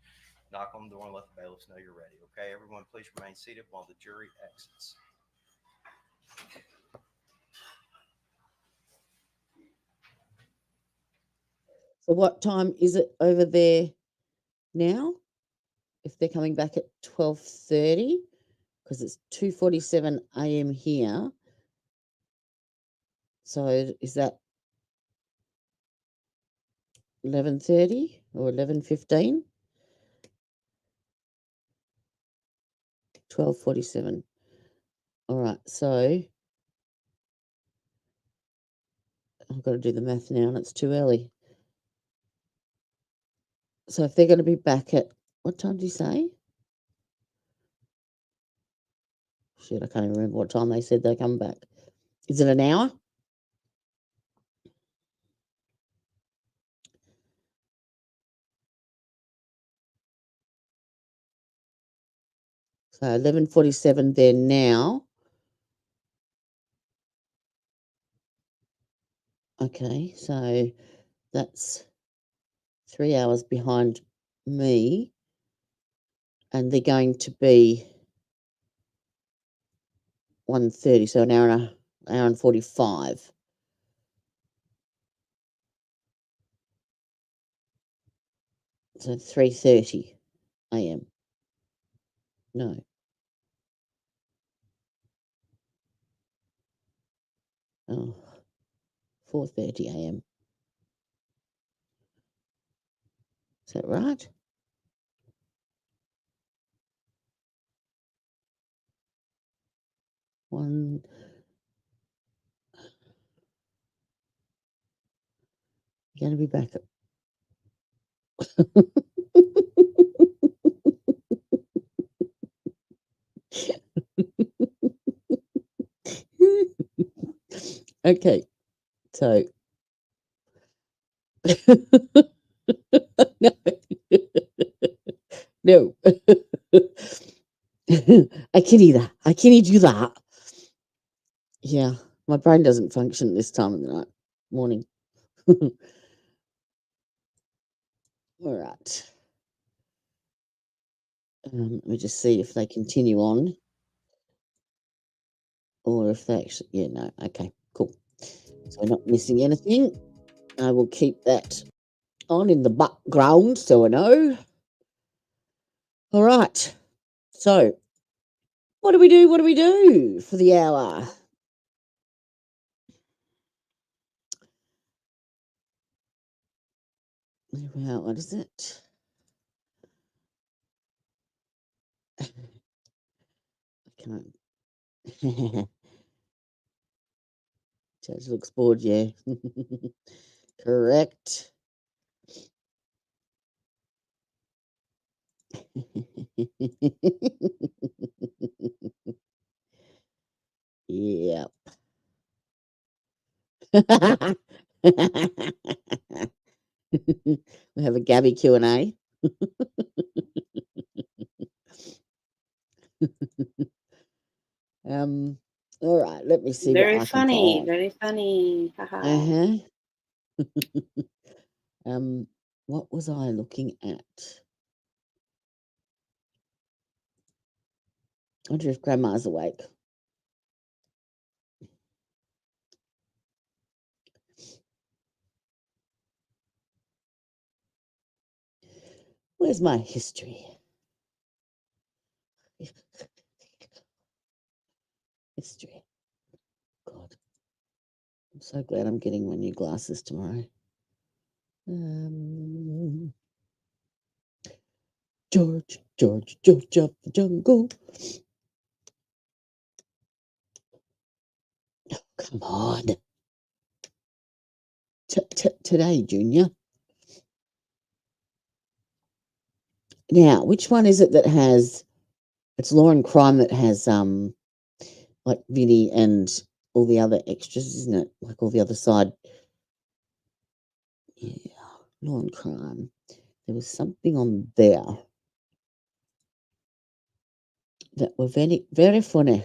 Knock on the door and let the bailiffs know you're ready. Okay, everyone, please remain seated while the jury exits. So what time is it over there now? If they're coming back at 12:30, because it's 2:47 a.m. here. So is that 11:30 or 11:15? 12:47. All right, so I've got to do the math now, and it's too early. So if they're going to be back at, what time did you say? Shit, I can't even remember what time they said they come back. Is it an hour? So 11:47 there now. Okay, so that's 3 hours behind me, and they're going to be 1:30, so an hour and 45. So 3:30 a.m. No. Oh, 4:30 a.m. Is that right? One. You're going to be back at. Okay, so no, no. I can either. I can do that. Yeah, my brain doesn't function at this time of the night, morning. All right. Let me just see if they continue on, or if they actually. Yeah, no. Okay, cool. So we're not missing anything. I will keep that on in the background so I know. All right. So, what do we do? What do we do for the hour? Well, what is it? I can't. Judge looks bored, yeah. Correct. Yep. We have a Gabby Q&A. All right, let me see Very what I can funny. find. Very funny. Haha. Uh-huh. What was I looking at? I wonder if Grandma's awake. Where's my history? History. God, I'm so glad I'm getting my new glasses tomorrow. George of the jungle. Oh, come on. Today, Junior. Now, which one is it that has? It's Law and Crime that has like Vinny and all the other extras, isn't it? Like all the other side. Yeah, Law and Crime. There was something on there that were very, very funny.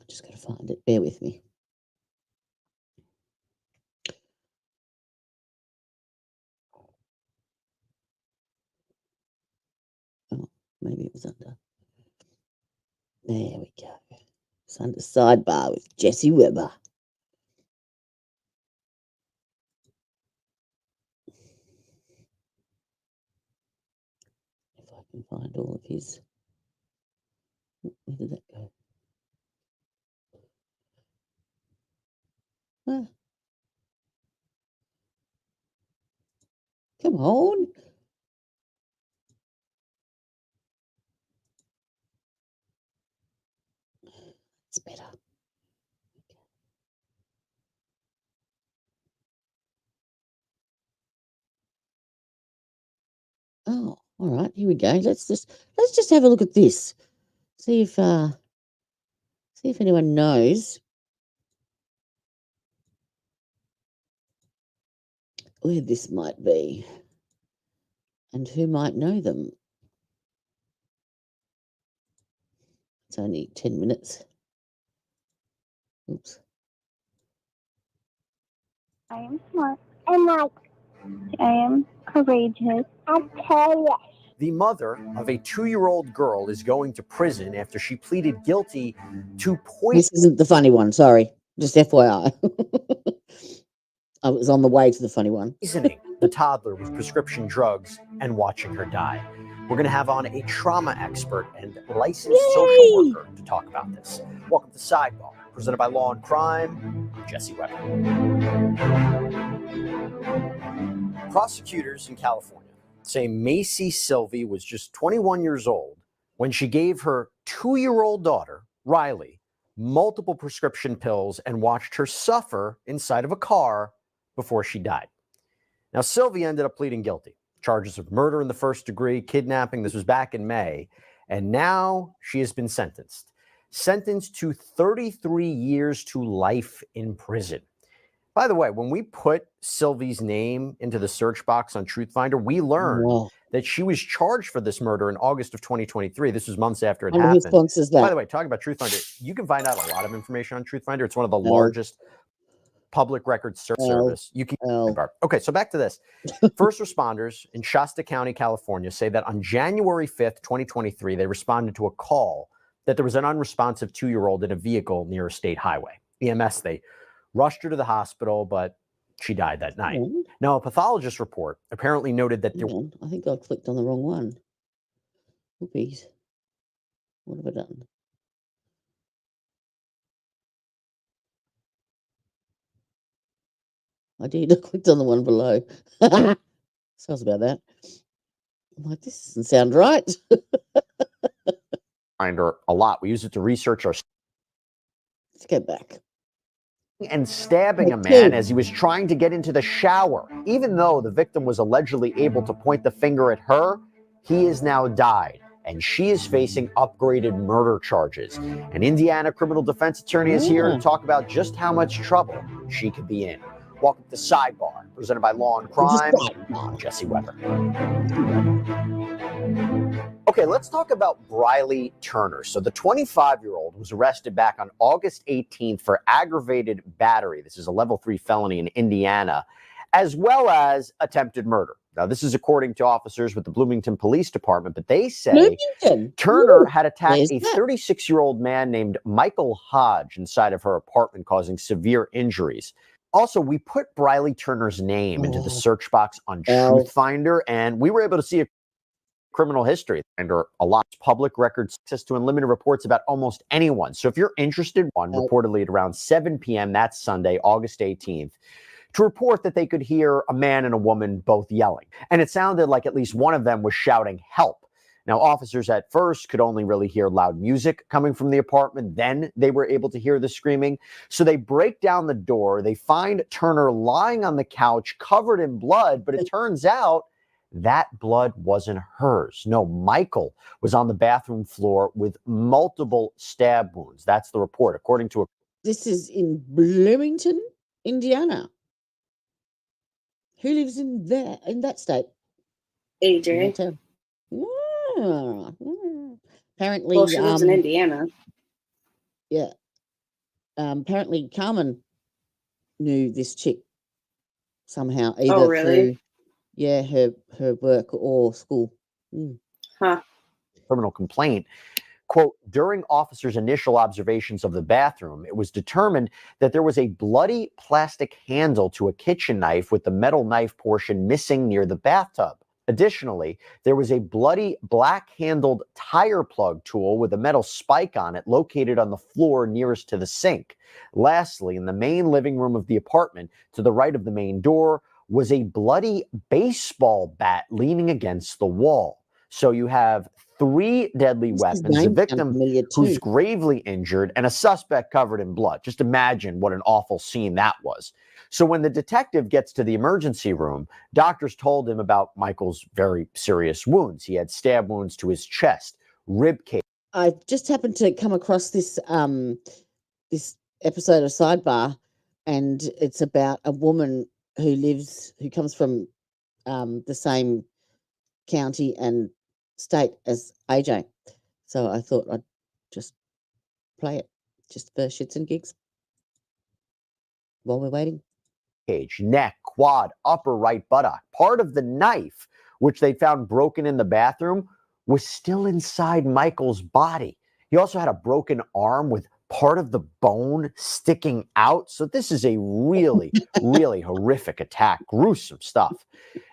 Just got to find it. Bear with me. Maybe it was under. There we go. It's under sidebar with Jesse Weber. If I can find all of his. Where did that go? Ah. Come on. It's better. Oh, all right. Here we go. Let's just have a look at this. See if anyone knows where this might be and who might know them. It's only 10 minutes. Oops. I am smart and like I am courageous. I tell you. The mother of a 2-year-old girl is going to prison after she pleaded guilty to This isn't the funny one. Sorry. Just FYI. I was on the way to the funny one. poisoning the toddler with prescription drugs and watching her die. We're going to have on a trauma expert and licensed social worker to talk about this. Welcome to Sidebar, presented by Law and Crime. I'm Jesse Weber. Prosecutors in California say Macy Sylvie was just 21 years old when she gave her 2-year-old daughter, Riley, multiple prescription pills and watched her suffer inside of a car before she died. Now, Sylvie ended up pleading guilty. Charges of murder in the first degree, kidnapping. This was back in May. And now she has been sentenced. Sentenced to 33 years to life in prison. By the way, when we put Sylvie's name into the search box on TruthFinder, we learned that she was charged for this murder in August of 2023. This was months after it happened. Who sponsors that? By the way, talking about TruthFinder, you can find out a lot of information on TruthFinder. It's one of the largest public record search service. You can. Okay, so back to this. First responders in Shasta County, California, say that on January 5th, 2023, they responded to a call that there was an unresponsive 2-year-old in a vehicle near a state highway. EMS, they rushed her to the hospital, but she died that night. Now, a pathologist report apparently noted that I think I clicked on the wrong one. Whoopies. What have I done? I did. I clicked on the one below. Sounds about that. I'm like, this doesn't sound right. find her a lot. We use it to research our. Let's go back. And stabbing a man as he was trying to get into the shower. Even though the victim was allegedly able to point the finger at her, he has now died, and she is facing upgraded murder charges. An Indiana criminal defense attorney is here to talk about just how much trouble she could be in. Welcome to Sidebar, presented by Law and Crime. I'm Jesse Weber. Okay, let's talk about Briley Turner. So the 25-year-old was arrested back on August 18th for aggravated battery. This is a level 3 felony in Indiana, as well as attempted murder. Now, this is according to officers with the Bloomington Police Department, but they say Turner had attacked a 36-year-old man named Michael Hodge inside of her apartment, causing severe injuries. Also, we put Briley Turner's name into the search box on TruthFinder, and we were able to see a criminal history under a lot of public records, access to unlimited reports about almost anyone. So if you're interested, one reportedly at around 7 p.m. that Sunday, August 18th, to report that they could hear a man and a woman both yelling. And it sounded like at least one of them was shouting, "Help." Now, officers at first could only really hear loud music coming from the apartment. Then they were able to hear the screaming. So they break down the door. They find Turner lying on the couch covered in blood, but it turns out that blood wasn't hers. No, Michael was on the bathroom floor with multiple stab wounds. That's the report, according to a. This is in Bloomington, Indiana. Who lives in there, in that state? AJ. Apparently, Well, she lives in Indiana. Yeah. Apparently, Carmen knew this chick somehow, either really? through her work or school. Huh. criminal complaint, quote, during officers' initial observations of the bathroom, it was determined that there was a bloody plastic handle to a kitchen knife with the metal knife portion missing near the bathtub. Additionally, there was a bloody black-handled tire plug tool with a metal spike on it located on the floor nearest to the sink. Lastly, in the main living room of the apartment, to the right of the main door, was a bloody baseball bat leaning against the wall. So you have 3 deadly weapons, a victim who's gravely injured, and a suspect covered in blood. Just imagine what an awful scene that was. So when the detective gets to the emergency room, doctors told him about Michael's very serious wounds. He had stab wounds to his chest, rib cage. I just happened to come across this this episode of Sidebar, and it's about a woman who comes from the same county and state as AJ. So I thought I'd just play it just for shits and gigs while we're waiting. Neck, quad, upper right buttock. Part of the knife, which they found broken in the bathroom, was still inside Michael's body. He also had a broken arm with part of the bone sticking out. So this is a really, really horrific attack. Gruesome stuff.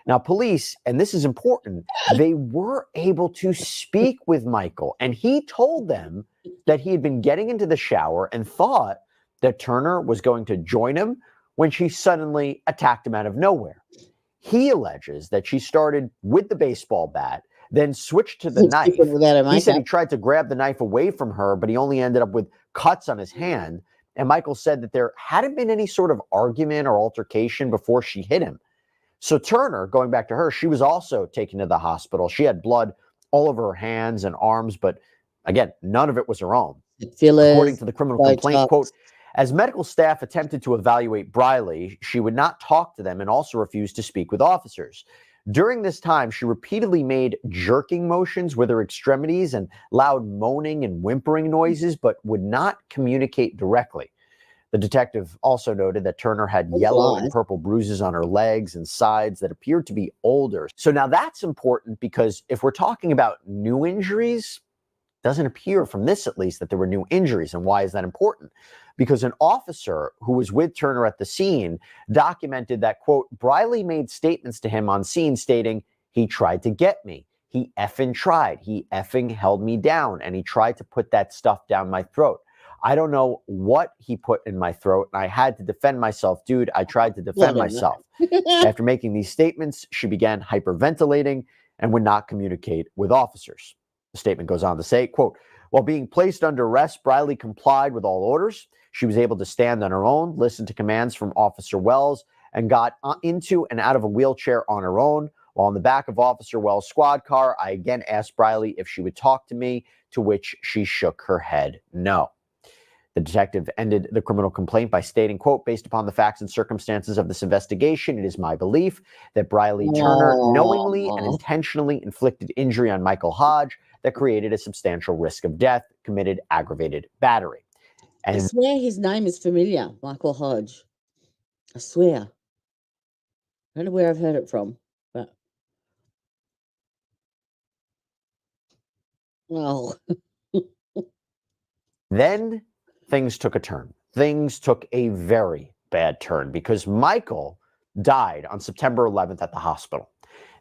Now, police, and this is important, they were able to speak with Michael, and he told them that he had been getting into the shower and thought that Turner was going to join him when she suddenly attacked him out of nowhere. He alleges that she started with the baseball bat, then switched to the knife. He said he tried to grab the knife away from her, but he only ended up with cuts on his hand. And Michael said that there hadn't been any sort of argument or altercation before she hit him. So Turner, going back to her, she was also taken to the hospital. She had blood all over her hands and arms, but again, none of it was her own. According to the criminal complaint, quote, as medical staff attempted to evaluate Briley, she would not talk to them and also refused to speak with officers. During this time, she repeatedly made jerking motions with her extremities and loud moaning and whimpering noises, but would not communicate directly. The detective also noted that Turner had yellow and purple bruises on her legs and sides that appeared to be older. So now that's important because if we're talking about new injuries, it doesn't appear from this at least that there were new injuries. And why is that important? Because an officer who was with Turner at the scene documented that, quote, Briley made statements to him on scene stating, he tried to get me. He effing tried. He effing held me down, and he tried to put that stuff down my throat. I don't know what he put in my throat, and I had to defend myself. Dude, I tried to defend myself. After making these statements, she began hyperventilating and would not communicate with officers. The statement goes on to say, quote, while being placed under arrest, Briley complied with all orders. She was able to stand on her own, listen to commands from Officer Wells, and got into and out of a wheelchair on her own. While in the back of Officer Wells' squad car, I again asked Briley if she would talk to me, to which she shook her head no. The detective ended the criminal complaint by stating, quote, based upon the facts and circumstances of this investigation, it is my belief that Briley Turner knowingly and intentionally inflicted injury on Michael Hodge that created a substantial risk of death, committed aggravated battery. And I swear his name is familiar, Michael Hodge. I swear. I don't know where I've heard it from, but oh. Then things took a turn. Things took a very bad turn because Michael died on September 11th at the hospital.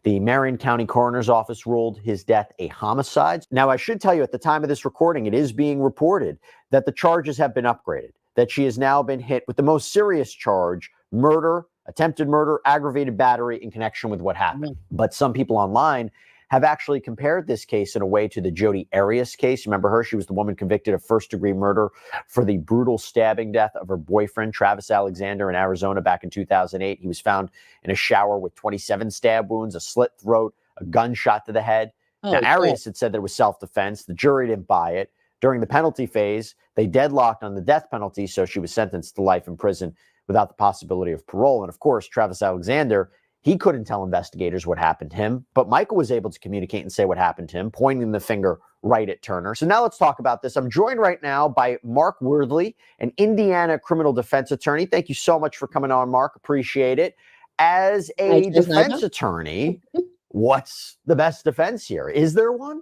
The Marion County Coroner's Office ruled his death a homicide. Now, I should tell you at the time of this recording, it is being reported that the charges have been upgraded, that she has now been hit with the most serious charge, murder, attempted murder, aggravated battery in connection with what happened. But some people online have actually compared this case in a way to the Jodi Arias case. Remember her? She was the woman convicted of first-degree murder for the brutal stabbing death of her boyfriend, Travis Alexander, in Arizona back in 2008. He was found in a shower with 27 stab wounds, a slit throat, a gunshot to the head. Now, Arias had said there was self-defense. The jury didn't buy it. During the penalty phase, they deadlocked on the death penalty, so she was sentenced to life in prison without the possibility of parole. And of course, Travis Alexander, he couldn't tell investigators what happened to him, but Michael was able to communicate and say what happened to him, pointing the finger right at Turner. So now let's talk about this. I'm joined right now by Mark Worthley, an Indiana criminal defense attorney. Thank you so much for coming on, Mark. Appreciate it. As a defense attorney, what's the best defense here? Is there one?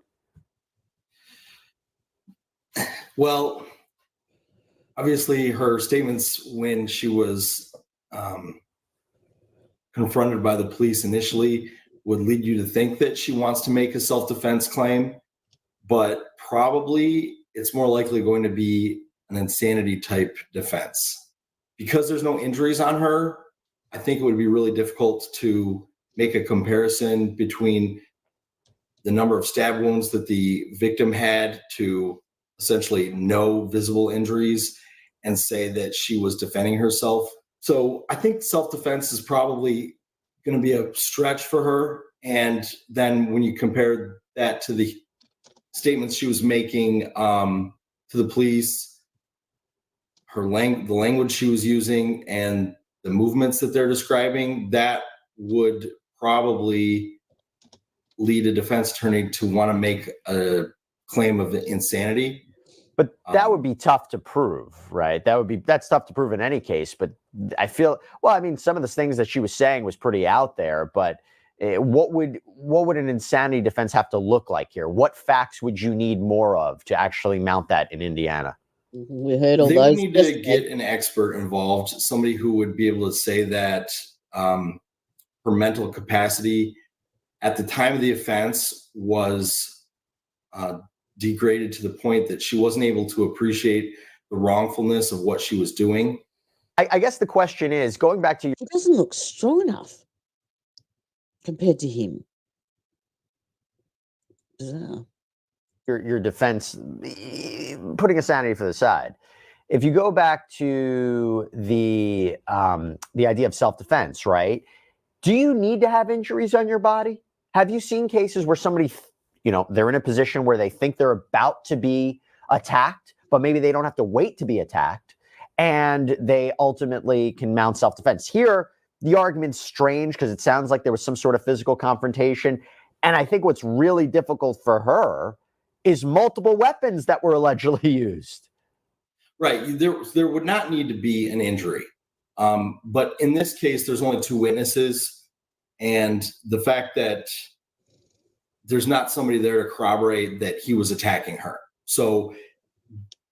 Well, obviously, her statements when she was confronted by the police initially would lead you to think that she wants to make a self-defense claim, but probably it's more likely going to be an insanity type defense. Because there's no injuries on her, I think it would be really difficult to make a comparison between the number of stab wounds that the victim had to essentially no visible injuries and say that she was defending herself. So I think self-defense is probably going to be a stretch for her. And then when you compare that to the statements she was making to the police, the language she was using, and the movements that they're describing, that would probably lead a defense attorney to want to make a claim of insanity. But that would be tough to prove, right? That's tough to prove in any case. But I feel, well, I mean, some of the things that she was saying was pretty out there. But what would an insanity defense have to look like here? What facts would you need more of to actually mount that in Indiana? We heard all They those. would need to get an expert involved, somebody who would be able to say that her mental capacity at the time of the offense was degraded to the point that she wasn't able to appreciate the wrongfulness of what she was doing. I guess the question is, going back to She doesn't look strong enough compared to him. Bizarre. your defense, putting insanity for the side. If you go back to the idea of self-defense, right? Do you need to have injuries on your body? Have you seen cases where somebody, they're in a position where they think they're about to be attacked, but maybe they don't have to wait to be attacked, and they ultimately can mount self-defense? Here, the argument's strange because it sounds like there was some sort of physical confrontation. And I think what's really difficult for her is multiple weapons that were allegedly used. Right. There would not need to be an injury. But in this case, there's only two witnesses. And the fact that there's not somebody there to corroborate that he was attacking her. So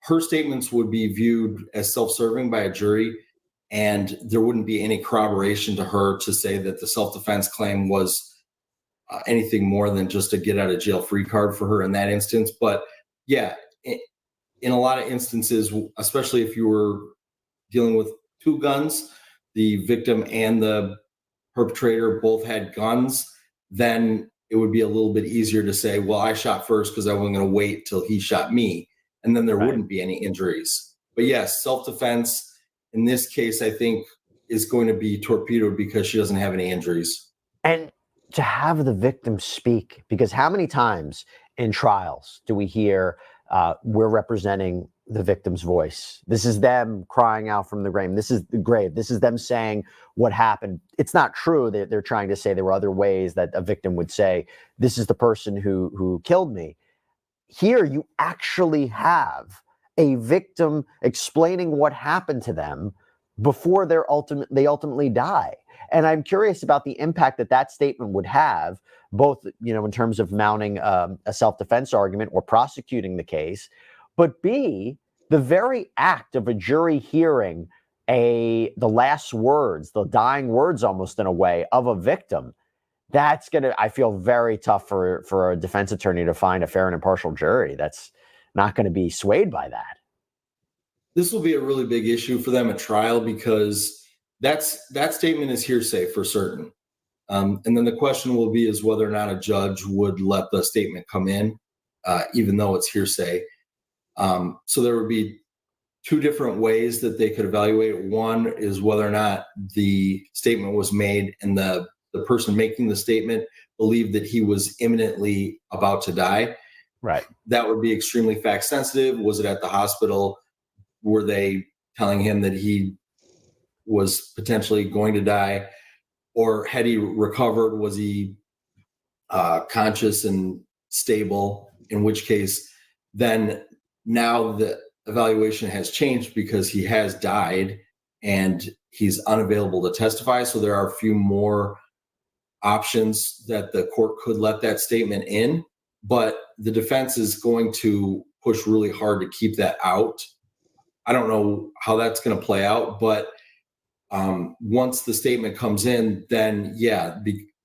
her statements would be viewed as self-serving by a jury, and there wouldn't be any corroboration to her to say that the self-defense claim was anything more than just a get out of jail free card for her in that instance. But yeah, in a lot of instances, especially if you were dealing with two guns, the victim and the perpetrator both had guns, then it would be a little bit easier to say, well, I shot first because I wasn't going to wait till he shot me. And then there wouldn't be any injuries. But yes, self-defense in this case, I think, is going to be torpedoed because she doesn't have any injuries. And to have the victim speak, because how many times in trials do we hear we're representing the victim's voice? This is them crying out from the grave. This is the grave. This is them saying what happened. It's not true that they're trying to say there were other ways that a victim would say, this is the person who killed me. Here you actually have a victim explaining what happened to them before they ultimately die. And I'm curious about the impact that statement would have, both, in terms of mounting a self-defense argument or prosecuting the case, but B, the very act of a jury hearing the last words, the dying words almost in a way of a victim. That's I feel very tough for a defense attorney to find a fair and impartial jury that's not going to be swayed by that. This will be a really big issue for them at trial because that statement is hearsay for certain. And then the question will be is whether or not a judge would let the statement come in, even though it's hearsay. So there would be two different ways that they could evaluate it. One is whether or not the statement was made and the person making the statement believed that he was imminently about to die. Right. That would be extremely fact sensitive. Was it at the hospital? Were they telling him that he was potentially going to die? Or had he recovered? Was he conscious and stable? In which case, then now the evaluation has changed because he has died and he's unavailable to testify. So there are a few more options that the court could let that statement in. But the defense is going to push really hard to keep that out. I don't know how that's going to play out, but once the statement comes in, then yeah,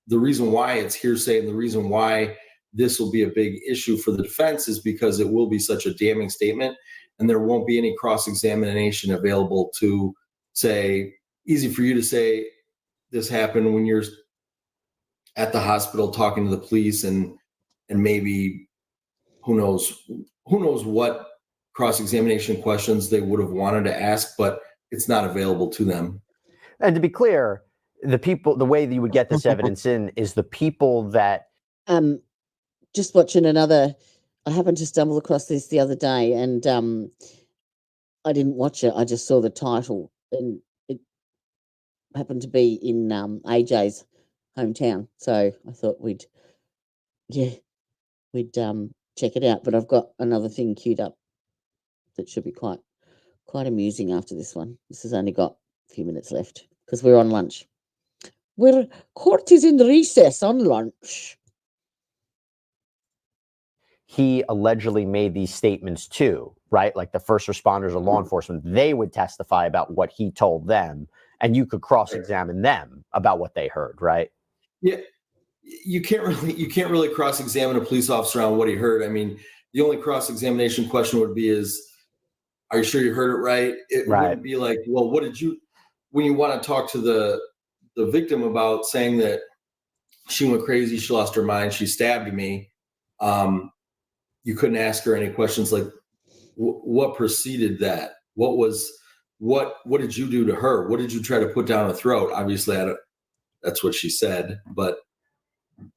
the reason why it's hearsay and the reason why this will be a big issue for the defense is because it will be such a damning statement, and there won't be any cross-examination available to say, easy for you to say this happened when you're at the hospital talking to the police, and maybe who knows what cross-examination questions they would have wanted to ask, but it's not available to them. And to be clear, the way that you would get this evidence in is the people that. Just watching another. I happened to stumble across this the other day, and I didn't watch it. I just saw the title, and it happened to be in AJ's hometown. So I thought we'd check it out. But I've got another thing queued up that should be quite amusing after this one. This has only got a few minutes left because we're on lunch. Court is in recess on lunch. He allegedly made these statements too, right? Like the first responders or law enforcement, they would testify about what he told them, and you could cross-examine them about what they heard, right? Yeah, you can't really cross-examine a police officer on what he heard. I mean, the only cross-examination question would be are you sure you heard it right? It wouldn't be like, well, what did you, when you want to talk to the victim about saying that she went crazy, she lost her mind, she stabbed me, you couldn't ask her any questions like what preceded that? What did you do to her? What did you try to put down her throat? Obviously, that's what she said, but.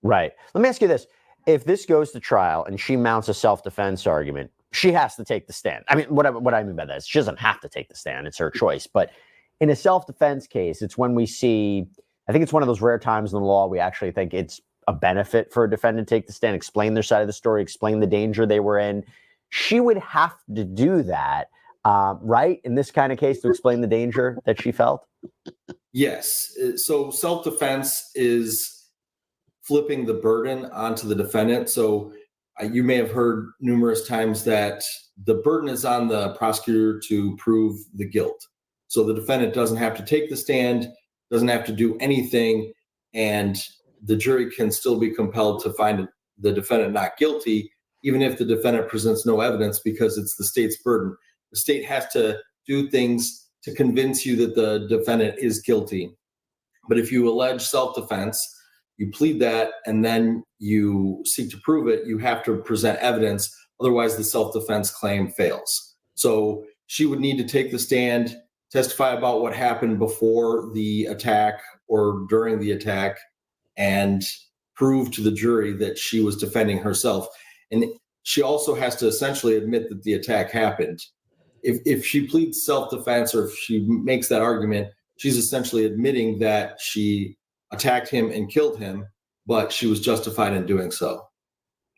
Right. Let me ask you this. If this goes to trial and she mounts a self-defense argument, she has to take the stand. I mean, what I mean by that is she doesn't have to take the stand. It's her choice. But in a self-defense case, it's when we see, I think it's one of those rare times in the law we actually think it's a benefit for a defendant to take the stand, explain their side of the story, explain the danger they were in. She would have to do that, right? In this kind of case, to explain the danger that she felt? Yes. So self-defense is flipping the burden onto the defendant. So you may have heard numerous times that the burden is on the prosecutor to prove the guilt. So the defendant doesn't have to take the stand, doesn't have to do anything, and the jury can still be compelled to find the defendant not guilty, even if the defendant presents no evidence, because it's the state's burden. The state has to do things to convince you that the defendant is guilty. But if you allege self-defense, you plead that, and then you seek to prove it, you have to present evidence. Otherwise, the self-defense claim fails. So she would need to take the stand, testify about what happened before the attack or during the attack, and prove to the jury that she was defending herself. And she also has to essentially admit that the attack happened. If she pleads self-defense, or if she makes that argument, she's essentially admitting that she attacked him and killed him, but she was justified in doing so.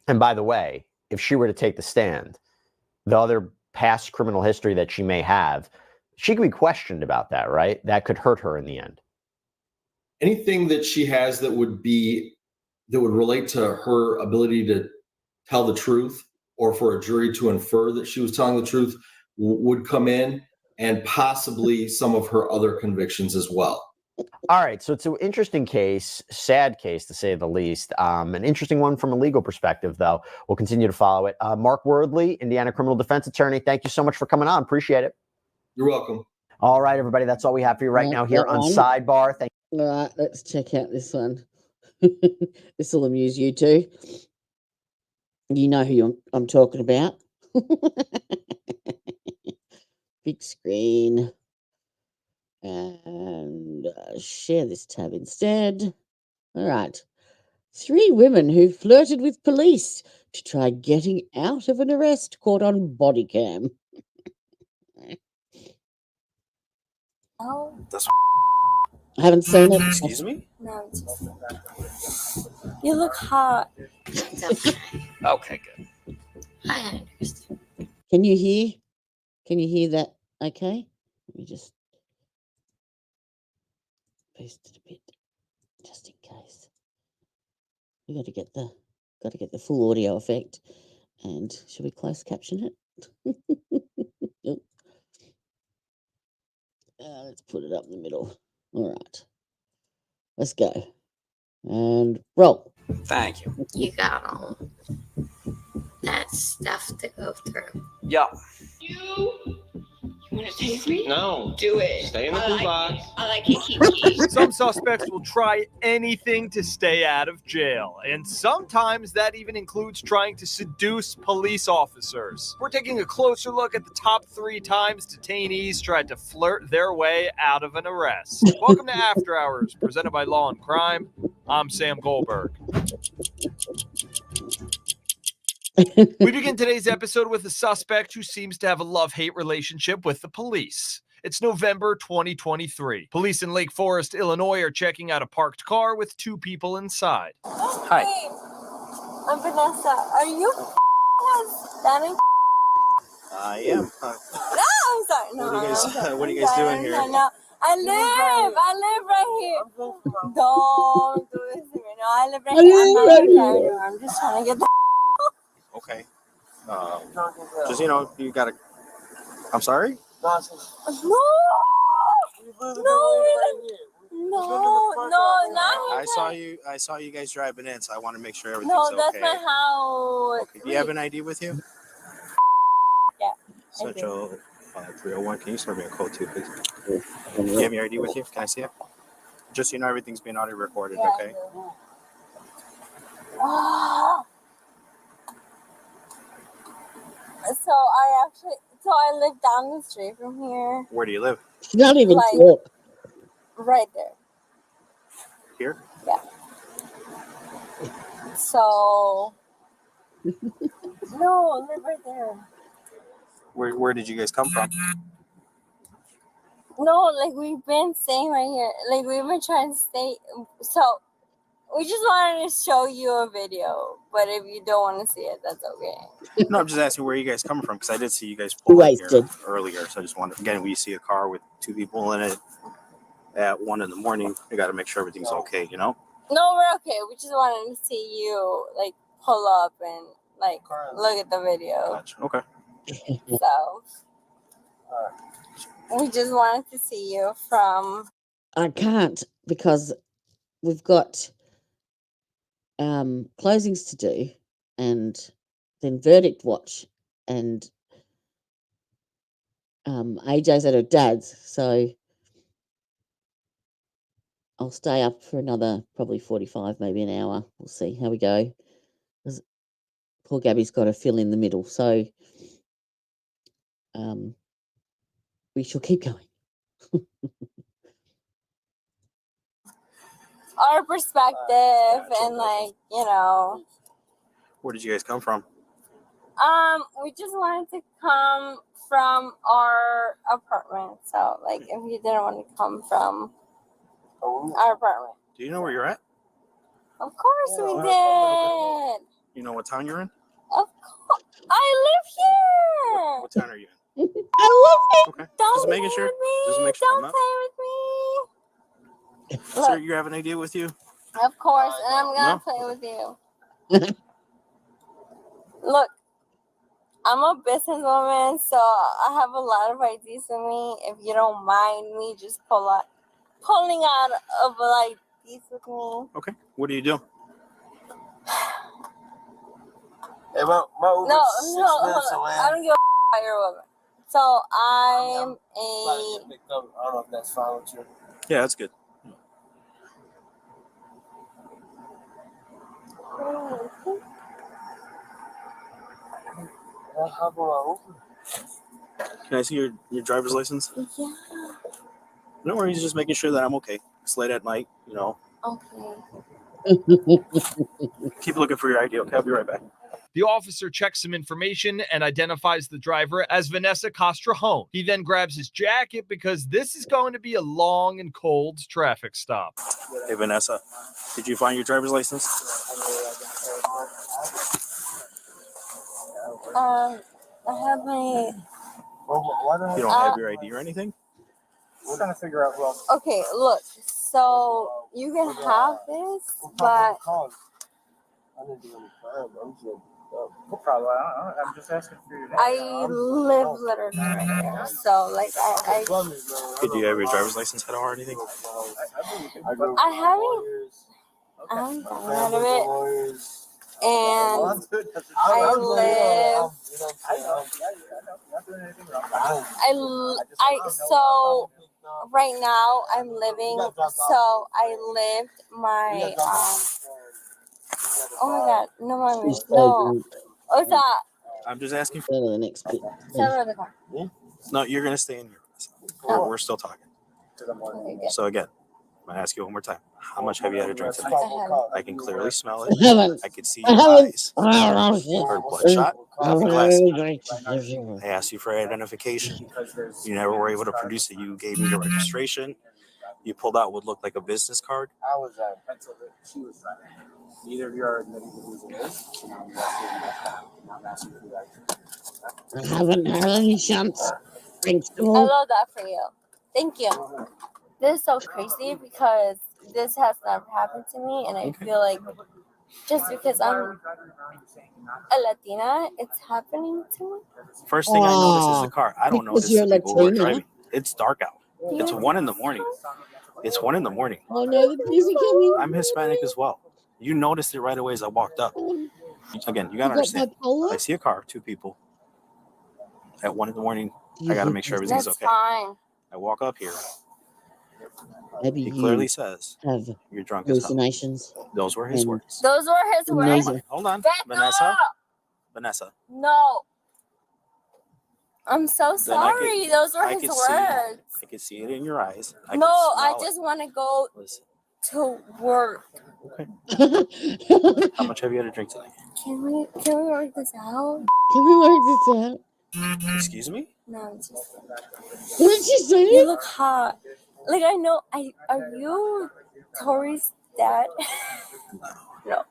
And by the way, if she were to take the stand, the other past criminal history that she may have, she could be questioned about that, right? That could hurt her in the end. Anything that she has that would relate to her ability to tell the truth, or for a jury to infer that she was telling the truth, would come in, and possibly some of her other convictions as well. All right, so it's an interesting case, sad case to say the least. An interesting one from a legal perspective, though. We'll continue to follow it. Mark Wordley, Indiana criminal defense attorney, thank you so much for coming on. Appreciate it. You're welcome. All right, everybody, that's all we have for you right now here on Sidebar. Thank you. All right, let's check out this one. This will amuse you too. You know who I'm talking about. Big screen. And share this tab instead. All right. 3 women who flirted with police to try getting out of an arrest caught on body cam. Oh, I haven't seen it. excuse me? No, it's just... You look hot. Okay, good. I understand. Can you hear that? Okay. Let me just paste it a bit, just in case. We got to get the full audio effect. And should we close caption it? Yep. Let's put it up in the middle. All right. Let's go. And roll. Thank you. You got all that stuff to go through. Yeah. You want to tase me? No. Do it. Stay in the blue box. I like it. Some suspects will try anything to stay out of jail, and sometimes that even includes trying to seduce police officers. We're taking a closer look at the top 3 times detainees tried to flirt their way out of an arrest. Welcome to After Hours, presented by Law and Crime. I'm Sam Goldberg. We begin today's episode with a suspect who seems to have a love-hate relationship with the police. It's November 2023. Police in Lake Forest, Illinois are checking out a parked car with 2 people inside. Hi. Hey, I'm Vanessa. Are you standing? I am. No, I'm sorry. No, What are you guys- I'm sorry. what are you I'm guys sorry. doing here? No, I live right here. Don't do this to me. No, I live right here. I'm not gonna drive anywhere. I'm just trying to get the Okay. Just, you gotta. I'm sorry? No, not here. I saw you guys driving in, so I want to make sure everything's No, okay. that's my house. Okay. Do you have an ID with you? Yeah. Central 301. Can you serve me a code too, please? Do you have your ID with you? Can I see it? Just so you know, everything's being audio recorded, Yeah, okay? So I live down the street from here. Where do you live? She's not even Like- talk. Right there. Here? Yeah. So no, I live right there. Where did you guys come from? No, like we've been staying right here. Like we've been trying to stay. So we just wanted to show you a video, but if you don't want to see it, that's okay. No, I'm just asking where you guys coming from because I did see you guys pull in here Wasted. earlier. So I just wondered again, when you see a car with 2 people in it at 1 in the morning, you got to make sure everything's okay, you know? No, we're okay. We just wanted to see you like pull up and like look at the video. Okay. So we just wanted to see you from. I can't because we've got closings to do and then verdict watch and AJ's at her dad's, so I'll stay up for another probably 45, maybe an hour. We'll see how we go. 'Cause poor Gabby's got to fill in the middle, so we shall keep going. Our perspective and like Where did you guys come from? we just wanted to come from our apartment. So like if you didn't want to come from our apartment, Do you know where you're at? of course we did. You know what town you're in? Of course, I live here. What town are you in? I love it. Okay. Don't Just making play sure. with me. Just make sure Don't I'm up. play with me. Sir, Look, you have an ID with you? of course, and I'm gonna No. play with you. Look, I'm a businesswoman, so I have a lot of ideas with me. If you don't mind me just pulling out of like these with me. Okay. What do you do? Hey, no, hold on. I don't give a about your woman. So I'm a. I don't know if that's fine with you. Yeah, that's good. Can I see your driver's license? Yeah. No worries, just making sure that I'm okay. It's late at night, Okay. Keep looking for your ID, okay? I'll be right back. The officer checks some information and identifies the driver as Vanessa Castrajón. He then grabs his jacket because this is going to be a long and cold traffic stop. Hey, Vanessa, did you find your driver's license? I have my. You don't have your ID or anything? We're trying to figure out who else. Okay, look. So you can have this, but Probably. I'm just asking for your name. I live literally right here. So, like, I Could you have your driver's license at all or anything? I haven't gotten out of it. And so right now I'm living, so I lived my, oh my God, no, mommy, no. What's that? I'm just asking for Go to the next bit. Tell her the car. No, you're going to stay in here. Oh. We're still talking. Okay, good. So again, I'm going to ask you one more time. How much have you had to drink today? I can clearly smell I it. haven't. I can see I your haven't. eyes. Heard bloodshot. Nothing classy. I asked you for identification. You never were able to produce it. You gave me your registration. You pulled out what looked like a business card. I was at Pennsylvania. She was driving. Neither of you are admitting to losing this. I'm asking for that. I haven't had any chance. Thanks to I all. love that for you. Thank you. This is so crazy because this has never happened to me, and I feel like just because I'm a Latina, it's happening to me. First thing I notice is the car. I don't because notice you're the people who are Latina. driving. It's dark out. It's 1 in the morning. It's 1 in the morning. Oh no, the police are coming. I'm Hispanic as well. You noticed it right away as I walked up. Again, you gotta You got understand. bipolar? I see a car, 2 people. At 1 in the morning, I gotta make sure everything's That's okay. fine. I walk up here. Maybe He you clearly says have you're drunk as hell. hallucinations. Those were his and words. Those were his words. amnesia. Hold on, Back Vanessa. up. Vanessa. No. I'm so Then I sorry. could- Those were I his could words. I can see it in your eyes. No, I can smell just want to go Listen. to work. Okay. How much have you had to drink today? Can we work this out? Can we work this out? Excuse me? No, I'm just. What did she say? You look hot. Like I know. Are you Tori's dad? No.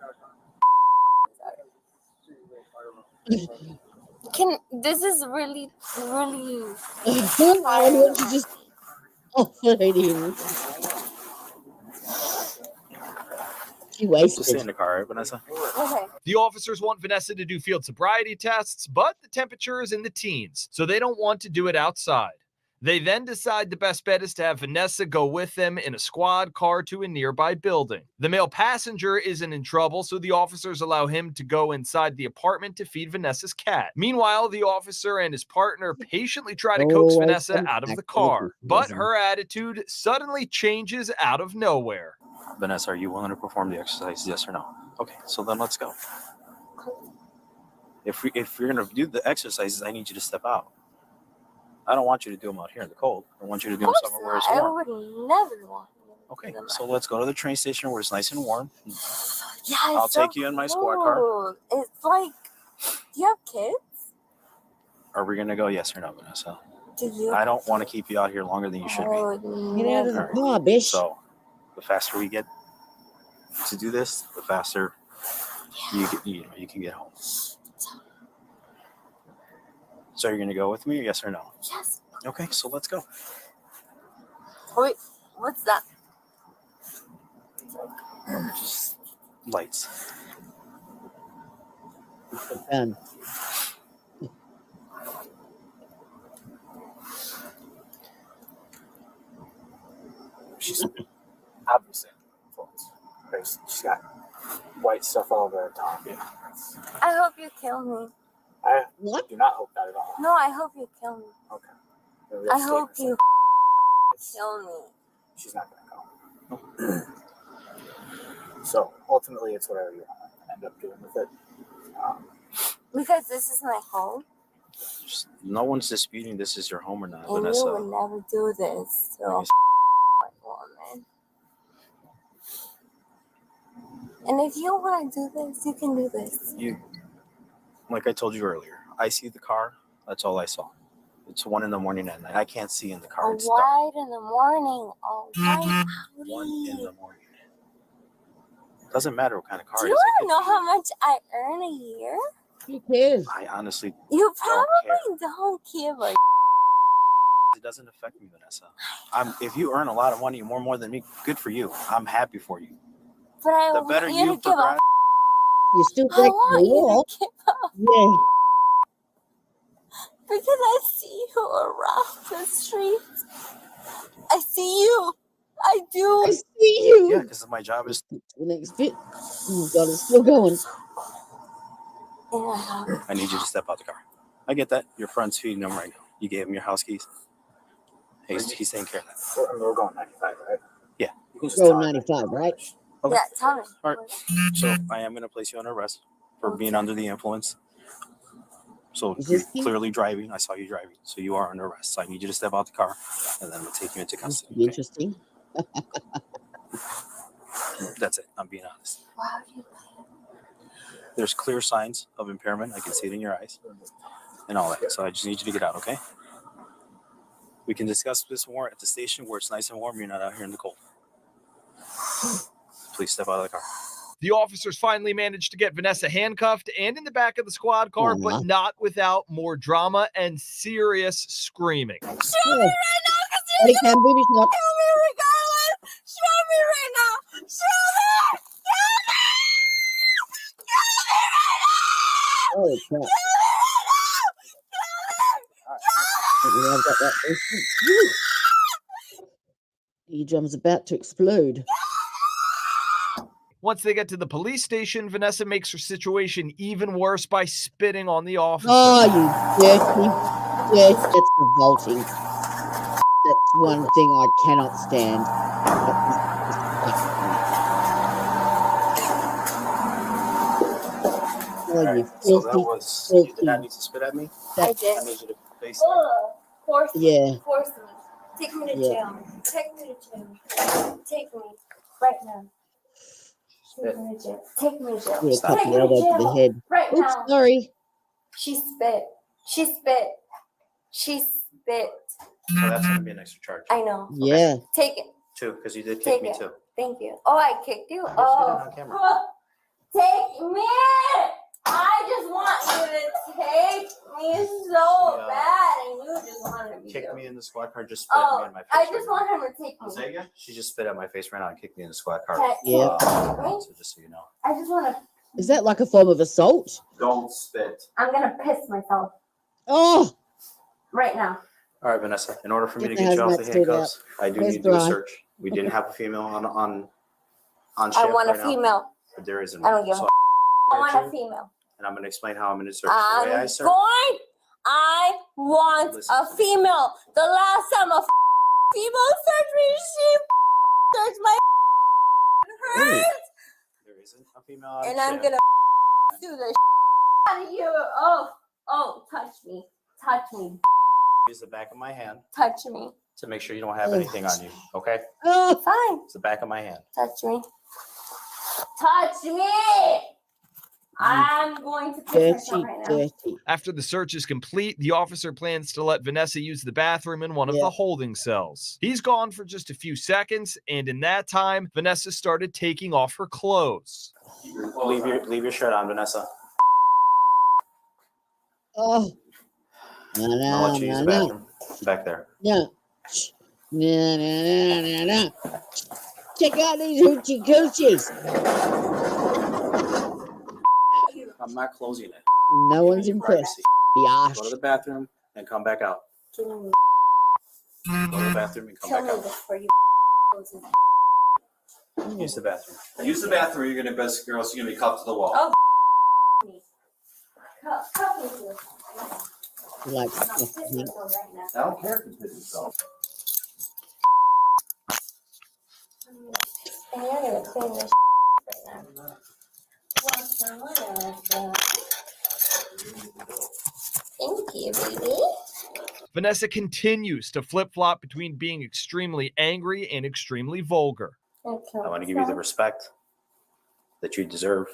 This is really. Why don't you just offer it in? She Just stay wasted. in the car, right, Vanessa? Okay. The officers want Vanessa to do field sobriety tests, but the temperature is in the teens, so they don't want to do it outside. They then decide the best bet is to have Vanessa go with them in a squad car to a nearby building. The male passenger isn't in trouble, so the officers allow him to go inside the apartment to feed Vanessa's cat. Meanwhile, the officer and his partner patiently try to coax Always Vanessa comes out of back the to the car, but confusion. her attitude suddenly changes out of nowhere. Vanessa, are you willing to perform the exercise? Yes or no? Okay, so then let's go. If you're gonna do the exercises, I need you to step out. I don't want you to do them out here in the cold. I want you to do them somewhere where it's I warm. would never want. Okay, so let's go to the train station where it's nice and warm. Yeah, I'll take you in my squad car. cool. It's like, do you have kids? Are we gonna go? Yes or no, Vanessa? Do you? I don't want to keep you out here longer than you should be. Get out of the Alright. car, bitch. So, the faster we get to do this, the faster you can get home. So you're gonna go with me, yes or no? Yes. Okay, so let's go. Wait, what's that? Just lights. Done. She's obviously influenced. She's got white stuff all over her top. Yeah. I hope you kill me. I What? do not hope that at all. No, I hope you kill me. Okay. Maybe I that's hope statement. you kill me. She's not gonna go. So ultimately, it's whatever you end up doing with it. Because this is my home, No one's disputing this is your home or not, and Vanessa. you would never do this to a Yes. woman. And if you want to do this, you can do this. Like I told you earlier, I see the car. That's all I saw. It's 1 in the morning at night. I can't see in the car. It's dark. White in the morning. Oh, white. 1 in the morning. Doesn't matter what kind of car Do it you is. want to know how much I earn a year? Who cares? I honestly You don't care. probably don't care, but It doesn't affect me, Vanessa. If you earn a lot of money, more than me, good for you. I'm happy for you. I The want better you you to give a progress, You're still I breaking the want you law. to give up Yeah. because I see you around the streets. I see you. I do. I see you. Yeah, because my job is. The next bit. Oh God, it's still going. I need you to step out the car. I get that. Your friend's feeding him right now. You gave him your house keys. He's taking care of that. We're going 95, right? Yeah. You can just Road talk. 95, right? Okay. Yeah, tell me. All right. So I am going to place you on arrest for being under the influence. So Is you're this thing? clearly driving. I saw you driving. So you are under arrest. So I need you to step out the car, and then we'll take you into This custody. could be interesting. That's it. I'm being honest. Wow, you There's clear signs of impairment. I can see it in your eyes and all that. So I just need you to get out, okay? We can discuss this more at the station where it's nice and warm. You're not out here in the cold. Please step out of the car. The officers finally managed to get Vanessa handcuffed and in the back of the squad car, but not without more drama and serious screaming. Shoot me right now, because you're Body gonna cam, booby kill snap. me regardless. Shoot me right now. Shoot me. Kill me. Kill me right now. Holy crap. I've got that. Eardrum's about to explode. Once they get to the police station, Vanessa makes her situation even worse by spitting on the officer. Oh, you dirty. Yes, that's revolting. That's one thing I cannot stand. Oh, you So that filthy, was. You did filthy. not need to spit at me. I did. I need you to face. Force me. Yeah. Force me. Take me to Yeah. jail. Take me to jail. Take me right now. Take me to jail. Take me to jail. Yeah, Take cut me the elbow to the jail. head. Right Oops, now. sorry. She spit. She spit. She spit. So that's going to be an extra charge. I know. Yeah. Take it. 2, because you did kick Take me it. too. Thank you. Oh, I kicked you? on Oh. camera. Take me. I just want you to take me so Yeah. bad, and you just want to be Kick there. me in the squad car. Just spit at me Oh, in my face. I just want him to take me. Say again? She just spit at my face right now and kicked me in the squad car. Okay. Yeah. So just so you know. I just want to. Is that like a form of assault? Don't spit. I'm gonna piss myself Oh, right now. All right, Vanessa. In order for me to Get get the you off the hazmat suit handcuffs, I do Where's need to do a Brian? search. We didn't have a female on shift I want a right now, female. but there isn't I don't one. give a. So I want a female. and I'm going to explain how I'm going to search. The way I I'm search. going. I want Listen. a female. The last time a female searched me, she searched my hurt, There isn't a female on and I'm shift. gonna do the out of you. Oh, touch me, Use the back of my hand touch me. to make sure you don't have anything on you. Okay? oh, Fine, It's the back of my hand. touch me. Touch me. I'm going to piss myself dirty, right now. dirty. After the search is complete, the officer plans to let Vanessa use the bathroom in one of Yeah. the holding cells. He's gone for just a few seconds, and in that time, Vanessa started taking off her clothes. Leave your shirt on, Vanessa. Oh, no, I'll let you use no, the no, bathroom. Back there. no, no, no. Check out these hoochie coochies. I'm not closing it. No one's Give me impressed. privacy. Biatch. Go to the bathroom and come back out. Kill me. Go to the bathroom and come Kill back me out. before you close it. Use the bathroom. Use the bathroom. You're gonna best girls. You're gonna be cuffed to the wall. Oh, me. Cut me too. Like, I'm not pissing myself right now. I don't care if you piss yourself. And you're gonna clean this right now. Thank you, baby. Vanessa continues to flip-flop between being extremely angry and extremely vulgar. I want to give you the respect that you deserve,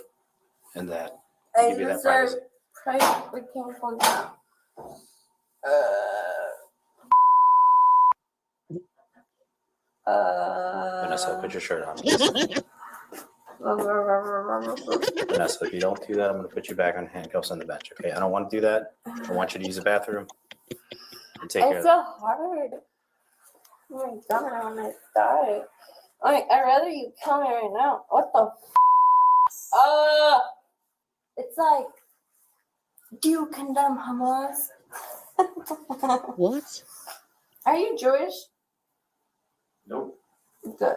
and that I give you that deserve privacy. freaking fun now. Vanessa, put your shirt on. Vanessa, if you don't do that, I'm going to put you back on handcuffs on the bench, okay? I don't want to do that. I want you to use the bathroom and take care of It's that. so hard. Oh my god, I want to die. Like, I'd rather you kill me right now. What the like, do you condemn Hamas? What? Are you Jewish? Nope. Good.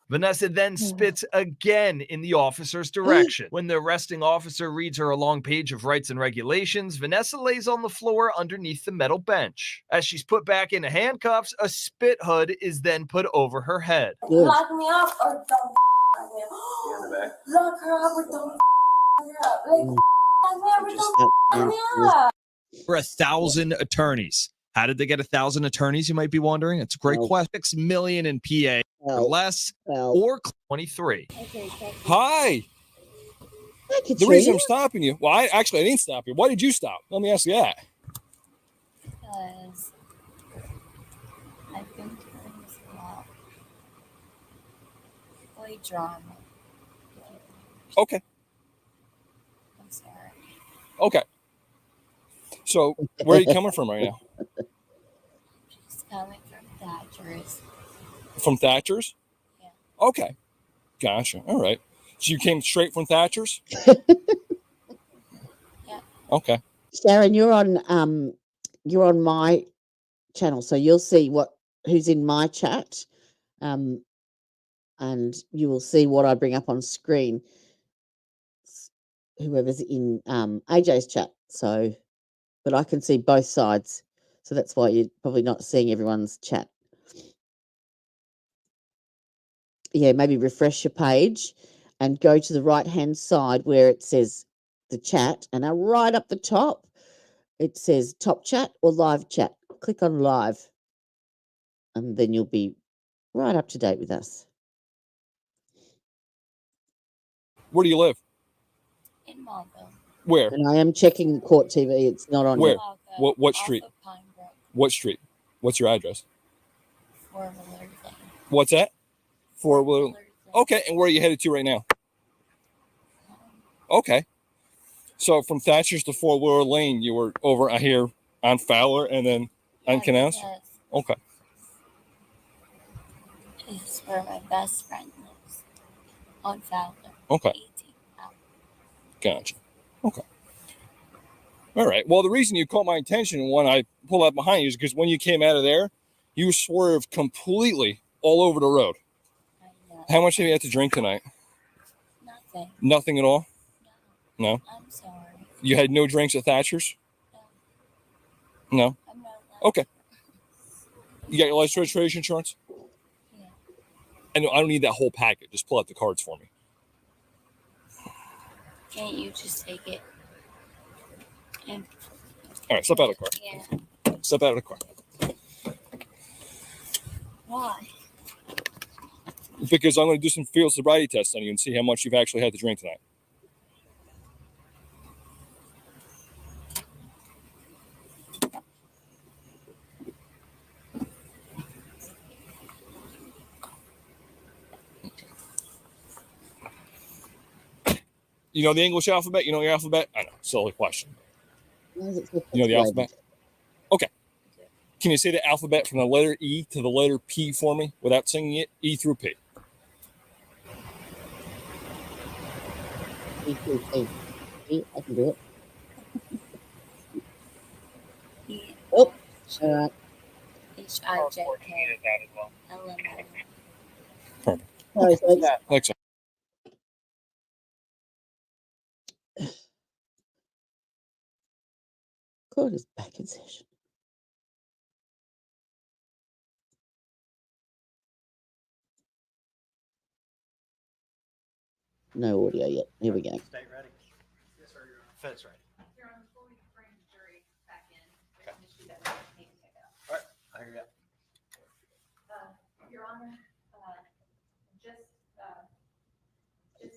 Vanessa then spits again in the officer's direction. When the arresting officer reads her a long page of rights and regulations, Vanessa lays on the floor underneath the metal bench. As she's put back into handcuffs, a spit hood is then put over her head. Lock me up or don't lock me up. Lock her up or don't lock her up. Like, lock me up or don't lock me up. For 1,000 attorneys. How did they get 1,000 attorneys, you might be wondering? It's a great question. 6 million in PA or less, or 23. Hi. Hi, the reason I'm stopping you, well, I didn't stop you. Why did you stop? Let me ask you that. Because I've been doing this a lot. Really drama. Okay. I'm sorry. Okay. So where are you coming from right now? She's coming from Thatcher's. From Thatcher's? Yeah. Okay. Gotcha. All right. So you came straight from Thatcher's? Yeah. Okay. Sharon, you're on my channel, so you'll see who's in my chat, and you will see what I bring up on screen. Whoever's in AJ's chat, so, but I can see both sides, so that's why you're probably not seeing everyone's chat. Yeah, maybe refresh your page and go to the right-hand side where it says the chat, and now right up the top, it says top chat or live chat. Click on live, and then you'll be right up to date with us. Where do you live? In Malville. Where? And I am checking Court TV. It's not on Where? yet. What street? What street? What's your address? 4 Willard Lane. What's that? 4 Willard. Okay, and where are you headed to right now? Okay. So from Thatcher's to 4 Willard Lane, you were over here on Fowler and then on Canals? Yes. Okay. It's where my best friend lives. On Fowler. Okay. Gotcha. Okay. All right. Well, the reason you caught my attention when I pulled up behind you is because when you came out of there, you swerved completely all over the road. How much have you had to drink tonight? Nothing. Nothing at all? No. I'm sorry. You had no drinks at Thatcher's? No. I'm not Okay. You got your license registration insurance? Yeah. I don't need that whole packet. Just pull out the cards for me. Can't you just take it? And All right, step out of the car. yeah. Step out of the car. Why? Because I'm going to do some field sobriety tests on you and see how much you've actually had to drink tonight. You know the English alphabet? You know your alphabet? I know, silly question. You know the alphabet? Okay. Can you say the alphabet from the letter E to the letter P for me without singing it? E through P. E through P. I can do it. Oh, all right. H-I-J-K. Perfect. Sorry, thanks. Thanks. Court is back in session. No audio yet. Here we go. State ready? Yes, sir. Fed's ready. You're on the floor, you can bring the jury back in. Okay. Issue that we need to take out. All right. I hear you. Your Honor, just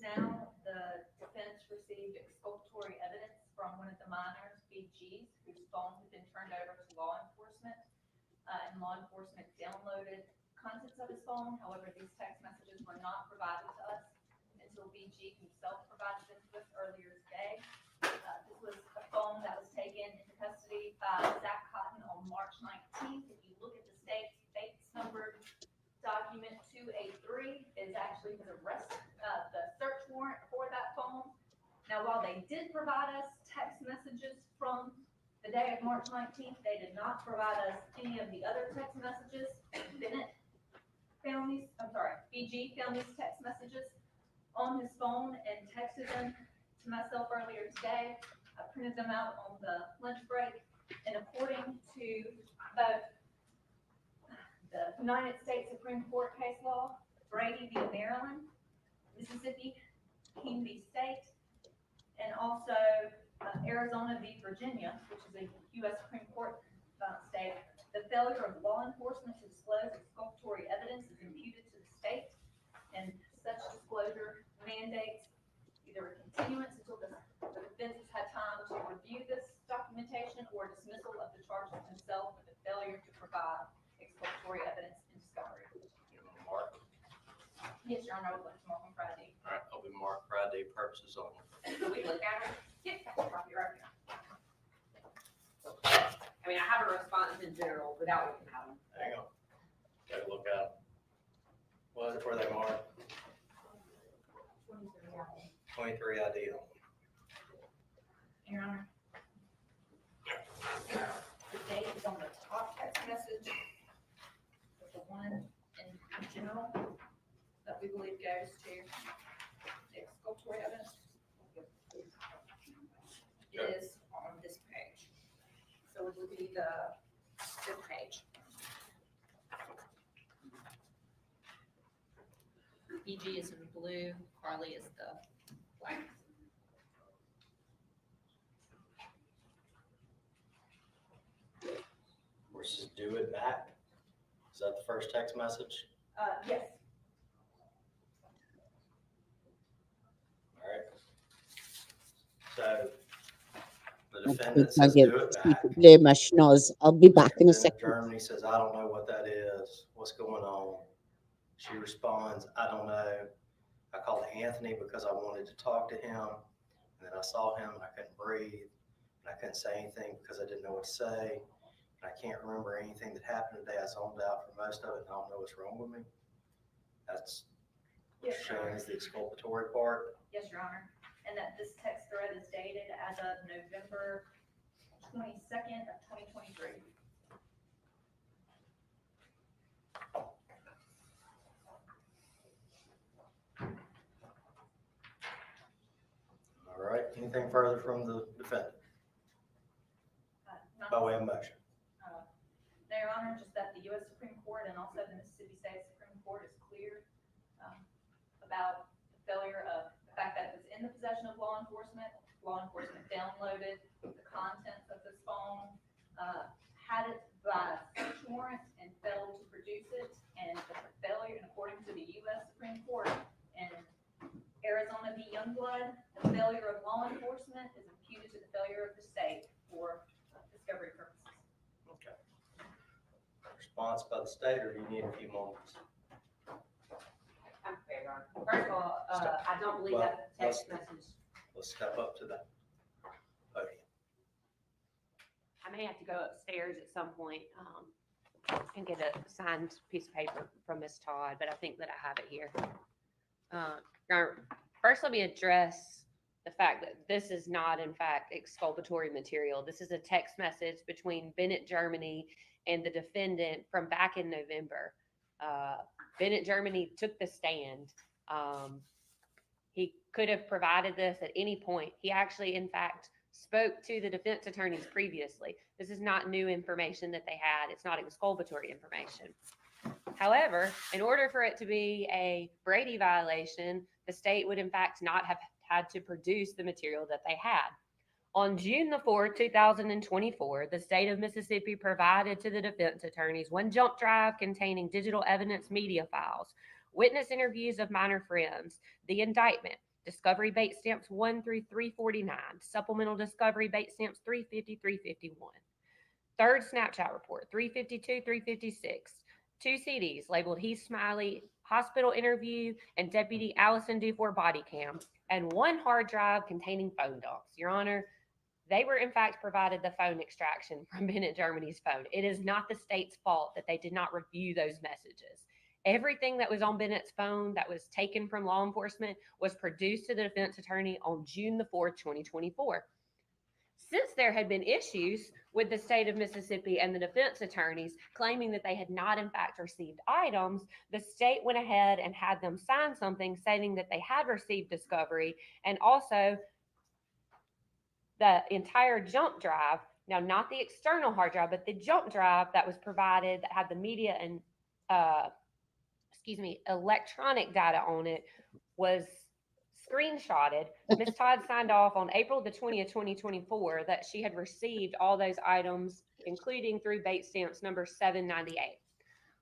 now, the defense received exculpatory evidence from one of the minors, BG's, whose phone had been turned over to law enforcement, and law enforcement downloaded contents of his phone. However, these text messages were not provided to us until BG himself provided them to us earlier today. This was a phone that was taken into custody by Zach Cotton on March 19th. If you look at the state's Bates numbered document 283 is actually his arrest, the search warrant for that phone. Now, while while they did provide us text messages from the day of March 19th, they did not provide us any of the other text messages. BG found these text messages on his phone and texted them to myself earlier today. I printed them out on the lunch break, and according to both the United States Supreme Court case law, Brady v. Maryland, Mississippi, King v. State, and also Arizona v. Virginia, which is a U.S. Supreme Court state, the failure of law enforcement to disclose exculpatory evidence is imputed to the state, and such disclosure mandates either a continuance until the defense has had time to review this documentation or dismissal of the charges themselves with the failure to provide exculpatory evidence in discovery. Mark. Yes, Your Honor, I would like to mark on Friday. All right, I'll be marked Friday purposes only. So we look at it. Yep, that's a copy right here. I mean, I have a response in general without looking at them. Hang on. Take a look at them. What, where they marked? 23 ID on them. Your Honor. The date is on the top text message. The one in general that we believe goes to the exculpatory evidence is on this page. So it would be this page. BG is in blue, Carly is the black. Versus do it back. Is that the first text message? Yes. All right. So the defendant says do it back. I'll be back in a And then second. Germany says, I don't know what that is. What's going on? She responds, I don't know. I called Anthony because I wanted to talk to him. And then I saw him and I couldn't breathe. And I couldn't say anything because I didn't know what to say. And I can't remember anything that happened today. I zoned out for most of it and I don't know what's wrong with me. That's showing as the exculpatory part. Yes, Your Honor. And that this text thread is dated as of November 22nd of 2023. All right. Anything further from the defendant? By way of motion. No, Your Honor, just that the U.S. Supreme Court and also the Mississippi State Supreme Court is clear about the failure of the fact that it was in the possession of law enforcement. Law enforcement downloaded the contents of this phone, had it by search warrant, and failed to produce it. And the failure, and according to the U.S. Supreme Court and Arizona v. Youngblood, the failure of law enforcement is imputed to the failure of the state for discovery purposes. Okay. Response by the state, or do you need a few moments? I'm fair, Your Honor. First of all, I don't believe that text message. Let's step up to that podium. I may have to go upstairs at some point and get a signed piece of paper from Ms. Todd, but I think that I have it here. Your Honor, first, let me address the fact that this is not, in fact, exculpatory material. This is a text message between Bennett, Germany, and the defendant from back in November. Bennett, Germany took the stand. He could have provided this at any point. He actually, in fact, spoke to the defense attorneys previously. This is not new information that they had. It's not exculpatory information. However, in order for it to be a Brady violation, the state would, in fact, not have had to produce the material that they had. On June the 4th, 2024, the state of Mississippi provided to the defense attorneys one jump drive containing digital evidence media files, witness interviews of minor friends, the indictment, discovery bait stamps 1 through 349, supplemental discovery bait stamps 350, 351, third Snapchat report 352, 356, 2 CDs labeled Heath Smylie hospital interview and Deputy Allison Dufour body cam, and 1 hard drive containing phone dumps. Your Honor, they were in fact provided the phone extraction from Bennett, Germany's phone. It is not the state's fault that they did not review those messages. Everything that was on Bennett's phone that was taken from law enforcement was produced to the defense attorney on June the 4th, 2024. Since there had been issues with the state of Mississippi and the defense attorneys claiming that they had not in fact received items, the state went ahead and had them sign something stating that they had received discovery, and also the entire jump drive, now not the external hard drive, but the jump drive that was provided that had the media and electronic data on it, was screenshotted. Ms. Todd signed off on April the 20th, 2024, that she had received all those items, including through bait stamps number 798.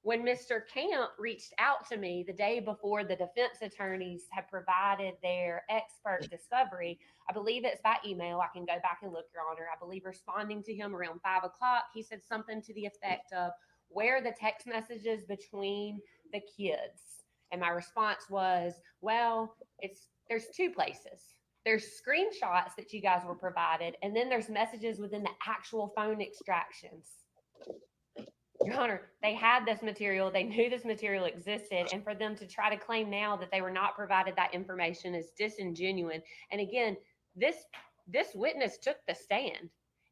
When Mr. Camp reached out to me the day before the defense attorneys had provided their expert discovery, I believe it's by email. I can go back and look, Your Honor. I believe responding to him around 5 o'clock, he said something to the effect of, where are the text messages between the kids? And my response was, well, there's two places. There's screenshots that you guys were provided, and then there's messages within the actual phone extractions. Your Honor, they had this material. They knew this material existed. And for them to try to claim now that they were not provided that information is disingenuous. And again, this witness took the stand.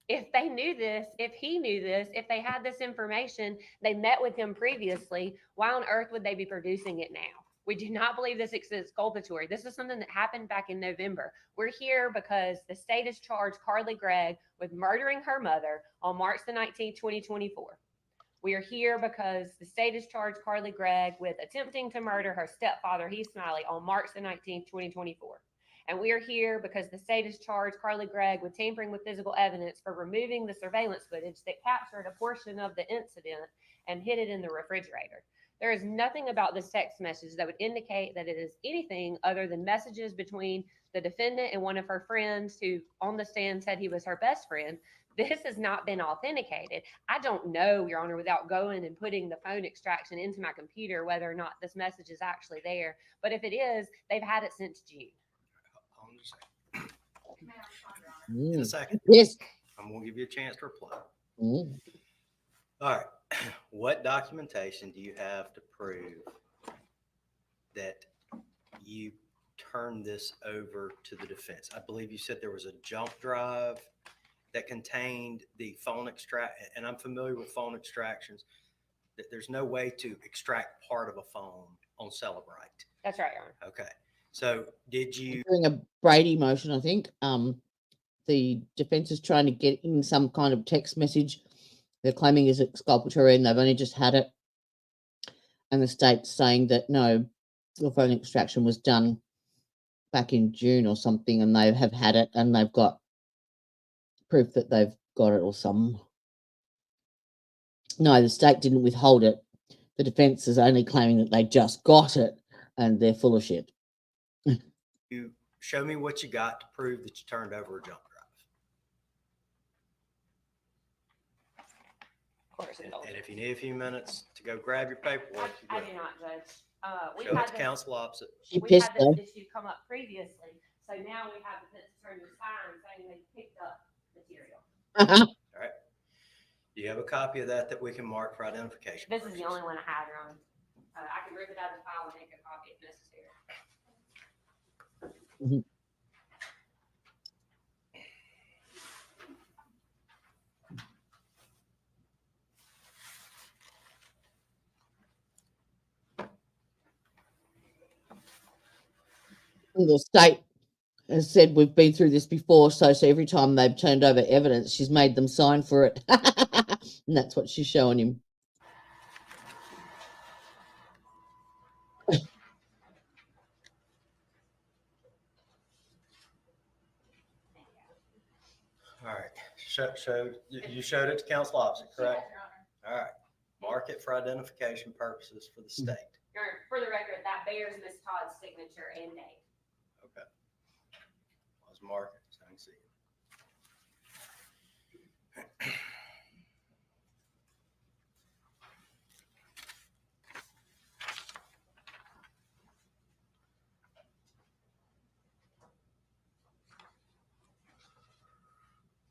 If they knew this, if he knew this, if they had this information, they met with him previously, why on earth would they be producing it now? We do not believe this is exculpatory. This is something that happened back in November. We're here because the state has charged Carly Gregg with murdering her mother on March the 19th, 2024. We are here because the state has charged Carly Gregg with attempting to murder her stepfather, Heath Smylie, on March the 19th, 2024. And we are here because the state has charged Carly Gregg with tampering with physical evidence for removing the surveillance footage that captured a portion of the incident and hid it in the refrigerator. There is nothing about this text message that would indicate that it is anything other than messages between the defendant and one of her friends who on the stand said he was her best friend. This has not been authenticated. I don't know, Your Honor, without going and putting the phone extraction into my computer, whether or not this message is actually there. But if it is, they've had it since June. In a second. Yes. I'm going to give you a chance to reply. Mm. All right. What documentation do you have to prove that you turned this over to the defense? I believe you said there was a jump drive that contained the phone extract, and I'm familiar with phone extractions. That there's no way to extract part of a phone on Celebrite. That's right, Your Honor. Okay. So did you During a Brady motion, I think, the defense is trying to get in some kind of text message they're claiming is exculpatory, and they've only just had it. And the state's saying that no, the phone extraction was done back in June or something, and they have had it, and they've got proof that they've got it or some. No, the state didn't withhold it. The defense is only claiming that they just got it, and they're full of shit. You show me what you got to prove that you turned over a jump drive. Of course. And if you need a few minutes to go grab your paperwork, you I go. do not, Judge. Show it to counsel opposite. We've had this issue come up previously, so now we have the defense attorney sign saying they picked up material. All right. Do you have a copy of that we can mark for identification? This is the only one I have, Your Honor. I can rip it out of the file and make a copy if necessary. Mhm. The state has said we've been through this before, so every time they've turned over evidence, she's made them sign for it. And that's what she's showing him. All right. You showed it to counsel opposite, correct? All right. Mark it for identification purposes for the state. Your Honor, for the record, that bears Ms. Todd's signature and date. Okay. Let's mark it so I can see it.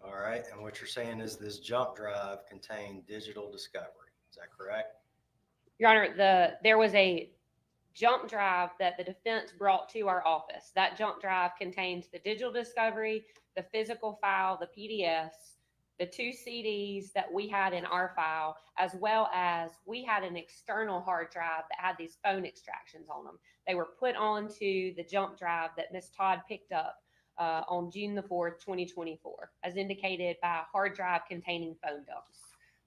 All right, and what you're saying is this jump drive contained digital discovery. Is that correct? Your Honor, there was a jump drive that the defense brought to our office. That jump drive contained the digital discovery, the physical file, the PDFs, the 2 CDs that we had in our file, as well as we had an external hard drive that had these phone extractions on them. They were put onto the jump drive that Ms. Todd picked up on June the 4th, 2024, as indicated by a hard drive containing phone dumps.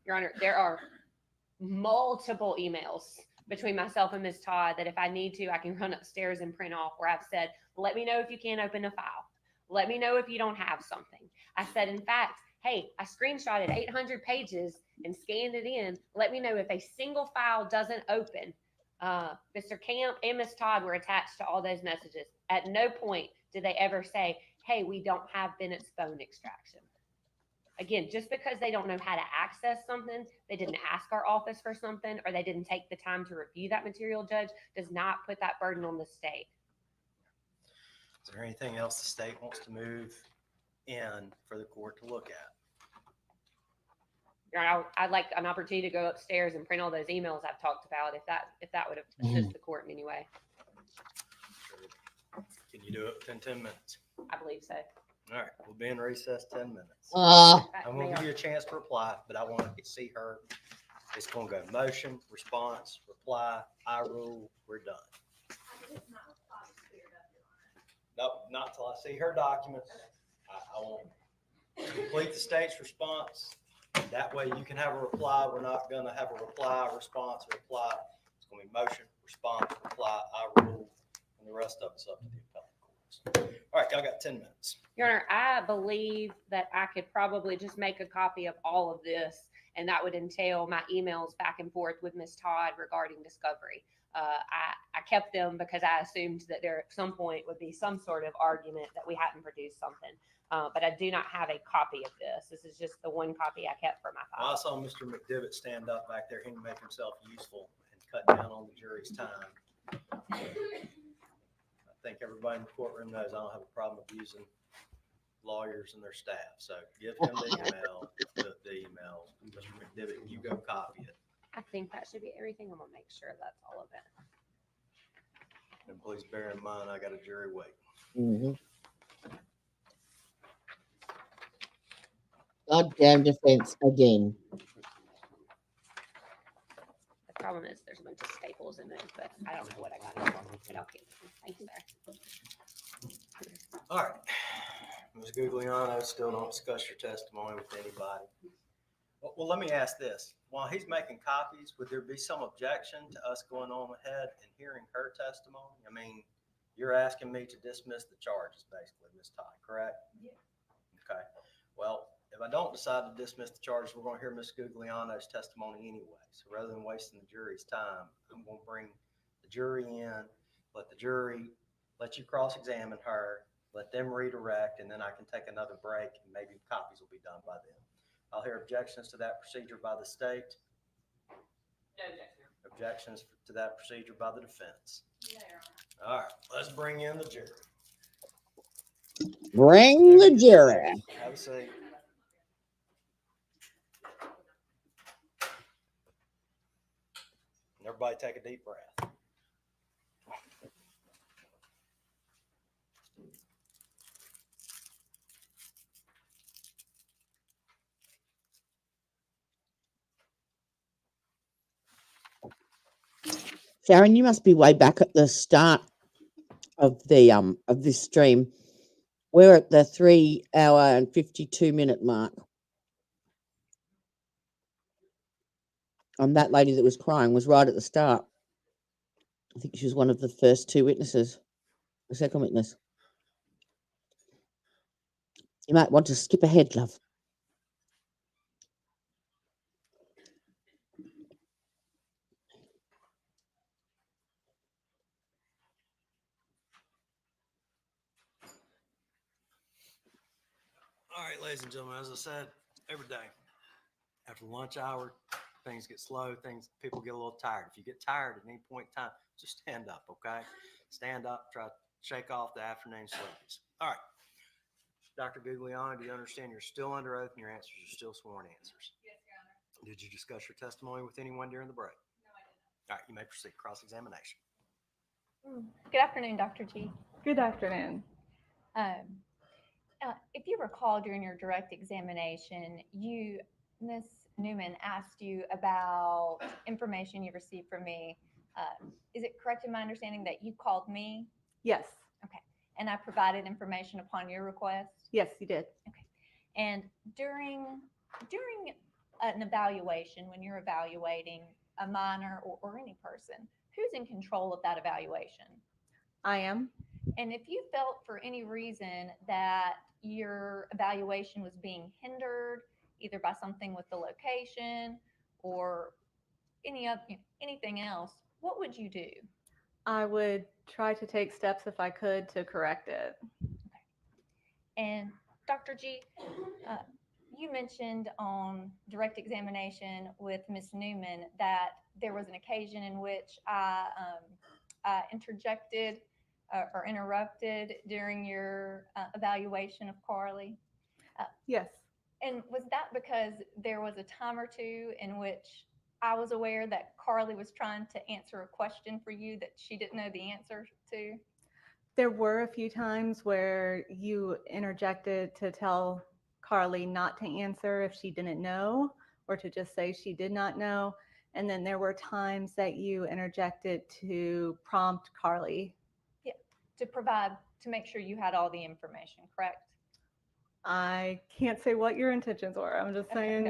Your Honor, there are multiple emails between myself and Ms. Todd that if I need to, I can run upstairs and print off, where I've said, let me know if you can't open a file. Let me know if you don't have something. I said, in fact, hey, I screenshotted 800 pages and scanned it in. Let me know if a single file doesn't open. Mr. Camp and Ms. Todd were attached to all those messages. At no point did they ever say, hey, we don't have Bennett's phone extraction. Again, just because they don't know how to access something, they didn't ask our office for something, or they didn't take the time to review that material, Judge, does not put that burden on the state. Is there anything else the state wants to move in for the court to look at? I'd like an opportunity to go upstairs and print all those emails I've talked about, if that would assist the court in any way. Can you do it within 10 minutes? I believe so. All right, we'll be in recess 10 minutes. Uh, I'm going to give you a chance to reply, but I want to see her. It's going to go motion, response, reply, I rule, we're done. Nope, not till I see her documents. I won't complete the state's response. That way you can have a reply. We're not going to have a reply, response, reply. It's going to be motion, response, reply, I rule, and the rest of it's up to the appellate courts. All right, y'all got 10 minutes. Your Honor, I believe that I could probably just make a copy of all of this, and that would entail my emails back and forth with Ms. Todd regarding discovery. I kept them because I assumed that there at some point would be some sort of argument that we hadn't produced something. But I do not have a copy of this. This is just the one copy I kept for my file. Well, I saw Mr. McDivitt stand up back there. He can make himself useful and cut down on the jury's time. I think everybody in the courtroom knows I don't have a problem with using lawyers and their staff. So give him the email, the email. Mr. McDivitt, you go copy it. I think that should be everything. I'm going to make sure that's all of it. And please bear in mind, I got a jury waiting. mm-hmm. Goddamn defense again. The problem is there's a bunch of staples in it, but I don't know what I got in for, but I'll keep them. Thank you, sir. All right. Ms. Gugliano, still don't discuss your testimony with anybody. Well, let me ask this. While he's making copies, would there be some objection to us going on ahead and hearing her testimony? I mean, you're asking me to dismiss the charges, basically, Ms. Todd, correct? Yeah. Okay. Well, if I don't decide to dismiss the charges, we're going to hear Ms. Gugliano's testimony anyway. So rather than wasting the jury's time, I'm going to bring the jury in, let you cross-examine her, let them redirect, and then I can take another break, and maybe copies will be done by then. I'll hear objections to that procedure by the state. No objection. Objections to that procedure by the defense. All right, let's bring in the jury. Bring the jury. Have a seat. Everybody take a deep breath. Sharon, you must be way back at the start of the of this stream. We're at the 3 hour and 52-minute mark. And that lady that was crying was right at the start. I think she was one of the first 2 witnesses, the second witness. You might want to skip ahead, love. All right, ladies and gentlemen, as I said, every day after lunch hour, things get slow, people get a little tired. If you get tired at any point in time, just stand up, okay? Stand up, try to shake off the afternoon sleepies. All right. Dr. Gugliano, do you understand you're still under oath and your answers are still sworn answers? Yes, Your Honor. Did you discuss your testimony with anyone during the break? All right, you may proceed. Cross-examination. Good afternoon, Dr. G. Good afternoon. If you recall during your direct examination, Ms. Newman asked you about information you received from me. Is it correct in my understanding that you called me? Yes. Okay. And I provided information upon your request? Yes, you did. Okay. And during an evaluation, when you're evaluating a minor or any person, who's in control of that evaluation? I am. And if you felt for any reason that your evaluation was being hindered, either by something with the location or anything else, what would you do? I would try to take steps if I could to correct it. And Dr. G, you mentioned on direct examination with Ms. Newman that there was an occasion in which I interjected or interrupted during your evaluation of Carly. Yes. And was that because there was a time or two in which I was aware that Carly was trying to answer a question for you that she didn't know the answer to? There were a few times where you interjected to tell Carly not to answer if she didn't know, or to just say she did not know. And then there were times that you interjected to prompt Carly. Yeah, to make sure you had all the information, correct? I can't say what your intentions were. I'm just saying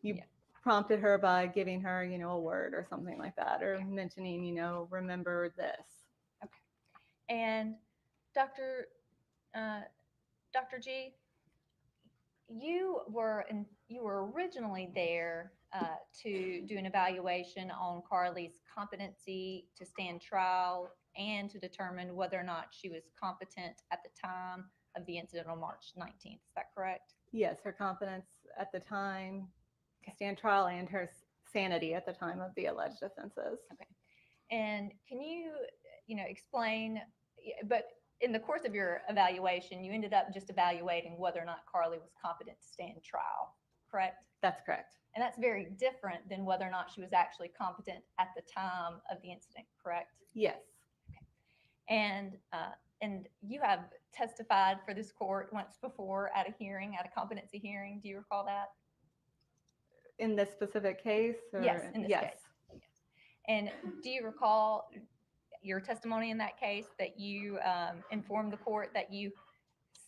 you prompted her by giving her, a word or something like that, or mentioning, remember this. And Dr. G, you were originally there to do an evaluation on Carly's competency to stand trial and to determine whether or not she was competent at the time of the incident on March 19th. Is that correct? Yes, her competence at the time to stand trial and her sanity at the time of the alleged offenses. Okay. And can you, explain, but in the course of your evaluation, you ended up just evaluating whether or not Carly was competent to stand trial, correct? That's correct. And that's very different than whether or not she was actually competent at the time of the incident, correct? Yes. And you have testified for this court once before at a competency hearing. Do you recall that? In this specific case? Or? Yes, in this case. Yes. And do you recall your testimony in that case that you informed the court that you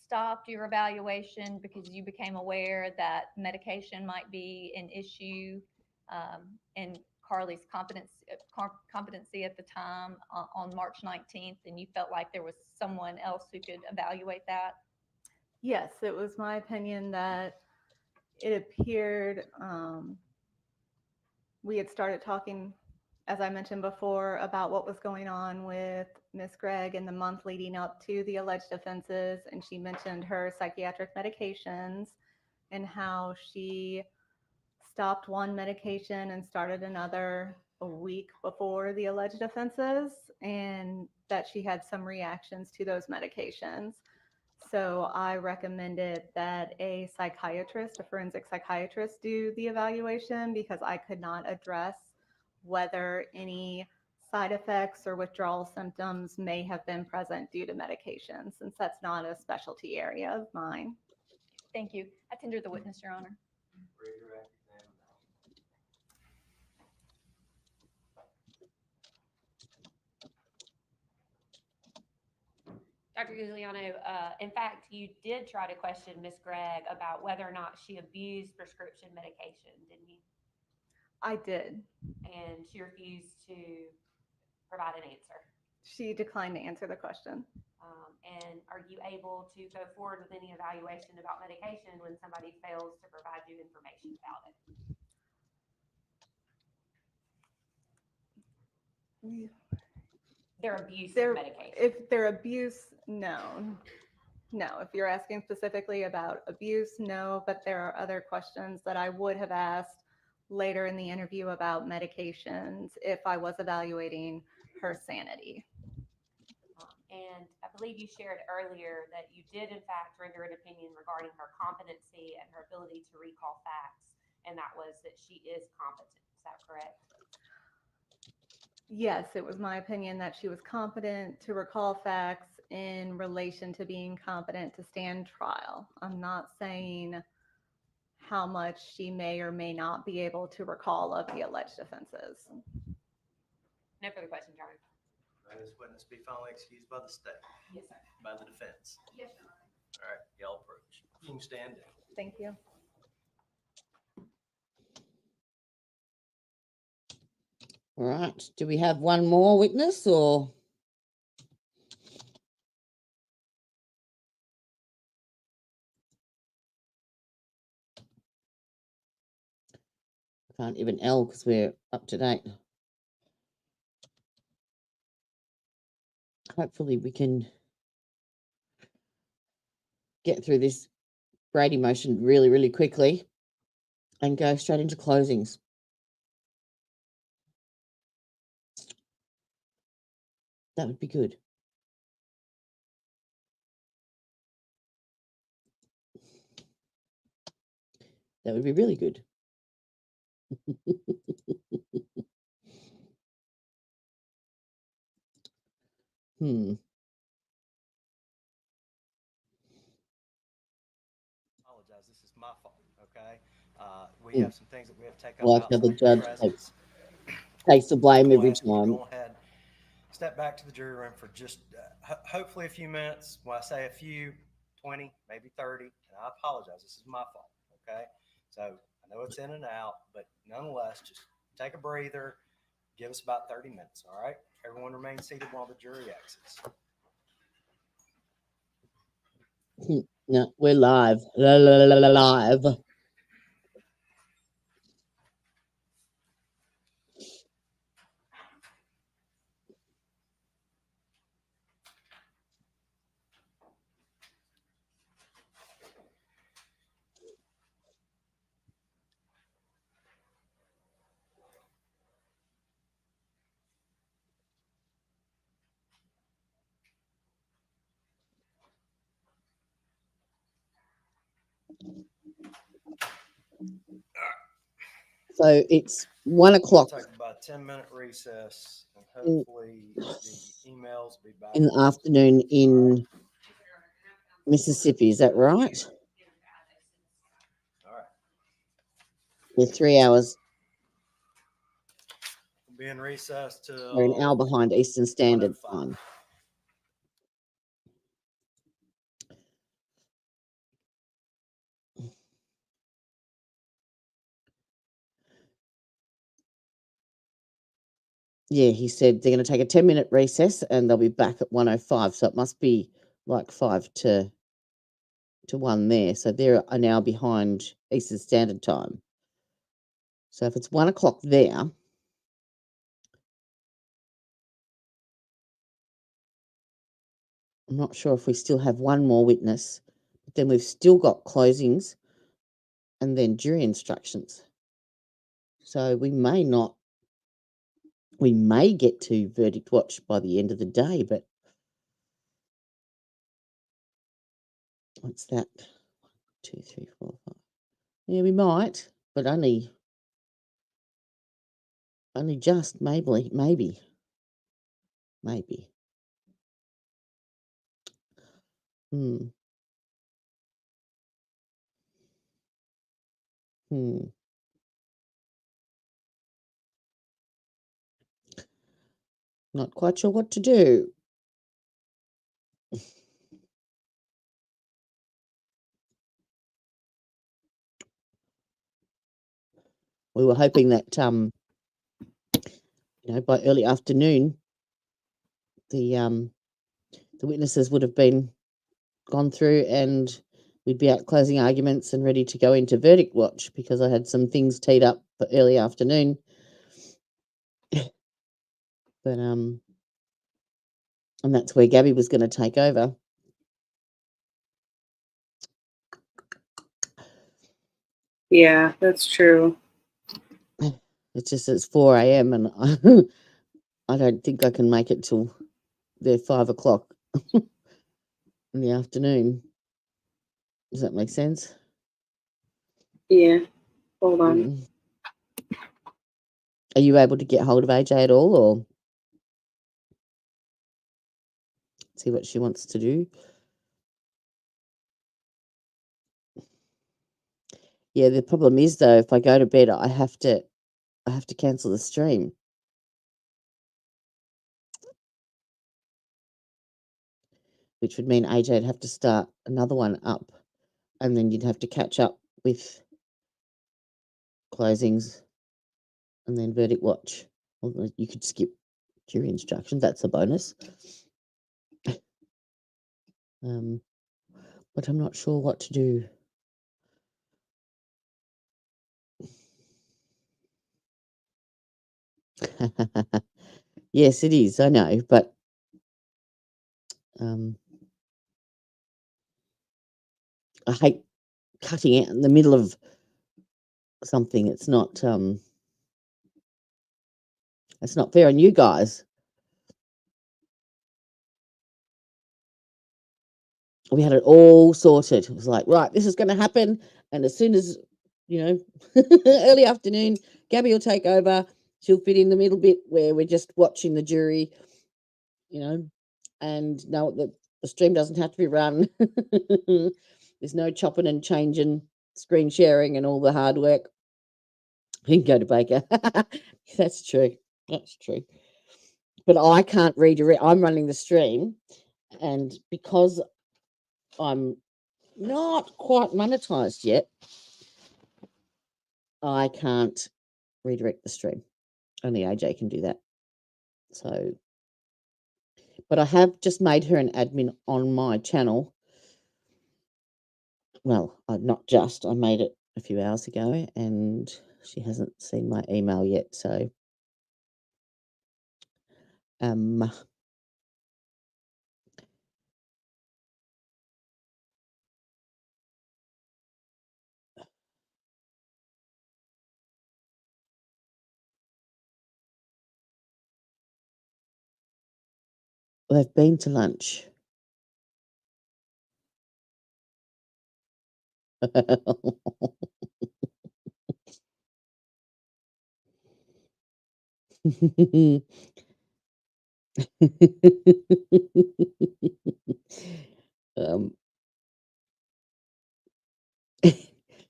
stopped your evaluation because you became aware that medication might be an issue in Carly's competency at the time on March 19th, and you felt like there was someone else who could evaluate that? Yes, it was my opinion that it appeared we had started talking, as I mentioned before, about what was going on with Ms. Gregg in the month leading up to the alleged offenses, and she mentioned her psychiatric medications and how she stopped one medication and started another a week before the alleged offenses, and that she had some reactions to those medications. So I recommended that a psychiatrist, a forensic psychiatrist, do the evaluation because I could not address whether any side effects or withdrawal symptoms may have been present due to medication, since that's not a specialty area of mine. Thank you. I tender the witness, Your Honor. Dr. Giuliano, in fact, you did try to question Ms. Gregg about whether or not she abused prescription medication, didn't you? I did. And she refused to provide an answer. She declined to answer the question. And are you able to go forward with any evaluation about medication when somebody fails to provide you information about it? Their abuse of medication. If their abuse, no. No, if you're asking specifically about abuse, no, but there are other questions that I would have asked later in the interview about medications if I was evaluating her sanity. And I believe you shared earlier that you did, in fact, render an opinion regarding her competency and her ability to recall facts, and that was that she is competent. Is that correct? Yes, it was my opinion that she was competent to recall facts in relation to being competent to stand trial. I'm not saying how much she may or may not be able to recall of the alleged offenses. No further questions, Your Honor. May this witness be finally excused by the state? Yes, sir. By the defense? Yes, Your Honor. All right, y'all approach. You can stand down. Thank you. All right. Do we have one more witness or? Can't even L because we're up to date. Hopefully we can get through this Brady motion really, really quickly and go straight into closings. That would be good. That would be really good. Apologize. This is my fault. Okay. We have some things that we have to take up Like how the outside your judge presence. takes the blame Go every ahead, time. Go ahead. Step back to the jury room for just hopefully a few minutes. When I say a few, 20, maybe 30, and I apologize. This is my fault. Okay. So I know it's in and out, but nonetheless, just take a breather. Give us about 30 minutes. All right. Everyone remain seated while the jury exits. No, we're live. Live. So it's 1 o'clock. We'll take about a 10-minute recess, and hopefully the emails will be back In the afternoon in Mississippi. Is that right? All right. We're 3 hours. We'll be in recess till We're an hour behind Eastern Standard Time. Yeah, he said they're going to take a 10-minute recess and they'll be back at 1:05. So it must be like 5 to 1 there. So they're an hour behind Eastern Standard Time. So if it's 1 o'clock there, I'm not sure if we still have one more witness, but then we've still got closings and then jury instructions. So we may get to verdict watch by the end of the day, but what's that? 1, 2, 3, 4, 5. Yeah, we might, but only just maybe. Hmm. Not quite sure what to do. We were hoping that by early afternoon the witnesses would have been gone through and we'd be out closing arguments and ready to go into verdict watch, because I had some things teed up for early afternoon. But and that's where Gabby was going to take over. Yeah, that's true. It's just it's 4 a.m. and I don't think I can make it till they're 5 o'clock in the afternoon. Does that make sense? Yeah. Hold on. Are you able to get hold of AJ at all, or? see what she wants to do. Yeah, the problem is though, if I go to bed, I have to cancel the stream. Which would mean AJ'd have to start another one up, and then you'd have to catch up with closings and then verdict watch. Although you could skip jury instruction, that's a bonus. But I'm not sure what to do. Yes, it is, I know, but I hate cutting out in the middle of something. It's not fair on you guys. We had it all sorted. It was like, right, this is going to happen, and as soon as, early afternoon, Gabby will take over. She'll fit in the middle bit where we're just watching the jury, and no, the stream doesn't have to be run. There's no chopping and changing, screen sharing, and all the hard work. You can go to Baker. That's true. That's true. But I can't redirect. I'm running the stream, and because I'm not quite monetized yet, I can't redirect the stream. Only AJ can do that. So, but I have just made her an admin on my channel. Well, not just, I made it a few hours ago, and she hasn't seen my email yet. So, they've been to lunch.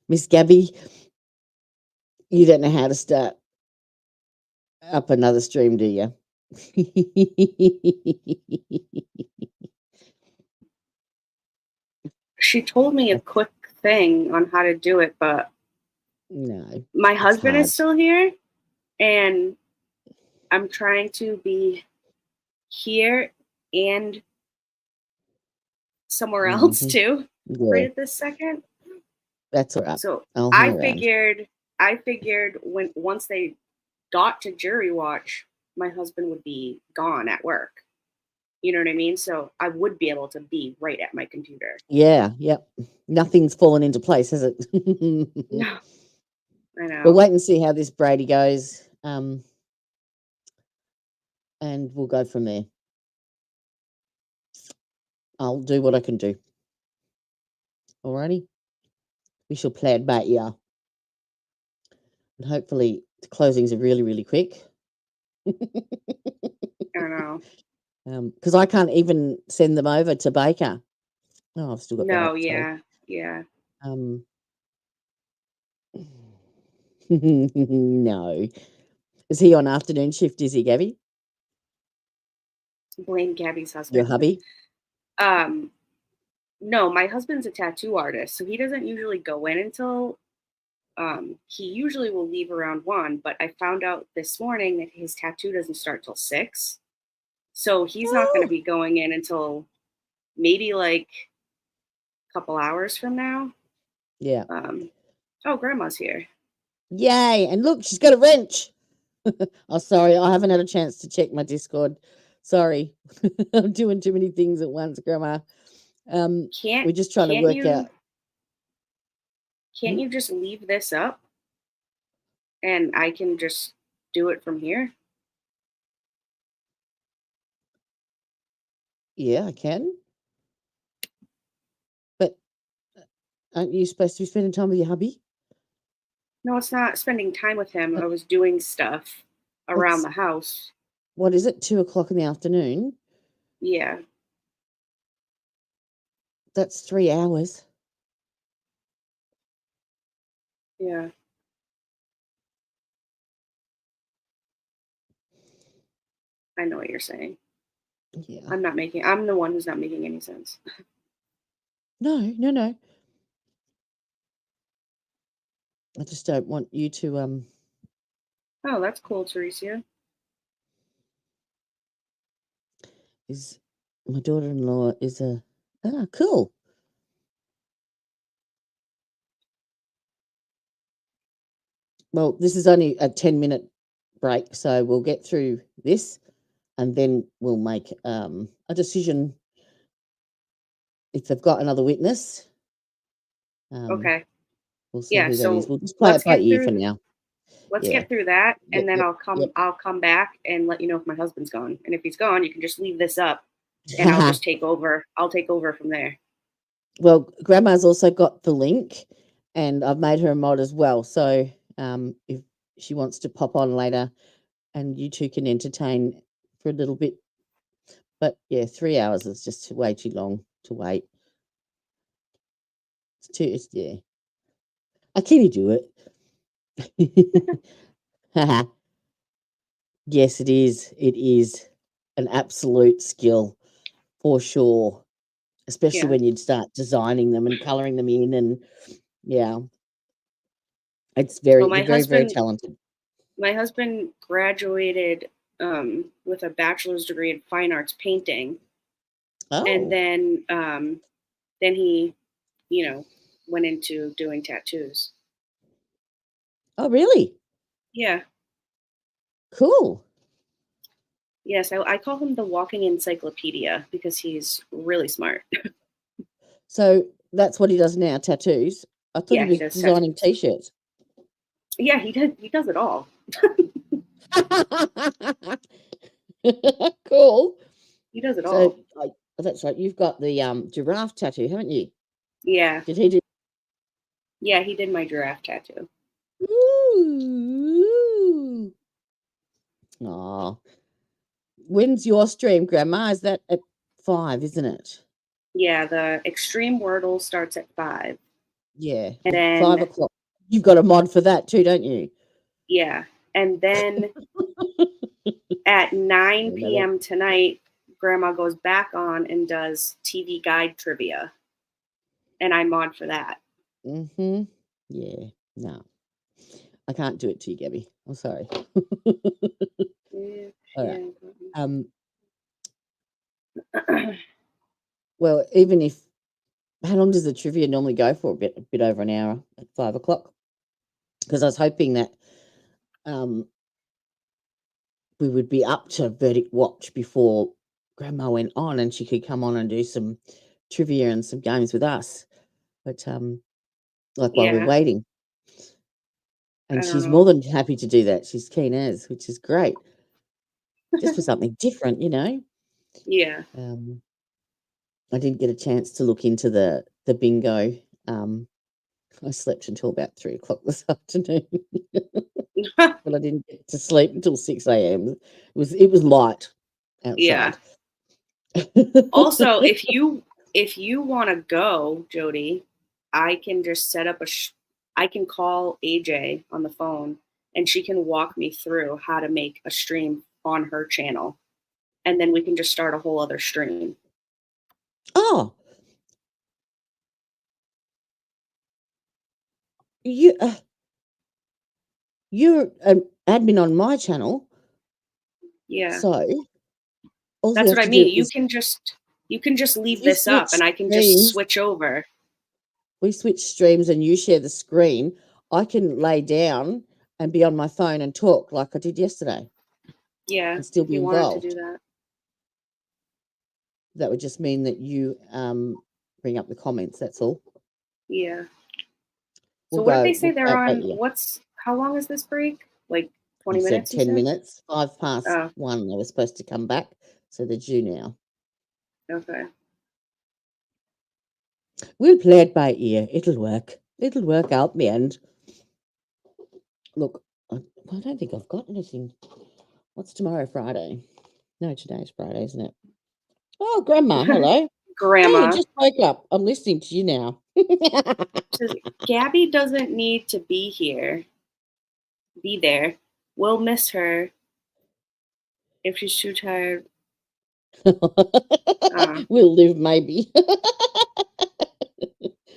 Miss Gabby, you don't know how to start up another stream, do you? She told me a quick thing on how to do it, but no, my husband hard. is still here, and I'm trying to be here and somewhere else too, right Yeah, at this second. that's all right. So I'll hang I figured once they got to jury watch, my husband would be gone at work. You know what I mean? So I would be able to be right at my computer. Yeah, yep. Nothing's fallen into place, has it? No, I know. We'll wait and see how this Brady goes, and we'll go from there. I'll do what I can do. Alrighty? We shall play it back, yeah. And hopefully the closings are really, really quick. I know. Because I can't even send them over to Baker. Oh, I've still got that No, up, sorry. yeah. No. Is he on afternoon shift, is he, Gabby? Blame Gabby's Your husband. hubby? No, my husband's a tattoo artist, so he doesn't usually go in until he usually will leave around 1, but I found out this morning that his tattoo doesn't start till 6. So he's not going to be going in until maybe like a couple hours from now. Yeah. Oh, Grandma's here. Yay. And look, she's got a wrench. Oh, sorry. I haven't had a chance to check my Discord. Sorry. I'm doing too many things at once, Grandma. We're just trying to work out. Can't you just leave this up and I can just do it from here? Yeah, I can. But aren't you supposed to be spending time with your hubby? No, it's not spending time with him. I was doing stuff around the house. What is it? 2:00 in the afternoon? Yeah. that's 3 hours. Yeah. I know what you're saying. Yeah. I'm the one who's not making any sense. No. I just don't want you to Oh, that's cool, Teresa. is my daughter-in-law is cool. Well, this is only a 10-minute break, so we'll get through this and then we'll make a decision if they've got another witness. Okay. We'll see Yeah, who that is. so We'll just play let's it by get ear for through now. let's Yeah. get through that and then Yep. I'll come back and let you know if my husband's gone. And if he's gone, you can just leave this up and I'll just take over. I'll take over from there. Well, Grandma's also got the link, and I've made her a mod as well. So if she wants to pop on later, and you two can entertain for a little bit. But yeah, 3 hours is just way too long to wait. Yeah. I can't do it. Yes, it is. It is an absolute skill for sure, especially Yeah. when you'd start designing them and coloring them in, and yeah, it's Well, you're very, very talented. my husband graduated with a bachelor's degree in fine arts painting. And Oh, then he, went into doing tattoos. oh, really? Yeah. Cool. Yes, I call him the walking encyclopedia because he's really smart. So that's what he does now, tattoos. I thought Yeah, he he was does designing tattoos. t-shirts. Yeah, he does it all. Cool. He does it all. So that's right. You've got the giraffe tattoo, haven't you? Yeah. Did he do? Yeah, he did my giraffe tattoo. Ooh. Aw. When's your stream, Grandma? Is that at 5, isn't it? Yeah, the extreme Wordle starts at 5. Yeah. And then 5 o'clock. You've got a mod for that too, don't you? yeah. And then at 9 p.m. tonight, Grandma goes back on and does TV Guide trivia. And I mod for that. Mm-hmm. Yeah. No. I can't do it to you, Gabby. I'm sorry. All right. Well, even if how long does the trivia normally go for? A bit over an hour at 5 o'clock. Because I was hoping that we would be up to verdict watch before Grandma went on, and she could come on and do some trivia and some games with us. But while we're Yeah. waiting, and I don't she's know. more than happy to do that. She's keen as, which is great. Just for something different, Yeah. I didn't get a chance to look into the bingo. I slept until about 3 o'clock this afternoon, but I didn't get to sleep until 6 a.m. It was light outside. Yeah. Also, if you want to go, Jody, I can just set up I can call AJ on the phone and she can walk me through how to make a stream on her channel. And then we can just start a whole other stream. Oh. You're an admin on my channel. Yeah. So that's what I mean. You can just leave this up and I can just switch over. We switch streams and you share the screen. I can lay down and be on my phone and talk like I did yesterday. Yeah. And still be involved. Wanted to do that. That would just mean that you bring up the comments, that's all. Yeah. So what did they say they're on? How long is this break? Like 20 minutes? Said 10 minutes. 5 past 1. They were supposed to come back, so they're due now. Okay. We'll play it by ear. It'll work. It'll work out in the end. Look, I don't think I've got anything. What's tomorrow? Friday? No, today's Friday, isn't it? Oh, Grandma, hello. Grandma. Hey, just wake up. I'm listening to you now. Says, Gabby doesn't need to be here. Be there. We'll miss her if she's too tired. We'll live, maybe.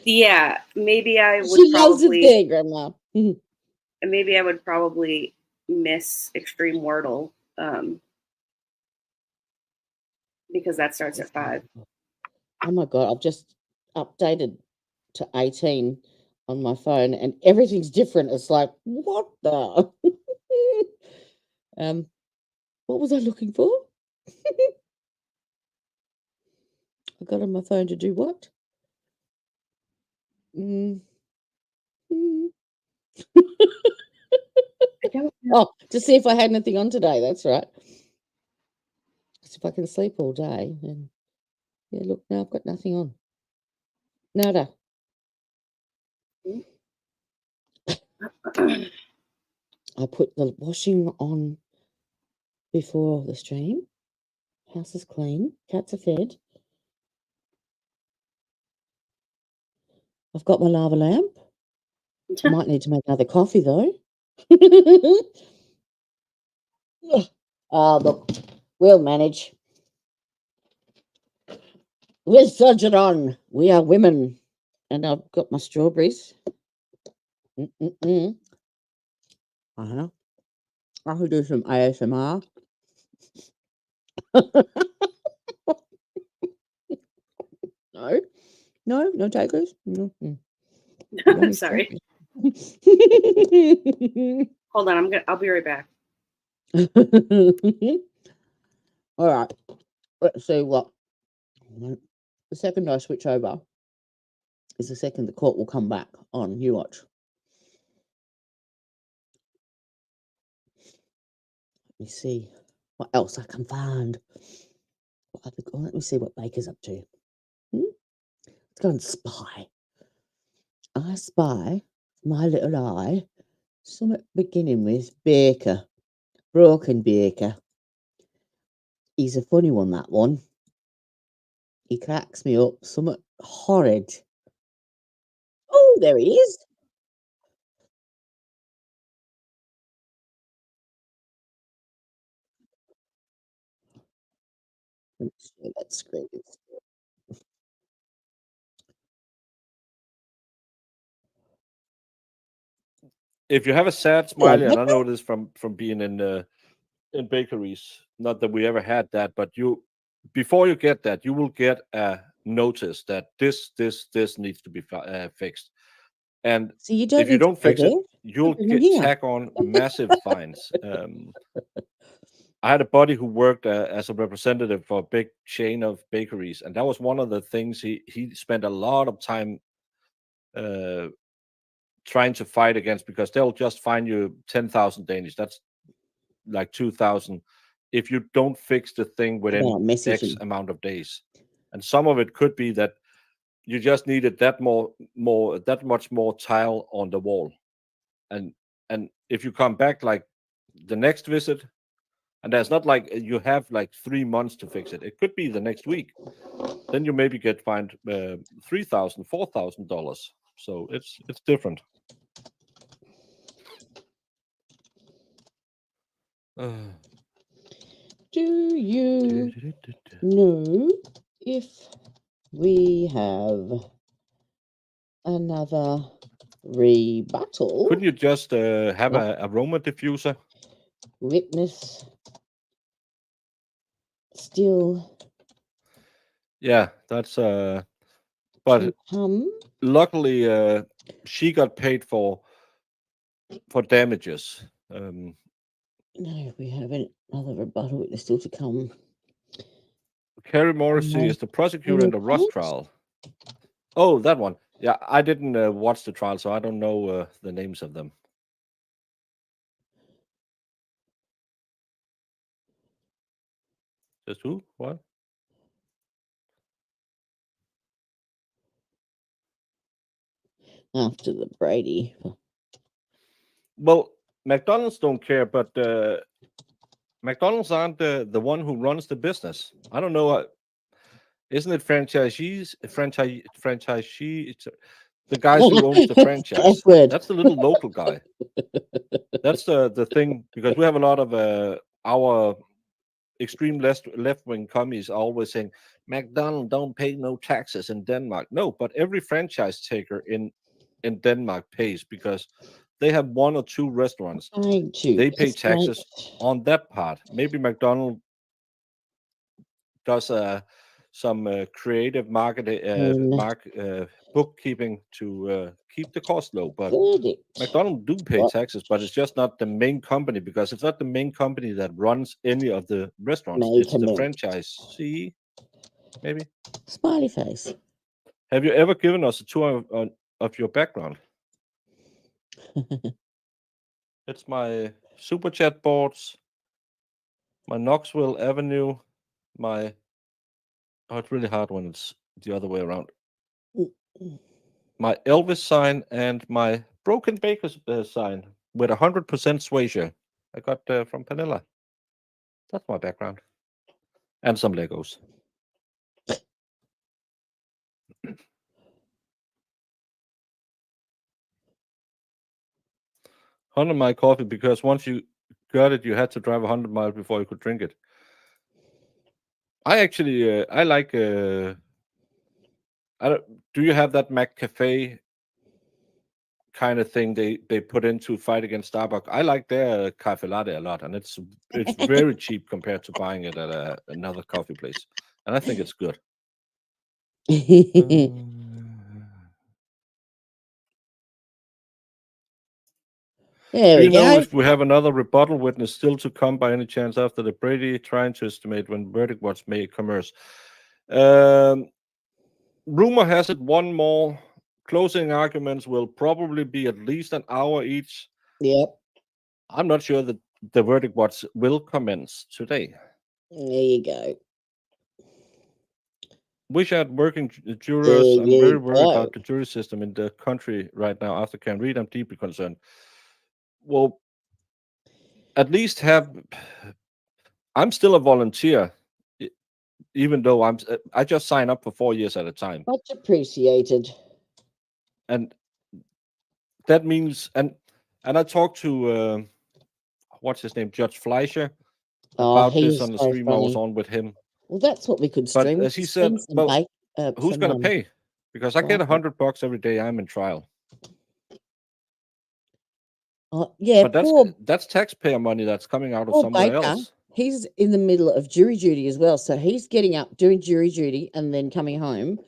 Yeah, maybe I would She loves it probably. there, Grandma. Maybe I would probably miss Extreme Wordle, because that starts at 5. Oh my God, I've just updated to 18 on my phone and everything's different. It's like, what the? What was I looking for? I got on my phone to do what? Oh, to see if I had anything on today. That's right. If I can sleep all day, and yeah, look, now I've got nothing on. Nada. I put the washing on before the stream. House is clean. Cats are fed. I've got my lava lamp. Might need to make another coffee though. Look, we'll manage. We're surging on. We are women. And I've got my strawberries. I could do some ASMR. No takers. No. I'm sorry. Hold on, I'll be right back. All right. Let's see what. The second I switch over is the second the court will come back on. You watch. Let me see what else I can find. Let me see what Baker's up to. Let's go and spy. I spy my little eye. Something beginning with Baker. Broken Baker. He's a funny one, that one. He cracks me up. Something horrid. Oh, there he is. Let's share that screen. If you have a sad Hello, smiley, and I Baker. know this from being in bakeries, not that we ever had that, but before you get that, you will get a notice that this needs to be fixed. And So you don't if you need to don't go fix there. it, you'll Bring get him here. tack on massive fines. I had a buddy who worked as a representative for a big chain of bakeries, and that was one of the things he spent a lot of time trying to fight against, because they'll just fine you 10,000 Danish. That's like 2,000 if you don't fix the thing within X amount of days. And some of it could be that you just needed that much more tile on the wall. And if you come back like the next visit, and there's not like you have like 3 months to fix it. It could be the next week. Then you maybe get fined $3,000, $4,000. So it's different. Do you know if we have another rebuttal? Couldn't you just have a aroma diffuser? Witness still. Yeah, that's but luckily she got paid for damages. No, we have another rebuttal witness still to come. Carrie Morrissey is the prosecutor in the Ross trial. Oh, that one. Yeah, I didn't watch the trial, so I don't know the names of them. Just who? What? After the Brady. Well, McDonald's don't care, but McDonald's aren't the one who runs the business. I don't know. Isn't it franchisees? Franchisee. It's the guys who owns the franchise. That's the little local guy. That's the thing, because we have a lot of our extreme left wing commies are always saying McDonald's don't pay no taxes in Denmark. No, but every franchise taker in Denmark pays, because they have one or two restaurants. They pay taxes on that part. Maybe McDonald's does some creative marketing, bookkeeping to keep the cost low. But McDonald's do pay taxes, but it's just not the main company, because it's not the main company that runs any of the restaurants. It's the franchisee, maybe. Smiley face. Have you ever given us a tour of your background? It's my super chat boards, my Knoxville Avenue, my... Oh, it's really hard when it's the other way around. My Elvis sign and my broken baker's sign with 100% suasion. I got from Panilla. That's my background. And some Legos. $100-mile coffee, because once you got it, you had to drive 100 miles before you could drink it. I actually, I like... do you have that McCafe kind of thing they put into fight against Starbucks? I like their cafe latte a lot, and it's very cheap compared to buying it at another coffee place, and I think it's good. There Do you we know go. if we have another rebuttal witness still to come by any chance after the Brady, trying to estimate when verdict was made commerce? Rumor has it one more. Closing arguments will probably be at least an hour each. Yep. I'm not sure that the verdict watch will commence today. There you go. Wish I had working jurors. There I'm you very worried go. about the jury system in the country right now. After Can Read, I'm deeply concerned. Well, at least I'm still a volunteer, even though I just sign up for 4 years at a time. Much appreciated. And that means, and I talked to what's his name, Judge Fleischer, about this on the so stream I was funny. on with him. Well, that's what we could But stream. as he said, well, who's going to pay? Because I get $100 every day I'm in trial. Yeah, But that's taxpayer money that's coming out of somewhere Baker, else. he's in the middle of jury duty as well. So he's getting up, doing jury duty, and then coming home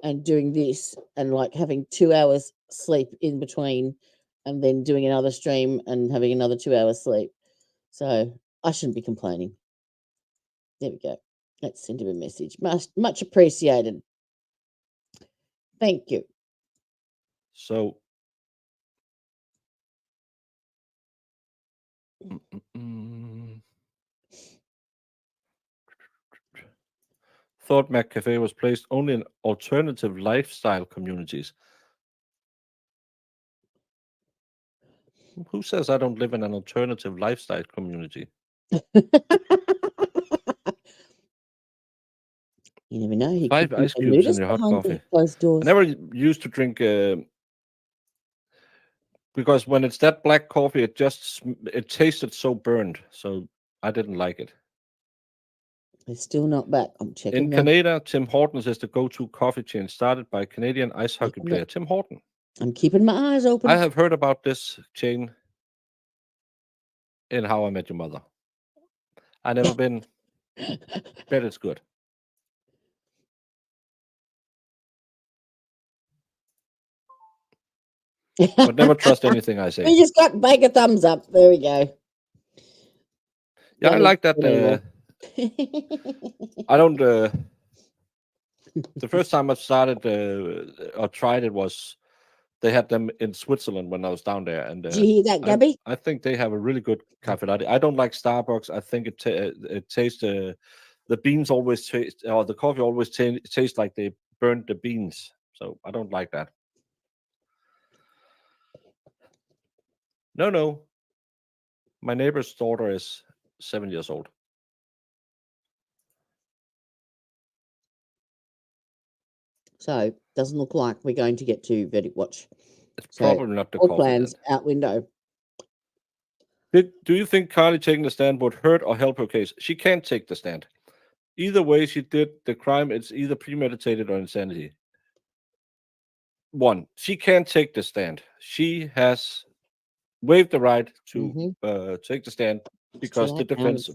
and doing this, and like having 2 hours sleep in between, and then doing another stream and having another 2 hours sleep. So I shouldn't be complaining. There we go. Let's send him a message. Much appreciated. Thank you. So thought McCafe was placed only in alternative lifestyle communities. Who says I don't live in an alternative lifestyle community? You never know. He 5 could be ice a cubes in nudist your hot behind coffee. closed doors. I never used to drink because when it's that black coffee, it tasted so burned. So I didn't like it. It's still not back. I'm checking. In Canada, Tim Hortons is the go-to coffee chain started by Canadian ice hockey player Tim Horton. I'm keeping my eyes open. I have heard about this chain in How I Met Your Mother. I've never been, but it's good. But never trust anything I say. We just got Baker thumbs up. There we go. Yeah, I like that. I don't. The first time I started or tried it was they had them in Switzerland when I was down there. And did you hear that, Gabby? I think they have a really good cafe latte. I don't like Starbucks. I think it tastes the beans always taste, or the coffee always tastes like they burned the beans. So I don't like that. No. My neighbor's daughter is 7 years old. So doesn't look like we're going to get to verdict watch. It's So probably not the all coffee plans then. out window. Do you think Carly taking the stand would hurt or help her case? She can't take the stand. Either way she did the crime, it's either premeditated or insanity. One, she can't take the stand. She has waived the right to take the stand because the defense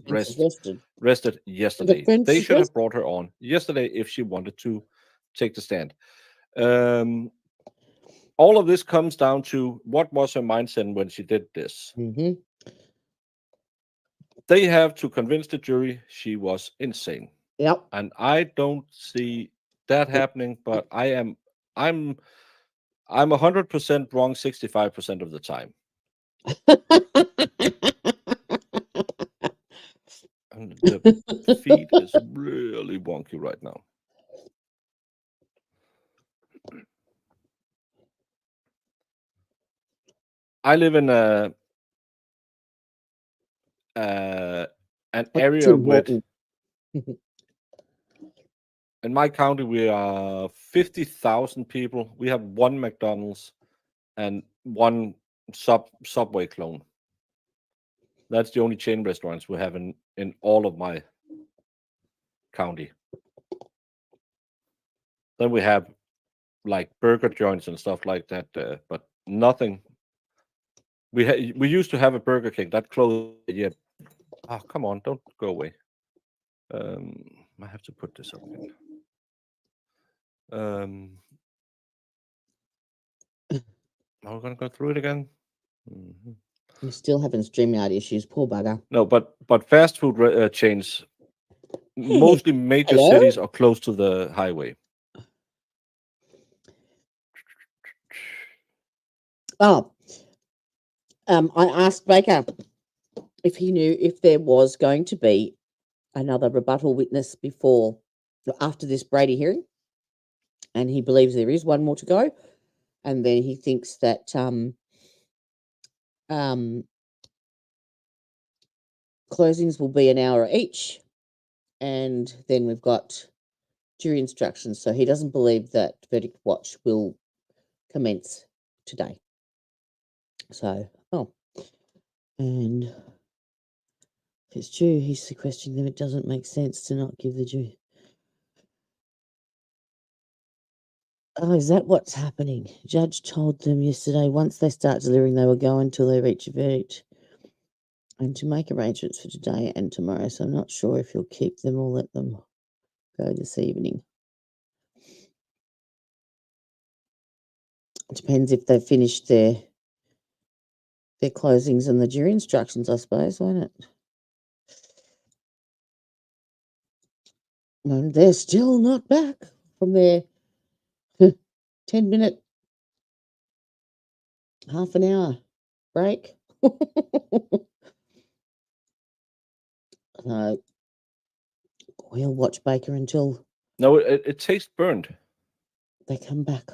rested yesterday. They should have brought her on yesterday if she wanted to take the stand. All of this comes down to what was her mindset when she did this. They have to convince the jury she was insane. Yep. And I don't see that happening, but I'm 100% wrong 65% of the time. And the feed is really wonky right now. I live in an area with, in my county, we are 50,000 people. We have one McDonald's and one Subway clone. That's the only chain restaurants we have in all of my county. Then we have like burger joints and stuff like that, but nothing. We used to have a Burger King that closed yet. Oh, come on, don't go away. I have to put this up again. Are we going to go through it again? We're still having StreamYard issues. Poor bugger. No, but fast food chains, mostly major cities are close to the highway. Oh, I asked Baker if he knew if there was going to be another rebuttal witness after this Brady hearing, and he believes there is one more to go, and then he thinks that closings will be an hour each, and then we've got jury instructions. So he doesn't believe that verdict watch will commence today. So, and if it's true, he's sequestering them. It doesn't make sense to not give the jury. Oh, is that what's happening? Judge told them yesterday once they start delivering, they will go until they reach a verdict, and to make arrangements for today and tomorrow. So I'm not sure if he'll keep them or let them go this evening. It depends if they've finished their closings and the jury instructions, I suppose, won't it? And they're still not back from their 10-minute, half an hour break. No, we'll watch Baker until. No, it tastes burned. They come back.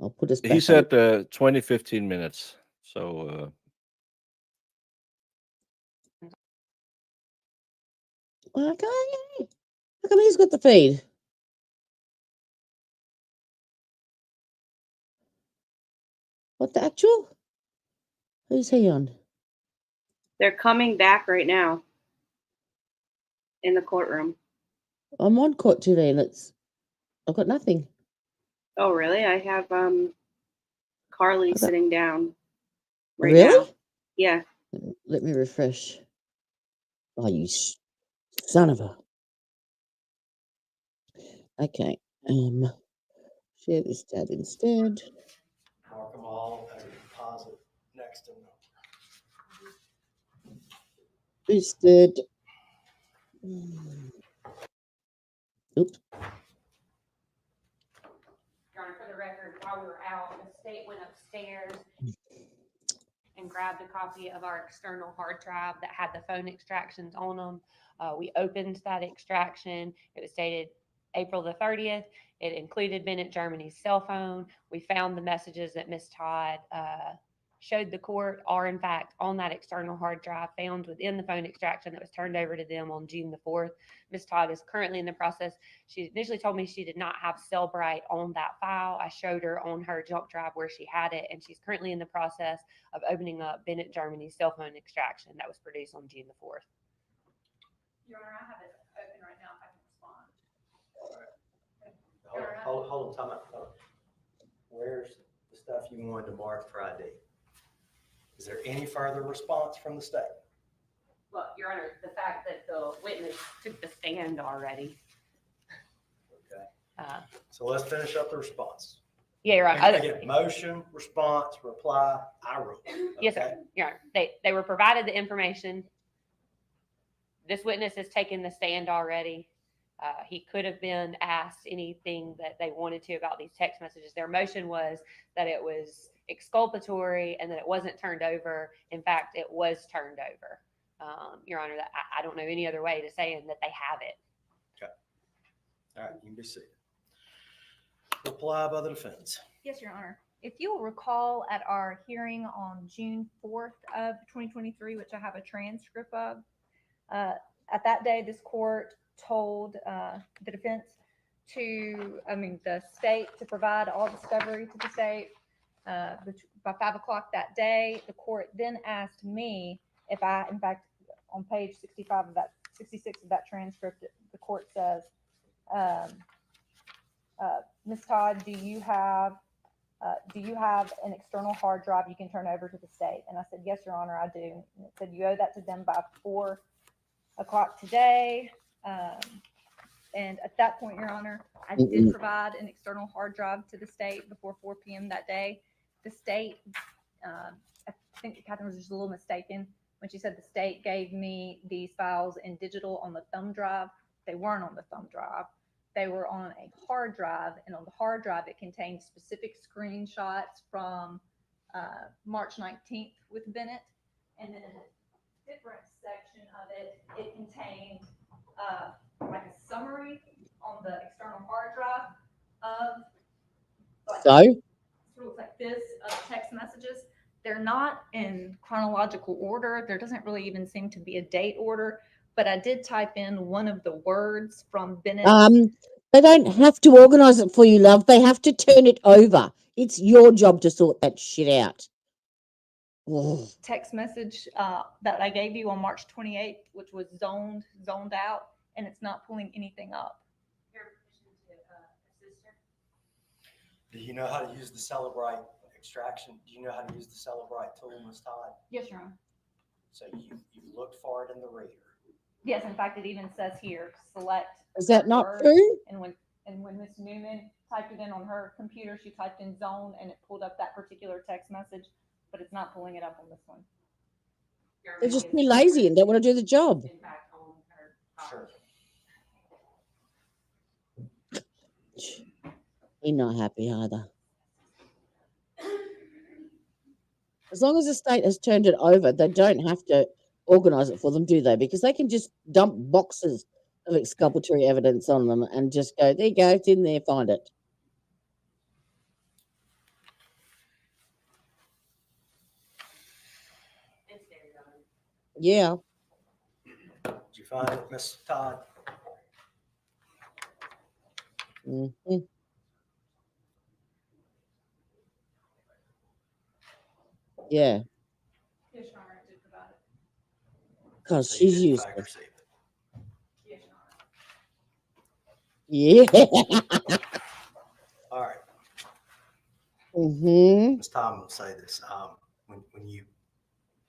I'll put us back. He said 20, 15 minutes. So. Okay. How come he's got the feed? What the actual? Who's he on? They're coming back right now in the courtroom. I'm on court TV and I've got nothing. Oh, really? I have Carly sitting down right really? now. Yeah. Let me refresh. Oh, you son of a. Okay. Share this tab instead. Mark them all as a deposit next to number. Boosted. Oops. Your Honor, for the record, while we were out, the state went upstairs and grabbed a copy of our external hard drive that had the phone extractions on them. We opened that extraction. It was dated April the 30th. It included Bennett Germany's cell phone. We found the messages that Ms. Todd showed the court are in fact on that external hard drive found within the phone extraction that was turned over to them on June the 4th. Ms. Todd is currently in the process. She initially told me she did not have Cellbrite on that file. I showed her on her jump drive where she had it, and she's currently in the process of opening up Bennett Germany's cell phone extraction that was produced on June the 4th. Your Honor, I have it open right now if I can respond. Hold on, time out. Where's the stuff you wanted to mark for ID? Is there any further response from the state? Well, Your Honor, the fact that the witness took the stand already. Okay. So let's finish up the response. Yeah, Your Honor. Again, motion, response, reply, I wrote. Okay? Yes, sir. Your Honor, they were provided the information. This witness has taken the stand already. He could have been asked anything that they wanted to about these text messages. Their motion was that it was exculpatory and that it wasn't turned over. In fact, it was turned over. Your Honor, that I don't know any other way to say that they have it. Okay. All right, you can be seated. Reply by the defense. Yes, Your Honor. If you will recall at our hearing on June 4th of 2023, which I have a transcript of, at that day, this court told the defense the state to provide all discovery to the state by 5 o'clock that day. The court then asked me if I, in fact, on page 65 of that, 66 of that transcript, the court says, Ms. Todd, do you have an external hard drive you can turn over to the state? And I said, yes, Your Honor, I do. And it said, you owe that to them by 4 o'clock today. And at that point, Your Honor, I did provide an external hard drive to the state before 4 p.m. that day. The state, I think Catherine was just a little mistaken when she said the state gave me these files in digital on the thumb drive. They weren't on the thumb drive. They were on a hard drive, and on the hard drive, it contained specific screenshots from March 19th with Bennett. And then in a different section of it, it contained like a summary on the external hard drive of it looks like this of text messages. They're not in chronological order. There doesn't really even seem to be a date order, but I did type in one of the words from Bennett. They don't have to organize it for you, love. They have to turn it over. It's your job to sort that shit out. Text message that I gave you on March 28th, which was zoned out, and it's not pulling anything up. Do you know how to use the Cellbrite extraction? Do you know how to use the Cellbrite tool, Ms. Todd? Yes, Your Honor. So you looked for it in the reader. Yes, in fact, it even says here, select. Is that not true? And when Ms. Newman typed it in on her computer, she typed in zone and it pulled up that particular text message, but it's not pulling it up on this one. They're just too lazy and don't want to do the job. Sure. He's not happy either. As long as the state has turned it over, they don't have to organize it for them, do they? Because they can just dump boxes of exculpatory evidence on them and just go, there you go, it's in there, find it. Yeah. Did you find it, Ms. Todd? Mm-hmm. Yeah. Yes, Your Honor, I did provide it. Because So you she's did, in used fact, to. receive it. Yes, Your Honor. Yeah. All right. Mm-hmm. Ms. Todd will say this.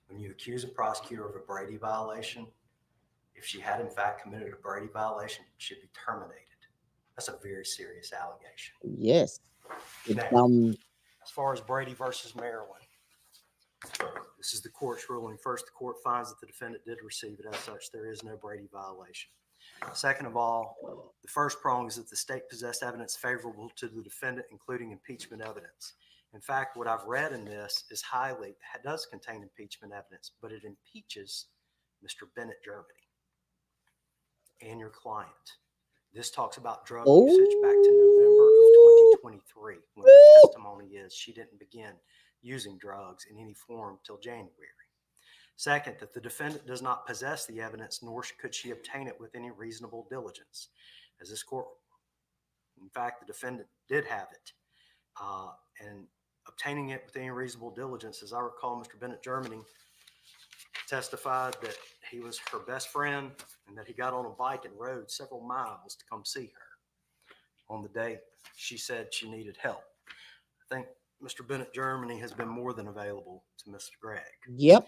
When you accuse a prosecutor of a Brady violation, if she had in fact committed a Brady violation, she should be terminated. That's a very serious allegation. Yes. Now, as far as Brady versus Maryland, this is the court's ruling. First, the court finds that the defendant did receive it. As such, there is no Brady violation. Second of all, the first prong is that the state possessed evidence favorable to the defendant, including impeachment evidence. In fact, what I've read in this does contain impeachment evidence, but it impeaches Mr. Bennett Germany and your client. This talks about drug usage back to November of 2023, when her testimony is she didn't begin using drugs in any form till January. Second, that the defendant does not possess the evidence, nor could she obtain it with any reasonable diligence. As this court, in fact, the defendant did have it, and obtaining it with any reasonable diligence, as I recall, Mr. Bennett Germany testified that he was her best friend and that he got on a bike and rode several miles to come see her on the day she said she needed help. I think Mr. Bennett Germany has been more than available to Mr. Gregg. Yep.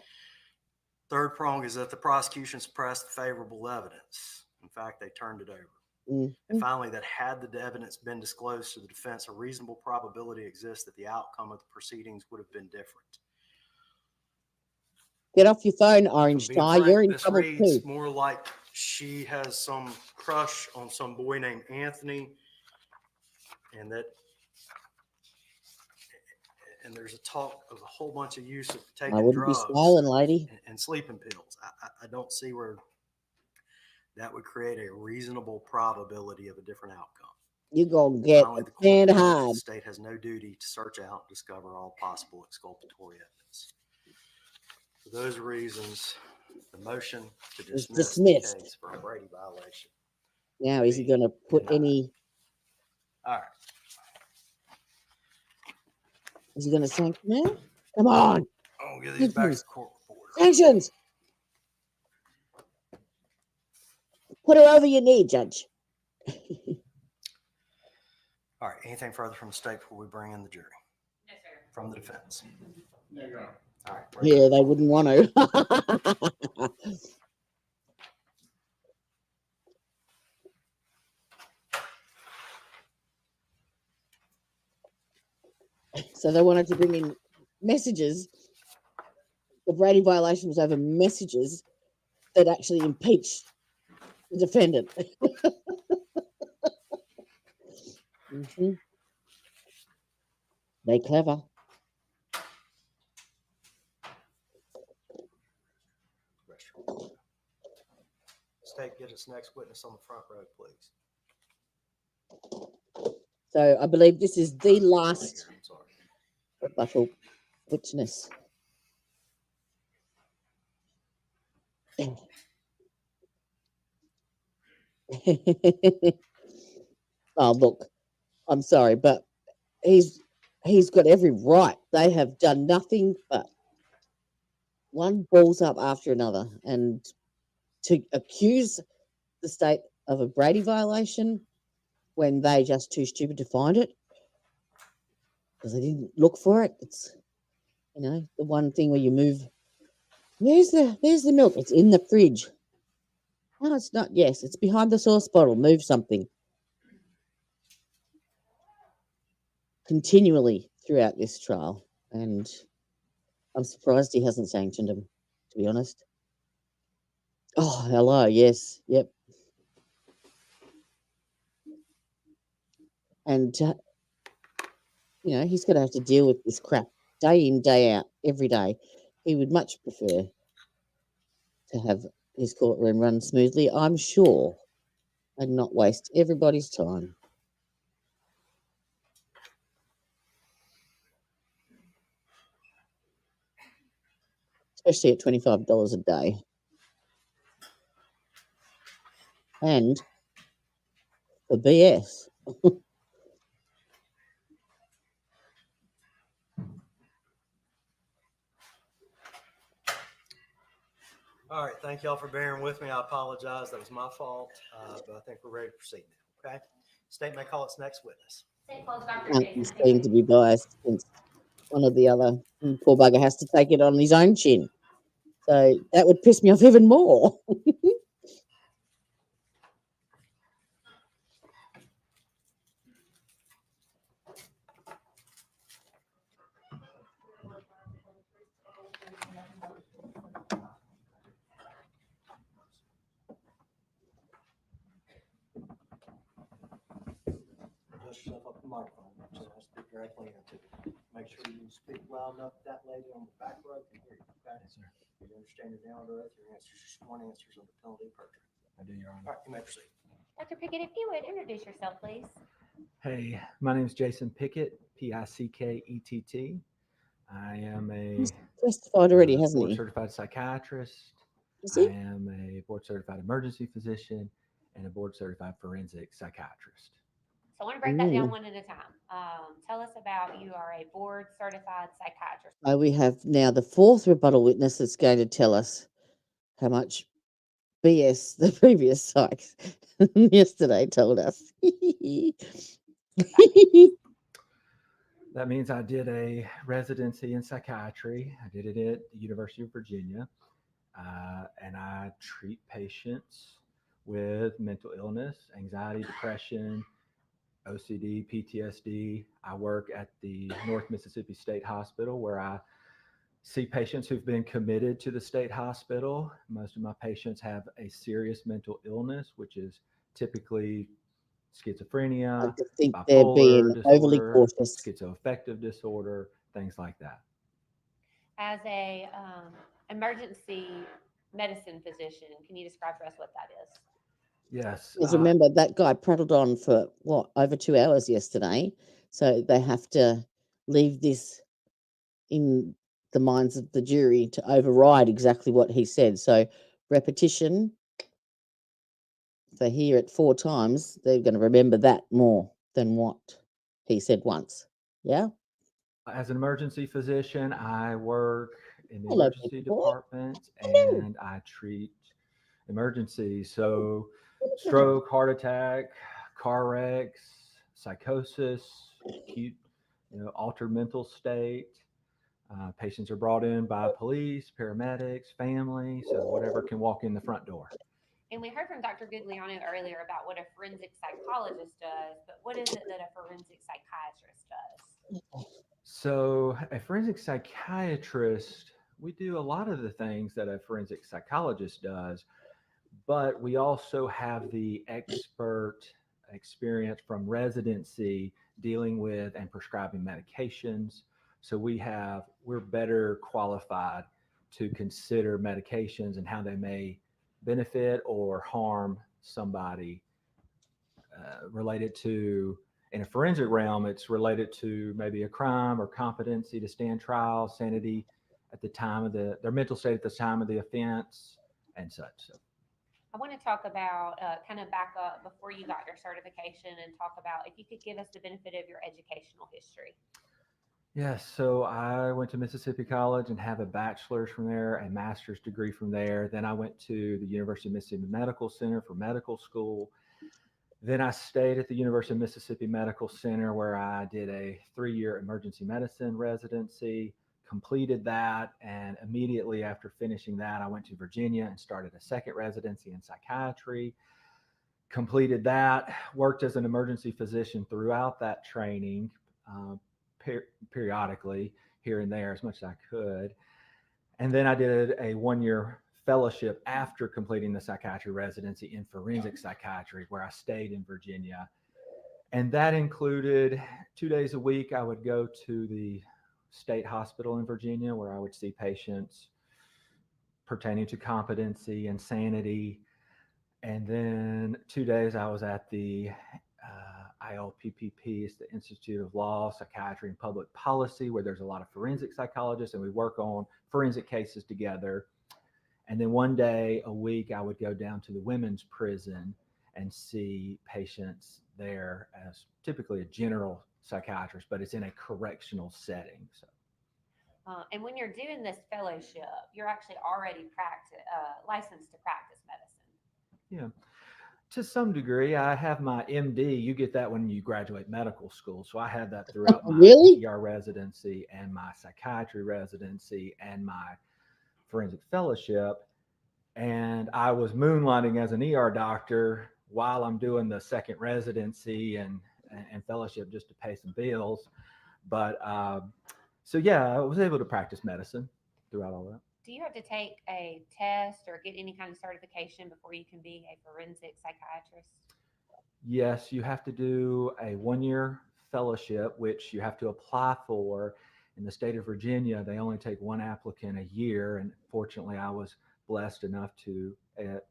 Third prong is that the prosecution suppressed the favorable evidence. In fact, they turned it over. And finally, that had the evidence been disclosed to the defense, a reasonable probability exists that the outcome of the proceedings would have been different. Get off your phone, orange tie. You're in This trouble reads too. more like she has some crush on some boy named Anthony, and there's a talk of a whole bunch of use of taking I wouldn't drugs be smiling, lady. and sleeping pills. I don't see where that would create a reasonable probability of a different outcome. You're going to get Finally, the stand court ruled that hard. the state has no duty to search out and discover all possible exculpatory evidence. For those reasons, the motion to It's dismiss the dismissed. case for a Brady violation. Now, is he going to put any, All right. is he going to sanction it? Come on. I'll get these back to the court reporter. Sanctions. Put her over your knee, Judge. All right. Anything further from the state before we bring in the jury? No, sir. From the defense? No, sir. All right. Yeah, they wouldn't want to. So they wanted to bring in messages. The Brady violation was over messages that actually impeached the defendant. They clever. State, get us next witness on the front row, please. So I believe this is the last rebuttal witness. Oh, look, I'm sorry, but he's got every right. They have done nothing but one balls up after another, and to accuse the state of a Brady violation when they just too stupid to find it because they didn't look for it. It's, you know, the one thing where you move. There's the milk. It's in the fridge. No, it's not. Yes, it's behind the sauce bottle. Move something. Continually throughout this trial, and I'm surprised he hasn't sanctioned him, to be honest. Oh, hello. Yes. Yep. And, you know, he's going to have to deal with this crap day in, day out, every day. He would much prefer to have his courtroom run smoothly, I'm sure, and not waste everybody's time. Especially at $25 a day. And for BS. All right. Thank y'all for bearing with me. I apologize. That was my fault. But I think we're ready to proceed now. Okay. State may call its next witness. He's going to be biased since one or the other poor bugger has to take it on his own chin. So that would piss me off even more. Adjust yourself up the microphone so I speak directly into it. Make sure you speak loud enough that lady on the back row can hear you. Okay? Yes, sir. You understand your down to earth, your answers, your sworn answers under penalty of perjury. I do, Your Honor. All right, you may proceed. Dr. Pickett, if you would introduce yourself, please. Hey, my name is Jason Pickett, Pickett. I am He's a testified already, hasn't board he? certified psychiatrist. Is I he? am a board certified emergency physician and a board certified forensic psychiatrist. So I want to break that down one at a time. Tell us about you are a board certified psychiatrist. We have now the fourth rebuttal witness that's going to tell us how much BS the previous psych yesterday told us. That means I did a residency in psychiatry. I did it at the University of Virginia, and I treat patients with mental illness, anxiety, depression, OCD, PTSD. I work at the North Mississippi State Hospital where I see patients who've been committed to the state hospital. Most of my patients have a serious mental illness, which is typically schizophrenia, I think they're being bipolar overly disorder, cautious. schizoaffective disorder, things like that. As a emergency medicine physician, can you describe for us what that is? Yes. Because remember, that guy prattled on for over 2 hours yesterday. So they have to leave this in the minds of the jury to override exactly what he said. So repetition, if they hear it 4 times, they're going to remember that more than what he said once. Yeah? As an emergency physician, I work in the Hello, emergency people. department Hello. and I treat emergencies. So stroke, heart attack, car wrecks, psychosis, acute, altered mental state. Patients are brought in by police, paramedics, family, so whatever can walk in the front door. And we heard from Dr. Gugliano earlier about what a forensic psychologist does, but what is it that a forensic psychiatrist does? So a forensic psychiatrist, we do a lot of the things that a forensic psychologist does, but we also have the expert experience from residency dealing with and prescribing medications. So we're better qualified to consider medications and how they may benefit or harm somebody related to, in a forensic realm, it's related to maybe a crime or competency to stand trial, sanity at the time of their mental state at the time of the offense and such. So. I want to talk about, kind of back up before you got your certification and talk about if you could give us the benefit of your educational history. Yes, so I went to Mississippi College and have a bachelor's from there, a master's degree from there. Then I went to the University of Mississippi Medical Center for medical school. Then I stayed at the University of Mississippi Medical Center where I did a 3-year emergency medicine residency, completed that, and immediately after finishing that, I went to Virginia and started a second residency in psychiatry, completed that, worked as an emergency physician throughout that training, periodically here and there as much as I could. And then I did a 1-year fellowship after completing the psychiatry residency in forensic psychiatry where I stayed in Virginia. And that included 2 days a week, I would go to the state hospital in Virginia where I would see patients pertaining to competency and sanity. And then 2 days I was at the ILPPP, it's the Institute of Law, Psychiatry, and Public Policy, where there's a lot of forensic psychologists and we work on forensic cases together. And then 1 day a week, I would go down to the women's prison and see patients there as typically a general psychiatrist, but it's in a correctional setting. So. And when you're doing this fellowship, you're actually already licensed to practice medicine. Yeah. To some degree, I have my MD. You get that when you graduate medical school. So I had that throughout my ER residency and my psychiatry residency and my forensic fellowship. And I was moonlighting as an ER doctor while I'm doing the second residency and fellowship just to pay some bills. But so yeah, I was able to practice medicine throughout all that. Do you have to take a test or get any kind of certification before you can be a forensic psychiatrist? Yes, you have to do a 1-year fellowship, which you have to apply for. In the state of Virginia, they only take 1 applicant a year. And fortunately, I was blessed enough to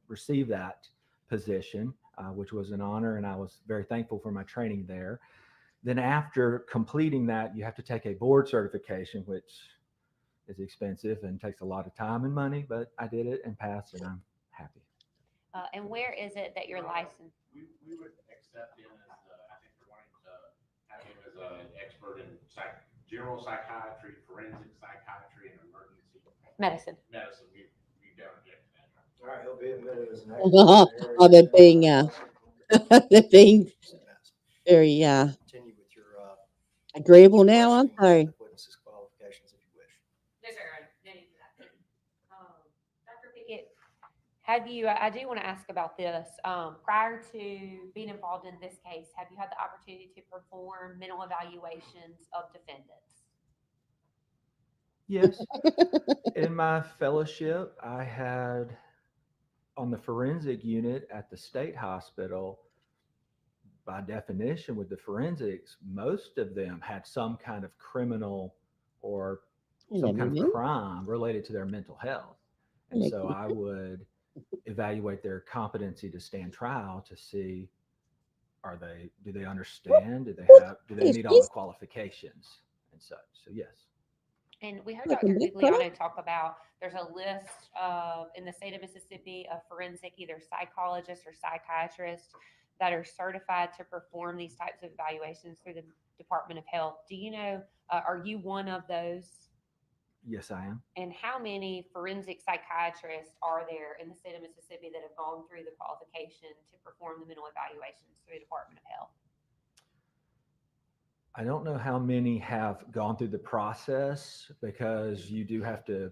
receive that position. which was an honor, and I was very thankful for my training there. Then after completing that, you have to take a board certification, which is expensive and takes a lot of time and money, but I did it and passed, and I'm happy. And where is it that you're licensed? We would accept him as, I think we're wanting to have him as an expert in general psychiatry, forensic psychiatry, and emergency medicine. We don't object to that. All right, he'll be admitted as an expert. Oh, they're being they're being very Continue with your agreeable now, aren't they? witnesses' qualifications if you wish. Yes, sir. Dr. Pickett, have you, I do want to ask about this. Prior to being involved in this case, have you had the opportunity to perform mental evaluations of defendants? Yes. In my fellowship, I had on the forensic unit at the state hospital, by definition with the forensics, most of them had some kind of criminal or some kind of crime related to their mental health. And so I would evaluate their competency to stand trial to see, do they understand? Do they meet all the qualifications and such? So yes. And we heard Dr. Gugliano talk about there's a list in the state of Mississippi of forensic either psychologists or psychiatrists that are certified to perform these types of evaluations through the Department of Health. Do you know, are you one of those? Yes, I am. And how many forensic psychiatrists are there in the state of Mississippi that have gone through the qualification to perform the mental evaluations through the Department of Health? I don't know how many have gone through the process, because you do have to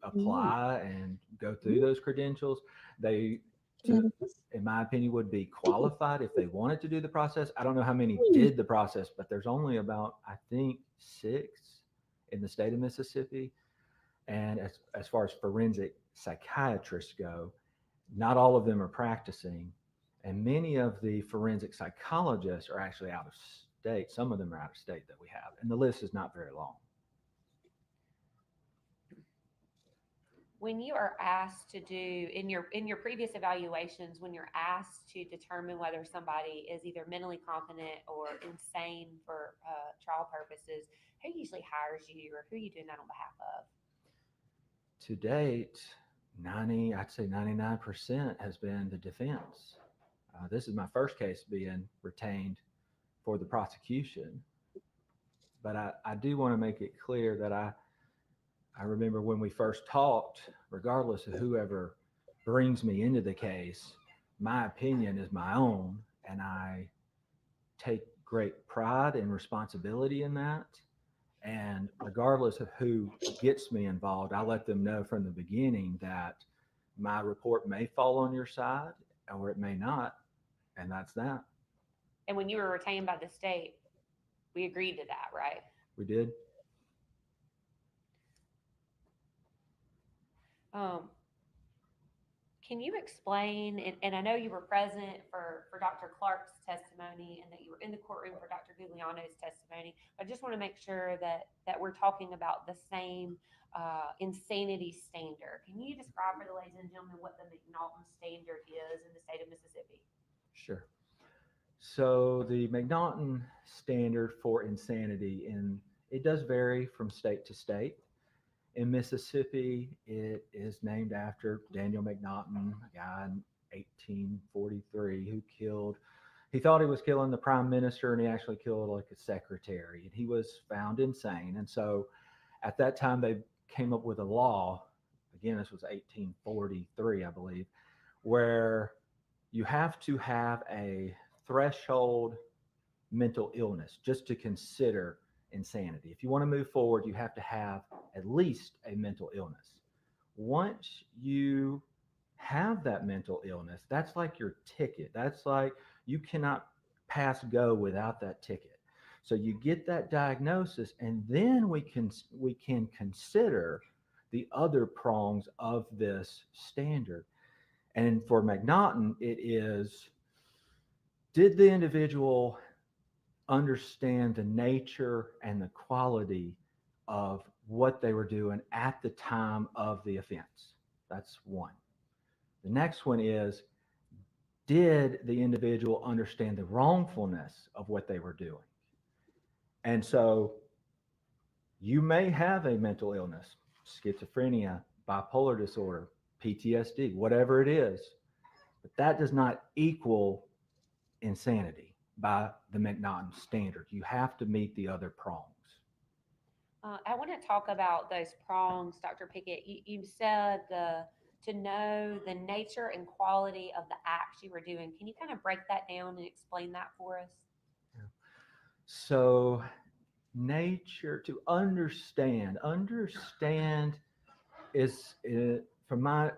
apply and go through those credentials. They, in my opinion, would be qualified if they wanted to do the process. I don't know how many did the process, but there's only about, I think, 6 in the state of Mississippi. And as far as forensic psychiatrists go, not all of them are practicing. And many of the forensic psychologists are actually out of state. Some of them are out of state that we have. And the list is not very long. When you are asked to do, in your previous evaluations, when you're asked to determine whether somebody is either mentally competent or insane for trial purposes, who usually hires you, or who are you doing that on behalf of? To date, I'd say 99% has been the defense. This is my first case being retained for the prosecution. But I do want to make it clear that I remember when we first talked, regardless of whoever brings me into the case, my opinion is my own, and I take great pride and responsibility in that. And regardless of who gets me involved, I let them know from the beginning that my report may fall on your side or it may not, and that's that. And when you were retained by the state, we agreed to that, right? We did. Can you explain, and I know you were present for Dr. Clark's testimony and that you were in the courtroom for Dr. Gugliano's testimony. I just want to make sure that we're talking about the same insanity standard. Can you describe for the ladies and gentlemen what the McNaughton standard is in the state of Mississippi? Sure. So the McNaughton standard for insanity, and it does vary from state to state. In Mississippi, it is named after Daniel McNaughton, a guy in 1843 who he thought he was killing the prime minister, and he actually killed like a secretary, and he was found insane. And so at that time, they came up with a law, again, this was 1843, I believe, where you have to have a threshold mental illness just to consider insanity. If you want to move forward, you have to have at least a mental illness. Once you have that mental illness, that's like your ticket. That's like you cannot pass go without that ticket. So you get that diagnosis, and then we can consider the other prongs of this standard. And for McNaughton, it is, did the individual understand the nature and the quality of what they were doing at the time of the offense? That's one. The next one is, did the individual understand the wrongfulness of what they were doing? And so you may have a mental illness, schizophrenia, bipolar disorder, PTSD, whatever it is, but that does not equal insanity by the McNaughton standard. You have to meet the other prongs. I want to talk about those prongs, Dr. Pickett. You said to know the nature and quality of the acts you were doing. Can you kind of break that down and explain that for us? So nature, to understand is, from my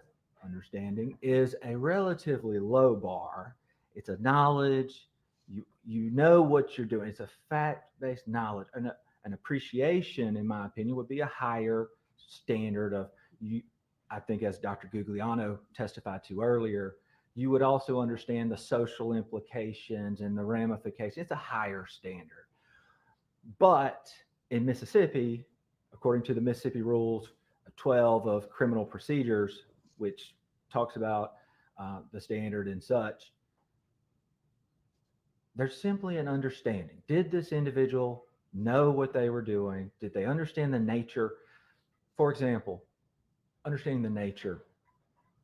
understanding, is a relatively low bar. It's a knowledge. You know what you're doing. It's a fact-based knowledge. An appreciation, in my opinion, would be a higher standard of you. I think, as Dr. Gugliano testified to earlier, you would also understand the social implications and the ramifications. It's a higher standard. But in Mississippi, according to the Mississippi Rules 12 of Criminal Procedures, which talks about the standard and such, there's simply an understanding. Did this individual know what they were doing? Did they understand the nature? For example, understanding the nature.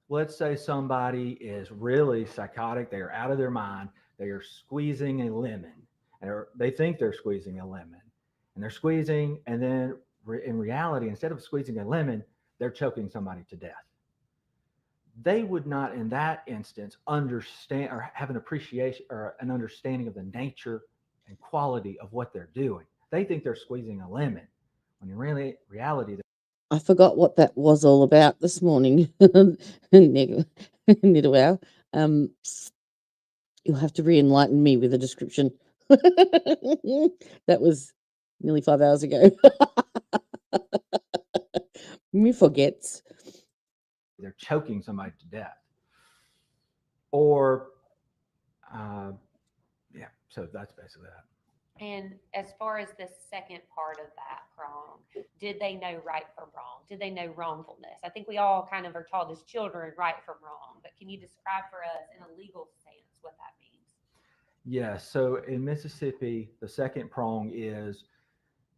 Let's say somebody is really psychotic. They are out of their mind. They are squeezing a lemon. Or they think they're squeezing a lemon. And they're squeezing, and then in reality, instead of squeezing a lemon, they're choking somebody to death. They would not, in that instance, understand or have an appreciation or an understanding of the nature and quality of what they're doing. They think they're squeezing a lemon, when in reality, I forgot what that was all about this morning. Nidawau. You'll have to re-enlighten me with a description. That was nearly 5 hours ago. Me forgets. they're choking somebody to death. Or, yeah, so that's basically that. And as far as the second part of that prong, did they know right from wrong? Did they know wrongfulness? I think we all kind of are taught as children right from wrong, but can you describe for us in a legal sense what that means? Yeah, so in Mississippi, the second prong is,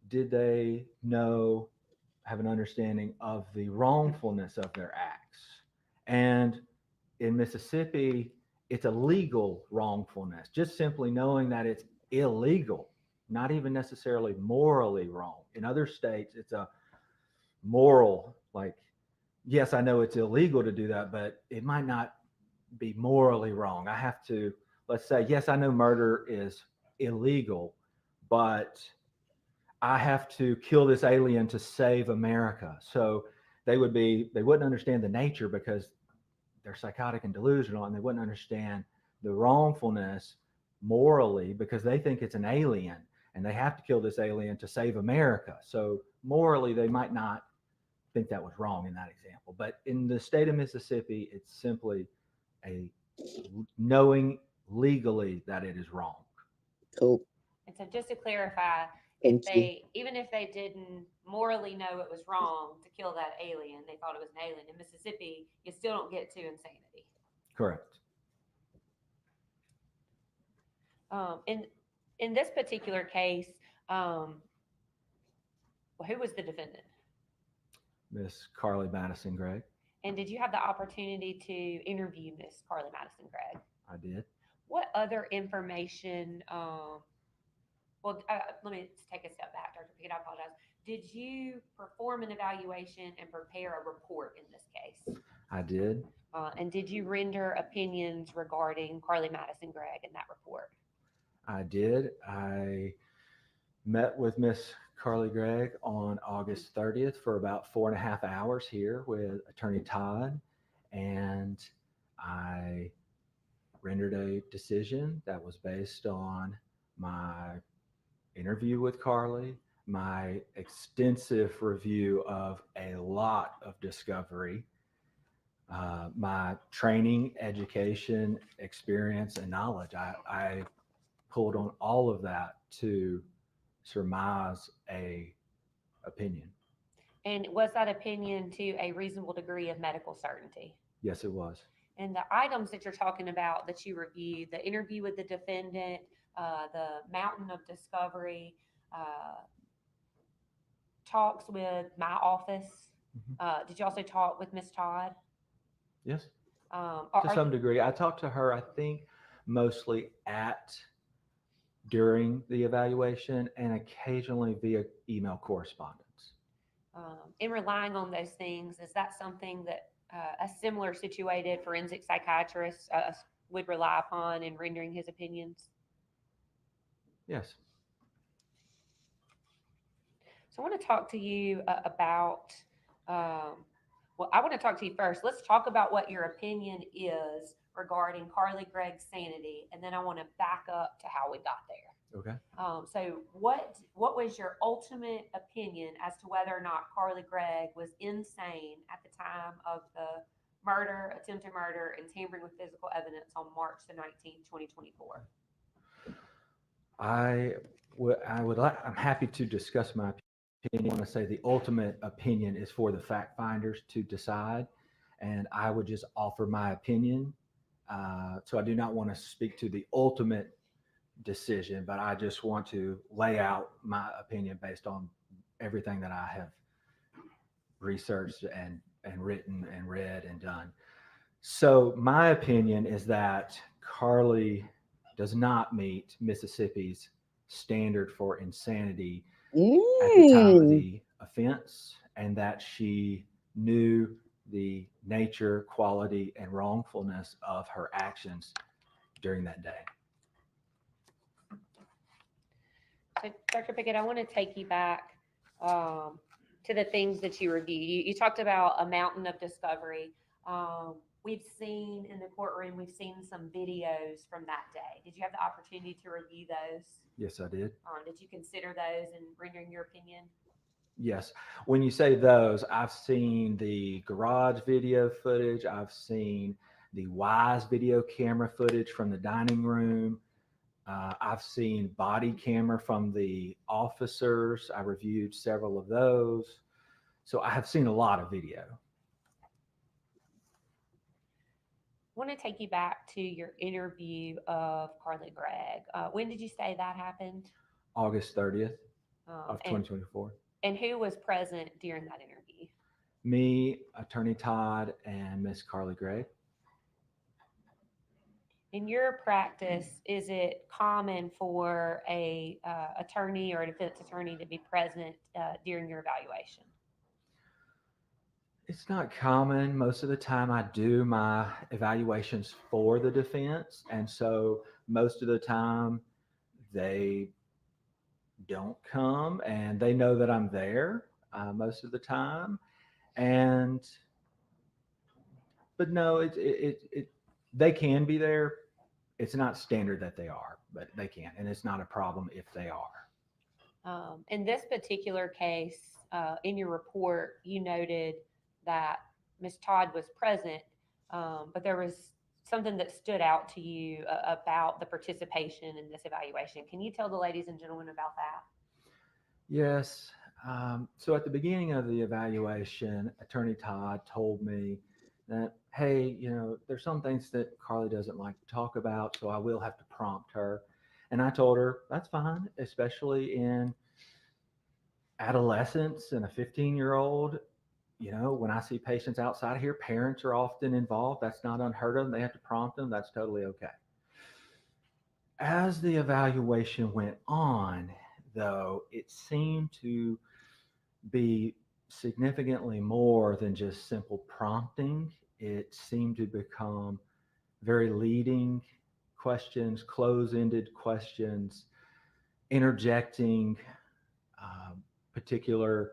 did they know, have an understanding of the wrongfulness of their acts? And in Mississippi, it's a legal wrongfulness, just simply knowing that it's illegal, not even necessarily morally wrong. In other states, it's a moral, like, yes, I know it's illegal to do that, but it might not be morally wrong. I have to, let's say, yes, I know murder is illegal, but I have to kill this alien to save America. So they wouldn't understand the nature because they're psychotic and delusional, and they wouldn't understand the wrongfulness morally because they think it's an alien and they have to kill this alien to save America. So morally, they might not think that was wrong in that example. But in the state of Mississippi, it's simply a knowing legally that it is wrong. Cool. And so just to clarify, even if they didn't morally know it was wrong to kill that alien, they thought it was an alien. In Mississippi, you still don't get to insanity. Correct. In this particular case, well, who was the defendant? Miss Carly Madison Gregg. And did you have the opportunity to interview Miss Carly Madison Gregg? I did. What other information? Well, let me take a step back, Dr. Pickett. I apologize. Did you perform an evaluation and prepare a report in this case? I did. And did you render opinions regarding Carly Madison Gregg in that report? I did. I met with Miss Carly Gregg on August 30th for about 4.5 hours here with Attorney Todd, and I rendered a decision that was based on my interview with Carly, my extensive review of a lot of discovery, my training, education, experience, and knowledge. I pulled on all of that to surmise a opinion. And was that opinion to a reasonable degree of medical certainty? Yes, it was. And the items that you're talking about that you reviewed, the interview with the defendant, the mountain of discovery, talks with my office. Did you also talk with Miss Todd? Yes, To to some degree. I talked to her, I think, mostly during the evaluation and occasionally via email correspondence. In relying on those things, is that something that a similar situated forensic psychiatrist would rely upon in rendering his opinions? Yes. So I want to talk to you about, well, I want to talk to you first. Let's talk about what your opinion is regarding Carly Gregg's sanity, and then I want to back up to how we got there. Okay. So what was your ultimate opinion as to whether or not Carly Gregg was insane at the time of the murder, attempted murder, and tampering with physical evidence on March the 19th, 2024? I'm happy to discuss my opinion. I want to say the ultimate opinion is for the fact finders to decide, and I would just offer my opinion. So I do not want to speak to the ultimate decision, but I just want to lay out my opinion based on everything that I have researched and written and read and done. So my opinion is that Carly does not meet Mississippi's standard for insanity at the time of the offense, and that she knew the nature, quality, and wrongfulness of her actions during that day. So, Dr. Pickett, I want to take you back to the things that you reviewed. You talked about a mountain of discovery. We've seen in the courtroom, we've seen some videos from that day. Did you have the opportunity to review those? Yes, I did. Did you consider those in rendering your opinion? Yes. When you say those, I've seen the garage video footage. I've seen the Wise video camera footage from the dining room. I've seen body camera from the officers. I reviewed several of those. So I have seen a lot of video. I want to take you back to your interview of Carly Gregg. When did you say that happened? August 30th of 2024. And who was present during that interview? Me, Attorney Todd, and Miss Carly Gregg. In your practice, is it common for a attorney or a defense attorney to be present during your evaluation? It's not common. Most of the time I do my evaluations for the defense. And so most of the time they don't come, and they know that I'm there most of the time. But no, they can be there. It's not standard that they are, but they can, and it's not a problem if they are. In this particular case, in your report, you noted that Ms. Todd was present, but there was something that stood out to you about the participation in this evaluation. Can you tell the ladies and gentlemen about that? Yes. So at the beginning of the evaluation, Attorney Todd told me that, hey, there's some things that Carly doesn't like to talk about, so I will have to prompt her. And I told her, that's fine, especially in adolescence and a 15-year-old. When I see patients outside here, parents are often involved. That's not unheard of. They have to prompt them. That's totally okay. As the evaluation went on, though, it seemed to be significantly more than just simple prompting. It seemed to become very leading questions, close-ended questions, interjecting particular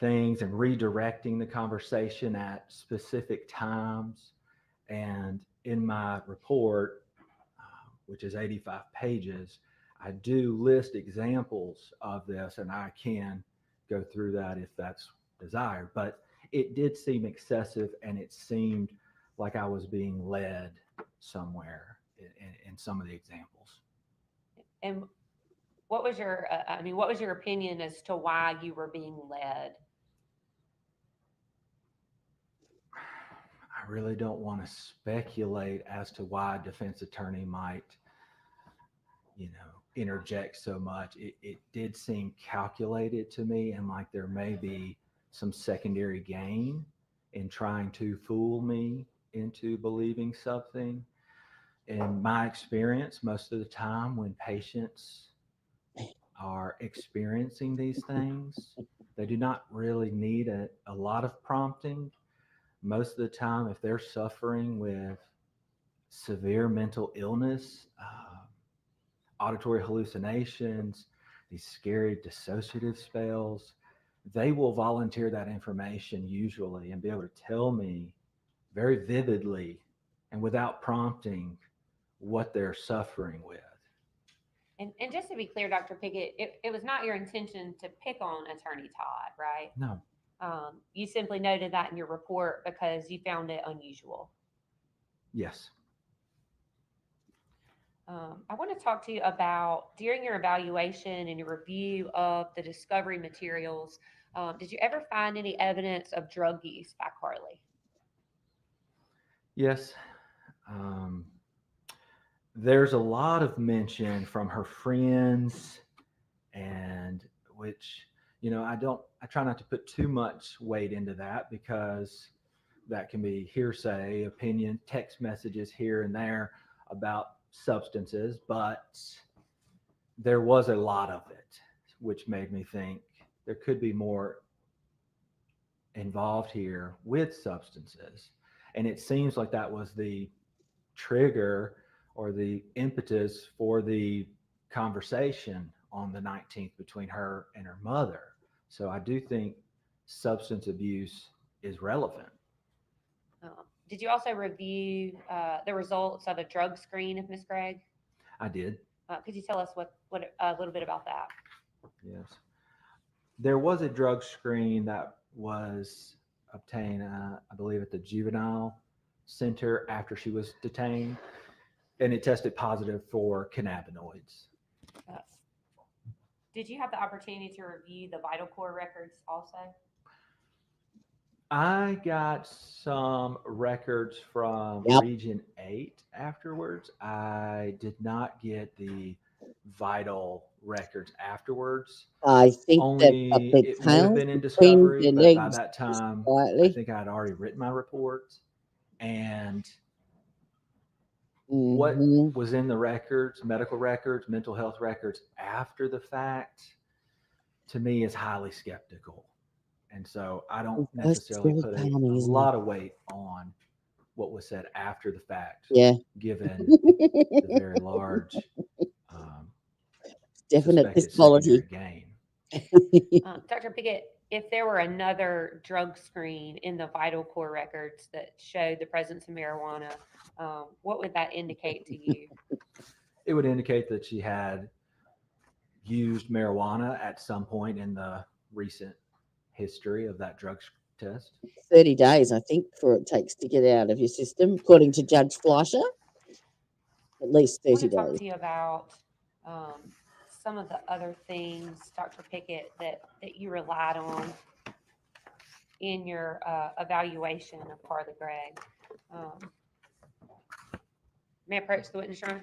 things and redirecting the conversation at specific times. And in my report, which is 85 pages, I do list examples of this, and I can go through that if that's desired. But it did seem excessive, and it seemed like I was being led somewhere in some of the examples. And what was your, what was your opinion as to why you were being led? I really don't want to speculate as to why a defense attorney might, interject so much. It did seem calculated to me, and like there may be some secondary gain in trying to fool me into believing something. In my experience, most of the time when patients are experiencing these things, they do not really need a lot of prompting. Most of the time, if they're suffering with severe mental illness, auditory hallucinations, these scary dissociative spells, they will volunteer that information usually and be able to tell me very vividly and without prompting what they're suffering with. And just to be clear, Dr. Pickett, it was not your intention to pick on Attorney Todd, right? No. You simply noted that in your report because you found it unusual. Yes. I want to talk to you about, during your evaluation and your review of the discovery materials, did you ever find any evidence of drug use by Carly? Yes. There's a lot of mention from her friends, and which, I try not to put too much weight into that because that can be hearsay, opinion, text messages here and there about substances, but there was a lot of it, which made me think there could be more involved here with substances. And it seems like that was the trigger or the impetus for the conversation on the 19th between her and her mother. So I do think substance abuse is relevant. Did you also review the results of a drug screen of Ms. Gregg? I did. Could you tell us what a little bit about that? Yes. There was a drug screen that was obtained, I believe, at the juvenile center after she was detained, and it tested positive for cannabinoids. Did you have the opportunity to review the vital core records also? I got some records from Region 8 afterwards. I did not get the vital records afterwards. I think Only it would have been in discovery, but by that time, I think I had already written my report. And what was in the records, medical records, mental health records after the fact, to me is highly skeptical. And so I don't necessarily put a lot of weight on what was said after the fact, given the very large definite disquality gain. Dr. Pickett, if there were another drug screen in the vital core records that showed the presence of marijuana, what would that indicate to you? It would indicate that she had used marijuana at some point in the recent history of that drug test. 30 days, I think, for it takes to get out of your system, according to Judge Fleischer. At least 30 I want to days. talk to you about some of the other things, Dr. Pickett, that you relied on in your evaluation of Carly Gregg. May I approach the witness room?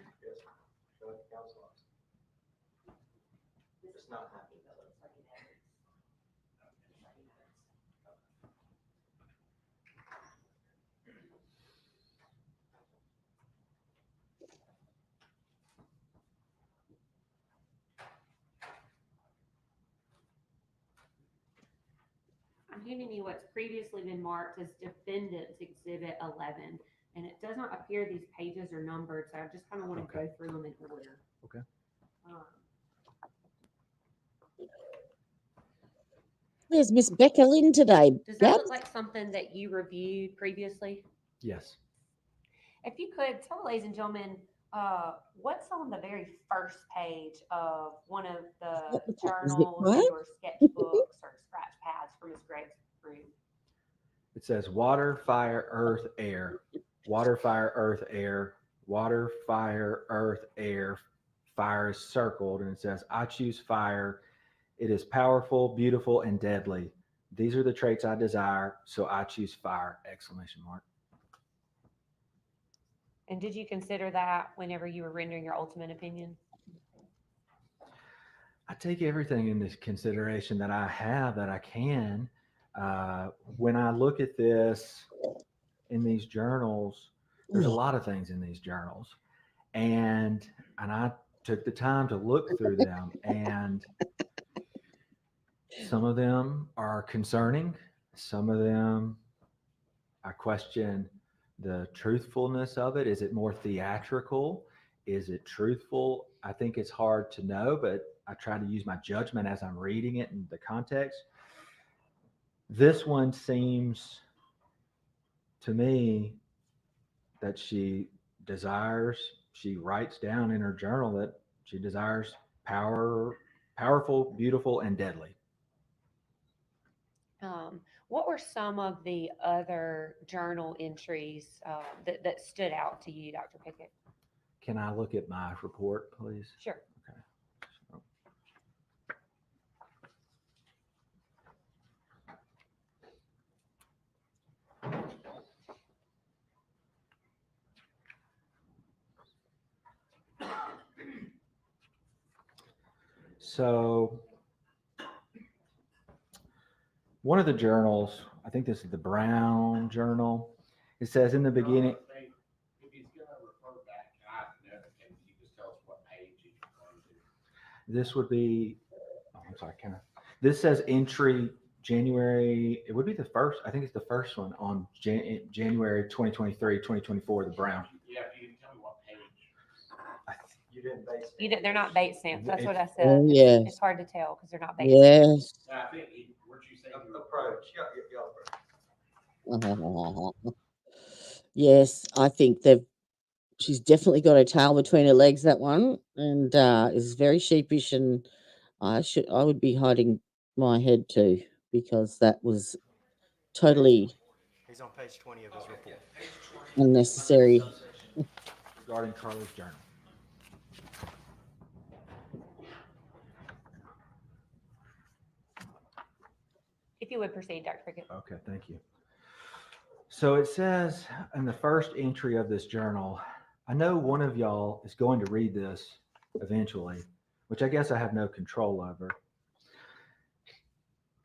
I'm handing you what's previously been marked as Defendant's Exhibit 11, and it does not appear these pages are numbered, so I just kind of want to go through them in order. Okay. There's Miss Becca Lynn today. Does that look like something that you reviewed previously? Yes. If you could tell, ladies and gentlemen, what's on the very first page of one of the journals or sketchbooks or scratch pads from Ms. Gregg's room? It says water, fire, earth, air. Water, fire, earth, air. Water, fire, earth, air. Fire is circled, and it says, I choose fire. It is powerful, beautiful, and deadly. These are the traits I desire, so I choose fire! Exclamation mark. And did you consider that whenever you were rendering your ultimate opinion? I take everything into consideration that I have, that I can. When I look at this in these journals, there's a lot of things in these journals, and I took the time to look through them, and some of them are concerning. Some of them, I question the truthfulness of it. Is it more theatrical? Is it truthful? I think it's hard to know, but I try to use my judgment as I'm reading it in the context. This one seems to me that she writes down in her journal that she desires powerful, beautiful, and deadly. What were some of the other journal entries that stood out to you, Dr. Pickett? Can I look at my report, please? Sure. Okay. So one of the journals, I think this is the Brown Journal, it says in the beginning. If he's going to refer back, can you just tell us what page he's referring to? This would be, I'm sorry, this says entry January, it would be the first, I think it's the first one on January 2023, 2024, the Brown. Yeah, if you can tell me what page. You didn't base they're not bate stamps. That's what I said. Oh, yes. It's hard to tell because they're not bate Yes. I think, weren't you saying approach? Yes, I think she's definitely got her tail between her legs, that one, and is very sheepish, and I would be hiding my head too, because that was totally He's on page 20 of his report. unnecessary. Regarding Carly's journal. If you would proceed, Dr. Pickett. Okay, thank you. So it says in the first entry of this journal, I know one of y'all is going to read this eventually, which I guess I have no control over.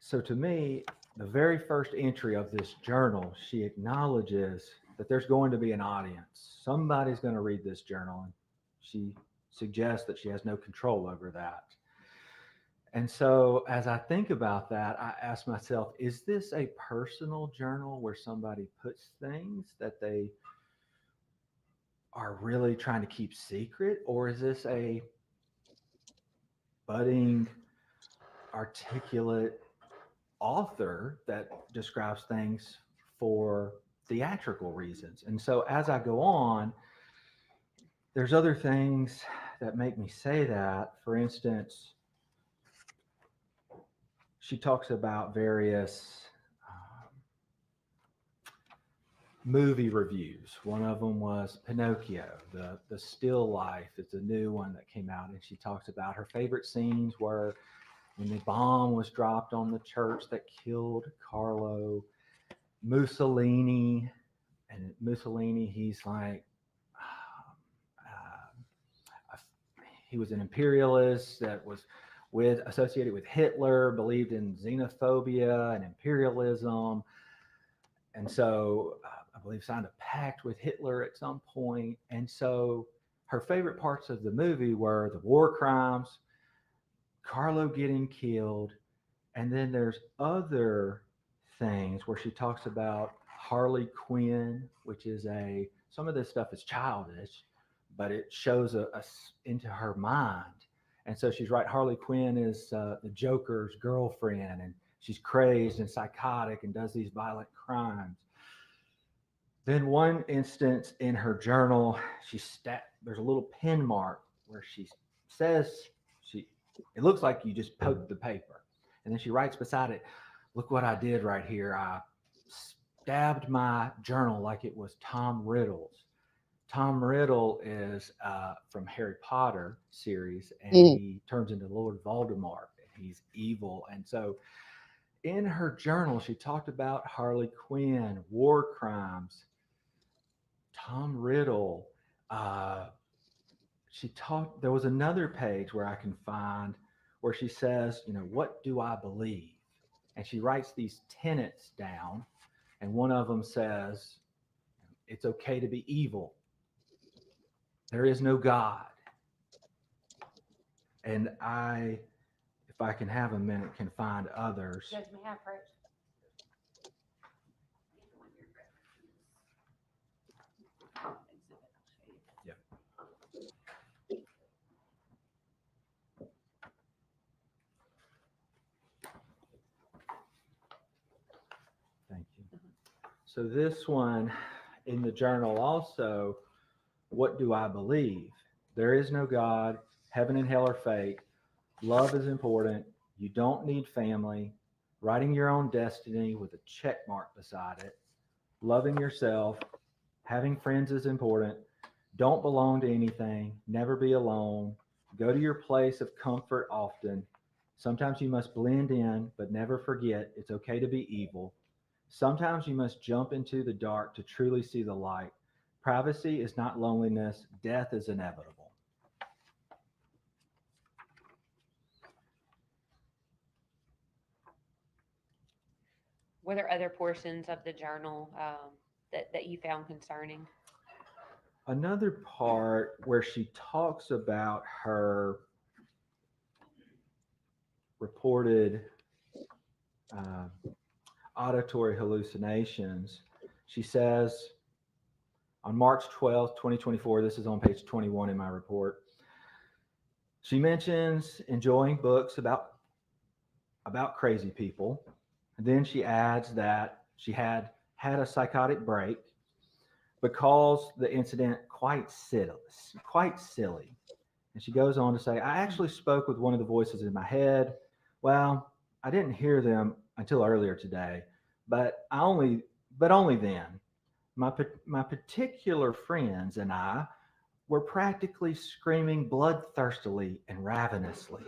So to me, the very first entry of this journal, she acknowledges that there's going to be an audience. Somebody's going to read this journal, and she suggests that she has no control over that. And so as I think about that, I ask myself, is this a personal journal where somebody puts things that they are really trying to keep secret? Or is this a budding, articulate author that describes things for theatrical reasons? And so as I go on, there's other things that make me say that. For instance, she talks about various movie reviews. One of them was Pinocchio, the still life. It's a new one that came out, and she talks about her favorite scenes were when the bomb was dropped on the church that killed Carlo. Mussolini, he's like, he was an imperialist that was associated with Hitler, believed in xenophobia and imperialism. And so I believe signed a pact with Hitler at some point. And so her favorite parts of the movie were the war crimes, Carlo getting killed, and then there's other things where she talks about Harley Quinn, which is some of this stuff is childish, but it shows us into her mind. And so she's right, Harley Quinn is the Joker's girlfriend, and she's crazed and psychotic and does these violent crimes. Then one instance in her journal, there's a little pen mark where she says, it looks like you just poked the paper. And then she writes beside it, look what I did right here. I stabbed my journal like it was Tom Riddle's. Tom Riddle is from Harry Potter series, and he turns into Lord Voldemort, and he's evil. And so in her journal, she talked about Harley Quinn, war crimes, Tom Riddle, there was another page where I can find where she says, what do I believe? And she writes these tenets down. And one of them says, it's okay to be evil. There is no God. And if I can have a minute, can find others. Judge, may I have first? Yeah. Thank you. So this one in the journal also, what do I believe? There is no God. Heaven and hell are fake. Love is important. You don't need family. Writing your own destiny with a check mark beside it. Loving yourself. Having friends is important. Don't belong to anything. Never be alone. Go to your place of comfort often. Sometimes you must blend in, but never forget it's okay to be evil. Sometimes you must jump into the dark to truly see the light. Privacy is not loneliness. Death is inevitable. Were there other portions of the journal that you found concerning? Another part where she talks about her reported auditory hallucinations. She says on March 12th, 2024, this is on page 21 in my report, she mentions enjoying books about crazy people. And then she adds that she had a psychotic break, but calls the incident quite silly. And she goes on to say, I actually spoke with one of the voices in my head. Well, I didn't hear them until earlier today, but only then. My particular friends and I were practically screaming bloodthirstily and ravenously.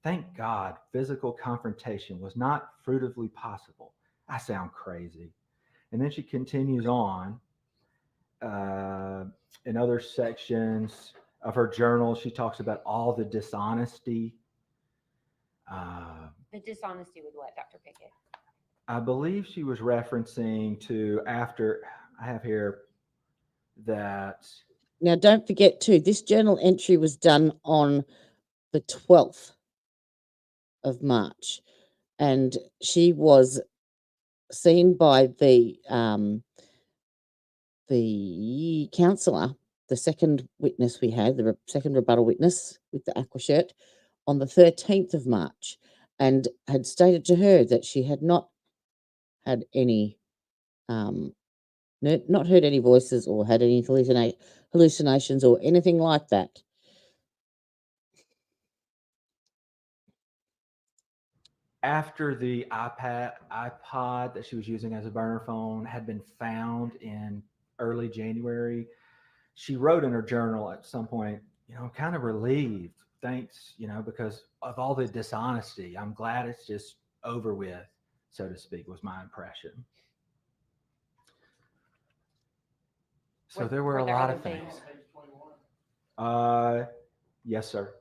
Thank God physical confrontation was not fruitively possible. I sound crazy. And then she continues on in other sections of her journal. She talks about all the dishonesty. The dishonesty with what, Dr. Pickett? I believe she was referencing to after, I have here that. Now, don't forget too, this journal entry was done on the 12th of March, and she was seen by the counsellor, the second witness we had, the second rebuttal witness with the aqua shirt, on the 13th of March, and had stated to her that she had not had any, not heard any voices or had any hallucinations or anything like that. After the iPod that she was using as a burner phone had been found in early January, she wrote in her journal at some point, I'm kind of relieved. Thanks, because of all the dishonesty. I'm glad it's just over with, so to speak, was my impression. So there were a lot of things. Yes, sir.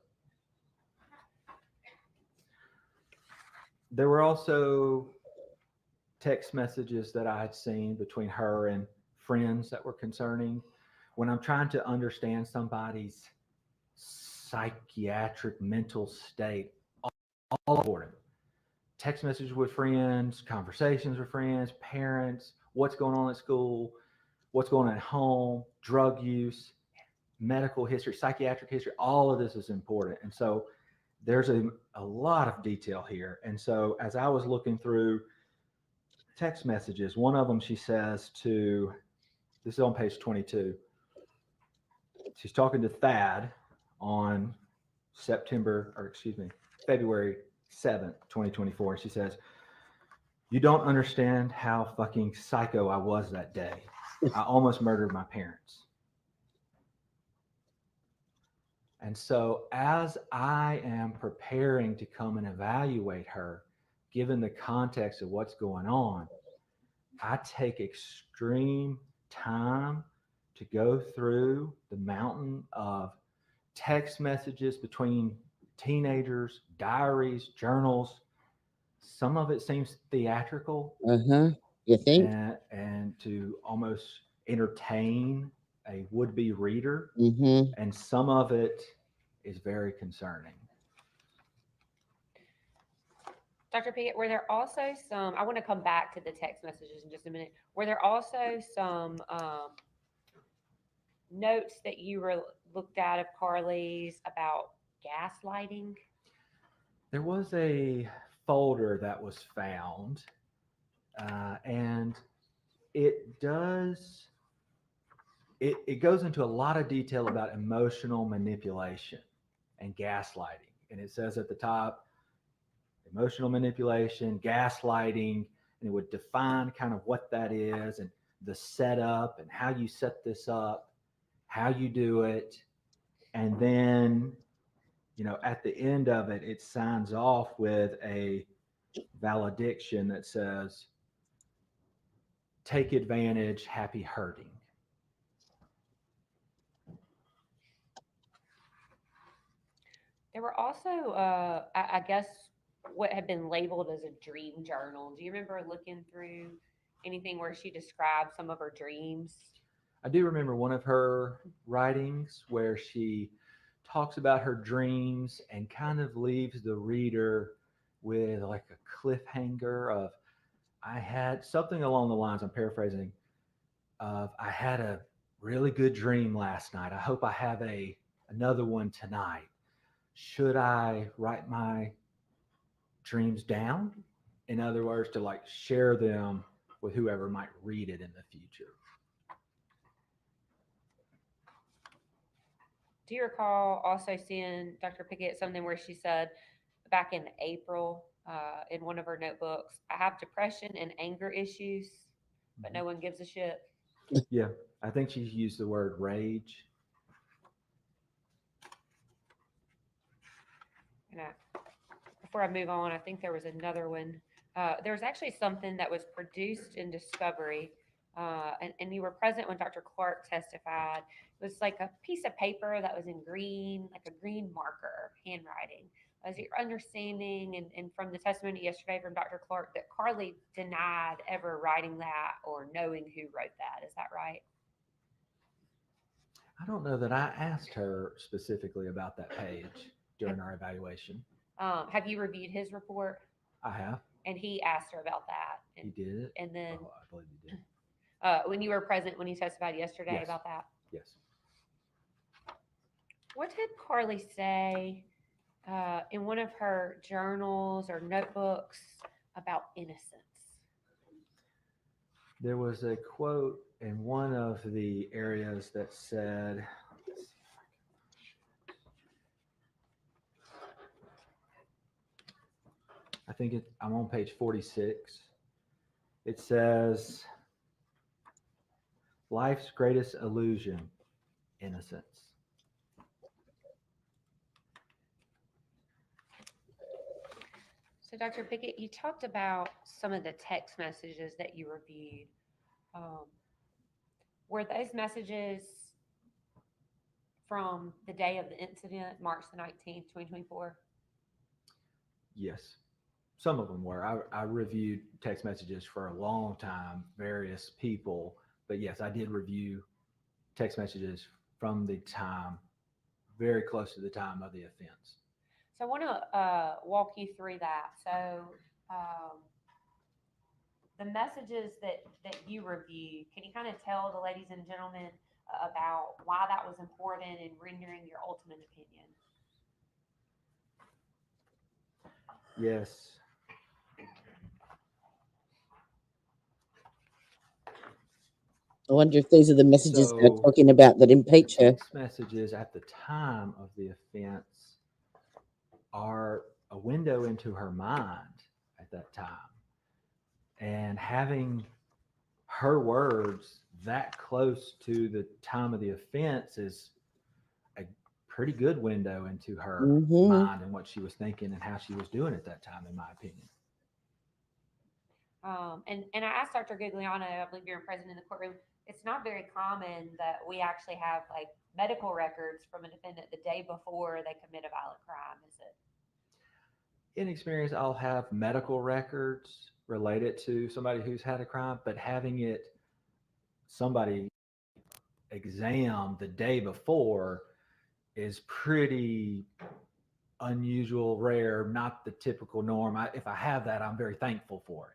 There were also text messages that I had seen between her and friends that were concerning. When I'm trying to understand somebody's psychiatric mental state, all important. Text messages with friends, conversations with friends, parents, what's going on at school, what's going on at home, drug use, medical history, psychiatric history, all of this is important. And so there's a lot of detail here. And so as I was looking through text messages, one of them she says to, this is on page 22, she's talking to Thad on February 7th, 2024. And she says, you don't understand how fucking psycho I was that day. I almost murdered my parents. And so as I am preparing to come and evaluate her, given the context of what's going on, I take extreme time to go through the mountain of text messages between teenagers, diaries, journals. Some of it seems theatrical. You think? And to almost entertain a would-be reader. And some of it is very concerning. Dr. Pickett, were there also some, I want to come back to the text messages in just a minute. Were there also some notes that you looked at of Carly's about gaslighting? There was a folder that was found, and it goes into a lot of detail about emotional manipulation and gaslighting. And it says at the top, emotional manipulation, gaslighting, and it would define kind of what that is and the setup and how you set this up, how you do it. And then, at the end of it, it signs off with a valediction that says, take advantage, happy hurting. There were also, I guess, what had been labeled as a dream journal. Do you remember looking through anything where she described some of her dreams? I do remember one of her writings where she talks about her dreams and kind of leaves the reader with like a cliffhanger of, I had something along the lines, I'm paraphrasing, of I had a really good dream last night. I hope I have another one tonight. Should I write my dreams down? In other words, to like share them with whoever might read it in the future. Do you recall also seeing, Dr. Pickett, something where she said back in April in one of her notebooks, I have depression and anger issues, but no one gives a shit? Yeah, I think she used the word rage. And before I move on, I think there was another one. There was actually something that was produced in Discovery, and you were present when Dr. Clark testified. It was like a piece of paper that was in green, like a green marker handwriting. As your understanding and from the testimony yesterday from Dr. Clark, that Carly denied ever writing that or knowing who wrote that. Is that right? I don't know that I asked her specifically about that page during our evaluation. Have you reviewed his report? I have. And he asked her about that. He did? And then I believe he did. when you were present when he testified yesterday about that? Yes. What did Carly say in one of her journals or notebooks about innocence? There was a quote in one of the areas that said, I think I'm on page 46. It says, life's greatest illusion, innocence. So, Dr. Pickett, you talked about some of the text messages that you reviewed. Were those messages from the day of the incident, March the 19th, 2024? Yes, some of them were. I reviewed text messages for a long time, various people. But yes, I did review text messages from the time, very close to the time of the offense. So I want to walk you through that. So the messages that you reviewed, can you kind of tell the ladies and gentlemen about why that was important in rendering your ultimate opinion? Yes. I wonder if these are the messages they're talking about that impeach her. Text messages at the time of the offense are a window into her mind at that time. And having her words that close to the time of the offense is a pretty good window into her mind and what she was thinking and how she was doing at that time, in my opinion. And I asked Dr. Gugliano, I believe you're present in the courtroom, it's not very common that we actually have like medical records from a defendant the day before they commit a violent crime, is it? In experience, I'll have medical records related to somebody who's had a crime, but having somebody exam the day before is pretty unusual, rare, not the typical norm. If I have that, I'm very thankful for it.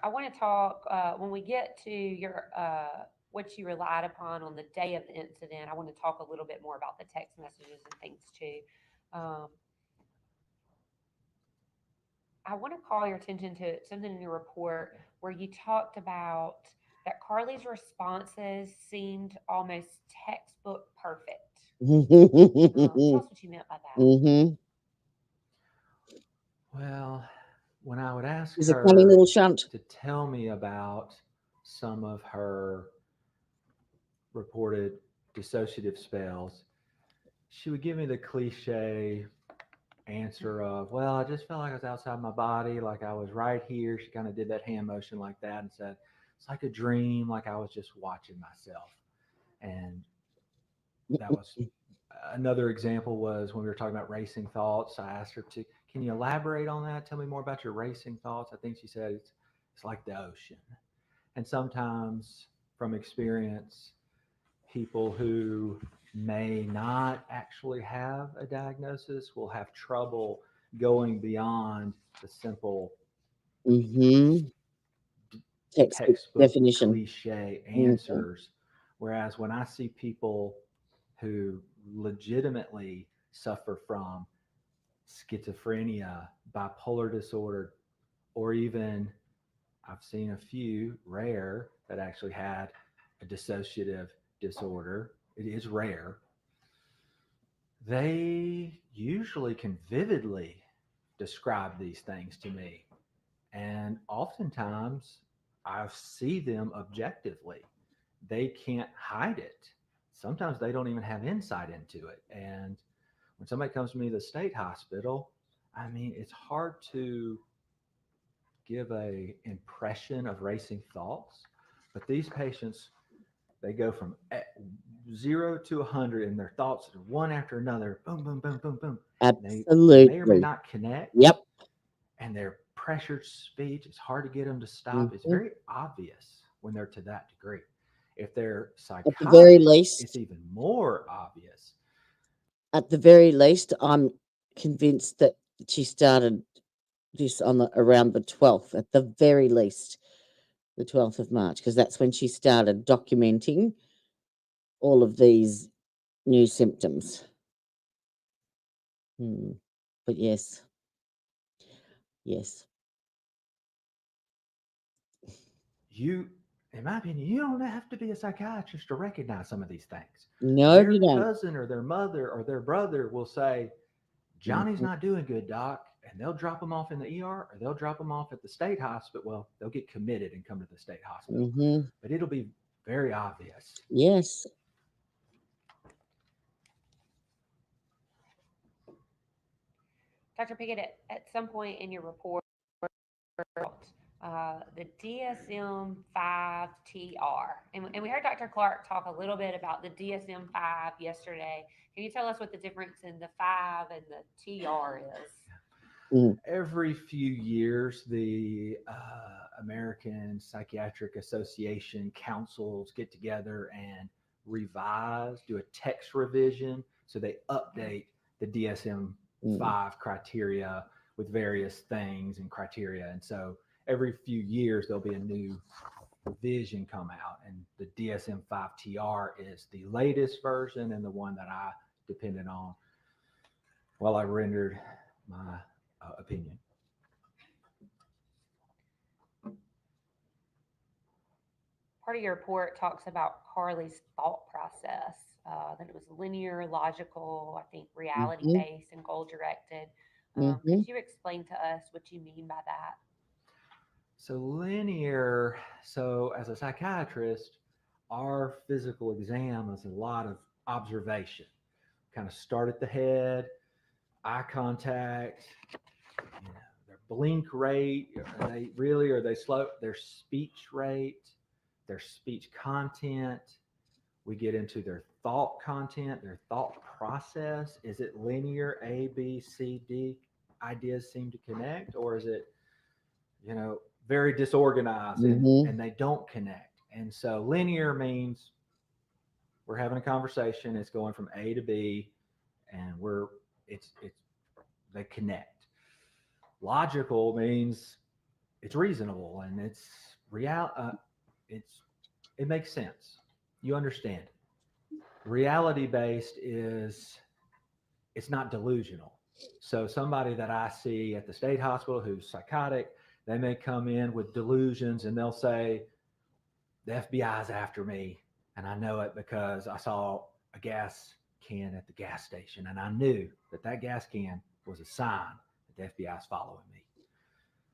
I want to talk when we get to your what you relied upon on the day of the incident. I want to talk a little bit more about the text messages and things too. I want to call your attention to something in your report where you talked about that Carly's responses seemed almost textbook perfect. Tell us what you meant by that. Well, when I would ask He's a her cunning little shunt to tell me about some of her reported dissociative spells, she would give me the cliche answer of, well, I just felt like I was outside my body, like I was right here. She kind of did that hand motion like that and said, it's like a dream, like I was just watching myself. And that was another example was when we were talking about racing thoughts. I asked her can you elaborate on that? Tell me more about your racing thoughts. I think she said it's like the ocean. And sometimes from experience, people who may not actually have a diagnosis will have trouble going beyond the simple textbook definition cliche answers. Whereas when I see people who legitimately suffer from schizophrenia, bipolar disorder, or even I've seen a few rare that actually had a dissociative disorder. It is rare. They usually can vividly describe these things to me. And oftentimes I see them objectively. They can't hide it. Sometimes they don't even have insight into it. And when somebody comes to me at the state hospital, I mean, it's hard to give a impression of racing thoughts, but these patients, they go from 0 to 100 and their thoughts are one after another, boom, boom, boom, boom, boom. Absolutely. They may or may not connect. Yep. And their pressured speech, it's hard to get them to stop. It's very obvious when they're to that degree. If they're psychotic, at the very least, it's even more obvious. At the very least, I'm convinced that she started this on around the 12th, at the very least, the 12th of March, because that's when she started documenting all of these new symptoms. But yes. In my opinion, you don't have to be a psychiatrist to recognize some of these things. No, you don't. Their cousin or their mother or their brother will say, Johnny's not doing good, doc. And they'll drop them off in the ER or they'll drop them off at the state hospital. Well, they'll get committed and come to the state hospital. But it'll be very obvious. Yes. Dr. Pickett, at some point in your report, the DSM-5-TR, and we heard Dr. Clark talk a little bit about the DSM-5 yesterday. Can you tell us what the difference in the 5 and the TR is? Every few years, the American Psychiatric Association councils get together and do a text revision. So they update the DSM-5 criteria with various things and criteria. And so every few years, there'll be a new revision come out. And the DSM-5-TR is the latest version and the one that I depended on while I rendered my opinion. Part of your report talks about Carly's thought process, that it was linear, logical, I think reality-based and goal-directed. Could you explain to us what you mean by that? So linear, as a psychiatrist, our physical exam is a lot of observation. Kind of start at the head, eye contact, their blink rate, are they slow? Their speech rate, their speech content. We get into their thought content, their thought process. Is it linear, A, B, C, D? Ideas seem to connect, or is it, very disorganized and they don't connect? And so linear means we're having a conversation. It's going from A to B, and they connect. Logical means it's reasonable and it's real. It makes sense. You understand. Reality based it's not delusional. So somebody that I see at the state hospital who's psychotic, they may come in with delusions and they'll say, the FBI's after me. And I know it because I saw a gas can at the gas station and I knew that gas can was a sign that the FBI's following me.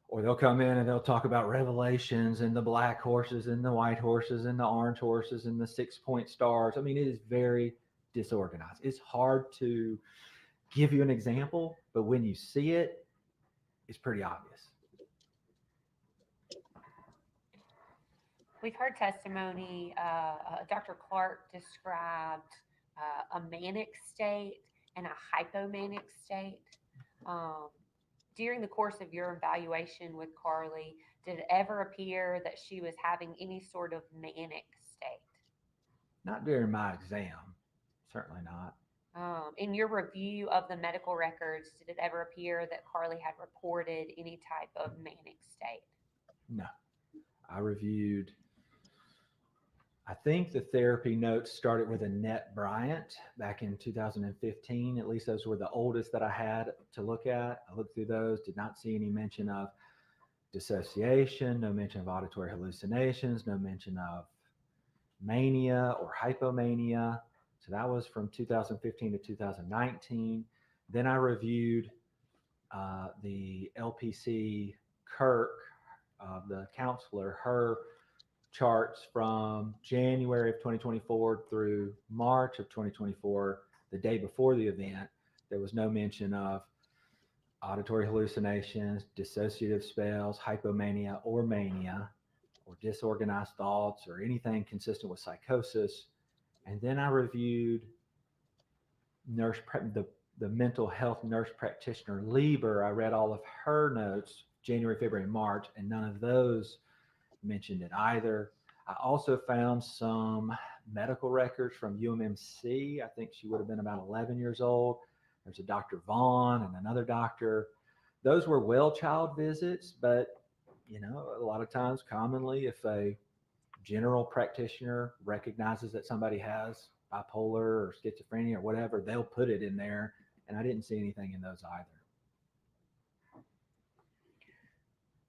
Or they'll come in and they'll talk about revelations and the black horses and the white horses and the orange horses and the 6-point stars. I mean, it is very disorganized. It's hard to give you an example, but when you see it, it's pretty obvious. We've heard testimony. Dr. Clark described a manic state and a hypomanic state. During the course of your evaluation with Carly, did it ever appear that she was having any sort of manic state? Not during my exam, certainly not. In your review of the medical records, did it ever appear that Carly had reported any type of manic state? No. I reviewed, I think the therapy notes started with Annette Bryant back in 2015. At least those were the oldest that I had to look at. I looked through those, did not see any mention of dissociation, no mention of auditory hallucinations, no mention of mania or hypomania. So that was from 2015 to 2019. Then I reviewed the LPC Kirk, the counselor, her charts from January of 2024 through March of 2024, the day before the event. There was no mention of auditory hallucinations, dissociative spells, hypomania or mania, or disorganized thoughts, or anything consistent with psychosis. And then I reviewed the mental health nurse practitioner Lieber. I read all of her notes, January, February, March, and none of those mentioned it either. I also found some medical records from UMMC. I think she would have been about 11 years old. There's a Dr. Vaughn and another doctor. Those were well child visits, but a lot of times, commonly, if a general practitioner recognizes that somebody has bipolar or schizophrenia or whatever, they'll put it in there. And I didn't see anything in those either.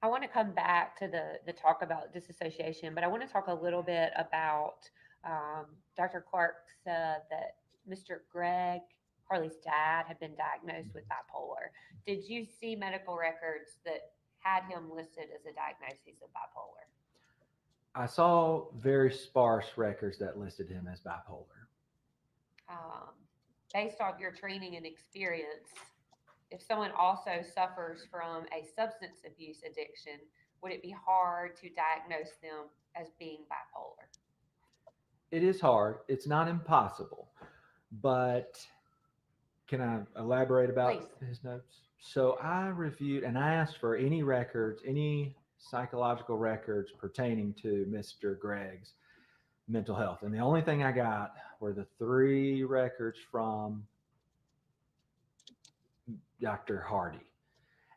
I want to come back to the talk about disassociation, but I want to talk a little bit about Dr. Clark said that Mr. Gregg, Carly's dad, had been diagnosed with bipolar. Did you see medical records that had him listed as a diagnosis of bipolar? I saw very sparse records that listed him as bipolar. Based off your training and experience, if someone also suffers from a substance abuse addiction, would it be hard to diagnose them as being bipolar? It is hard. It's not impossible. But can I elaborate about his notes? So I reviewed and I asked for any records, any psychological records pertaining to Mr. Gregg's mental health. And the only thing I got were the 3 records from Dr. Hardy.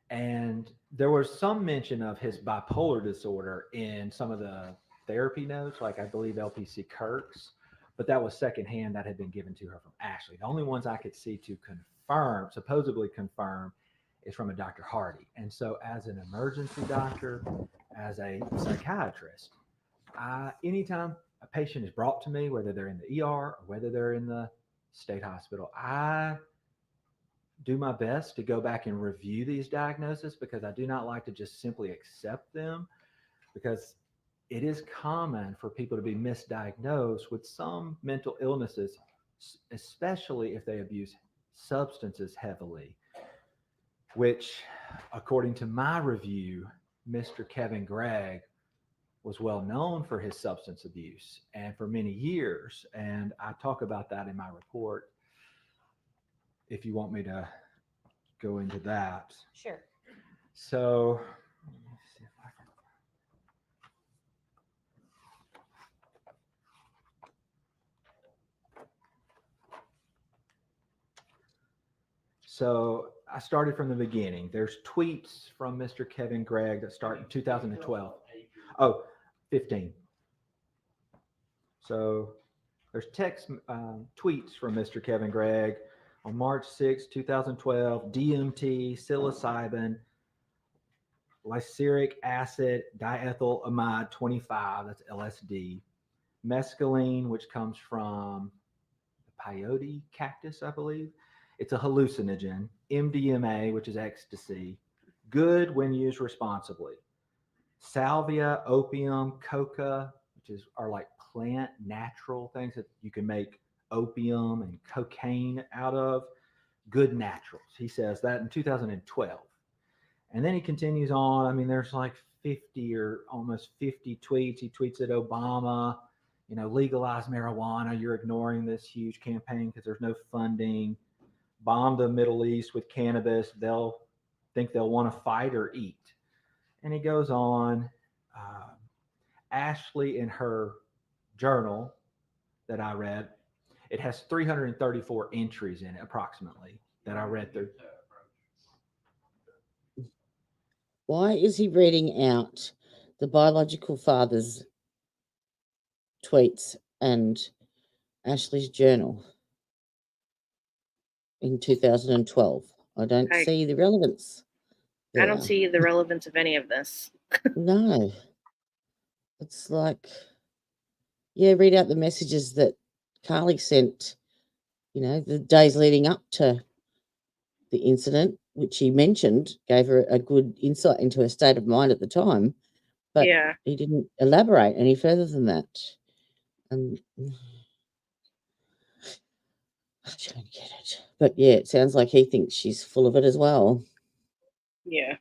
And there was some mention of his bipolar disorder in some of the therapy notes, like I believe LPC Kirk's, but that was secondhand that had been given to her from Ashley. The only ones I could see to confirm, supposedly confirm, is from a Dr. Hardy. And so as an emergency doctor, as a psychiatrist, anytime a patient is brought to me, whether they're in the ER or whether they're in the state hospital, I do my best to go back and review these diagnoses, because I do not like to just simply accept them, because it is common for people to be misdiagnosed with some mental illnesses, especially if they abuse substances heavily, which according to my review, Mr. Kevin Gregg was well known for his substance abuse and for many years. And I talk about that in my report if you want me to go into that. Sure. So, let me see if I can. So I started from the beginning. There's tweets from Mr. Kevin Gregg that start in 2012. Oh, 15. So there's text tweets from Mr. Kevin Gregg on March 6, 2012, DMT, psilocybin, lysergic acid, diethylamide 25, that's LSD, mescaline, which comes from the peyote cactus, I believe. It's a hallucinogen, MDMA, which is ecstasy, good when used responsibly. Salvia, opium, coca, which are like plant natural things that you can make opium and cocaine out of, good naturals. He says that in 2012. And then he continues on. I mean, there's like 50 or almost 50 tweets. He tweets at Obama, legalize marijuana. You're ignoring this huge campaign because there's no funding. Bomb the Middle East with cannabis. They'll think they'll want to fight or eat. And he goes on. Ashley, in her journal that I read, it has 334 entries in it, approximately, that I read through. Why is he reading out the biological father's tweets and Ashley's journal in 2012? I don't see the relevance there. I don't see the relevance of any of this. No. It's like, yeah, read out the messages that Carly sent, the days leading up to the incident, which he mentioned, gave her a good insight into her state of mind at the time. But he didn't elaborate any further than that. And I don't get it. But yeah, it sounds like he thinks she's full of it as well. Yeah.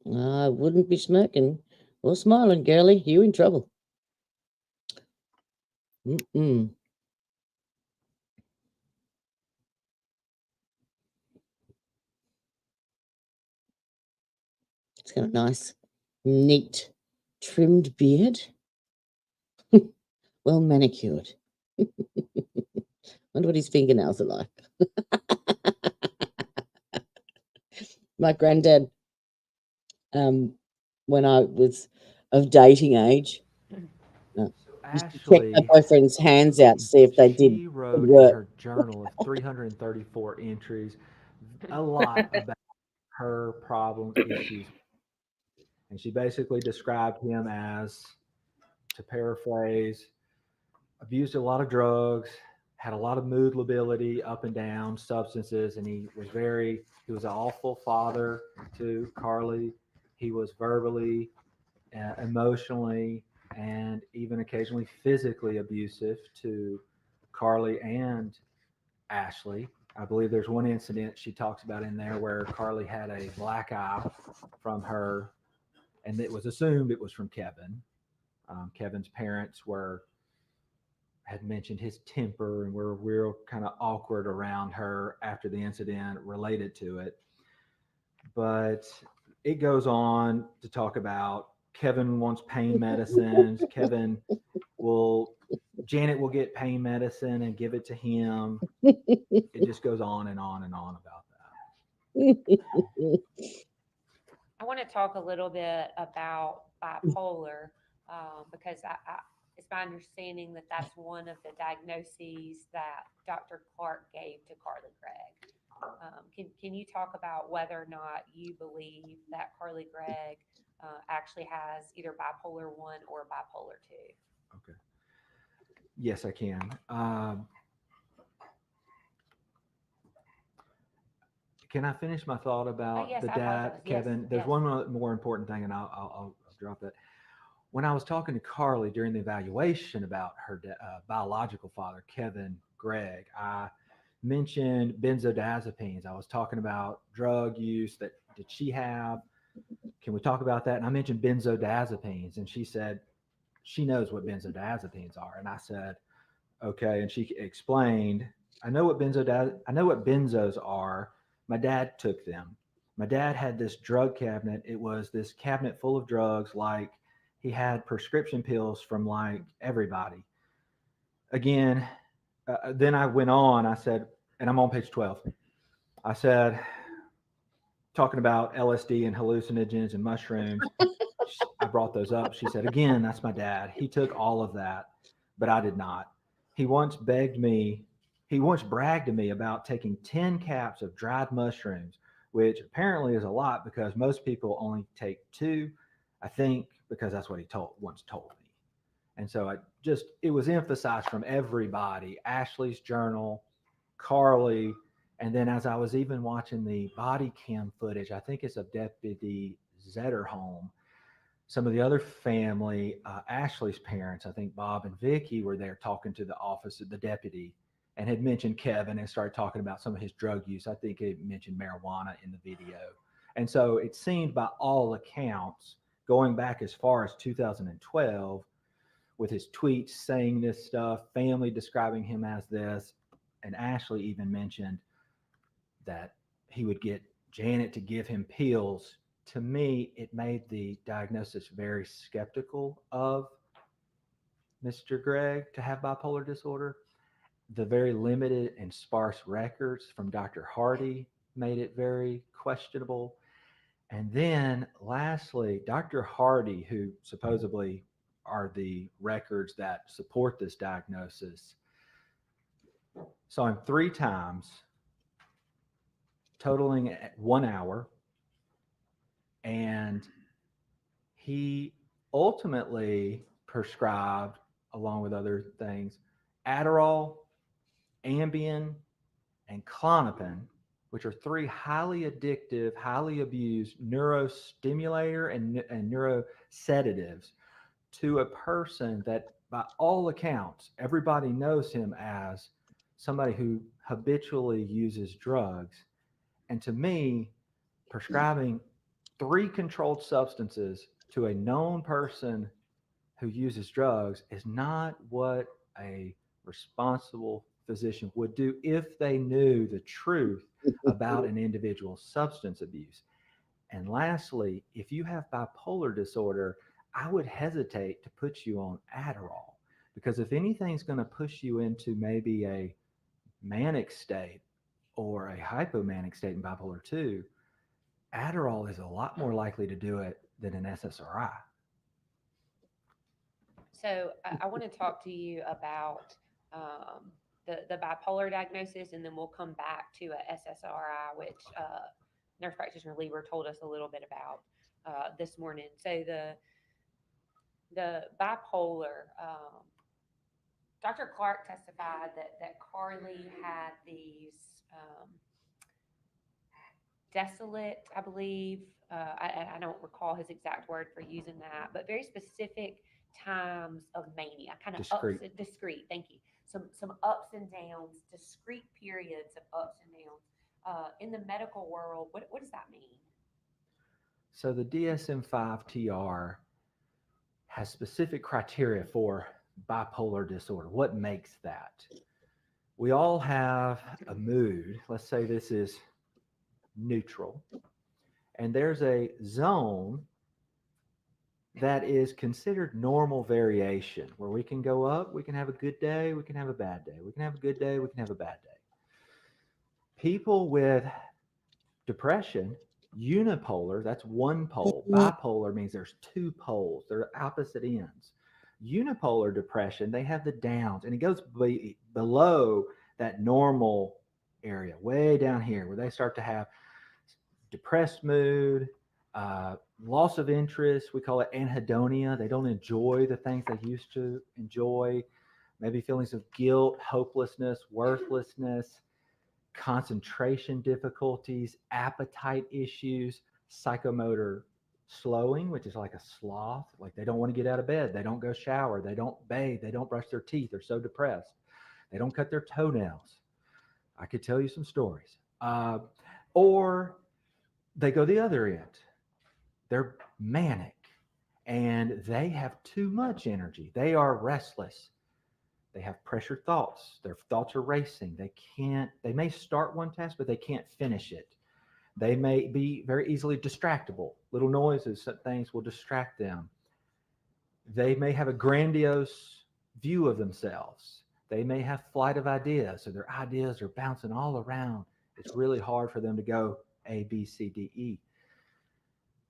I wouldn't be smirking or smiling, girlie. You in trouble. It's got a nice, neat, trimmed beard. Well manicured. Wonder what his fingernails are like. My granddad, when I was of dating age, used to check my boyfriend's hands out to see if they did She wrote in work. her journal of 334 entries, a lot about her problems, issues. And she basically described him as, to paraphrase, abused a lot of drugs, had a lot of mood lability, up and down, substances, and he was an awful father to Carly. He was verbally, emotionally, and even occasionally physically abusive to Carly and Ashley. I believe there's one incident she talks about in there where Carly had a black eye from her, and it was assumed it was from Kevin. Kevin's parents had mentioned his temper and were real kind of awkward around her after the incident related to it. But it goes on to talk about Kevin wants pain medicines. Janet will get pain medicine and give it to him. It just goes on and on and on about that. I want to talk a little bit about bipolar because it's my understanding that that's one of the diagnoses that Dr. Clark gave to Carly Gregg. Can you talk about whether or not you believe that Carly Gregg actually has either bipolar 1 or bipolar 2? Okay. Yes, I can. Can I finish my thought about yes, the I dad, apologize. Kevin? Yes, There's yes. one more important thing, and I'll drop that. When I was talking to Carly during the evaluation about her biological father, Kevin Gregg, I mentioned benzodiazepines. I was talking about drug use that did she have? Can we talk about that? And I mentioned benzodiazepines, and she said she knows what benzodiazepines are. And I said, okay. And she explained, I know what benzos are. My dad took them. My dad had this drug cabinet. It was this cabinet full of drugs, like he had prescription pills from like everybody. Again, then I went on, I said, and I'm on page 12. I said, talking about LSD and hallucinogens and mushrooms, I brought those up. She said, again, that's my dad. He took all of that, but I did not. He once bragged to me about taking 10 caps of dried mushrooms, which apparently is a lot because most people only take 2, I think, because that's what he once told me. And so it was emphasized from everybody, Ashley's journal, Carly, and then as I was even watching the body cam footage, I think it's of Deputy Zetterholm, some of the other family, Ashley's parents, I think Bob and Vicky were there talking to the office of the deputy and had mentioned Kevin and started talking about some of his drug use. I think he mentioned marijuana in the video. And so it seemed by all accounts, going back as far as 2012, with his tweets saying this stuff, family describing him as this, and Ashley even mentioned that he would get Janet to give him pills. To me, it made the diagnosis very skeptical of Mr. Gregg to have bipolar disorder. The very limited and sparse records from Dr. Hardy made it very questionable. And then lastly, Dr. Hardy, who supposedly are the records that support this diagnosis, saw him 3 times, totaling at 1 hour. And he ultimately prescribed, along with other things, Adderall, Ambien, and Klonopin, which are 3 highly addictive, highly abused neurostimulator and neurosedatives, to a person that, by all accounts, everybody knows him as somebody who habitually uses drugs. And to me, prescribing 3 controlled substances to a known person who uses drugs is not what a responsible physician would do if they knew the truth about an individual's substance abuse. And lastly, if you have bipolar disorder, I would hesitate to put you on Adderall, because if anything's going to push you into maybe a manic state or a hypomanic state in bipolar 2, Adderall is a lot more likely to do it than an SSRI. So I want to talk to you about the bipolar diagnosis, and then we'll come back to a SSRI, which nurse practitioner Lieber told us a little bit about this morning. So the bipolar, Dr. Clark testified that Carly had these desolate, I believe, I don't recall his exact word for using that, but very specific times of mania, kind of discrete, thank you. Some ups and downs, discrete periods of ups and downs. In the medical world, what does that mean? So the DSM-5-TR has specific criteria for bipolar disorder. What makes that? We all have a mood. Let's say this is neutral. And there's a zone that is considered normal variation, where we can go up, we can have a good day, we can have a bad day. We can have a good day, we can have a bad day. People with depression, unipolar, that's one pole. Bipolar means there's 2 poles. They're opposite ends. Unipolar depression, they have the downs, and it goes below that normal area, way down here, where they start to have depressed mood, loss of interest. We call it anhedonia. They don't enjoy the things they used to enjoy. Maybe feelings of guilt, hopelessness, worthlessness, concentration difficulties, appetite issues, psychomotor slowing, which is like a sloth, like they don't want to get out of bed, they don't go shower, they don't bathe, they don't brush their teeth, they're so depressed, they don't cut their toenails. I could tell you some stories. Or they go the other end, they're manic and they have too much energy, they are restless, they have pressured thoughts, their thoughts are racing, they may start one task but they can't finish it. They may be very easily distractible. Little noises, things will distract them. They may have a grandiose view of themselves. They may have flight of ideas, so their ideas are bouncing all around. It's really hard for them to go A, B, C, D, E.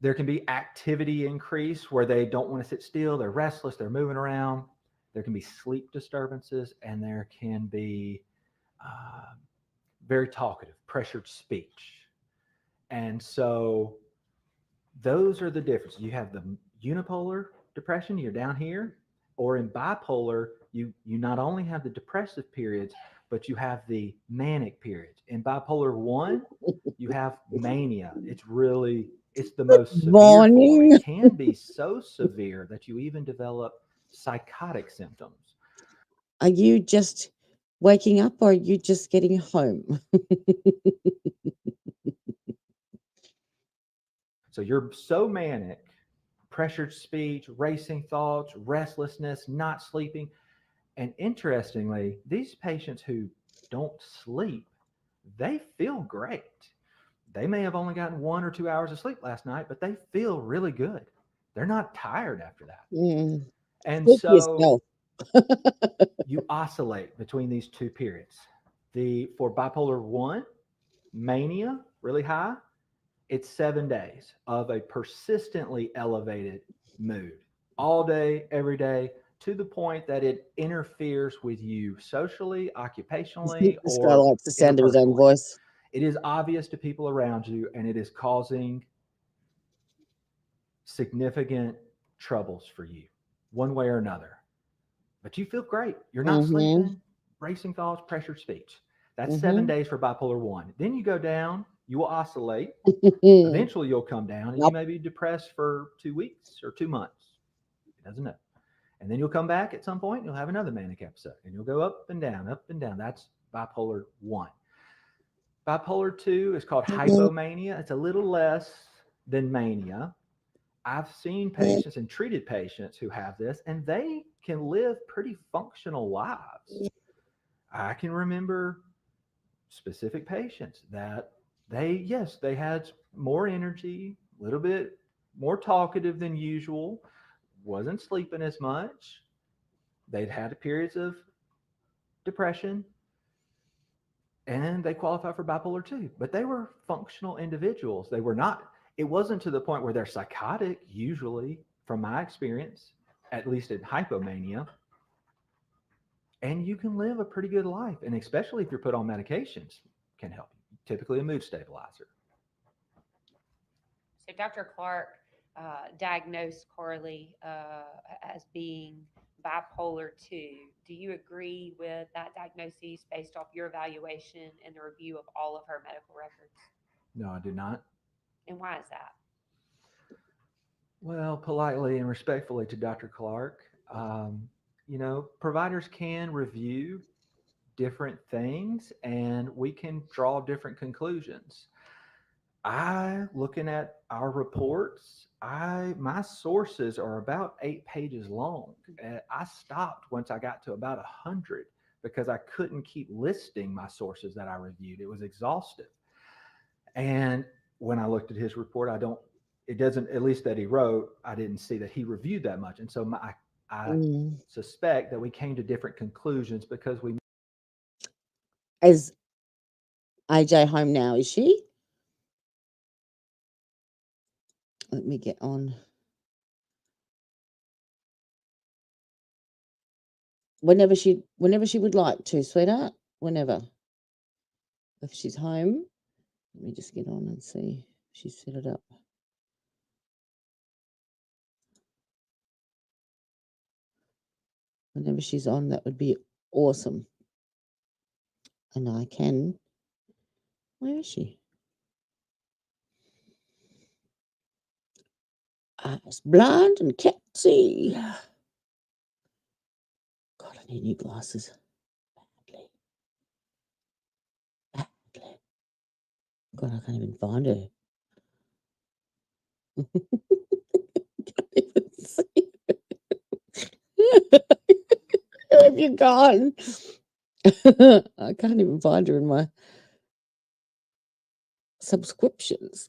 There can be activity increase where they don't want to sit still. They're restless. They're moving around. There can be sleep disturbances, and there can be very talkative, pressured speech. And so those are the differences. You have the unipolar depression, you're down here, or in bipolar, you not only have the depressive periods, but you have the manic periods. In bipolar 1, you have mania. It's the most severe form. It can be so severe that you even develop psychotic symptoms. Are you just waking up or are you just getting home? So you're so manic, pressured speech, racing thoughts, restlessness, not sleeping. And interestingly, these patients who don't sleep, they feel great. They may have only gotten 1 or 2 hours of sleep last night, but they feel really good. They're not tired after that. And so you oscillate between these two periods. For bipolar 1, mania, really high, it's 7 days of a persistently elevated mood, all day, every day, to the point that it interferes with you socially, occupationally, This guy or likes the sound of his own interpersonally. voice. It is obvious to people around you, and it is causing significant troubles for you, one way or another. But you feel great. You're not sleeping, racing thoughts, pressured speech. That's 7 days for bipolar 1. Then you go down, you will oscillate. Eventually you'll come down and you may be depressed for 2 weeks or 2 months. It doesn't know. And then you'll come back at some point and you'll have another manic episode and you'll go up and down, up and down. That's bipolar 1. Bipolar 2 is called hypomania. It's a little less than mania. I've seen patients and treated patients who have this, and they can live pretty functional lives. I can remember specific patients that they had more energy, a little bit more talkative than usual, wasn't sleeping as much. They'd had periods of depression, and they qualified for bipolar 2, but they were functional individuals. They were not, it wasn't to the point where they're psychotic, usually, from my experience, at least in hypomania. And you can live a pretty good life, and especially if you're put on medications, can help you. Typically a mood stabilizer. So Dr. Clark diagnosed Carly as being bipolar 2. Do you agree with that diagnosis based off your evaluation and the review of all of her medical records? No, I do not. And why is that? Well, politely and respectfully to Dr. Clark, providers can review different things and we can draw different conclusions. Looking at our reports, my sources are about 8 pages long. I stopped once I got to about 100 because I couldn't keep listing my sources that I reviewed. It was exhaustive. And when I looked at his report, it doesn't, at least that he wrote, I didn't see that he reviewed that much. And so I suspect that we came to different conclusions because we. Is AJ home now? Is she? Let me get on. Whenever she would like to, sweetheart. Whenever. If she's home, let me just get on and see if she's set it up. Whenever she's on, that would be awesome. And I can. Where is she? Eyes blind and can't see. God, I need new glasses. Badly. God, I can't even find her. Can't even see her. Where have you gone? I can't even find her in my subscriptions.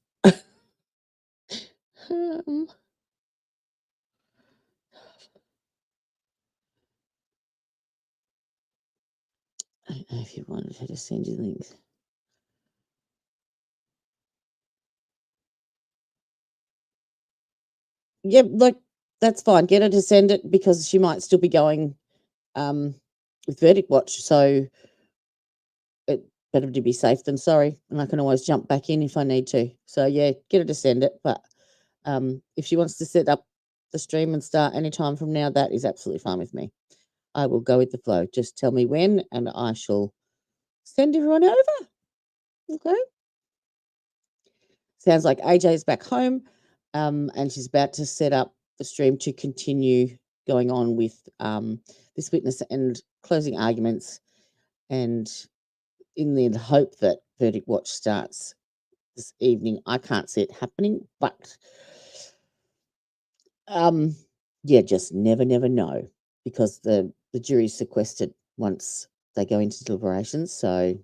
I don't know if you wanted her to send you links. Yep, look, that's fine. Get her to send it because she might still be going with Verdict Watch. So it better to be safe than sorry. And I can always jump back in if I need to. So yeah, get her to send it. But if she wants to set up the stream and start anytime from now, that is absolutely fine with me. I will go with the flow. Just tell me when and I shall send everyone over. Okay. Sounds like AJ's back home and she's about to set up the stream to continue going on with this witness and closing arguments, and in the hope that Verdict Watch starts this evening. I can't see it happening, but yeah, just never know, because the jury's sequestered once they go into deliberations. So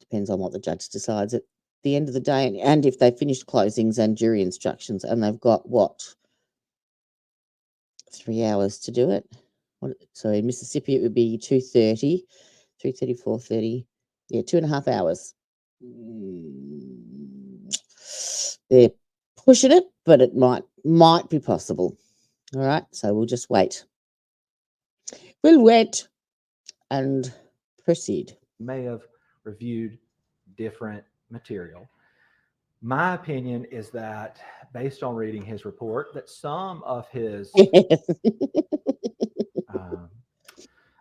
depends on what the judge decides at the end of the day, and if they finished closings and jury instructions, and they've got what, 3 hours to do it. So in Mississippi it would be 2:30, 3:30, 4:30. Yeah, 2.5 hours. They're pushing it, but it might be possible. All right, so we'll just wait. We'll wait and proceed. May have reviewed different material. My opinion is that, based on reading his report, that some of his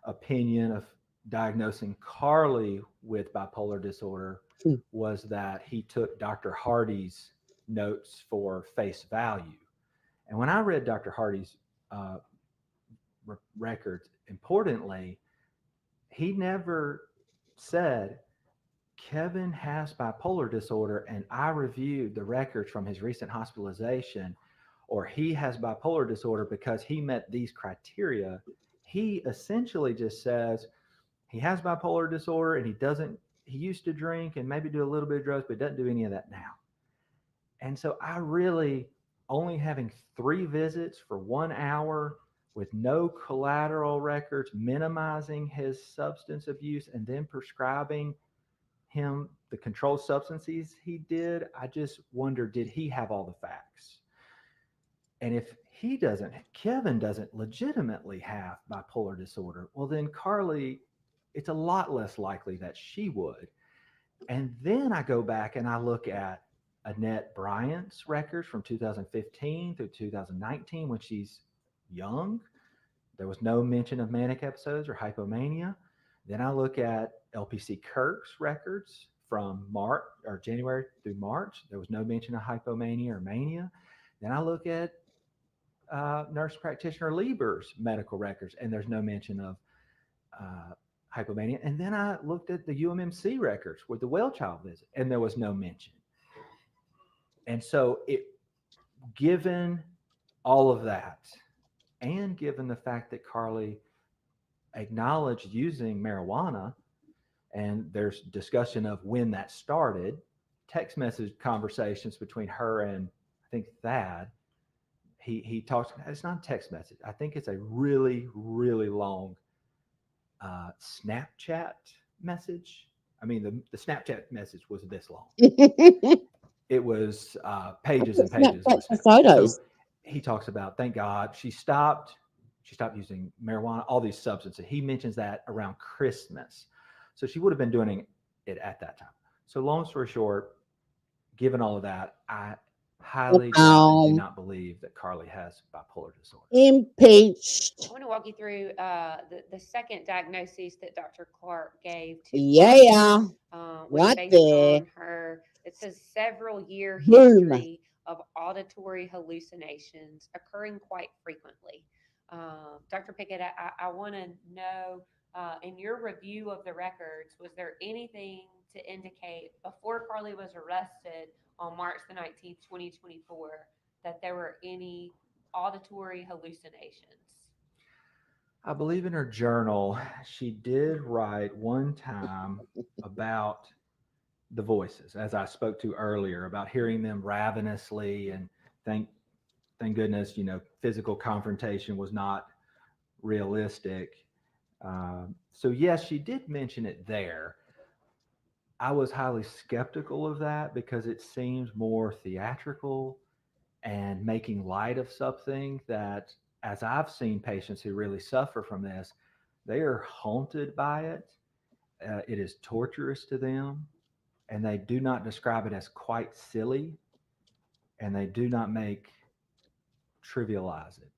opinion of diagnosing Carly with bipolar disorder was that he took Dr. Hardy's notes for face value. And when I read Dr. Hardy's records, importantly, he never said, Kevin has bipolar disorder and I reviewed the records from his recent hospitalization, or he has bipolar disorder because he met these criteria. He essentially just says he has bipolar disorder and he used to drink and maybe do a little bit of drugs, but doesn't do any of that now. And so I really, only having 3 visits for 1 hour with no collateral records, minimizing his substance abuse, and then prescribing him the controlled substances he did, I just wonder, did he have all the facts? And if Kevin doesn't legitimately have bipolar disorder, well then Carly, it's a lot less likely that she would. And then I go back and I look at Annette Bryant's records from 2015 through 2019 when she's young. There was no mention of manic episodes or hypomania. Then I look at LPC Kirk's records from January through March. There was no mention of hypomania or mania. Then I look at nurse practitioner Lieber's medical records, and there's no mention of hypomania. And then I looked at the UMMC records with the well child visit, and there was no mention. And so, given all of that, and given the fact that Carly acknowledged using marijuana, and there's discussion of when that started, text message conversations between her and I think Thad, he talks, it's not a text message, I think it's a really, really long Snapchat message. I mean, the Snapchat message was this long. It was pages and pages of photos. So he talks about, thank God she stopped using marijuana, all these substances. He mentions that around Christmas. So she would have been doing it at that time. So long story short, given all of that, I highly doubt and do not believe that Carly has bipolar disorder. Impeached. I want to walk you through the second diagnosis that Dr. Clark gave to right based there. on her. It says several year history of auditory hallucinations occurring quite frequently. Dr. Pickett, I want to know, in your review of the records, was there anything to indicate before Carly was arrested on March the 19th, 2024, that there were any auditory hallucinations? I believe in her journal, she did write one time about the voices, as I spoke to earlier, about hearing them ravenously, and thank goodness, physical confrontation was not realistic. So yes, she did mention it there. I was highly skeptical of that because it seems more theatrical and making light of something that, as I've seen patients who really suffer from this, they are haunted by it. It is torturous to them, and they do not describe it as quite silly, and they do not trivialize it.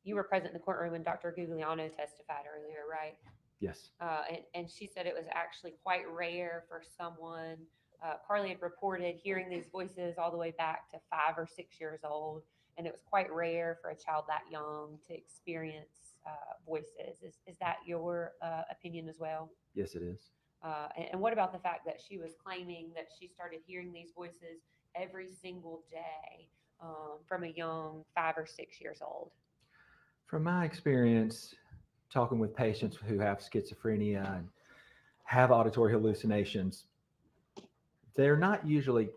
You were present in the courtroom when Dr. Gugliano testified earlier, right? Yes. And she said it was actually quite rare for someone. Carly had reported hearing these voices all the way back to 5 or 6 years old, and it was quite rare for a child that young to experience voices. Is that your opinion as well? Yes, it is. And what about the fact that she was claiming that she started hearing these voices every single day from a young 5 or 6 years old? From my experience talking with patients who have schizophrenia and have auditory hallucinations, they're not usually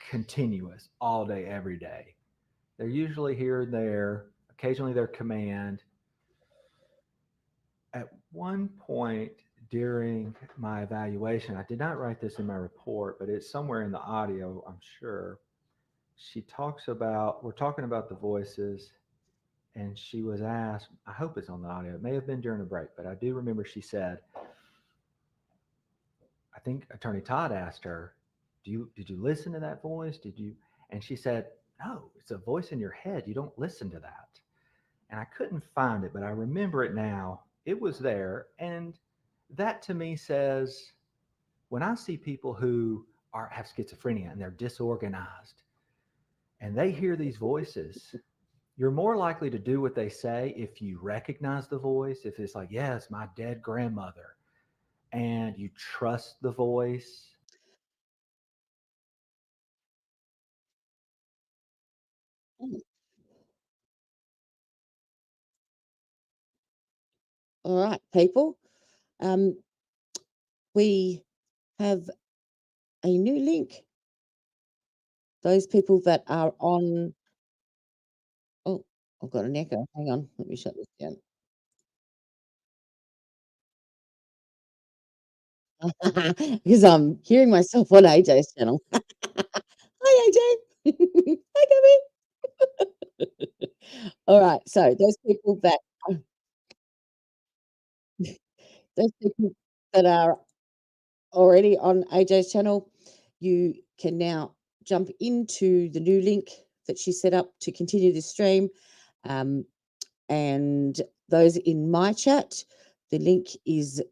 continuous all day, every day. They're usually here and there. Occasionally they're command. At one point during my evaluation, I did not write this in my report, but it's somewhere in the audio, I'm sure. We're talking about the voices, and she was asked, I hope it's on the audio, it may have been during a break, but I do remember she said, I think Attorney Todd asked her, did you listen to that voice? And she said, no, it's a voice in your head. You don't listen to that. And I couldn't find it, but I remember it now. It was there. And that to me says, when I see people who have schizophrenia and they're disorganized and they hear these voices, you're more likely to do what they say if you recognize the voice, if it's like, yes, my dead grandmother, and you trust the voice. All right, people. We have a new link. Those people that are on. Oh, I've got an echo. Hang on. Let me shut this down. Because I'm hearing myself on AJ's channel. Hi, AJ. Hi, Gabby. All right. So those people that are already on AJ's channel, you can now jump into the new link that she set up to continue this stream. And those in my chat, the link is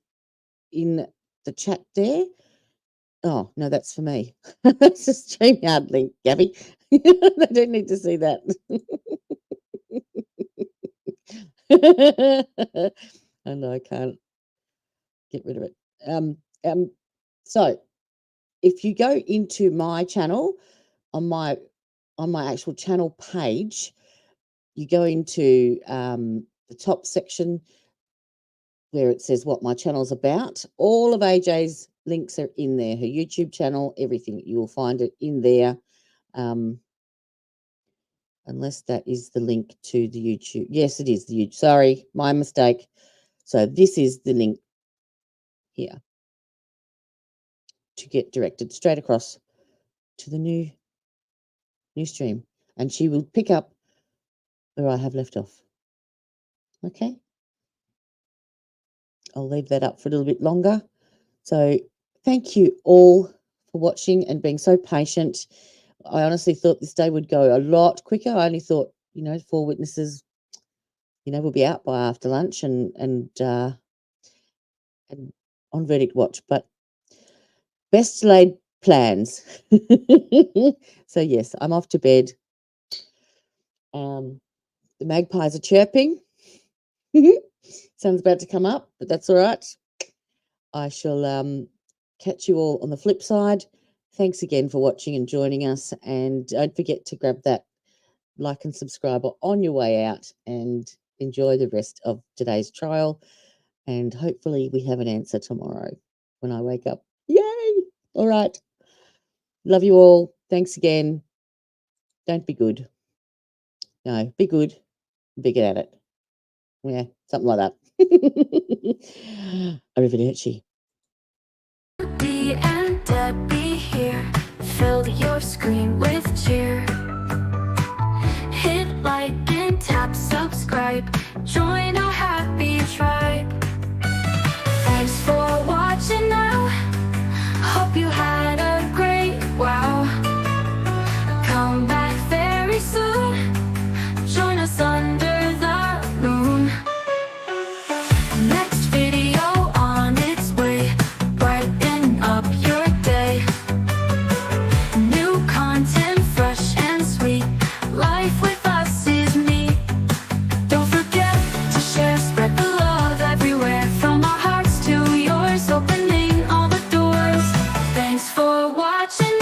in the chat there. Oh, no, that's for me. That's a StreamYard link, Gabby. I don't need to see that. I know I can't get rid of it. So if you go into my channel on my actual channel page, you go into the top section where it says what my channel's about. All of AJ's links are in there, her YouTube channel, everything. You will find it in there. Unless that is the link to the YouTube. Yes, it is the YouTube. Sorry, my mistake. So this is the link here to get directed straight across to the new stream. And she will pick up where I have left off. Okay. I'll leave that up for a little bit longer. So thank you all for watching and being so patient. I honestly thought this day would go a lot quicker. I only thought, 4 witnesses, we'll be out by after lunch and on verdict watch. But best delayed plans. So yes, I'm off to bed. The magpies are chirping. Sun's about to come up, but that's all right. I shall catch you all on the flip side. Thanks again for watching and joining us. And don't forget to grab that like and subscribe on your way out, and enjoy the rest of today's trial. And hopefully we have an answer tomorrow when I wake up. Yay! All right. Love you all. Thanks again. Don't be good. No, be good. Be good at it. Yeah, something like that. Arrivederci. And Debbie here, fill your screen with cheer. Hit like and tap subscribe, join our happy tribe. Thanks for watching now, hope you had a great wow. Come back very soon, join us under the moon. Next video on its way, brighten up your day. New content, fresh and sweet, life with us is neat. Don't forget to share, spread the love everywhere, from our hearts to yours, opening all the doors. Thanks for watching.